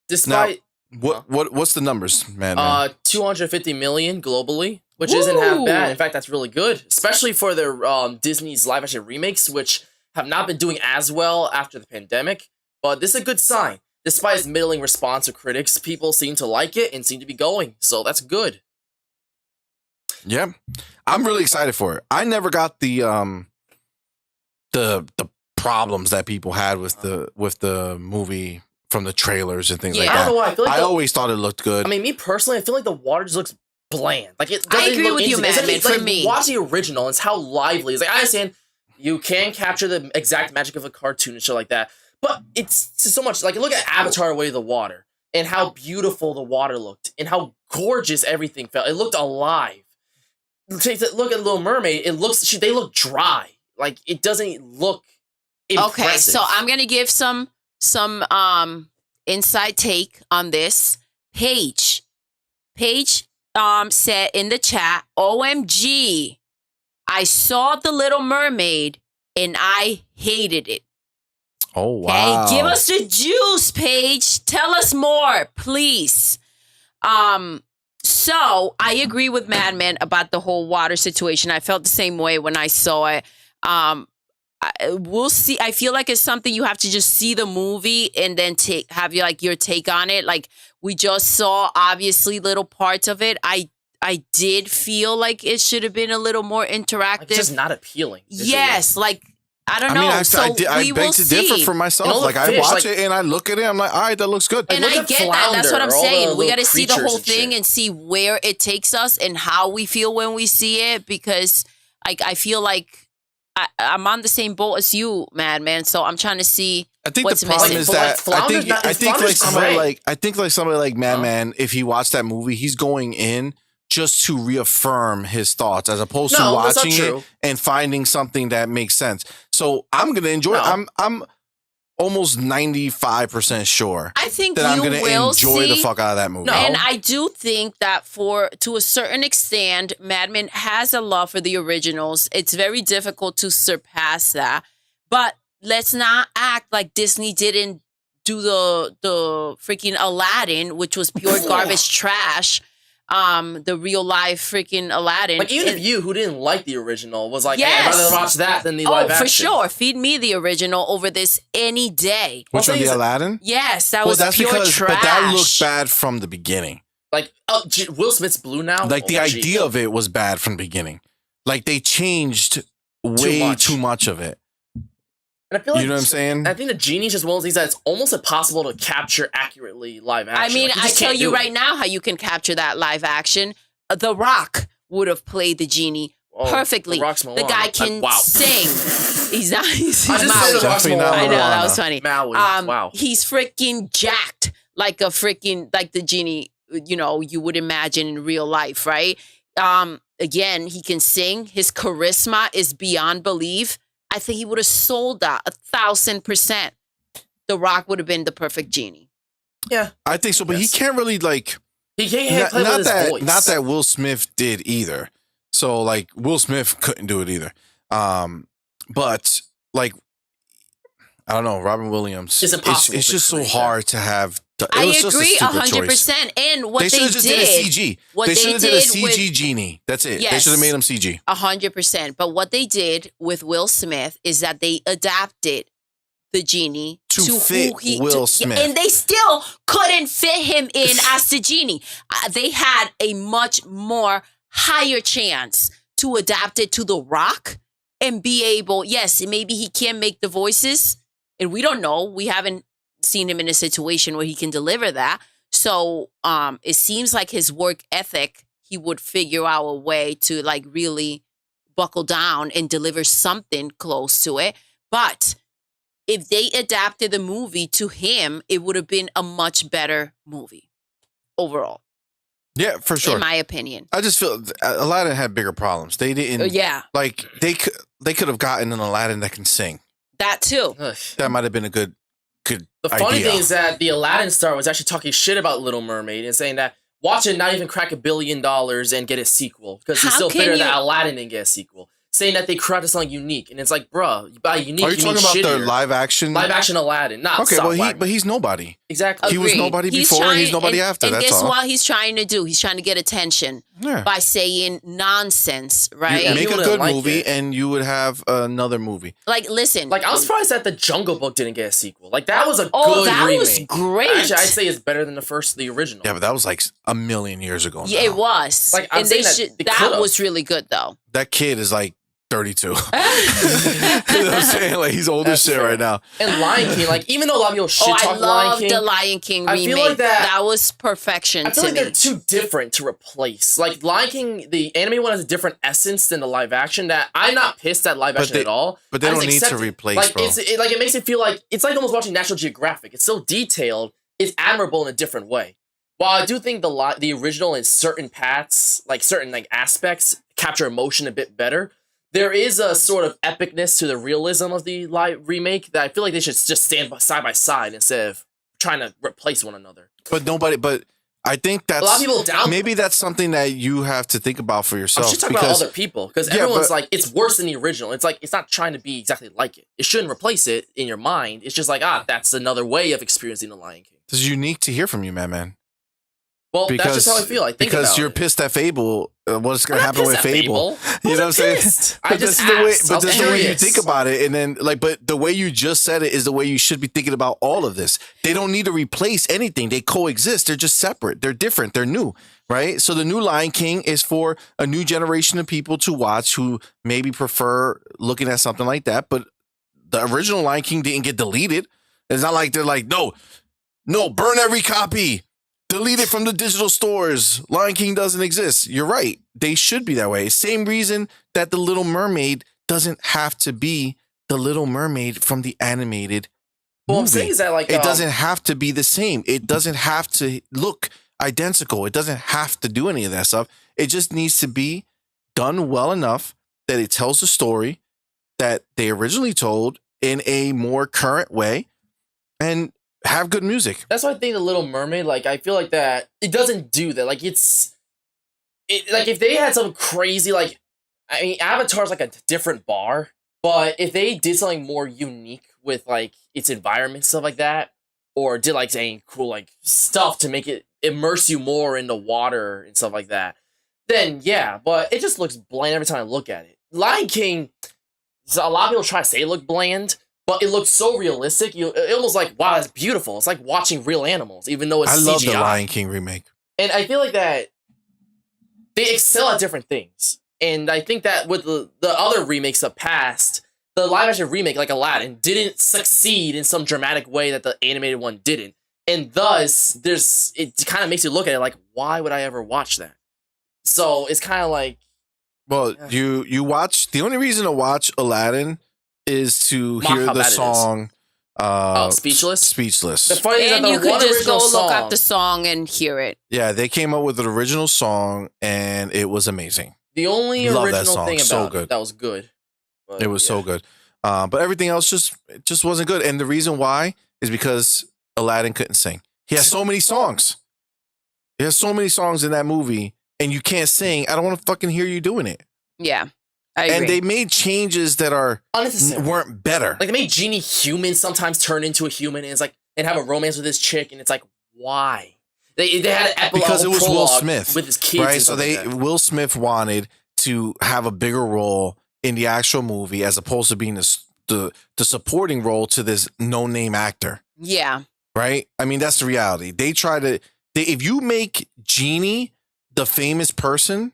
Speaker 3: Despite
Speaker 1: What's the numbers, man?
Speaker 3: 250 million globally, which isn't half bad. In fact, that's really good, especially for their Disney's live action remakes, which have not been doing as well after the pandemic. But this is a good sign. Despite its middling response to critics, people seem to like it and seem to be going. So that's good.
Speaker 1: Yeah, I'm really excited for it. I never got the problems that people had with the movie from the trailers and things like
Speaker 3: I
Speaker 1: that.
Speaker 3: don't know why. I feel like
Speaker 1: I always thought it looked good.
Speaker 3: I mean, me personally, I feel like the water just looks bland. Like it.
Speaker 2: I agree
Speaker 3: look
Speaker 2: with you,
Speaker 3: interesting.
Speaker 2: man.
Speaker 3: It's like,
Speaker 2: For me,
Speaker 3: watch the original. It's how lively. It's like I understand you can capture the exact magic of a cartoon and shit like that, but it's so much. Like look at Avatar: Way of the Water and how beautiful the water looked and how gorgeous everything felt. It looked alive. Look at Little Mermaid. They look dry. Like it doesn't look impressive.
Speaker 2: Okay, so I'm gonna give some inside take on this. Paige said in the chat, OMG, I saw The Little Mermaid and I hated it.
Speaker 1: Oh, wow.
Speaker 2: Okay, give us the juice, Paige. Tell us more, please. So I agree with Madman about the whole water situation. I felt the same way when I saw it. We'll see. I feel like it's something you have to just see the movie and then have your take on it. Like we just saw, obviously, little parts of it. I did feel like it should have been a little more interactive.
Speaker 3: Like, it's just not appealing.
Speaker 2: Yes, like I don't know.
Speaker 1: I beg to differ for myself. Like I watch it and I look at it. I'm like, all right, that looks good.
Speaker 2: And I get that. That's what I'm saying. We got to see the whole thing
Speaker 3: shit.
Speaker 2: and see where it takes us and how we feel when we see it. Because I feel like I'm on the same boat as you, Madman. So I'm trying to see.
Speaker 1: I think
Speaker 2: what's
Speaker 1: the problem
Speaker 2: missing.
Speaker 1: is that I think like somebody like Madman, if he watched that movie, he's going in just to reaffirm his thoughts as opposed to watching it and finding something that makes sense. So I'm gonna enjoy it. I'm almost 95% sure
Speaker 2: I think
Speaker 1: that I'm
Speaker 2: you
Speaker 1: gonna
Speaker 2: will
Speaker 1: enjoy the
Speaker 2: see-
Speaker 1: fuck out of that movie.
Speaker 3: No.
Speaker 2: And I do think that to a certain extent, Madman has a love for the originals. It's very difficult to surpass that. But let's not act like Disney didn't do the freaking Aladdin, which was pure garbage trash. The real life freaking Aladdin.
Speaker 3: Like even if you who didn't like the original was like,
Speaker 2: Yes.
Speaker 3: hey, I'd rather watch that than the live action.
Speaker 2: for sure. Feed me the original over this any day.
Speaker 1: Which one,
Speaker 3: thing
Speaker 1: the
Speaker 3: is-
Speaker 1: Aladdin?
Speaker 2: Yes, that was pure trash.
Speaker 1: But that looked bad from the beginning.
Speaker 3: Like Will Smith's blue now.
Speaker 1: Like the idea of it was bad from the beginning. Like they changed way too much of it.
Speaker 3: And I feel like
Speaker 1: You know what I'm saying?
Speaker 3: I think the Genie's just one of those things that it's almost impossible to capture accurately live action.
Speaker 2: I mean,
Speaker 3: Like, you
Speaker 2: I
Speaker 3: just
Speaker 2: tell
Speaker 3: can't
Speaker 2: you
Speaker 3: do
Speaker 2: right
Speaker 3: it.
Speaker 2: now how you can capture that live action. The Rock would have played the genie perfectly.
Speaker 3: The Rock's
Speaker 2: The
Speaker 3: Moana.
Speaker 2: guy can
Speaker 3: Wow.
Speaker 2: sing. He's not. He's
Speaker 3: I just
Speaker 2: Maui.
Speaker 3: said the Rock's
Speaker 1: Definitely not
Speaker 3: Moana.
Speaker 2: I know that
Speaker 1: Moana.
Speaker 2: was funny.
Speaker 3: Maui. Wow.
Speaker 2: He's freaking jacked like the genie. You know, you would imagine in real life, right? Again, he can sing. His charisma is beyond belief. I think he would have sold that 1,000%. The Rock would have been the perfect genie.
Speaker 3: Yeah.
Speaker 1: I think so, but he can't really like
Speaker 3: He can't play with his voice.
Speaker 1: not that Will Smith did either. So like Will Smith couldn't do it either. But like I don't know, Robin Williams.
Speaker 3: It's impossible
Speaker 1: It's
Speaker 3: to
Speaker 1: just so
Speaker 3: create
Speaker 1: hard to have.
Speaker 2: I agree 100%. And what
Speaker 1: They should
Speaker 2: they
Speaker 1: have just did a
Speaker 2: did,
Speaker 1: CG.
Speaker 2: what
Speaker 1: They
Speaker 2: they
Speaker 1: should have did a
Speaker 2: did with-
Speaker 1: CG genie. That's it. They
Speaker 2: Yes.
Speaker 1: should have made him CG.
Speaker 2: 100%. But what they did with Will Smith is that they adapted the genie
Speaker 1: To fit Will Smith.
Speaker 2: and they still couldn't fit him in as the genie. They had a much more higher chance to adapt it to The Rock and be able, yes, maybe he can make the voices, and we don't know. We haven't seen him in a situation where he can deliver that. So it seems like his work ethic, he would figure out a way to like really buckle down and deliver something close to it. But if they adapted the movie to him, it would have been a much better movie overall.
Speaker 1: Yeah, for sure.
Speaker 2: In my opinion.
Speaker 1: I just feel Aladdin had bigger problems. They didn't.
Speaker 2: Yeah.
Speaker 1: Like they could have gotten an Aladdin that can sing.
Speaker 2: That too.
Speaker 3: Ugh.
Speaker 1: That might have been a good
Speaker 3: The funny
Speaker 1: idea.
Speaker 3: thing is that the Aladdin star was actually talking shit about Little Mermaid and saying that watch it not even crack $1 billion and get a sequel because he's
Speaker 2: How
Speaker 3: still
Speaker 2: can
Speaker 3: bitter
Speaker 2: you-
Speaker 3: that Aladdin didn't get a sequel. Saying that they crafted something unique, and it's like, bruh, by unique,
Speaker 1: Are you
Speaker 3: you mean
Speaker 1: talking about the
Speaker 3: shittier.
Speaker 1: live action?
Speaker 3: Live action Aladdin, not
Speaker 1: Okay,
Speaker 3: soft
Speaker 1: well,
Speaker 3: wagner.
Speaker 1: but he's nobody.
Speaker 3: Exactly.
Speaker 1: He was
Speaker 2: Agreed.
Speaker 1: nobody before and he's nobody after,
Speaker 2: And
Speaker 1: that's
Speaker 2: guess
Speaker 1: all.
Speaker 2: what he's trying to do? He's trying to get attention
Speaker 1: Yeah.
Speaker 2: by saying nonsense, right?
Speaker 1: You make a
Speaker 3: People
Speaker 1: good
Speaker 3: didn't like
Speaker 1: movie
Speaker 3: it.
Speaker 1: and you would have another movie.
Speaker 2: Like, listen.
Speaker 3: Like, I'm surprised that the Jungle Book didn't get a sequel. Like, that was a
Speaker 2: Oh,
Speaker 3: good
Speaker 2: that
Speaker 3: remake.
Speaker 2: was great.
Speaker 3: Actually, I'd say it's better than the original.
Speaker 1: Yeah, but that was like a million years ago.
Speaker 2: Yeah,
Speaker 1: now.
Speaker 2: it was.
Speaker 3: Like, I'm
Speaker 2: and they
Speaker 3: saying that they
Speaker 2: that
Speaker 3: could've.
Speaker 2: was really good, though.
Speaker 1: That kid is like 32. You know what I'm saying? Like he's old as
Speaker 3: That's
Speaker 1: shit
Speaker 3: fair.
Speaker 1: right now.
Speaker 3: And Lion King, like, even though a lot of people shit
Speaker 2: Oh, I
Speaker 3: talk Lion
Speaker 2: love
Speaker 3: King,
Speaker 2: the Lion King
Speaker 3: I
Speaker 2: remake.
Speaker 3: feel like that-
Speaker 2: was perfection
Speaker 3: I feel
Speaker 2: to
Speaker 3: like
Speaker 2: me.
Speaker 3: they're too different to replace. Like, Lion King, the anime one has a different essence than the live action. That I'm not pissed at live action at all.
Speaker 1: But they
Speaker 3: I just
Speaker 1: don't need
Speaker 3: accept
Speaker 1: to
Speaker 3: it.
Speaker 1: replace,
Speaker 3: like,
Speaker 1: bro.
Speaker 3: It makes it feel like it's like almost watching National Geographic. It's so detailed. It's admirable in a different way. While I do think the original in certain paths, like certain like aspects, capture emotion a bit better, there is a sort of epicness to the realism of the live remake that I feel like they should just stand side by side instead of trying to replace one another.
Speaker 1: But I think that's
Speaker 3: A lot of people down.
Speaker 1: maybe that's something that you have to think about for
Speaker 3: I'm
Speaker 1: yourself.
Speaker 3: just talking about other people because
Speaker 1: Yeah,
Speaker 3: everyone's
Speaker 1: but-
Speaker 3: like, it's worse than the original. It's like, it's not trying to be exactly like it. It shouldn't replace it in your mind. It's just like, that's another way of experiencing the Lion King.
Speaker 1: This is unique to hear from you, man.
Speaker 3: Well, that's just how I feel. I think
Speaker 1: because
Speaker 3: about
Speaker 1: you're
Speaker 3: it.
Speaker 1: pissed at Fable. What's going to
Speaker 3: I'm not
Speaker 1: happen with
Speaker 3: pissed at
Speaker 1: Fable? You know what I'm saying?
Speaker 3: I
Speaker 1: But
Speaker 3: just
Speaker 1: this is the way.
Speaker 3: asked. I
Speaker 1: But
Speaker 3: was
Speaker 1: this is the way you
Speaker 3: curious.
Speaker 1: think about it, and then but the way you just said it is the way you should be thinking about all of this. They don't need to replace anything. They coexist. They're just separate. They're different. They're new, right? So the new Lion King is for a new generation of people to watch who maybe prefer looking at something like that. But the original Lion King didn't get deleted. It's not like they're like, no, burn every copy. Delete it from the digital stores. Lion King doesn't exist. You're right. They should be that way. Same reason that the Little Mermaid doesn't have to be the Little Mermaid from the animated
Speaker 3: Well, I'm
Speaker 1: movie.
Speaker 3: saying is that like
Speaker 1: It doesn't have to be the same. It doesn't have to look identical. It doesn't have to do any of that stuff. It just needs to be done well enough that it tells the story that they originally told in a more current way and have good music.
Speaker 3: That's why I think the Little Mermaid, like, I feel like that it doesn't do that. Like, like if they had something crazy, like, I mean, Avatar's like a different bar, but if they did something more unique with like its environment, stuff like that, or did like saying cool like stuff to make it immerse you more in the water and stuff like that, then yeah. But it just looks bland every time I look at it. Lion King, so a lot of people try to say it looked bland. But it looks so realistic. It almost like, wow, it's beautiful. It's like watching real animals, even though it's
Speaker 1: I
Speaker 3: CGI.
Speaker 1: love the Lion King remake.
Speaker 3: And I feel like that they excel at different things. And I think that with the other remakes of past, the live action remake, like Aladdin, didn't succeed in some dramatic way that the animated one didn't. And thus, it kind of makes you look at it like, why would I ever watch that? So it's kind of like,
Speaker 1: Well,
Speaker 3: Yeah.
Speaker 1: you watch. The only reason to watch Aladdin is to
Speaker 3: Mock
Speaker 1: hear
Speaker 3: how
Speaker 1: the
Speaker 3: bad it is.
Speaker 1: song.
Speaker 3: Speechless?
Speaker 1: Speechless.
Speaker 3: the funny thing is
Speaker 2: And
Speaker 3: that
Speaker 2: you
Speaker 3: the
Speaker 2: could
Speaker 3: one
Speaker 2: just go
Speaker 3: original
Speaker 2: look
Speaker 3: song,
Speaker 2: up the song and hear it.
Speaker 1: Yeah, they came up with an original song, and it was amazing.
Speaker 3: the only
Speaker 1: Love that
Speaker 3: original
Speaker 1: song.
Speaker 3: thing
Speaker 1: So
Speaker 3: about
Speaker 1: good.
Speaker 3: it that was good. But,
Speaker 1: It was
Speaker 3: yeah.
Speaker 1: so good. But everything else just wasn't good. And the reason why is because Aladdin couldn't sing. He has so many songs. He has so many songs in that movie, and you can't sing. I don't want to fucking hear you doing it.
Speaker 2: Yeah, I agree.
Speaker 1: And they made changes that
Speaker 3: Unnecessary.
Speaker 1: weren't better.
Speaker 3: Like they made Genie human sometimes turn into a human and it's like and have a romance with this chick and it's like why they had an epilogue
Speaker 1: Because it was Will
Speaker 3: prologue
Speaker 1: Smith,
Speaker 3: with his kids
Speaker 1: right?
Speaker 3: and
Speaker 1: So
Speaker 3: stuff like that.
Speaker 1: Will Smith wanted to have a bigger role in the actual movie as opposed to being the supporting role to this no-name actor,
Speaker 2: yeah,
Speaker 1: right? I mean, that's the reality. They try to if you make Genie the famous person,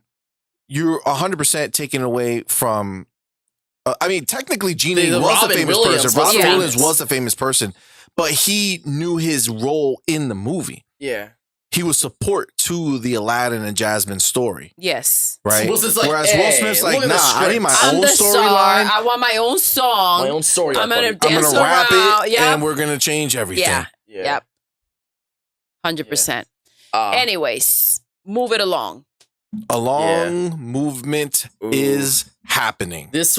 Speaker 1: you're 100% taken away from. I mean, technically, Genie
Speaker 3: The
Speaker 1: was the
Speaker 3: Robin
Speaker 1: famous
Speaker 3: Williams
Speaker 1: person.
Speaker 3: was
Speaker 1: Robin
Speaker 2: famous.
Speaker 1: Williams was the famous person, but he knew his role in the movie.
Speaker 3: Yeah.
Speaker 1: he was support to the Aladdin and Jasmine story,
Speaker 2: Yes.
Speaker 1: right?
Speaker 3: Will Smith's like,
Speaker 1: Whereas
Speaker 3: hey,
Speaker 1: Will Smith's like,
Speaker 3: look at
Speaker 1: nah,
Speaker 3: the
Speaker 1: I need my
Speaker 3: script.
Speaker 2: I'm
Speaker 1: own
Speaker 2: the star.
Speaker 1: storyline.
Speaker 2: I want my own song.
Speaker 3: My own story.
Speaker 2: I'm gonna
Speaker 1: I'm
Speaker 2: dance
Speaker 1: gonna wrap
Speaker 2: around.
Speaker 1: it,
Speaker 2: Yeah.
Speaker 1: and we're gonna change everything.
Speaker 2: Yeah.
Speaker 3: Yeah.
Speaker 2: Yep. 100%.
Speaker 3: Uh,
Speaker 2: Anyways, move it along.
Speaker 1: A long movement
Speaker 3: Ooh.
Speaker 1: is happening.
Speaker 3: This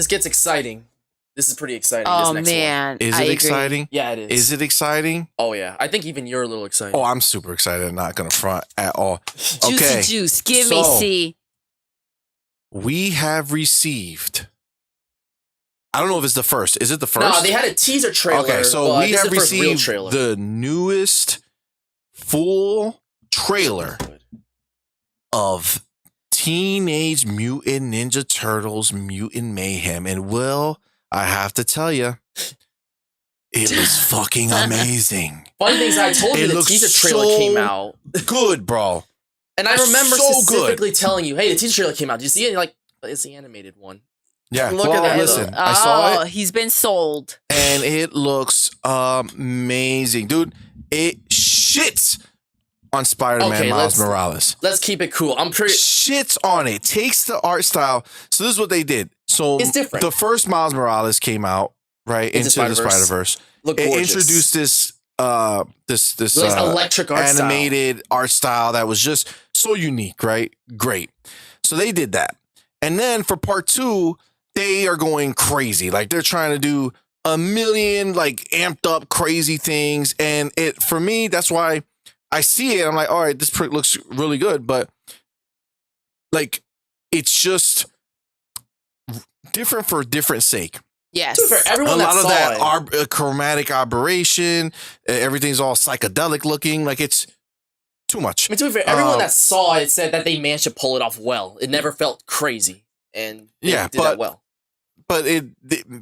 Speaker 3: gets exciting. This is pretty exciting.
Speaker 2: Oh
Speaker 3: this next one.
Speaker 2: man,
Speaker 1: Is
Speaker 2: I
Speaker 1: it
Speaker 2: agree.
Speaker 1: exciting?
Speaker 3: Yeah, it is.
Speaker 1: Is it exciting?
Speaker 3: Oh yeah, I think even you're a little excited.
Speaker 1: Oh, I'm super excited. I'm not gonna front at all.
Speaker 2: Juicy
Speaker 1: Okay,
Speaker 2: juice. Give me
Speaker 1: so-
Speaker 2: C.
Speaker 1: we have received. I don't know if it's the first. Is it the first?
Speaker 3: No, they had a teaser trailer.
Speaker 1: Okay, so
Speaker 3: but
Speaker 1: we
Speaker 3: this is
Speaker 1: have
Speaker 3: the first real
Speaker 1: received
Speaker 3: trailer.
Speaker 1: the newest full trailer of Teenage Mutant Ninja Turtles Mutant Mayhem. And Will, I have to tell you, it was fucking amazing.
Speaker 3: Funny things, I told you
Speaker 1: It
Speaker 3: the
Speaker 1: looks
Speaker 3: teaser trailer
Speaker 1: so
Speaker 3: came out,
Speaker 1: Good, bro.
Speaker 3: and I remember
Speaker 1: so
Speaker 3: specifically telling you, "Hey, the teaser trailer came out. Did you see it?" And you're like, "It's the animated one."
Speaker 1: Yeah,
Speaker 3: Look
Speaker 1: well,
Speaker 3: at that.
Speaker 1: listen, I saw it.
Speaker 2: He's been sold.
Speaker 1: And it looks amazing. Dude, it shits on Spider-Man
Speaker 3: Okay,
Speaker 1: Miles
Speaker 3: let's-
Speaker 1: Morales.
Speaker 3: Let's keep it cool. I'm pretty.
Speaker 1: Shits on it. Takes the art style. So this is what they did. So
Speaker 3: It's different.
Speaker 1: the first Miles Morales came out, right, into the Spider-Verse.
Speaker 3: Look
Speaker 1: It
Speaker 3: gorgeous.
Speaker 1: introduced this this
Speaker 3: Nice electric art style.
Speaker 1: animated art style that was just so unique, right? Great. So they did that. And then for part 2, they are going crazy. Like they're trying to do a million like amped up crazy things. And it for me, that's why I see it. I'm like, all right, this looks really good. But like it's just different for different sake.
Speaker 2: Yes.
Speaker 3: To be fair, everyone
Speaker 1: A
Speaker 3: that
Speaker 1: lot of
Speaker 3: saw
Speaker 1: that
Speaker 3: it,
Speaker 1: chromatic aberration, everything's all psychedelic looking. Like it's too much.
Speaker 3: I mean, to be fair, everyone
Speaker 1: Um,
Speaker 3: that saw it said that they managed to pull it off well. It never felt crazy, and they
Speaker 1: Yeah,
Speaker 3: did that well.
Speaker 1: But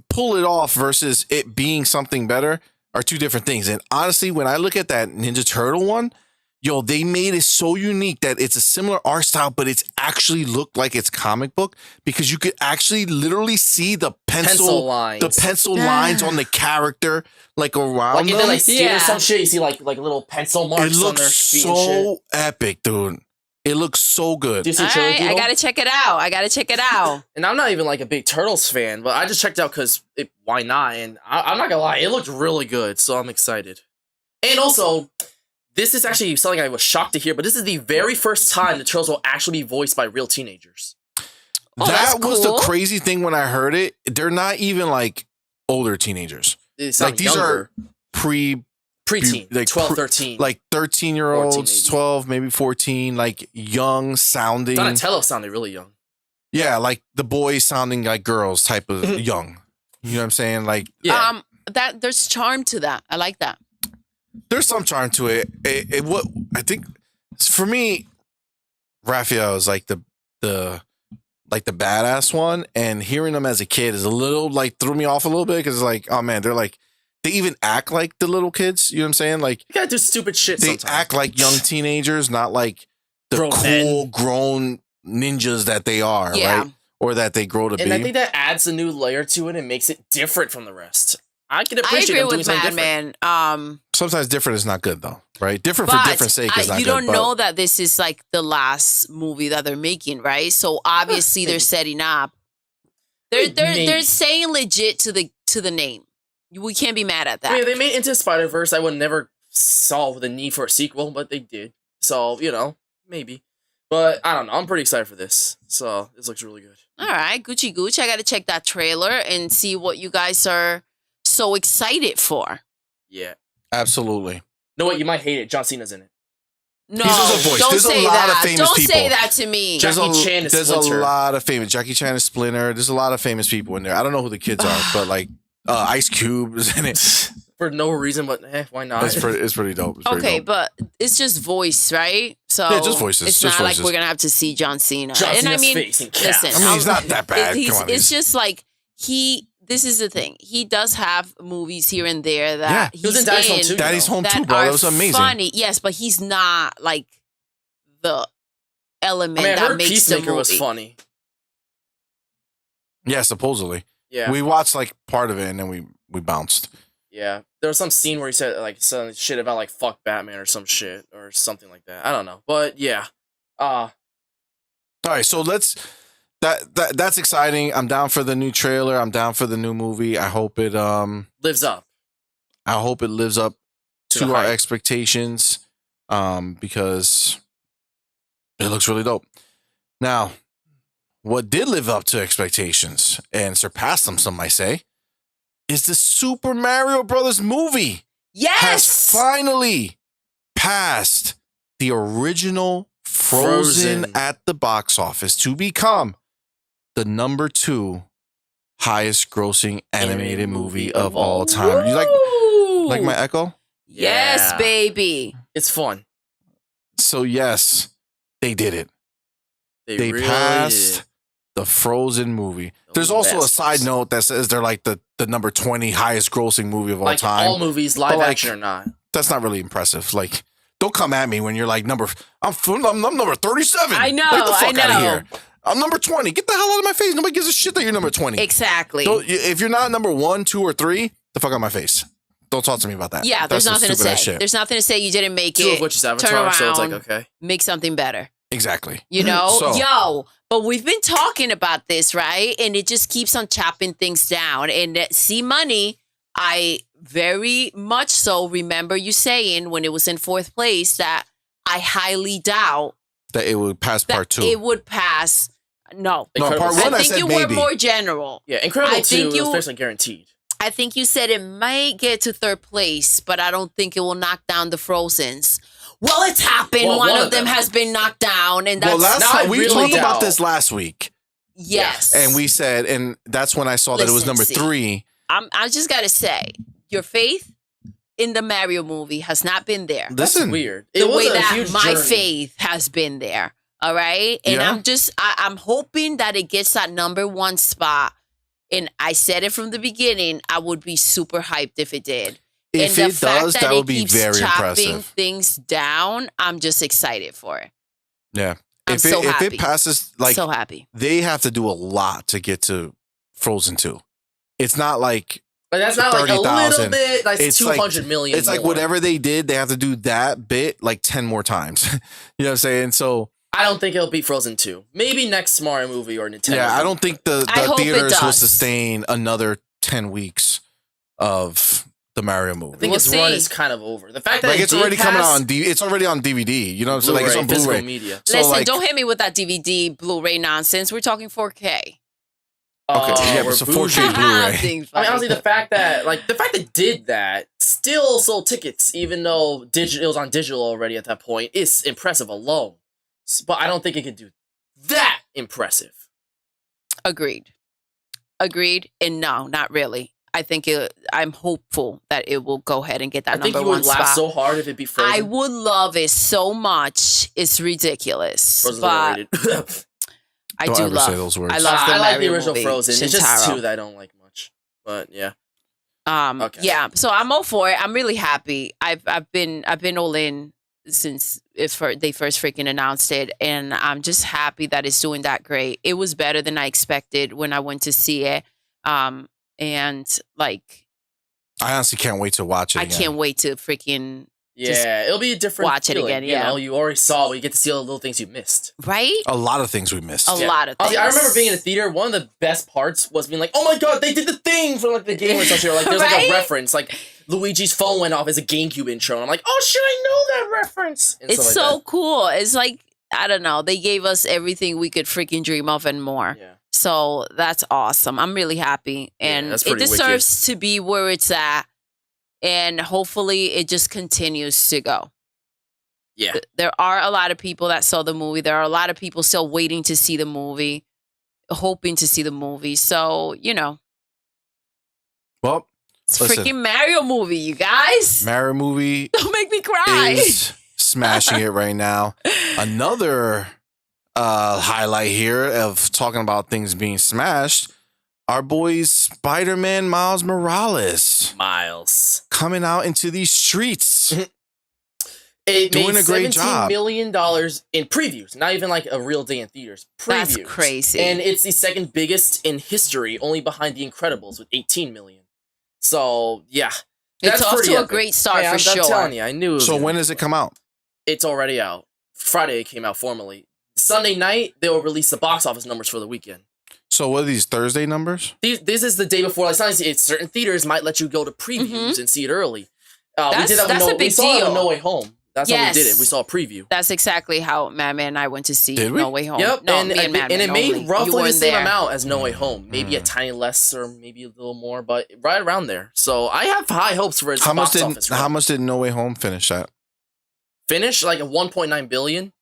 Speaker 1: pull it off versus it being something better are two different things. And honestly, when I look at that Ninja Turtle one, yo, they made it so unique that it's a similar art style, but it's actually looked like it's comic book because you could actually literally see the
Speaker 3: Pencil lines.
Speaker 1: the pencil lines on the character like around
Speaker 3: Like if
Speaker 1: them.
Speaker 3: they're like skin
Speaker 2: Yeah.
Speaker 3: or some shit, you see like little pencil marks
Speaker 1: It
Speaker 3: on their
Speaker 1: looks
Speaker 3: feet and shit.
Speaker 1: so epic, dude. It looks so good.
Speaker 3: Do you see
Speaker 2: All
Speaker 3: the trailer,
Speaker 2: right, I
Speaker 3: Guido?
Speaker 2: gotta check it out.
Speaker 3: And I'm not even like a big Turtles fan, but I just checked out because why not? And I'm not gonna lie, it looked really good, so I'm excited. And also, this is actually something I was shocked to hear, but this is the very first time the Turtles will actually be voiced by real teenagers.
Speaker 2: Oh, that's
Speaker 1: That was the
Speaker 2: cool.
Speaker 1: crazy thing when I heard it. They're not even like older teenagers.
Speaker 3: They
Speaker 1: Like
Speaker 3: sound
Speaker 1: these
Speaker 3: younger.
Speaker 1: are
Speaker 3: Preteen,
Speaker 1: like
Speaker 3: 12, 13.
Speaker 1: like 13-year-olds,
Speaker 3: 14 maybe.
Speaker 1: 12, maybe 14, like young sounding.
Speaker 3: Donatello sounded really young.
Speaker 1: Yeah, like the boys sounding like girls type of
Speaker 3: Mhm.
Speaker 1: young. You know what I'm saying? Like
Speaker 3: Yeah.
Speaker 2: That there's charm to that. I like that.
Speaker 1: there's some charm to it. What I think for me, Raphael is like the badass one, and hearing them as a kid is a little like threw me off a little bit because it's like, oh man, they're like they even act like the little kids. You know what I'm saying? Like
Speaker 3: You gotta do stupid shit
Speaker 1: they
Speaker 3: sometimes.
Speaker 1: act like young teenagers, not like the
Speaker 3: Grown
Speaker 1: cool
Speaker 3: men.
Speaker 1: grown ninjas that they are,
Speaker 2: Yeah.
Speaker 1: right? Or that they grow to
Speaker 3: And
Speaker 1: be.
Speaker 3: I think that adds a new layer to it and makes it different from the rest. I can
Speaker 2: I
Speaker 3: appreciate
Speaker 2: agree
Speaker 3: them doing
Speaker 2: with
Speaker 3: something different.
Speaker 2: Madman.
Speaker 1: Sometimes different is not good though, right? Different
Speaker 2: But
Speaker 1: for different sake is not
Speaker 2: you
Speaker 1: good.
Speaker 2: don't
Speaker 1: but
Speaker 2: know that this is like the last movie that they're making, right? So obviously they're
Speaker 3: maybe.
Speaker 2: setting up. They're
Speaker 3: Maybe.
Speaker 2: saying legit to the name. We can't be mad at that.
Speaker 3: I mean, if they made Into Spider-Verse, I would never saw the need for a sequel, but they did. So, maybe. But I don't know. I'm pretty excited for this. So this looks really good.
Speaker 2: All right, Gucci Gooch. I got to check that trailer and see what you guys are so excited for.
Speaker 3: Yeah.
Speaker 1: Absolutely.
Speaker 3: No, what? You might hate it. John Cena's in it.
Speaker 2: No,
Speaker 1: He's just a voice.
Speaker 2: don't
Speaker 1: There's a
Speaker 2: say
Speaker 1: lot of
Speaker 2: that.
Speaker 1: famous
Speaker 2: Don't say
Speaker 1: people.
Speaker 2: that to me.
Speaker 3: Jackie Chan is
Speaker 1: There's
Speaker 3: Splinter.
Speaker 1: a lot of famous. Jackie Chan is Splinter. There's a lot of famous people in there. I don't know who the kids are, but like Ice Cube is in it.
Speaker 3: For no reason, but why not?
Speaker 1: It's pretty dope. It's pretty
Speaker 2: Okay,
Speaker 1: dope.
Speaker 2: but it's just voice, right? So
Speaker 1: Yeah, just voices,
Speaker 2: It's
Speaker 1: just
Speaker 2: not
Speaker 1: voices.
Speaker 2: like we're gonna have to see John Cena.
Speaker 3: John
Speaker 2: and I
Speaker 3: Cena's
Speaker 2: mean,
Speaker 3: face and cast.
Speaker 2: listen,
Speaker 1: I mean, he's not that bad.
Speaker 2: It's,
Speaker 1: Come on,
Speaker 2: it's
Speaker 1: he's-
Speaker 2: just like This is the thing. He does have movies here and there that
Speaker 1: Yeah.
Speaker 3: He was
Speaker 2: he's
Speaker 3: in Daddy's Home
Speaker 2: in
Speaker 3: too.
Speaker 1: Daddy's Home
Speaker 2: that
Speaker 1: too, bro.
Speaker 2: are
Speaker 1: That was amazing.
Speaker 2: funny. Yes, but he's not like the element
Speaker 3: I mean, I
Speaker 2: that
Speaker 3: heard
Speaker 2: makes the
Speaker 3: Peacemaker
Speaker 2: movie.
Speaker 3: was funny.
Speaker 1: Yeah, supposedly.
Speaker 3: Yeah.
Speaker 1: We watched like part of it and then we bounced.
Speaker 3: Yeah, there was some scene where he said like some shit about like fuck Batman or some shit or something like that. I don't know, but yeah.
Speaker 1: All right, so that's exciting. I'm down for the new trailer. I'm down for the new movie. I hope it
Speaker 3: lives up.
Speaker 1: I hope it lives up
Speaker 3: To
Speaker 1: to
Speaker 3: the
Speaker 1: our
Speaker 3: hype.
Speaker 1: expectations, because it looks really dope. Now, what did live up to expectations and surpass them, some might say, is the Super Mario Brothers movie has
Speaker 2: Yes.
Speaker 1: finally passed the original Frozen at the box office to become the number 2 highest grossing animated movie of all time. You like my echo?
Speaker 2: Yes,
Speaker 3: Yeah.
Speaker 2: baby.
Speaker 3: It's fun.
Speaker 1: So yes, they did it. They
Speaker 3: really
Speaker 1: passed
Speaker 3: did.
Speaker 1: the Frozen movie.
Speaker 3: The
Speaker 1: There's also a
Speaker 3: best.
Speaker 1: side note that says they're like the number 20 highest grossing movie of all
Speaker 3: Like
Speaker 1: time.
Speaker 3: all movies, live
Speaker 1: like,
Speaker 3: action or not.
Speaker 1: That's not really impressive. Like, don't come at me when you're like I'm number 37.
Speaker 2: I know,
Speaker 1: Get the fuck
Speaker 2: I know.
Speaker 1: out of here. I'm number 20. Get the hell out of my face. Nobody gives a shit that you're number 20.
Speaker 2: Exactly.
Speaker 1: If you're not number 1, 2, or 3, the fuck out of my face. Don't talk to me about that.
Speaker 2: Yeah, there's
Speaker 1: That's some
Speaker 2: nothing to
Speaker 1: stupid-ass
Speaker 2: say.
Speaker 1: shit.
Speaker 2: There's nothing to say. You didn't make
Speaker 3: 2
Speaker 2: it.
Speaker 3: of which is
Speaker 2: Turn
Speaker 3: Avatar,
Speaker 2: around,
Speaker 3: so it's like okay.
Speaker 2: make something better.
Speaker 1: Exactly.
Speaker 2: You know,
Speaker 1: So-
Speaker 2: yo, but we've been talking about this, right? And it just keeps on chopping things down. And see, money, I very much so remember you saying when it was in 4th place that I highly doubt
Speaker 1: That it would pass
Speaker 2: that
Speaker 1: part 2.
Speaker 2: it would pass. No,
Speaker 1: No,
Speaker 3: Incredible
Speaker 1: part
Speaker 3: Tales.
Speaker 1: 1
Speaker 2: I
Speaker 1: I
Speaker 2: think
Speaker 1: said
Speaker 2: you
Speaker 1: maybe.
Speaker 2: were more general.
Speaker 3: Yeah, Incredible
Speaker 2: I
Speaker 3: 2
Speaker 2: think
Speaker 3: is
Speaker 2: you-
Speaker 3: basically guaranteed.
Speaker 2: I think you said it might get to 3rd place, but I don't think it will knock down the Frozens. Well, it's happened.
Speaker 3: Well,
Speaker 2: one of them has been knocked down, and that's
Speaker 1: Well, last
Speaker 3: Now I
Speaker 1: time we
Speaker 3: really
Speaker 1: talked about
Speaker 3: doubt-
Speaker 1: this last week,
Speaker 2: yes.
Speaker 1: and we said, and that's when I saw that it was
Speaker 2: Listen,
Speaker 1: number
Speaker 2: see.
Speaker 1: 3.
Speaker 2: I just gotta say, your faith in the Mario movie has not been there.
Speaker 3: That's
Speaker 1: Listen,
Speaker 3: weird.
Speaker 2: The
Speaker 3: It was
Speaker 2: way
Speaker 3: a
Speaker 2: that
Speaker 3: huge
Speaker 2: my
Speaker 3: journey.
Speaker 2: faith has been there. All right. And
Speaker 1: Yeah.
Speaker 2: I'm hoping that it gets that number 1 spot. And I said it from the beginning, I would be super hyped if it did.
Speaker 1: If
Speaker 2: and
Speaker 1: it does, that would be
Speaker 2: keeps
Speaker 1: very
Speaker 2: chopping
Speaker 1: impressive.
Speaker 2: things down, I'm just excited for it.
Speaker 1: Yeah.
Speaker 2: I'm
Speaker 1: If
Speaker 2: so
Speaker 1: it
Speaker 2: happy.
Speaker 1: passes, like,
Speaker 2: So happy.
Speaker 1: they have to do a lot to get to Frozen 2. It's not like
Speaker 3: Like that's not like a
Speaker 1: 30,000.
Speaker 3: little bit. That's
Speaker 1: It's
Speaker 3: 200 million.
Speaker 1: it's like
Speaker 3: more.
Speaker 1: whatever they did, they have to do that bit like 10 more times. You know what I'm saying? So
Speaker 3: I don't think it'll beat Frozen 2. Maybe next Mario movie or Nintendo.
Speaker 1: yeah, I don't think the
Speaker 2: I hope it
Speaker 1: theaters will
Speaker 2: does.
Speaker 1: sustain another 10 weeks of the Mario movie.
Speaker 3: I think
Speaker 2: We'll
Speaker 3: its run
Speaker 2: see.
Speaker 3: is kind of over. The fact that
Speaker 1: Like
Speaker 3: it
Speaker 1: it's
Speaker 3: did
Speaker 1: already coming
Speaker 3: pass
Speaker 1: out on it's already on DVD. You know what I'm saying? Like it's on
Speaker 3: physical
Speaker 1: Blu-ray.
Speaker 3: media.
Speaker 1: So
Speaker 2: Listen,
Speaker 1: like,
Speaker 2: don't hit me with that DVD, Blu-ray nonsense. We're talking 4K.
Speaker 1: Okay, yeah,
Speaker 3: we're
Speaker 1: but it's a
Speaker 3: bougie.
Speaker 1: 4K Blu-ray.
Speaker 2: I'm being
Speaker 3: I mean,
Speaker 2: funny.
Speaker 3: honestly, the fact that did that still sold tickets, even though it was on digital already at that point, is impressive alone. But I don't think it could do that impressive.
Speaker 2: Agreed. And no, not really. I think I'm hopeful that it will go ahead and get that
Speaker 3: I think
Speaker 2: number
Speaker 3: you
Speaker 2: 1
Speaker 3: would laugh
Speaker 2: spot.
Speaker 3: so hard if it beat Frozen.
Speaker 2: I would love it so much. It's ridiculous.
Speaker 3: Frozen's
Speaker 2: but
Speaker 3: overrated.
Speaker 2: I
Speaker 1: Don't
Speaker 2: do
Speaker 1: ever
Speaker 2: love.
Speaker 1: say those words.
Speaker 2: I love the
Speaker 3: I like the
Speaker 2: Mario
Speaker 3: original
Speaker 2: movie,
Speaker 3: Frozen. It's just
Speaker 2: Shintaro.
Speaker 3: 2 that I don't like much. But yeah. Okay.
Speaker 2: Yeah. So I'm all for it. I'm really happy. I've been all in since they first freaking announced it, and I'm just happy that it's doing that great. It was better than I expected when I went to see it. And like
Speaker 1: I honestly can't wait to watch it
Speaker 2: I
Speaker 1: again.
Speaker 2: can't wait to freaking
Speaker 3: Yeah, it'll be a different
Speaker 2: watch it
Speaker 3: feeling,
Speaker 2: again, yeah.
Speaker 3: You know, you already saw it. You get to see all the little things you missed.
Speaker 2: right.
Speaker 1: A lot of things we missed.
Speaker 2: A lot of things.
Speaker 3: I remember being in a theater. One of the best parts was being like, "Oh my god, they did the thing from like the game or something." Or like there's like
Speaker 2: Right?
Speaker 3: a reference, like Luigi's phone went off as a GameCube intro, and I'm like, "Oh shit, I know that reference." And
Speaker 2: It's
Speaker 3: stuff
Speaker 2: so
Speaker 3: like
Speaker 2: cool. It's like I don't know. They gave us everything we could freaking dream of and more.
Speaker 3: that. Yeah,
Speaker 2: So that's awesome. I'm really happy. And
Speaker 3: that's
Speaker 2: it
Speaker 3: pretty
Speaker 2: deserves to be where it's at. And hopefully it just continues to go.
Speaker 3: yeah.
Speaker 2: There are a lot of people that saw the movie. There are a lot of people still waiting to see the movie, hoping to see the movie. So, you know,
Speaker 1: Well,
Speaker 2: it's a
Speaker 1: listen.
Speaker 2: freaking Mario movie, you guys.
Speaker 1: Mario movie
Speaker 2: Don't make me cry.
Speaker 1: is smashing it right now. Another highlight here of talking about things being smashed. Our boy Spider-Man Miles Morales
Speaker 3: Miles.
Speaker 1: coming out into these streets.
Speaker 3: It
Speaker 1: Doing
Speaker 3: made
Speaker 1: a great
Speaker 3: $17
Speaker 1: job.
Speaker 3: million in previews, not even like a real day in theaters. Previews.
Speaker 2: That's crazy.
Speaker 3: And it's the second biggest in history, only behind The Incredibles with 18 million. So yeah,
Speaker 2: It's off to a
Speaker 3: epic.
Speaker 2: great start for
Speaker 3: I'm
Speaker 2: sure.
Speaker 3: telling you, I knew.
Speaker 1: So when does it come out?
Speaker 3: It's already out. Friday it came out formally. Sunday night they will release the box office numbers for the weekend.
Speaker 1: So what are these Thursday numbers?
Speaker 3: This is the day before. Like sometimes certain theaters might let you go to previews and see it early. We did that with
Speaker 2: a big
Speaker 3: saw it
Speaker 2: deal.
Speaker 3: with No Way Home. That's how we did it. We saw a preview.
Speaker 2: That's exactly how Madman and I went to see
Speaker 1: Did we?
Speaker 2: No Way Home.
Speaker 3: Yep,
Speaker 2: No,
Speaker 3: and
Speaker 2: me and Madman
Speaker 3: it made
Speaker 2: only. You
Speaker 3: roughly the
Speaker 2: weren't
Speaker 3: same
Speaker 2: there.
Speaker 3: amount as No Way Home. Maybe a tiny less or maybe a little more, but right around there. So I have high hopes for its box office.
Speaker 1: How much did No Way Home finish at?
Speaker 3: Finish like a 1.9 billion.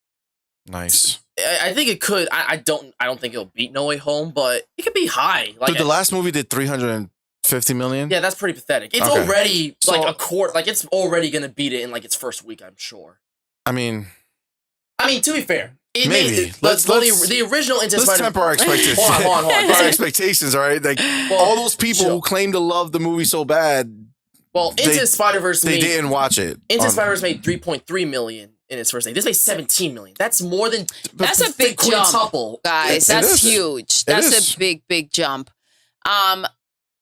Speaker 1: Nice.
Speaker 3: I think it could. I don't think it'll beat No Way Home, but it could be high. Like
Speaker 1: Dude, the last movie did 350 million.
Speaker 3: yeah, that's pretty pathetic. It's
Speaker 1: Okay.
Speaker 3: already
Speaker 1: So-
Speaker 3: like a quarter. Like it's already gonna beat it in like its first week. I'm sure.
Speaker 1: I mean,
Speaker 3: To be fair, it
Speaker 1: Maybe.
Speaker 3: made
Speaker 1: Let's-
Speaker 3: the original Into
Speaker 1: let's
Speaker 3: Spider.
Speaker 1: temper our expectations.
Speaker 3: Hold on.
Speaker 1: Our expectations, all right? Like all those people
Speaker 3: chill.
Speaker 1: who claim to love the movie so bad,
Speaker 3: Well, Into Spider-Verse
Speaker 1: they
Speaker 3: made
Speaker 1: didn't watch it.
Speaker 3: Into Spider-Verse made 3.3 million in its first day. This made 17 million. That's more than
Speaker 2: That's a big jump,
Speaker 3: quintuple.
Speaker 2: guys.
Speaker 1: It
Speaker 2: That's
Speaker 1: is.
Speaker 2: huge.
Speaker 1: It
Speaker 2: That's
Speaker 1: is.
Speaker 2: a big jump.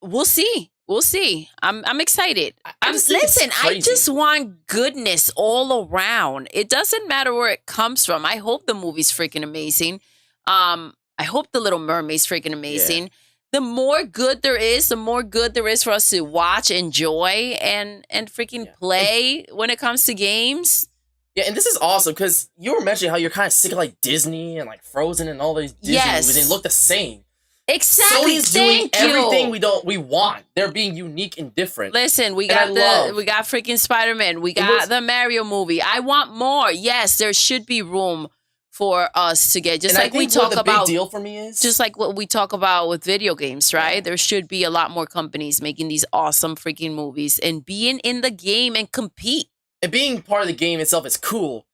Speaker 2: We'll see. We'll see. I'm excited.
Speaker 3: I just think it's
Speaker 2: Listen, I
Speaker 3: crazy.
Speaker 2: just want goodness all around. It doesn't matter where it comes from. I hope the movie's freaking amazing. I hope the Little Mermaid's freaking amazing. The more good there is, the more good there is for us to watch, enjoy, and freaking play when it comes to games.
Speaker 3: Yeah, and this is awesome because you were mentioning how you're kind of sick of like Disney and like Frozen and all these Disney movies and they look the same.
Speaker 2: Exactly.
Speaker 3: Sony's doing
Speaker 2: Thank you.
Speaker 3: everything we want. They're being unique and different.
Speaker 2: Listen, we
Speaker 3: And
Speaker 2: got we got freaking Spider-Man. We got the Mario movie. I want more. Yes, there should be room for us to get, just
Speaker 3: and
Speaker 2: like
Speaker 3: I think
Speaker 2: we talk
Speaker 3: what the
Speaker 2: about.
Speaker 3: big deal for me is
Speaker 2: Just like what we talk about with video games, right? There should be a lot more companies making these awesome freaking movies and being in the game and compete.
Speaker 3: and being part of the game itself is cool.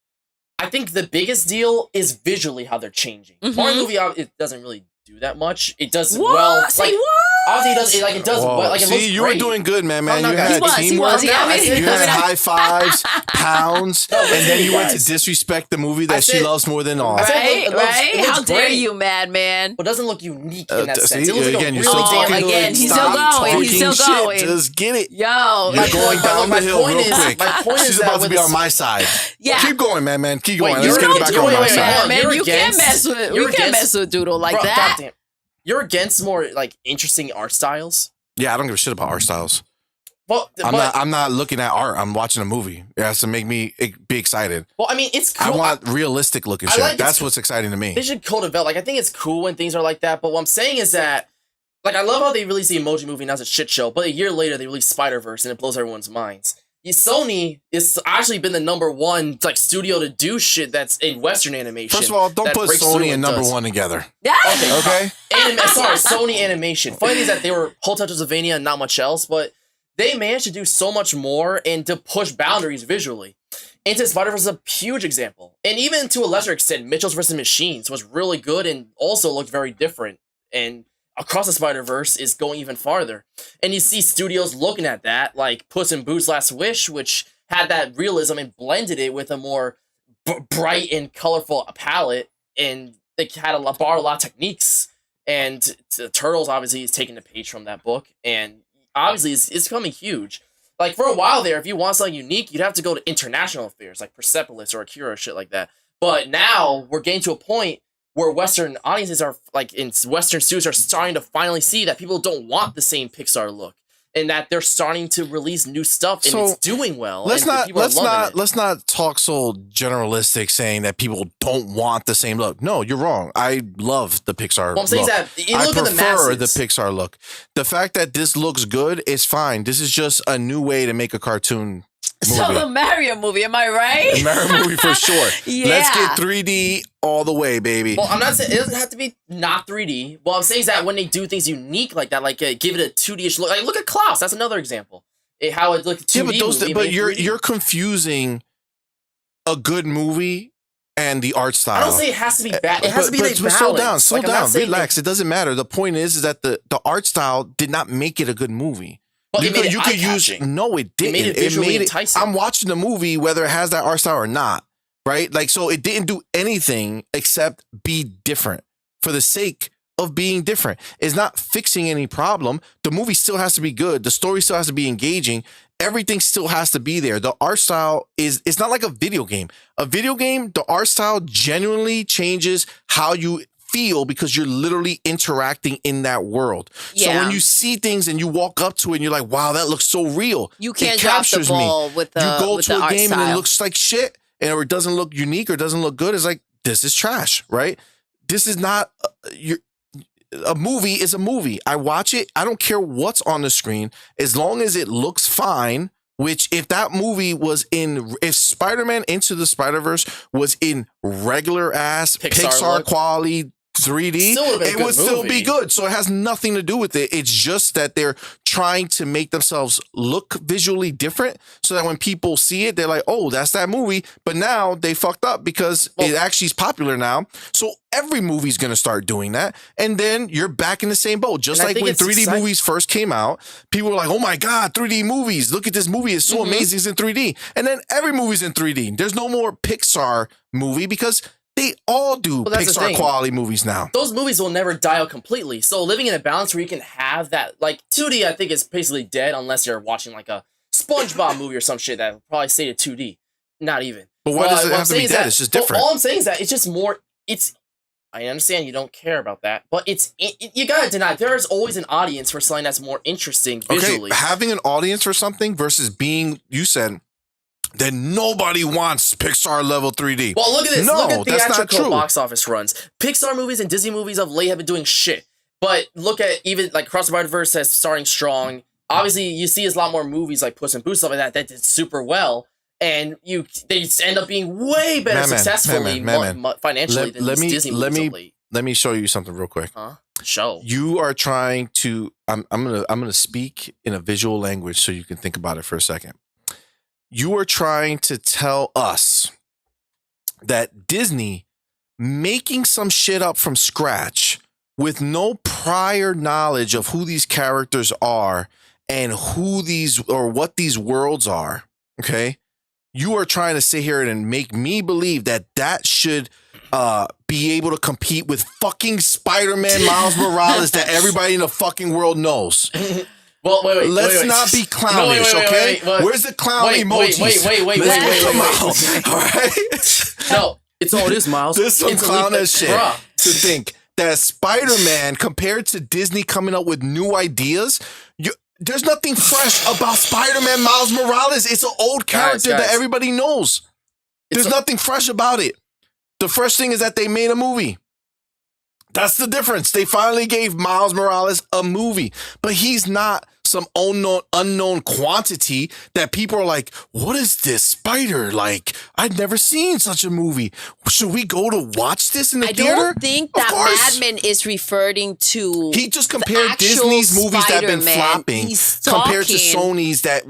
Speaker 3: I think the biggest deal is visually how they're changing. Mario movie, it doesn't really do that much. It does
Speaker 2: What?
Speaker 3: well.
Speaker 2: Say
Speaker 3: Like,
Speaker 2: what?
Speaker 3: obviously, it does
Speaker 1: Whoa.
Speaker 3: well. Like, it looks
Speaker 1: See, you
Speaker 3: great.
Speaker 1: were doing good, man.
Speaker 3: No,
Speaker 1: You
Speaker 3: guys.
Speaker 1: had
Speaker 2: He
Speaker 1: teamwork.
Speaker 2: was. Yeah, I mean,
Speaker 1: You had high fives, pounds, and then you went to
Speaker 3: guys.
Speaker 1: disrespect the movie that she
Speaker 3: said-
Speaker 1: loves more than all.
Speaker 3: I said
Speaker 2: Right,
Speaker 3: it looks
Speaker 2: right? How dare
Speaker 3: great.
Speaker 2: you, Madman?
Speaker 3: But it doesn't look unique in that
Speaker 1: See,
Speaker 3: sense. It looks like
Speaker 1: again,
Speaker 3: a
Speaker 1: you're
Speaker 3: really
Speaker 1: still
Speaker 3: damn
Speaker 1: talking.
Speaker 3: good
Speaker 2: again, he's
Speaker 3: style.
Speaker 2: still going. He's
Speaker 1: Talking
Speaker 2: still
Speaker 1: shit.
Speaker 2: going.
Speaker 1: Just get it.
Speaker 2: Yo,
Speaker 1: You're going down
Speaker 3: my
Speaker 1: the hill
Speaker 3: point
Speaker 1: real
Speaker 3: is-
Speaker 1: quick.
Speaker 3: my point
Speaker 1: She's
Speaker 3: is
Speaker 1: about
Speaker 3: that
Speaker 1: to
Speaker 3: with
Speaker 1: be
Speaker 3: this-
Speaker 1: on my side.
Speaker 2: yeah.
Speaker 1: Keep going, man. Keep going.
Speaker 3: Wait,
Speaker 1: Let's get
Speaker 3: you're
Speaker 1: it back
Speaker 3: not
Speaker 1: on my
Speaker 3: doing it,
Speaker 1: side.
Speaker 3: man. You're
Speaker 2: you can't
Speaker 3: against-
Speaker 2: mess with.
Speaker 3: you're
Speaker 2: We can't
Speaker 3: against-
Speaker 2: mess with Doodle like
Speaker 3: Bro,
Speaker 2: that.
Speaker 3: goddamn. You're against more like interesting art styles.
Speaker 1: Yeah, I don't give a shit about art styles.
Speaker 3: Well,
Speaker 1: I'm not looking at art. I'm watching a movie. It has to make me be excited.
Speaker 3: well, I mean, it's
Speaker 1: I
Speaker 3: cool.
Speaker 1: want realistic looking
Speaker 3: I
Speaker 1: shit.
Speaker 3: like
Speaker 1: That's
Speaker 3: this-
Speaker 1: what's exciting to me.
Speaker 3: They should co-develop. Like, I think it's cool when things are like that. But what I'm saying is that, like, I love how they released the Emoji Movie and now it's a shit show. But a year later, they released Spider-Verse and it blows everyone's minds. Sony is actually been the #1 like studio to do shit that's in Western animation.
Speaker 1: First of all, don't
Speaker 3: that
Speaker 1: put
Speaker 3: breaks
Speaker 1: Sony
Speaker 3: through
Speaker 1: and
Speaker 3: does.
Speaker 1: #1 together.
Speaker 2: Yeah.
Speaker 1: Okay?
Speaker 3: Sorry, Sony Animation. Funny thing is that they were Hotel Transylvania and not much else, but they managed to do so much more and to push boundaries visually. Into Spider-Verse is a huge example. And even to a lesser extent, Mitchell's vs. Machines was really good and also looked very different. And Across the Spider-Verse is going even farther. And you see studios looking at that, like Puss in Boots Last Wish, which had that realism and blended it with a more bright and colorful palette. And they had a lot of techniques. And the Turtles, obviously, is taking the page from that book. And obviously, it's becoming huge. Like, for a while there, if you want something unique, you'd have to go to international affairs, like Persepolis or Akira or shit like that. But now, we're getting to a point where Western audiences are, like, in Western studios are starting to finally see that people don't want the same Pixar look. And that they're starting to release new stuff, and
Speaker 1: So,
Speaker 3: it's doing well.
Speaker 1: Let's
Speaker 3: and people are loving it.
Speaker 1: let's not talk so generalistic saying that people don't want the same look. No, you're wrong. I love the Pixar
Speaker 3: What I'm saying
Speaker 1: look.
Speaker 3: is that you
Speaker 1: I
Speaker 3: look at the
Speaker 1: prefer the
Speaker 3: masses.
Speaker 1: Pixar look. The fact that this looks good is fine. This is just a new way to make a cartoon movie.
Speaker 2: So the Mario movie, am I right?
Speaker 1: A Mario movie for sure.
Speaker 2: Yeah.
Speaker 1: Let's get 3D all the way, baby.
Speaker 3: Well, I'm not saying it doesn't have to be not 3D. What I'm saying is that when they do things unique like that, like give it a 2D-ish look, like look at Klaus. That's another example. How it looked 2D.
Speaker 1: Yeah, but
Speaker 3: movie made
Speaker 1: you're
Speaker 3: 3D.
Speaker 1: you're confusing a good movie and the art style.
Speaker 3: I don't say it has to be bad. It has to be like
Speaker 1: slow down,
Speaker 3: balance.
Speaker 1: slow
Speaker 3: Like, I'm not
Speaker 1: down,
Speaker 3: saying
Speaker 1: relax. It doesn't matter. The point is that the art style did not make it a good movie.
Speaker 3: But
Speaker 1: you
Speaker 3: it made
Speaker 1: could,
Speaker 3: it eye-catching.
Speaker 1: no, it didn't.
Speaker 3: made it visually enticing.
Speaker 1: I'm watching the movie whether it has that art style or not, right? Like, so it didn't do anything except be different for the sake of being different. It's not fixing any problem. The movie still has to be good. The story still has to be engaging. Everything still has to be there. The art style it's not like a video game. A video game, the art style genuinely changes how you feel because you're literally interacting in that world. So when you see things and you walk up to it and you're like, wow, that looks so real.
Speaker 2: You can't drop the ball with the
Speaker 1: You go to a game
Speaker 2: style.
Speaker 1: and it looks like shit or it doesn't look unique or doesn't look good. It's like, this is trash, right? This is not a movie is a movie. I watch it. I don't care what's on the screen as long as it looks fine. Which if that movie was if Spider-Man Into the Spider-Verse was in regular ass Pixar quality 3D, it would still be good. So it has nothing to do with it. It's just that they're trying to make themselves look visually different so that when people see it, they're like, oh, that's that movie. But now they fucked up because it actually is popular now. So every movie's going to start doing that. And then you're back in the same boat. Just like when 3D movies first came out, people were like, oh my God, 3D movies. Look at this movie. It's so amazing. It's in 3D. And then every movie's in 3D. There's no more Pixar movie because they all do Pixar quality movies now.
Speaker 3: Those movies will never die out completely. So living in a balance where you can have that, like 2D, I think is basically dead unless you're watching like a SpongeBob movie or some shit that will probably stay to 2D. Not even.
Speaker 1: But why does it have to be dead? It's just different.
Speaker 3: All I'm saying is that it's just more. I understand you don't care about that, but you gotta deny there's always an audience for something that's more interesting visually.
Speaker 1: Okay, having an audience for something versus being, you said, that nobody wants Pixar level 3D.
Speaker 3: Well, look at this.
Speaker 1: No,
Speaker 3: look at
Speaker 1: that's not
Speaker 3: theatrical
Speaker 1: true.
Speaker 3: box office runs. Pixar movies and Disney movies of late have been doing shit. But look at even like Cross the Spider-Verse as starting strong. Obviously, you see a lot more movies like Puss in Boots, stuff like that did super well. And they end up being way better successfully financially than these Disney movies of late.
Speaker 1: Let me show you something real quick.
Speaker 3: Show.
Speaker 1: You are trying to. I'm gonna speak in a visual language so you can think about it for a second. You are trying to tell us that Disney making some shit up from scratch with no prior knowledge of who these characters are and who these or what these worlds are. Okay. You are trying to sit here and make me believe that should be able to compete with fucking Spider-Man Miles Morales that everybody in the fucking world knows.
Speaker 3: Well, wait.
Speaker 1: Let's not be clownish, okay? Where's the clown emojis?
Speaker 3: Wait.
Speaker 1: All right?
Speaker 3: No, it's all it is, Miles.
Speaker 1: There's some clownish shit to think that Spider-Man, compared to Disney coming up with new ideas, there's nothing fresh about Spider-Man Miles Morales. It's an old character that everybody knows. There's nothing fresh about it. The fresh thing is that they made a movie. That's the difference. They finally gave Miles Morales a movie, but he's not some unknown quantity that people are like, what is this spider? Like, I'd never seen such a movie. Should we go to watch this in the theater?
Speaker 2: I don't think that MADMAN is referring to.
Speaker 1: He just compared Disney's movies that have been flopping compared to Sony's that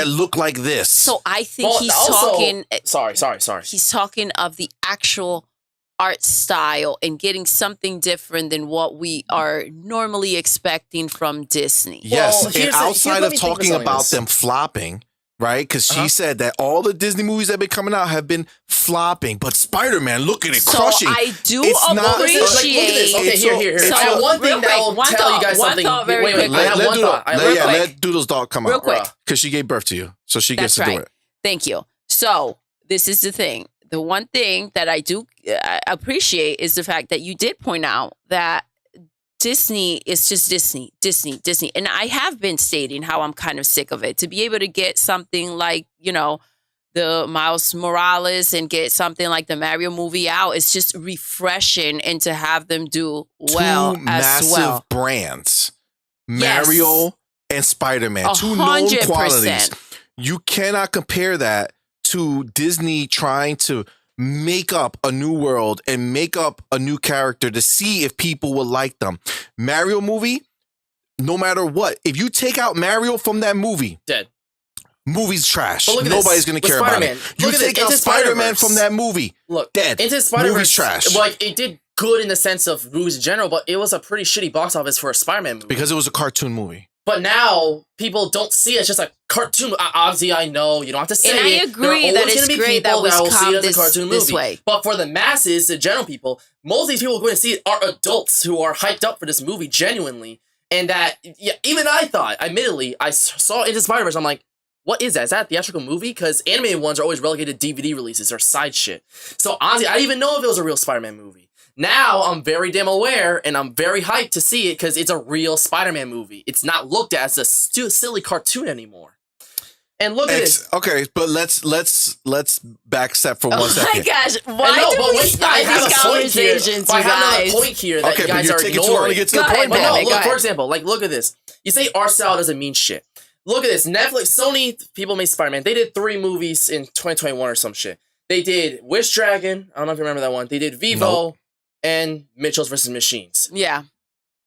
Speaker 1: look like this.
Speaker 2: So I think he's talking.
Speaker 3: Sorry.
Speaker 2: He's talking of the actual art style and getting something different than what we are normally expecting from Disney.
Speaker 1: Yes, and outside of talking about them flopping, right? Because she said that all the Disney movies that have been coming out have been flopping, but Spider-Man, look at it crushing.
Speaker 2: I do appreciate.
Speaker 3: Okay, here. So I have one thing that will tell you guys something. Wait. I have one thought.
Speaker 1: Let Doodle's dog come
Speaker 2: real
Speaker 1: out.
Speaker 2: quick.
Speaker 1: Because she gave birth to you, so she gets to do it.
Speaker 2: Thank you. So this is the thing. The one thing that I do appreciate is the fact that you did point out that Disney is just Disney. And I have been stating how I'm kind of sick of it. To be able to get something like, the Miles Morales and get something like the Mario movie out, it's just refreshing, and to have them do well
Speaker 1: two massive brands, Mario and Spider-Man, 2 known qualities. You cannot compare that to Disney trying to make up a new world and make up a new character to see if people will like them. Mario movie, no matter what, if you take out Mario from that movie,
Speaker 3: dead.
Speaker 1: Movie's trash. Nobody's going to care about it. You take out Spider-Man from that movie, dead.
Speaker 3: Into Spider-Verse,
Speaker 1: movie's trash.
Speaker 3: Like, it did good in the sense of movies in general, but it was a pretty shitty box office for a Spider-Man movie.
Speaker 1: Because it was a cartoon movie.
Speaker 3: But now people don't see it. It's just a cartoon. Obviously, I know you don't have to say
Speaker 2: and
Speaker 3: it.
Speaker 2: I agree that it's great that we come this way.
Speaker 3: But for the masses, the general people, most of these people who are going to see it are adults who are hyped up for this movie genuinely. And that, yeah, even I thought, admittedly, I saw Into Spider-Verse, I'm like, what is that? Is that a theatrical movie? Because animated ones are always relegated to DVD releases or side shit. So honestly, I didn't even know if it was a real Spider-Man movie. Now I'm very damn aware, and I'm very hyped to see it because it's a real Spider-Man movie. It's not looked at as a silly cartoon anymore. And look at this.
Speaker 1: Okay, but let's backstep for 1 second.
Speaker 2: Oh my gosh, why do we start these conversations, you
Speaker 3: I have
Speaker 2: guys?
Speaker 3: another point here that you guys are ignoring.
Speaker 1: Too long to get to the point.
Speaker 3: But no, look, for example, like look at this. You say art style doesn't mean shit. Look at this. Netflix, Sony, people made Spider-Man. They did 3 movies in 2021 or some shit. They did Wish Dragon. I don't know if you remember that one. They did Vivo and Mitchell's vs. Machines.
Speaker 2: Yeah.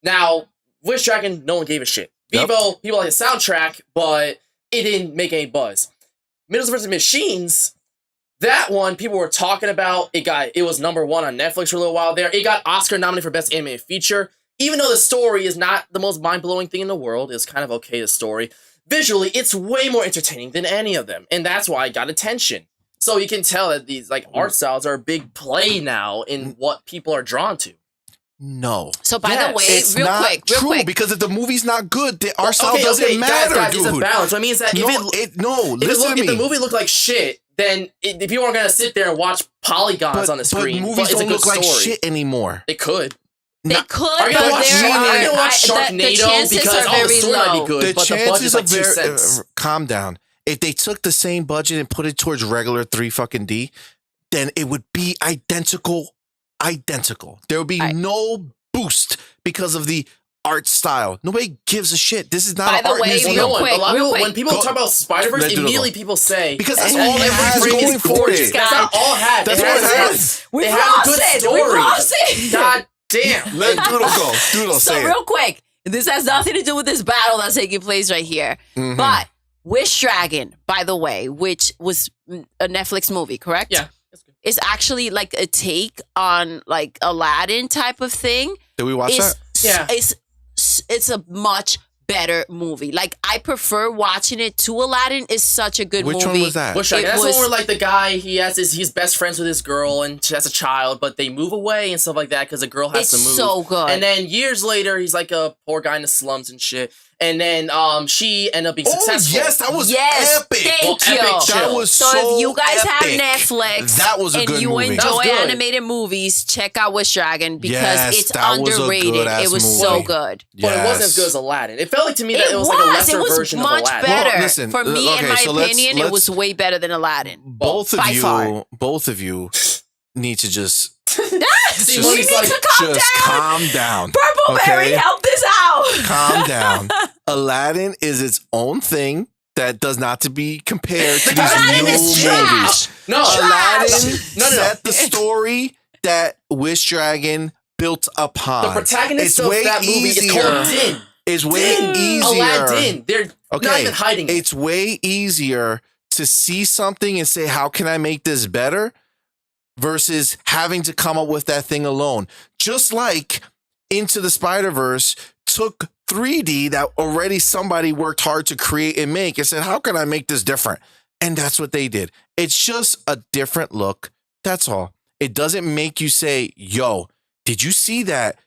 Speaker 3: Now, Wish Dragon, no one gave a shit. Vivo, people like the soundtrack, but it didn't make any buzz. Mitchell's vs. Machines, that one people were talking about. It was #1 on Netflix for a little while there. It got Oscar nominated for Best Animated Feature. Even though the story is not the most mind-blowing thing in the world, it's kind of okay, the story. Visually, it's way more entertaining than any of them, and that's why it got attention. So you can tell that these like art styles are a big play now in what people are drawn to.
Speaker 1: No.
Speaker 2: So by the way,
Speaker 1: it's
Speaker 2: real
Speaker 1: not
Speaker 2: quick,
Speaker 1: true, because if the movie's not good, the art style doesn't matter,
Speaker 3: guys,
Speaker 1: dude.
Speaker 3: It's a balance. What I mean is that if the movie looked like shit, then people aren't gonna sit there and watch polygons on the screen.
Speaker 1: But movies don't look like shit anymore.
Speaker 3: It could.
Speaker 2: They could,
Speaker 3: are you
Speaker 2: but
Speaker 3: gonna watch Sharknado
Speaker 2: the chances
Speaker 3: because
Speaker 2: are very
Speaker 3: the story might
Speaker 2: low.
Speaker 3: be good, but the budget's like 2 cents.
Speaker 1: Calm down. If they took the same budget and put it towards regular 3D, then it would be identical. There would be no boost because of the art style. Nobody gives a shit. This is not
Speaker 2: By
Speaker 1: an
Speaker 2: the
Speaker 1: art
Speaker 2: way,
Speaker 1: museum.
Speaker 3: When people talk about Spider-Verse, immediately people say
Speaker 1: because that's all it has going for it.
Speaker 3: That's not all it has.
Speaker 1: That's what it has.
Speaker 2: We
Speaker 3: have a good story. God damn.
Speaker 1: Let Doodle go. Doodle, say it.
Speaker 2: So real quick, this has nothing to do with this battle that's taking place right here.
Speaker 1: Mm-hmm.
Speaker 2: But Wish Dragon, by the way, which was a Netflix movie, correct?
Speaker 3: Yeah.
Speaker 2: It's actually like a take on like Aladdin type of thing.
Speaker 1: Did we watch that?
Speaker 3: Yeah.
Speaker 2: It's a much better movie. Like, I prefer watching it to Aladdin. Is such a good movie.
Speaker 1: Which one was that?
Speaker 3: That's the one where like the guy he's best friends with his girl and she has a child, but they move away and stuff like that because the girl has to move.
Speaker 2: It's so good.
Speaker 3: And then years later, he's like a poor guy in the slums and shit. And then she ended up being successful.
Speaker 1: Yes, that was
Speaker 2: Thank
Speaker 1: epic.
Speaker 2: you.
Speaker 1: That was
Speaker 2: so if you guys
Speaker 1: epic.
Speaker 2: have Netflix
Speaker 1: that was a
Speaker 2: and
Speaker 1: good
Speaker 2: you
Speaker 1: movie.
Speaker 2: enjoy animated movies, check out Wish Dragon because
Speaker 1: Yes,
Speaker 2: it's
Speaker 1: that was a
Speaker 2: underrated.
Speaker 1: good-ass
Speaker 2: It was
Speaker 1: movie.
Speaker 2: so good.
Speaker 3: But it wasn't as good as Aladdin. It felt like to me that it was like a lesser version of
Speaker 2: much
Speaker 3: Aladdin.
Speaker 2: better.
Speaker 1: Well, listen,
Speaker 2: For me,
Speaker 1: okay,
Speaker 2: in my
Speaker 1: so
Speaker 2: opinion,
Speaker 1: let's-
Speaker 2: it was way better than Aladdin.
Speaker 1: Both
Speaker 2: by far.
Speaker 1: of you need to just
Speaker 2: We need to
Speaker 1: calm down.
Speaker 2: Purple Berry, help this out.
Speaker 1: Calm down. Aladdin is its own thing that does not to be compared to
Speaker 2: Aladdin
Speaker 1: these
Speaker 2: is
Speaker 1: new
Speaker 2: trash.
Speaker 1: movies.
Speaker 3: No,
Speaker 1: Aladdin
Speaker 3: No.
Speaker 1: set the story that Wish Dragon built upon.
Speaker 3: The protagonist
Speaker 1: It's
Speaker 3: of
Speaker 1: way
Speaker 3: that movie is
Speaker 1: easier.
Speaker 3: called Din.
Speaker 1: It's way easier.
Speaker 3: Aladdin. They're not even hiding it.
Speaker 1: It's way easier to see something and say, how can I make this better? Versus having to come up with that thing alone. Just like Into the Spider-Verse took 3D that already somebody worked hard to create and make and said, how can I make this different? And that's what they did. It's just a different look. That's all. It doesn't make you say, yo, did you see that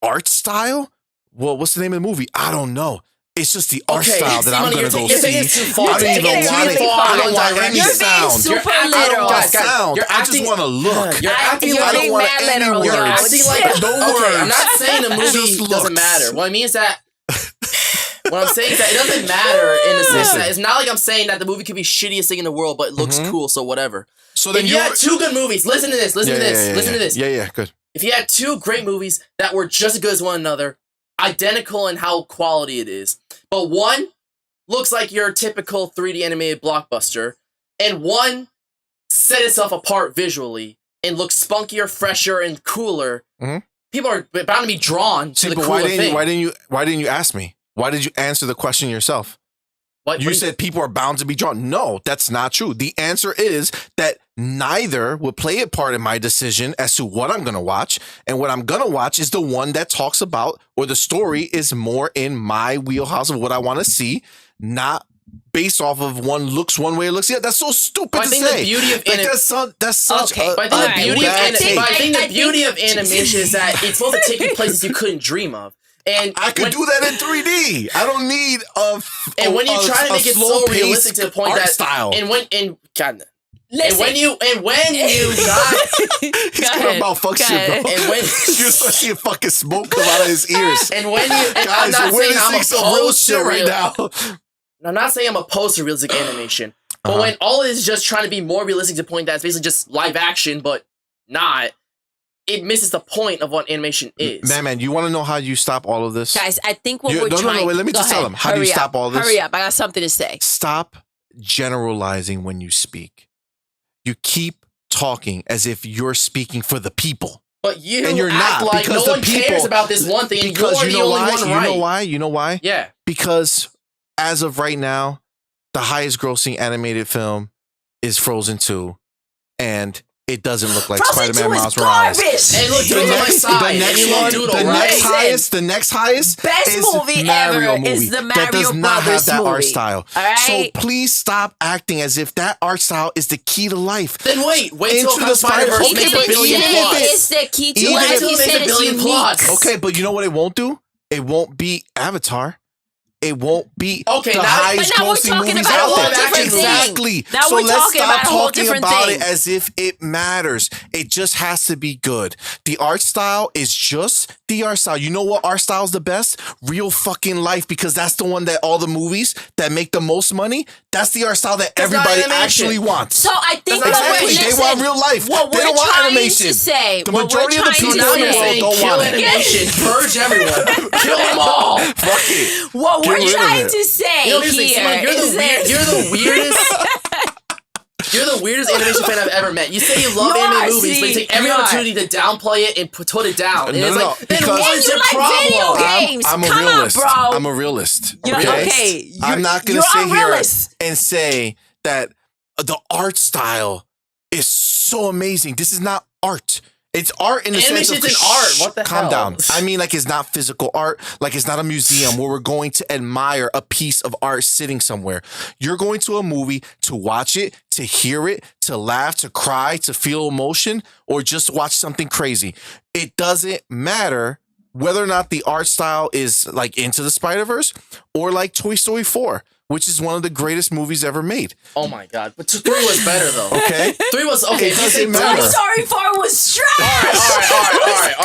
Speaker 1: art style? Well, what's the name of the movie? I don't know. It's just the art style that I'm going to go see.
Speaker 2: You're taking it really far.
Speaker 1: I don't want any
Speaker 2: You're being
Speaker 1: sound.
Speaker 2: super
Speaker 1: I don't
Speaker 2: literal.
Speaker 1: want sound. I just want to look.
Speaker 3: You're acting
Speaker 2: You're
Speaker 3: like
Speaker 2: being mad literal.
Speaker 3: You're
Speaker 2: Yo.
Speaker 3: acting like
Speaker 1: No
Speaker 3: okay,
Speaker 1: words.
Speaker 3: I'm not saying the movie
Speaker 1: Just
Speaker 3: doesn't
Speaker 1: looks.
Speaker 3: matter. What I mean is that what I'm saying is that it doesn't matter in the sense that it's not like I'm saying that the movie could be shittiest thing in the world, but it looks cool, so whatever.
Speaker 1: So then
Speaker 3: If you had 2 good movies, listen to this, listen to this.
Speaker 1: Yeah, good.
Speaker 3: If you had 2 great movies that were just as good as one another, identical in how quality it is, but one looks like your typical 3D animated blockbuster, and one set itself apart visually and looks spunkier, fresher, and cooler, people are bound to be drawn to the cooler thing.
Speaker 1: Why didn't you ask me? Why did you answer the question yourself? You said people are bound to be drawn. No, that's not true. The answer is that neither will play a part in my decision as to what I'm going to watch. And what I'm going to watch is the one that talks about, or the story is more in my wheelhouse of what I want to see, not based off of one looks one way or looks the other. That's so stupid to say.
Speaker 3: The beauty of
Speaker 1: that's such
Speaker 2: okay.
Speaker 3: But I think the beauty of animation is that it's supposed to take you places you couldn't dream of. And
Speaker 1: I could do that in 3D. I don't need
Speaker 3: and when you try to make it so realistic to the point that
Speaker 1: style.
Speaker 3: And when you got
Speaker 1: about fuck shit, bro.
Speaker 3: And when
Speaker 1: you start seeing fucking smoke come out of his ears.
Speaker 3: And when you and
Speaker 1: guys,
Speaker 3: I'm not saying I'm opposed to
Speaker 1: right now.
Speaker 3: I'm not saying I'm opposed to realistic animation, but when all is just trying to be more realistic to the point that it's basically just live action, but not, it misses the point of what animation is.
Speaker 1: Man, you want to know how you stop all of this?
Speaker 2: Guys, I think what we're trying...
Speaker 1: No, wait, let me just tell them. How do you stop all this?
Speaker 2: Hurry up, I got something to say.
Speaker 1: Stop generalizing when you speak. You keep talking as if you're speaking for the people.
Speaker 3: But you
Speaker 1: and you're
Speaker 3: act
Speaker 1: not,
Speaker 3: like
Speaker 1: because
Speaker 3: no one
Speaker 1: the people,
Speaker 3: cares about this one thing, and you're
Speaker 1: because
Speaker 3: the only one right.
Speaker 1: You know why?
Speaker 3: Yeah.
Speaker 1: Because as of right now, the highest grossing animated film is Frozen 2, and it doesn't look like Spider-Man Miles Morales.
Speaker 3: Hey, look,
Speaker 1: the next highest
Speaker 2: best
Speaker 1: is
Speaker 2: movie
Speaker 1: Mario
Speaker 2: ever
Speaker 1: movie
Speaker 2: is the Mario
Speaker 1: that does not
Speaker 2: Brothers
Speaker 1: have that
Speaker 2: movie.
Speaker 1: art style.
Speaker 2: All right?
Speaker 1: So please stop acting as if that art style is the key to life.
Speaker 3: Then wait till
Speaker 1: Into the
Speaker 3: Spider-Verse makes $1 billion plus.
Speaker 2: It's the key to
Speaker 1: Even
Speaker 2: life.
Speaker 1: if
Speaker 2: He
Speaker 3: it makes
Speaker 2: said
Speaker 3: $1 billion
Speaker 2: it's
Speaker 3: plus.
Speaker 2: unique.
Speaker 1: Okay, but you know what it won't do? It won't beat Avatar. It won't beat the highest grossing movies out there. Exactly.
Speaker 2: Now
Speaker 1: so
Speaker 2: we're
Speaker 1: let's
Speaker 2: talking
Speaker 1: stop
Speaker 2: about a whole
Speaker 1: talking
Speaker 2: different
Speaker 1: about
Speaker 2: thing.
Speaker 1: it as if it matters. It just has to be good. The art style is just the art style. You know what art style is the best? Real fucking life, because that's the one that all the movies that make the most money, that's the art style that everybody actually wants.
Speaker 2: So I think
Speaker 1: exactly. They want real life.
Speaker 2: What
Speaker 1: they don't want animation.
Speaker 2: The
Speaker 1: majority of the people in the world don't want it.
Speaker 3: Animation. Purge everyone. Kill them all.
Speaker 1: Fuck it.
Speaker 2: What we're trying to say
Speaker 3: you're the weirdest animation fan I've ever met. You say you love anime movies, but you take every opportunity to downplay it and put it down. And
Speaker 1: then
Speaker 3: what's your problem?
Speaker 2: Video games.
Speaker 1: I'm a realist. Bro. I'm a realist. Okay. I'm not going to sit here and say that the art style is so amazing. This is not art. It's art in the sense of
Speaker 3: art. What the hell?
Speaker 1: Calm down. I mean, like, it's not physical art. Like, it's not a museum where we're going to admire a piece of art sitting somewhere. You're going to a movie to watch it, to hear it, to laugh, to cry, to feel emotion, or just watch something crazy. It doesn't matter whether or not the art style is like Into the Spider-Verse or like Toy Story 4. Which is one of the greatest movies ever made.
Speaker 3: Oh my god! But 3 was better though.
Speaker 1: Okay,
Speaker 3: 3 was okay.
Speaker 1: Doesn't matter.
Speaker 2: Toy Story 4 was trash.
Speaker 3: All right.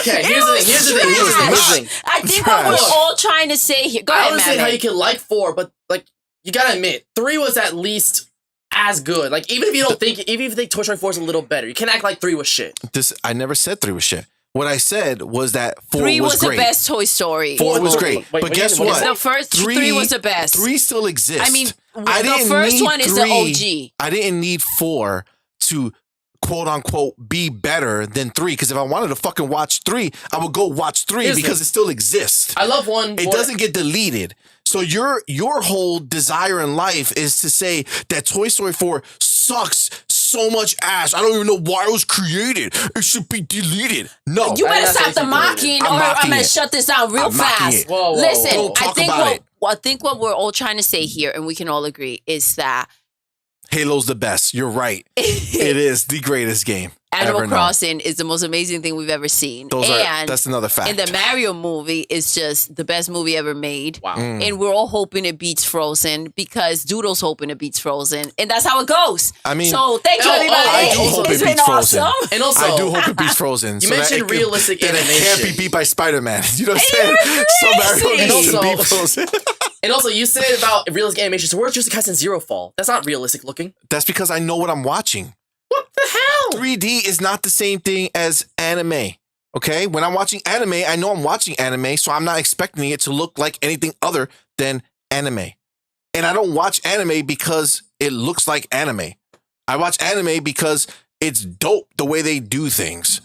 Speaker 3: Okay, here's the thing.
Speaker 2: I think what we're all trying to say here. Go
Speaker 3: I
Speaker 2: ahead,
Speaker 3: understand how you can like 4, but like you gotta admit, 3 was at least as good. Like even if you think Toy Story 4 is a little better, you can't act like 3 was shit.
Speaker 1: I never said 3 was shit. What I said was that 4
Speaker 2: 3
Speaker 1: was great.
Speaker 2: the best Toy Story.
Speaker 1: 4 was great. But guess what?
Speaker 2: The first 3 was the best.
Speaker 1: 3 still exists.
Speaker 2: I mean, the first one is the OG.
Speaker 1: I didn't need 4 to quote unquote be better than 3, because if I wanted to fucking watch 3, I would go watch 3 because it still exists.
Speaker 3: I love 1.
Speaker 1: It doesn't get deleted. So your whole desire in life is to say that Toy Story 4 sucks so much ass. I don't even know why it was created. It should be deleted. No.
Speaker 2: You better stop the mocking, or I'm going to shut this down real fast.
Speaker 3: Whoa.
Speaker 2: Listen, I think what we're all trying to say here, and we can all agree, is that
Speaker 1: Halo's the best. You're right. It is the greatest game.
Speaker 2: Animal Crossing is the most amazing thing we've ever seen.
Speaker 1: That's another fact.
Speaker 2: And the Mario movie is just the best movie ever made.
Speaker 3: Wow.
Speaker 2: And we're all hoping it beats Frozen because Doodle's hoping it beats Frozen. And that's how it goes.
Speaker 1: I mean,
Speaker 2: so thank you, everybody.
Speaker 1: I do hope it beats Frozen.
Speaker 2: Awesome.
Speaker 3: And also,
Speaker 1: I do hope it beats Frozen.
Speaker 3: You mentioned realistic animation.
Speaker 1: It can't be beat by Spider-Man. You know what I'm saying? So Mario needs to beat Frozen.
Speaker 3: And also, you said about realistic animation, so where's Jujutsu Kaisen Zero Fall? That's not realistic looking.
Speaker 1: That's because I know what I'm watching.
Speaker 3: What the hell?
Speaker 1: 3D is not the same thing as anime. Okay? When I'm watching anime, I know I'm watching anime, so I'm not expecting it to look like anything other than anime. And I don't watch anime because it looks like anime. I watch anime because it's dope the way they do things.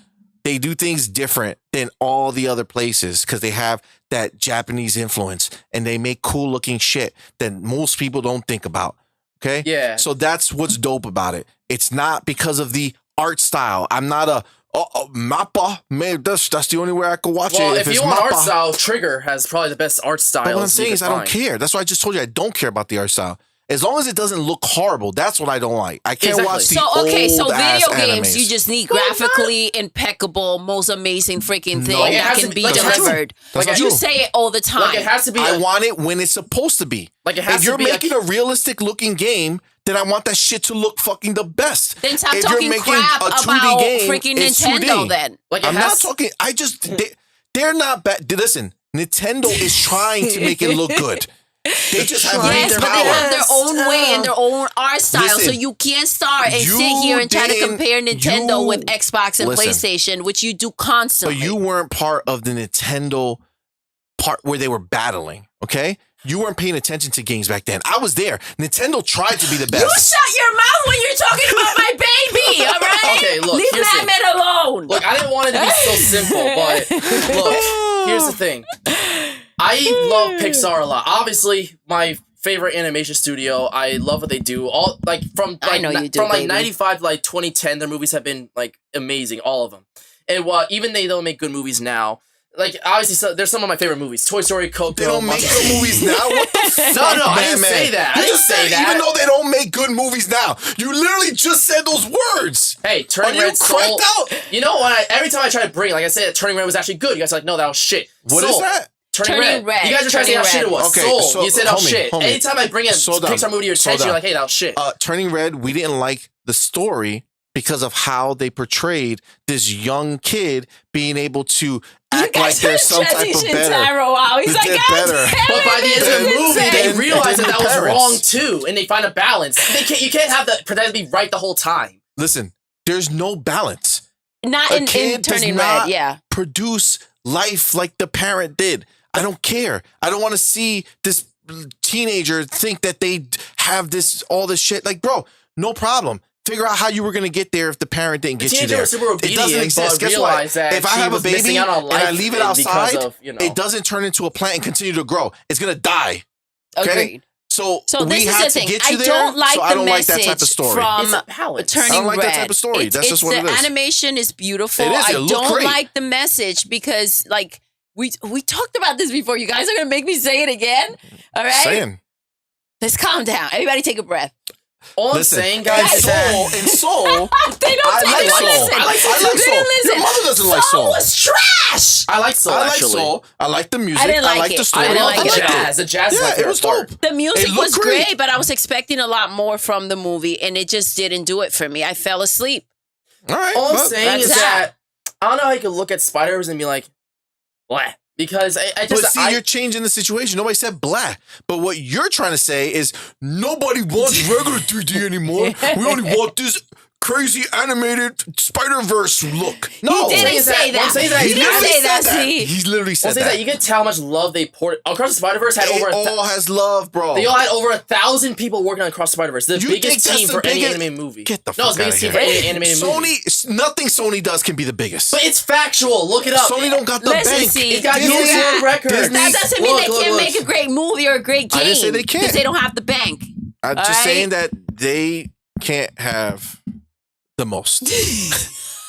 Speaker 1: They do things different than all the other places because they have that Japanese influence and they make cool looking shit that most people don't think about. Okay.
Speaker 3: Yeah.
Speaker 1: So that's what's dope about it. It's not because of the art style. I'm not a Mappa. Man, that's the only way I could watch
Speaker 3: Well,
Speaker 1: it.
Speaker 3: if
Speaker 1: it's
Speaker 3: you want
Speaker 1: Mappa.
Speaker 3: art style, Trigger has probably the best art style.
Speaker 1: But what I'm saying is I don't care. That's why I just told you I don't care about the art style. As long as it doesn't look horrible, that's what I don't like. I can't watch the
Speaker 2: so
Speaker 1: old-ass
Speaker 2: video games,
Speaker 1: animes.
Speaker 2: you just need graphically impeccable, most amazing freaking thing
Speaker 1: No.
Speaker 2: that can be delivered.
Speaker 1: That's not
Speaker 2: You
Speaker 1: true.
Speaker 2: say it all the time.
Speaker 3: Like it has to be.
Speaker 1: I want it when it's supposed to be.
Speaker 3: Like it has
Speaker 1: if
Speaker 3: to
Speaker 1: you're
Speaker 3: be
Speaker 1: making a realistic looking game, then I want that shit to look fucking the best.
Speaker 2: Then stop
Speaker 1: if
Speaker 2: talking
Speaker 1: you're making
Speaker 2: crap
Speaker 1: a 2D
Speaker 2: about
Speaker 1: game,
Speaker 2: freaking
Speaker 1: it's
Speaker 2: Nintendo
Speaker 1: 2D.
Speaker 2: then.
Speaker 3: Like it
Speaker 1: I'm
Speaker 3: has,
Speaker 1: not talking. They're not bad. Listen, Nintendo is trying to make it look good. They just have
Speaker 2: Yes,
Speaker 1: their
Speaker 2: but they
Speaker 1: power.
Speaker 2: have their own way and their own art style.
Speaker 1: Listen,
Speaker 2: so you can't start and
Speaker 1: you
Speaker 2: sit here and try to
Speaker 1: didn't-
Speaker 2: compare Nintendo
Speaker 1: you-
Speaker 2: with Xbox and
Speaker 1: listen.
Speaker 2: PlayStation, which you do constantly.
Speaker 1: But you weren't part of the Nintendo part where they were battling, okay? You weren't paying attention to games back then. I was there. Nintendo tried to be the best.
Speaker 2: You shut your mouth when you're talking about my baby, all right?
Speaker 3: Okay, look,
Speaker 2: Leave
Speaker 3: here's the-
Speaker 2: Madman alone.
Speaker 3: Look, I didn't want it to be so simple, but look, here's the thing. I love Pixar a lot. Obviously, my favorite animation studio. I love what they do. All like from
Speaker 2: I
Speaker 3: like,
Speaker 2: know you do,
Speaker 3: from like
Speaker 2: baby.
Speaker 3: 95 to like 2010, their movies have been like amazing, all of them. And even they don't make good movies now. Like obviously, there's some of my favorite movies: Toy Story, Coco.
Speaker 1: They don't make good movies now? What the fuck,
Speaker 3: No, I didn't
Speaker 1: man?
Speaker 3: say that. I
Speaker 1: You
Speaker 3: didn't
Speaker 1: just
Speaker 3: say
Speaker 1: said
Speaker 3: that.
Speaker 1: even though they don't make good movies now. You literally just said those words.
Speaker 3: Hey, Turning
Speaker 1: Are you
Speaker 3: Red Soul.
Speaker 1: cracked out?
Speaker 3: You know what? Every time I try to bring, like I said, Turning Red was actually good. You guys are like, no, that was shit.
Speaker 1: What is
Speaker 3: Soul.
Speaker 1: that?
Speaker 3: Turning Red. You guys are trying to say how
Speaker 2: Turning
Speaker 3: shit it
Speaker 2: Red.
Speaker 3: was.
Speaker 1: Okay,
Speaker 3: Soul.
Speaker 1: so,
Speaker 3: You said that was
Speaker 1: homie,
Speaker 3: shit.
Speaker 1: homie.
Speaker 3: Anytime I bring a
Speaker 1: Slow down.
Speaker 3: Pixar movie to your
Speaker 1: Slow
Speaker 3: attention, you're
Speaker 1: down.
Speaker 3: like, hey, that was shit.
Speaker 1: Turning Red, we didn't like the story because of how they portrayed this young kid being able to act like there's some type of better.
Speaker 2: Out. He's like,
Speaker 1: They're
Speaker 2: God
Speaker 1: better.
Speaker 2: damn
Speaker 3: But by the end of
Speaker 1: Then-
Speaker 3: the movie, they
Speaker 1: then-
Speaker 3: realize
Speaker 1: then
Speaker 3: that
Speaker 1: the
Speaker 3: was
Speaker 1: parents.
Speaker 3: wrong too, and they find a balance. You can't have that pretend to be right the whole time.
Speaker 1: Listen, there's no balance.
Speaker 2: Not
Speaker 1: A
Speaker 2: in
Speaker 1: kid does
Speaker 2: Turning
Speaker 1: not
Speaker 2: Red, yeah.
Speaker 1: produce life like the parent did. I don't care. I don't want to see this teenager think that they have all this shit. Like, bro, no problem. Figure out how you were going to get there if the parent didn't get you
Speaker 3: teenager
Speaker 1: there.
Speaker 3: was super
Speaker 1: It
Speaker 3: obedient,
Speaker 1: doesn't exist.
Speaker 3: but
Speaker 1: Guess
Speaker 3: realized
Speaker 1: what?
Speaker 3: that
Speaker 1: If I
Speaker 3: she
Speaker 1: have a
Speaker 3: was missing
Speaker 1: baby
Speaker 3: out on
Speaker 1: and
Speaker 3: life
Speaker 1: I leave it
Speaker 3: because
Speaker 1: outside,
Speaker 3: of, you know.
Speaker 1: it doesn't turn into a plant and continue to grow. It's going to die. Okay?
Speaker 2: Agreed.
Speaker 1: So
Speaker 2: So
Speaker 1: we
Speaker 2: this is
Speaker 1: had
Speaker 2: the
Speaker 1: to
Speaker 2: thing.
Speaker 1: get you
Speaker 2: I
Speaker 1: there,
Speaker 2: don't like
Speaker 1: so I
Speaker 2: the
Speaker 1: don't like that type of
Speaker 2: message
Speaker 1: story.
Speaker 2: from
Speaker 3: It's a balance.
Speaker 2: Turning
Speaker 1: I don't like
Speaker 2: Red.
Speaker 1: that type of story. That's just what
Speaker 2: the
Speaker 1: it is.
Speaker 2: animation is beautiful.
Speaker 1: It is.
Speaker 2: I
Speaker 1: It looked
Speaker 2: don't
Speaker 1: great.
Speaker 2: like the message because, like, we talked about this before. You guys are gonna make me say it again. All right,
Speaker 1: Saying.
Speaker 2: let's calm down. Everybody, take a breath.
Speaker 3: All I'm
Speaker 1: Listen,
Speaker 3: saying, guys, is that
Speaker 1: in Soul,
Speaker 2: They don't
Speaker 1: I
Speaker 2: take
Speaker 1: like
Speaker 2: it.
Speaker 1: Soul.
Speaker 2: Listen.
Speaker 1: I like
Speaker 2: They
Speaker 1: Soul.
Speaker 2: didn't listen.
Speaker 1: Your mother doesn't like Soul.
Speaker 2: was trash.
Speaker 3: I like Soul.
Speaker 1: I like
Speaker 3: actually.
Speaker 1: Soul. I like the music.
Speaker 2: I didn't like it.
Speaker 1: the story.
Speaker 3: I
Speaker 2: didn't
Speaker 3: love
Speaker 2: like
Speaker 3: the
Speaker 2: it.
Speaker 3: jazz. The jazz is my
Speaker 1: Yeah, it
Speaker 3: favorite
Speaker 1: was
Speaker 3: part.
Speaker 1: dope.
Speaker 2: The music
Speaker 1: It looked
Speaker 2: was great,
Speaker 1: great.
Speaker 2: but I was expecting a lot more from the movie, and it just didn't do it for me. I fell asleep.
Speaker 1: All right.
Speaker 3: All I'm
Speaker 1: well,
Speaker 3: saying is
Speaker 2: that's
Speaker 3: that I don't know how you could look at Spider-Verse and be like, what? Because I
Speaker 1: But
Speaker 3: just
Speaker 1: see, you're changing the situation. Nobody said blah. But what you're trying to say is nobody wants regular 3D anymore. We only want this crazy animated Spider-Verse look. No.
Speaker 2: He didn't say that.
Speaker 3: He
Speaker 2: He didn't
Speaker 1: literally
Speaker 2: say that.
Speaker 1: said
Speaker 2: See,
Speaker 1: He literally said
Speaker 3: I'll say that you can tell how much love they poured. Across the Spider-Verse had
Speaker 1: It
Speaker 3: over
Speaker 1: all has love, bro.
Speaker 3: they all had over 1,000 people working on Across the Spider-Verse. The
Speaker 1: You
Speaker 3: biggest
Speaker 1: think that's
Speaker 3: team
Speaker 1: the
Speaker 3: for any
Speaker 1: biggest-
Speaker 3: animated movie.
Speaker 1: Get the
Speaker 3: No,
Speaker 1: fuck
Speaker 3: it's the biggest
Speaker 1: outta
Speaker 3: team
Speaker 1: here.
Speaker 3: for any animated movie.
Speaker 1: Nothing Sony does can be the biggest.
Speaker 3: But it's factual. Look it up.
Speaker 1: Sony don't got the
Speaker 2: Listen,
Speaker 1: bank.
Speaker 2: see,
Speaker 3: It got
Speaker 1: Disney-
Speaker 3: Guinness World Record.
Speaker 1: Disney-
Speaker 2: that doesn't mean they
Speaker 3: Look,
Speaker 2: can't
Speaker 3: look.
Speaker 2: make a great movie or a great game.
Speaker 1: I didn't say they can't.
Speaker 2: because they don't have the bank.
Speaker 1: I'm
Speaker 2: All
Speaker 1: just
Speaker 2: right?
Speaker 1: saying that they can't have the most.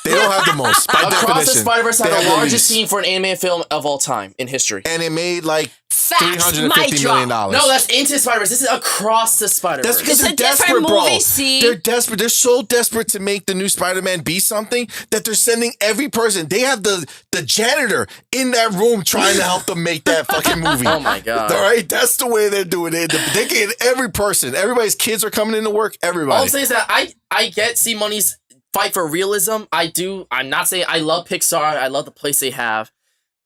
Speaker 1: They don't have the most by
Speaker 3: Across the
Speaker 1: definition.
Speaker 3: Spider-Verse had
Speaker 1: They have
Speaker 3: the
Speaker 1: the
Speaker 3: largest
Speaker 1: least.
Speaker 3: team for an animated film of all time in history.
Speaker 1: And it made like
Speaker 2: Facts. Mic
Speaker 1: $350 million.
Speaker 2: drop.
Speaker 3: No, that's Into the Spider-Verse. This is Across the Spider-Verse.
Speaker 1: That's because
Speaker 2: It's
Speaker 1: they're
Speaker 2: a different
Speaker 1: desperate, bro.
Speaker 2: movie, see?
Speaker 1: They're desperate. They're so desperate to make the new Spider-Man be something that they're sending every person. They have the janitor in that room trying to help them make that fucking movie.
Speaker 3: Oh my God.
Speaker 1: All right, that's the way they're doing it. They get every person. Everybody's kids are coming into work.
Speaker 3: All
Speaker 1: Everybody.
Speaker 3: I'm saying is that I get C Money's fight for realism. I do. I'm not saying I love Pixar. I love the place they have.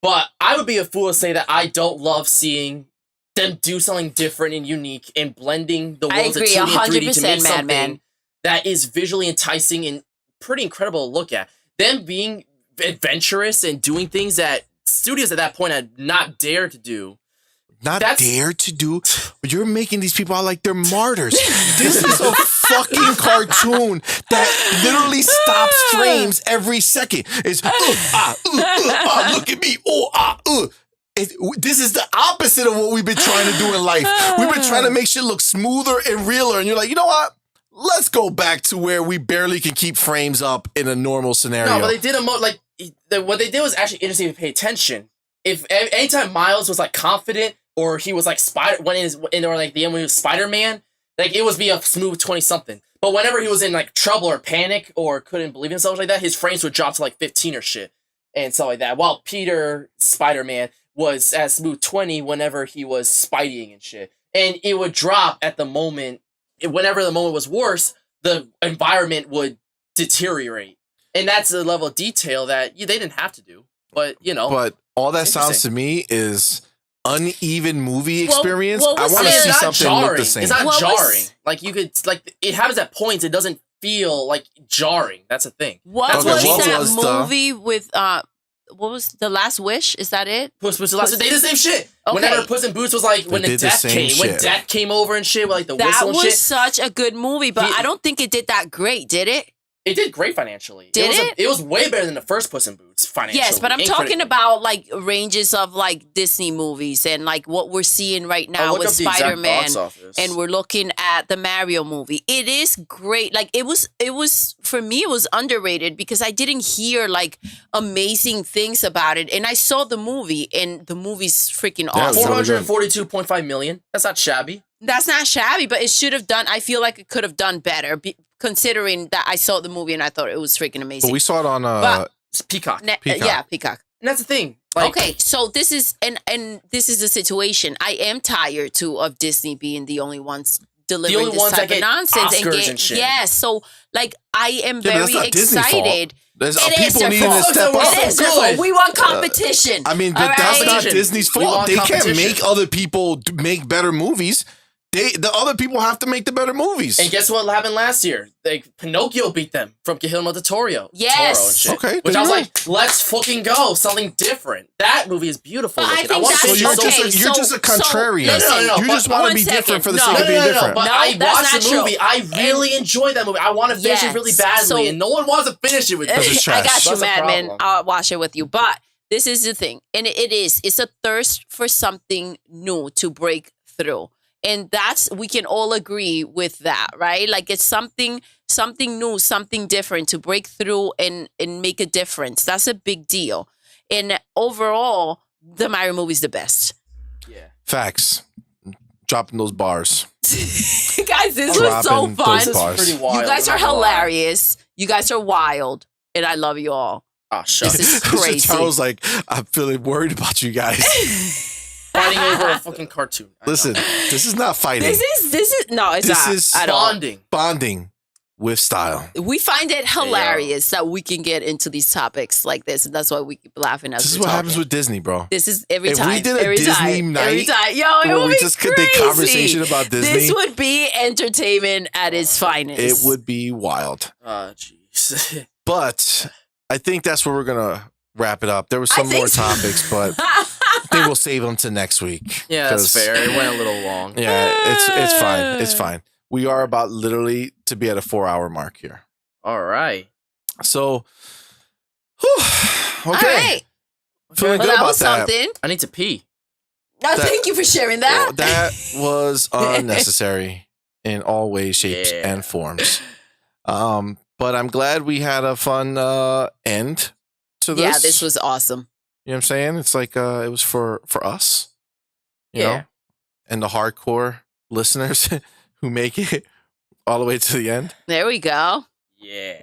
Speaker 3: But I would be a fool to say that I don't love seeing them do something different and unique and blending the
Speaker 2: I
Speaker 3: worlds of
Speaker 2: agree,
Speaker 3: 2D and 3D to
Speaker 2: 100%,
Speaker 3: make something
Speaker 2: Madman.
Speaker 3: that is visually enticing and pretty incredible to look at. Them being adventurous and doing things that studios at that point had not dared to do.
Speaker 1: Not
Speaker 3: That's-
Speaker 1: dare to do. You're making these people out like they're martyrs. This is a fucking cartoon that literally stops frames every second. It's look at me. This is the opposite of what we've been trying to do in life. We've been trying to make shit look smoother and realer. And you're like, you know what? Let's go back to where we barely can keep frames up in a normal scenario.
Speaker 3: No, but they did what they did was actually interesting to pay attention. If anytime Miles was like confident or he was like or like the end when he was Spider-Man, like it was be a smooth 20-something. But whenever he was in like trouble or panic or couldn't believe himself like that, his frames would drop to like 15 or shit and stuff like that. While Peter Spider-Man was at smooth 20 whenever he was spideying and shit. And it would drop at the moment, whenever the moment was worse, the environment would deteriorate. And that's the level of detail that they didn't have to do. But, you know.
Speaker 1: But all that sounds to me is uneven movie experience. I want to see something look the same.
Speaker 3: It's not jarring. Like, you could, like, it happens at points, it doesn't feel, like, jarring. That's the thing.
Speaker 2: What was that movie with, what was The Last Wish? Is that it?
Speaker 3: Puss Boots, they did the same shit. Okay. Whenever Puss in Boots was like, when death came over and shit, with like the whistle and shit.
Speaker 2: That was such a good movie, but I don't think it did that great, did it?
Speaker 3: It did great financially. It was way better than the first Puss in Boots financially.
Speaker 2: Yes, but I'm talking about like ranges of like Disney movies and like what we're seeing right now with Spider-Man, and we're looking at the Mario movie. It is great. Like it was for me, it was underrated because I didn't hear like amazing things about it, and I saw the movie, and the movie's freaking awesome.
Speaker 3: 442.5 million. That's not shabby.
Speaker 2: That's not shabby, but it should have done. I feel like it could have done better. Considering that I saw the movie and I thought it was freaking amazing.
Speaker 1: But we saw it on
Speaker 3: Peacock.
Speaker 2: Yeah, Peacock.
Speaker 3: And that's the thing. Like,
Speaker 2: okay, so this is and this is the situation. I am tired too of Disney being the only ones delivering this type of nonsense
Speaker 3: and shit.
Speaker 2: Yes, so like I am very excited.
Speaker 1: There's people needing to step up.
Speaker 2: It is their fault. We want competition.
Speaker 1: I mean, but that's not Disney's fault. They can't make other people make better movies. The other people have to make the better movies.
Speaker 3: And guess what happened last year? Pinocchio beat them from Guillermo del Toro.
Speaker 2: Yes.
Speaker 3: Toro and shit. Okay. Which I was like, let's fucking go. Something different. That movie is beautiful.
Speaker 2: I think that's
Speaker 1: you're just a contrarian.
Speaker 3: No.
Speaker 1: You just want to be different for the sake of being different.
Speaker 3: But I watched the movie. I really enjoyed that movie. I want to finish it really badly. And no one wants to finish it with me.
Speaker 2: I got you, Madman. I'll watch it with you. But this is the thing. And it's a thirst for something new to break through. And we can all agree with that, right? Like it's something new, something different to break through and make a difference. That's a big deal. And overall, the Mario movie's the best.
Speaker 3: Yeah.
Speaker 1: Facts. Dropping those bars.
Speaker 2: Guys, this was so fun.
Speaker 3: This is pretty wild.
Speaker 2: You guys are hilarious. You guys are wild. And I love you all.
Speaker 3: Oh, shut up.
Speaker 2: This is crazy.
Speaker 1: Charles like, I'm feeling worried about you guys.
Speaker 3: Fighting over a fucking cartoon.
Speaker 1: Listen, this is not fighting.
Speaker 2: This is not.
Speaker 1: This is
Speaker 3: bonding.
Speaker 1: Bonding with style.
Speaker 2: We find it hilarious that we can get into these topics like this, and that's why we keep laughing as
Speaker 1: this is what happens with Disney, bro.
Speaker 2: This is every time.
Speaker 1: If we did a Disney night,
Speaker 2: yo, it would be
Speaker 1: just
Speaker 2: crazy.
Speaker 1: Did conversation about Disney.
Speaker 2: This would be entertainment at its finest.
Speaker 1: It would be wild.
Speaker 3: Jeez.
Speaker 1: But I think that's where we're gonna wrap it up. There were some more topics, but I think we'll save them to next week.
Speaker 3: Yeah, that's fair. It went a little long.
Speaker 1: Yeah, it's fine. It's fine. We are about literally to be at a 4-hour mark here.
Speaker 3: All right.
Speaker 1: So, okay.
Speaker 2: All right.
Speaker 1: Feeling good about that.
Speaker 2: Something.
Speaker 3: I need to pee.
Speaker 2: No, thank you for sharing that.
Speaker 1: That was unnecessary in all ways, shapes, and forms. But I'm glad we had a fun end to this.
Speaker 2: Yeah, this was awesome.
Speaker 1: You know what I'm saying? It's like it was for us, you know, and the hardcore listeners who make it all the way to the end.
Speaker 2: There we go.
Speaker 3: Yeah.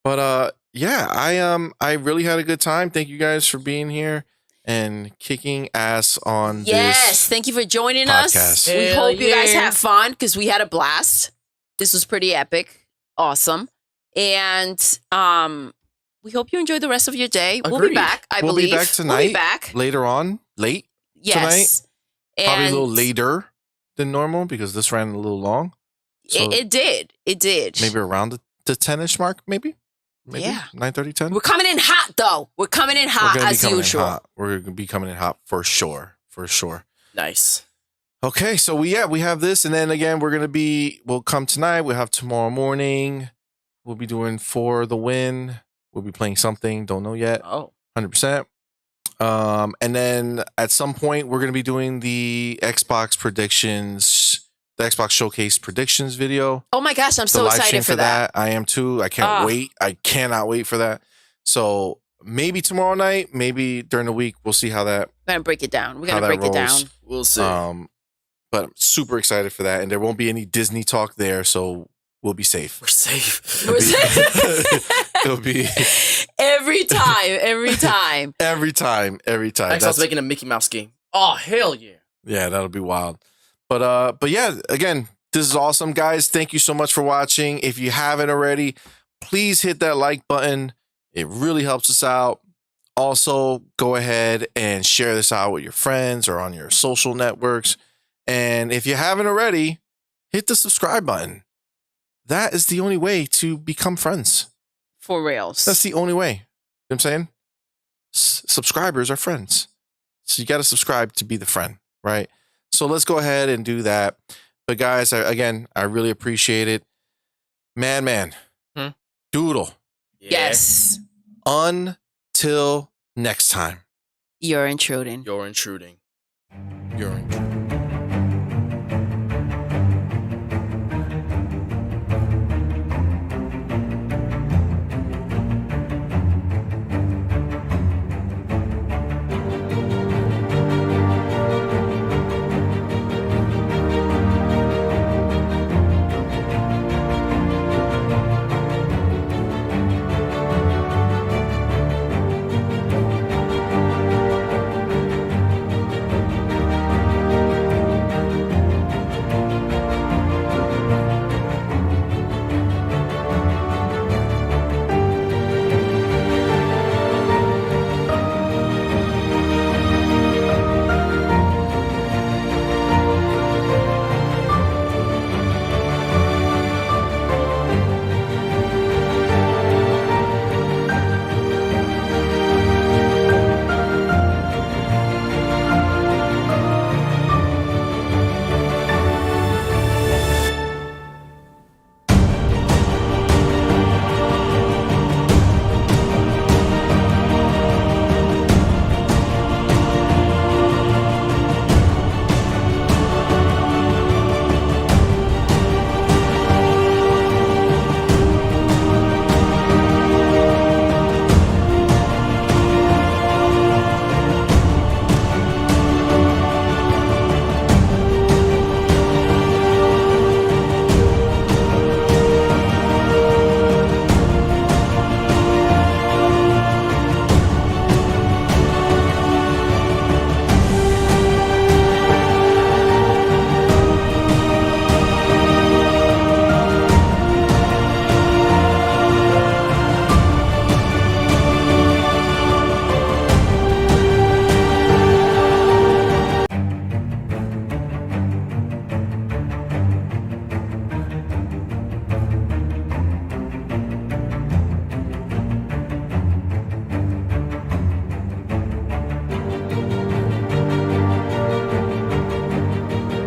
Speaker 1: But I really had a good time. Thank you guys for being here and kicking ass on this
Speaker 2: thank you for joining
Speaker 1: podcast.
Speaker 2: us. We hope you guys have fun because we had a blast. This was pretty epic. Awesome. And we hope you enjoy the rest of your day.
Speaker 3: Agreed.
Speaker 2: We'll be back, I believe.
Speaker 1: We'll be back tonight.
Speaker 2: We'll be back.
Speaker 1: Later on. Late
Speaker 2: yes.
Speaker 1: tonight. Probably a little later than normal because this ran a little long. So
Speaker 2: it did.
Speaker 1: Maybe around the 10-ish mark, maybe?
Speaker 2: Yeah.
Speaker 1: 9:30, 10?
Speaker 2: We're coming in hot, though. We're coming in hot as usual.
Speaker 1: We're going to be coming in hot for sure. For sure.
Speaker 3: Nice.
Speaker 1: Okay, so we have this, and then again we'll come tonight. We'll have tomorrow morning. We'll be doing For the Win. We'll be playing something, don't know yet.
Speaker 3: Oh,
Speaker 1: 100%. And then at some point we're gonna be doing the Xbox predictions, the Xbox Showcase predictions video.
Speaker 2: Oh my gosh, I'm so
Speaker 1: live stream
Speaker 2: excited for that.
Speaker 1: I am too. I can't wait. I cannot wait for that. So maybe tomorrow night, maybe during the week, we'll see how that.
Speaker 2: We're gonna break it down. We're
Speaker 1: how
Speaker 2: gonna
Speaker 1: that
Speaker 2: break it down.
Speaker 1: rolls.
Speaker 3: we'll see.
Speaker 1: But I'm super excited for that, and there won't be any Disney talk there, so we'll be safe.
Speaker 3: We're safe.
Speaker 1: It'll be
Speaker 2: every time.
Speaker 1: every time.
Speaker 3: Xbox making a Mickey Mouse game. Oh, hell yeah.
Speaker 1: Yeah, that'll be wild. But yeah, again, this is awesome, guys. Thank you so much for watching. If you haven't already, please hit that like button. It really helps us out. Also, go ahead and share this out with your friends or on your social networks. And if you haven't already, hit the subscribe button. That is the only way to become friends.
Speaker 2: For reals.
Speaker 1: That's the only way. You know what I'm saying? Subscribers are friends. So you got to subscribe to be the friend, right? So let's go ahead and do that. But guys, I really appreciate it. Man. Doodle.
Speaker 3: Yeah.
Speaker 2: Yes.
Speaker 1: Until next time.
Speaker 2: You're intruding.
Speaker 3: You're intruding.
Speaker 1: You're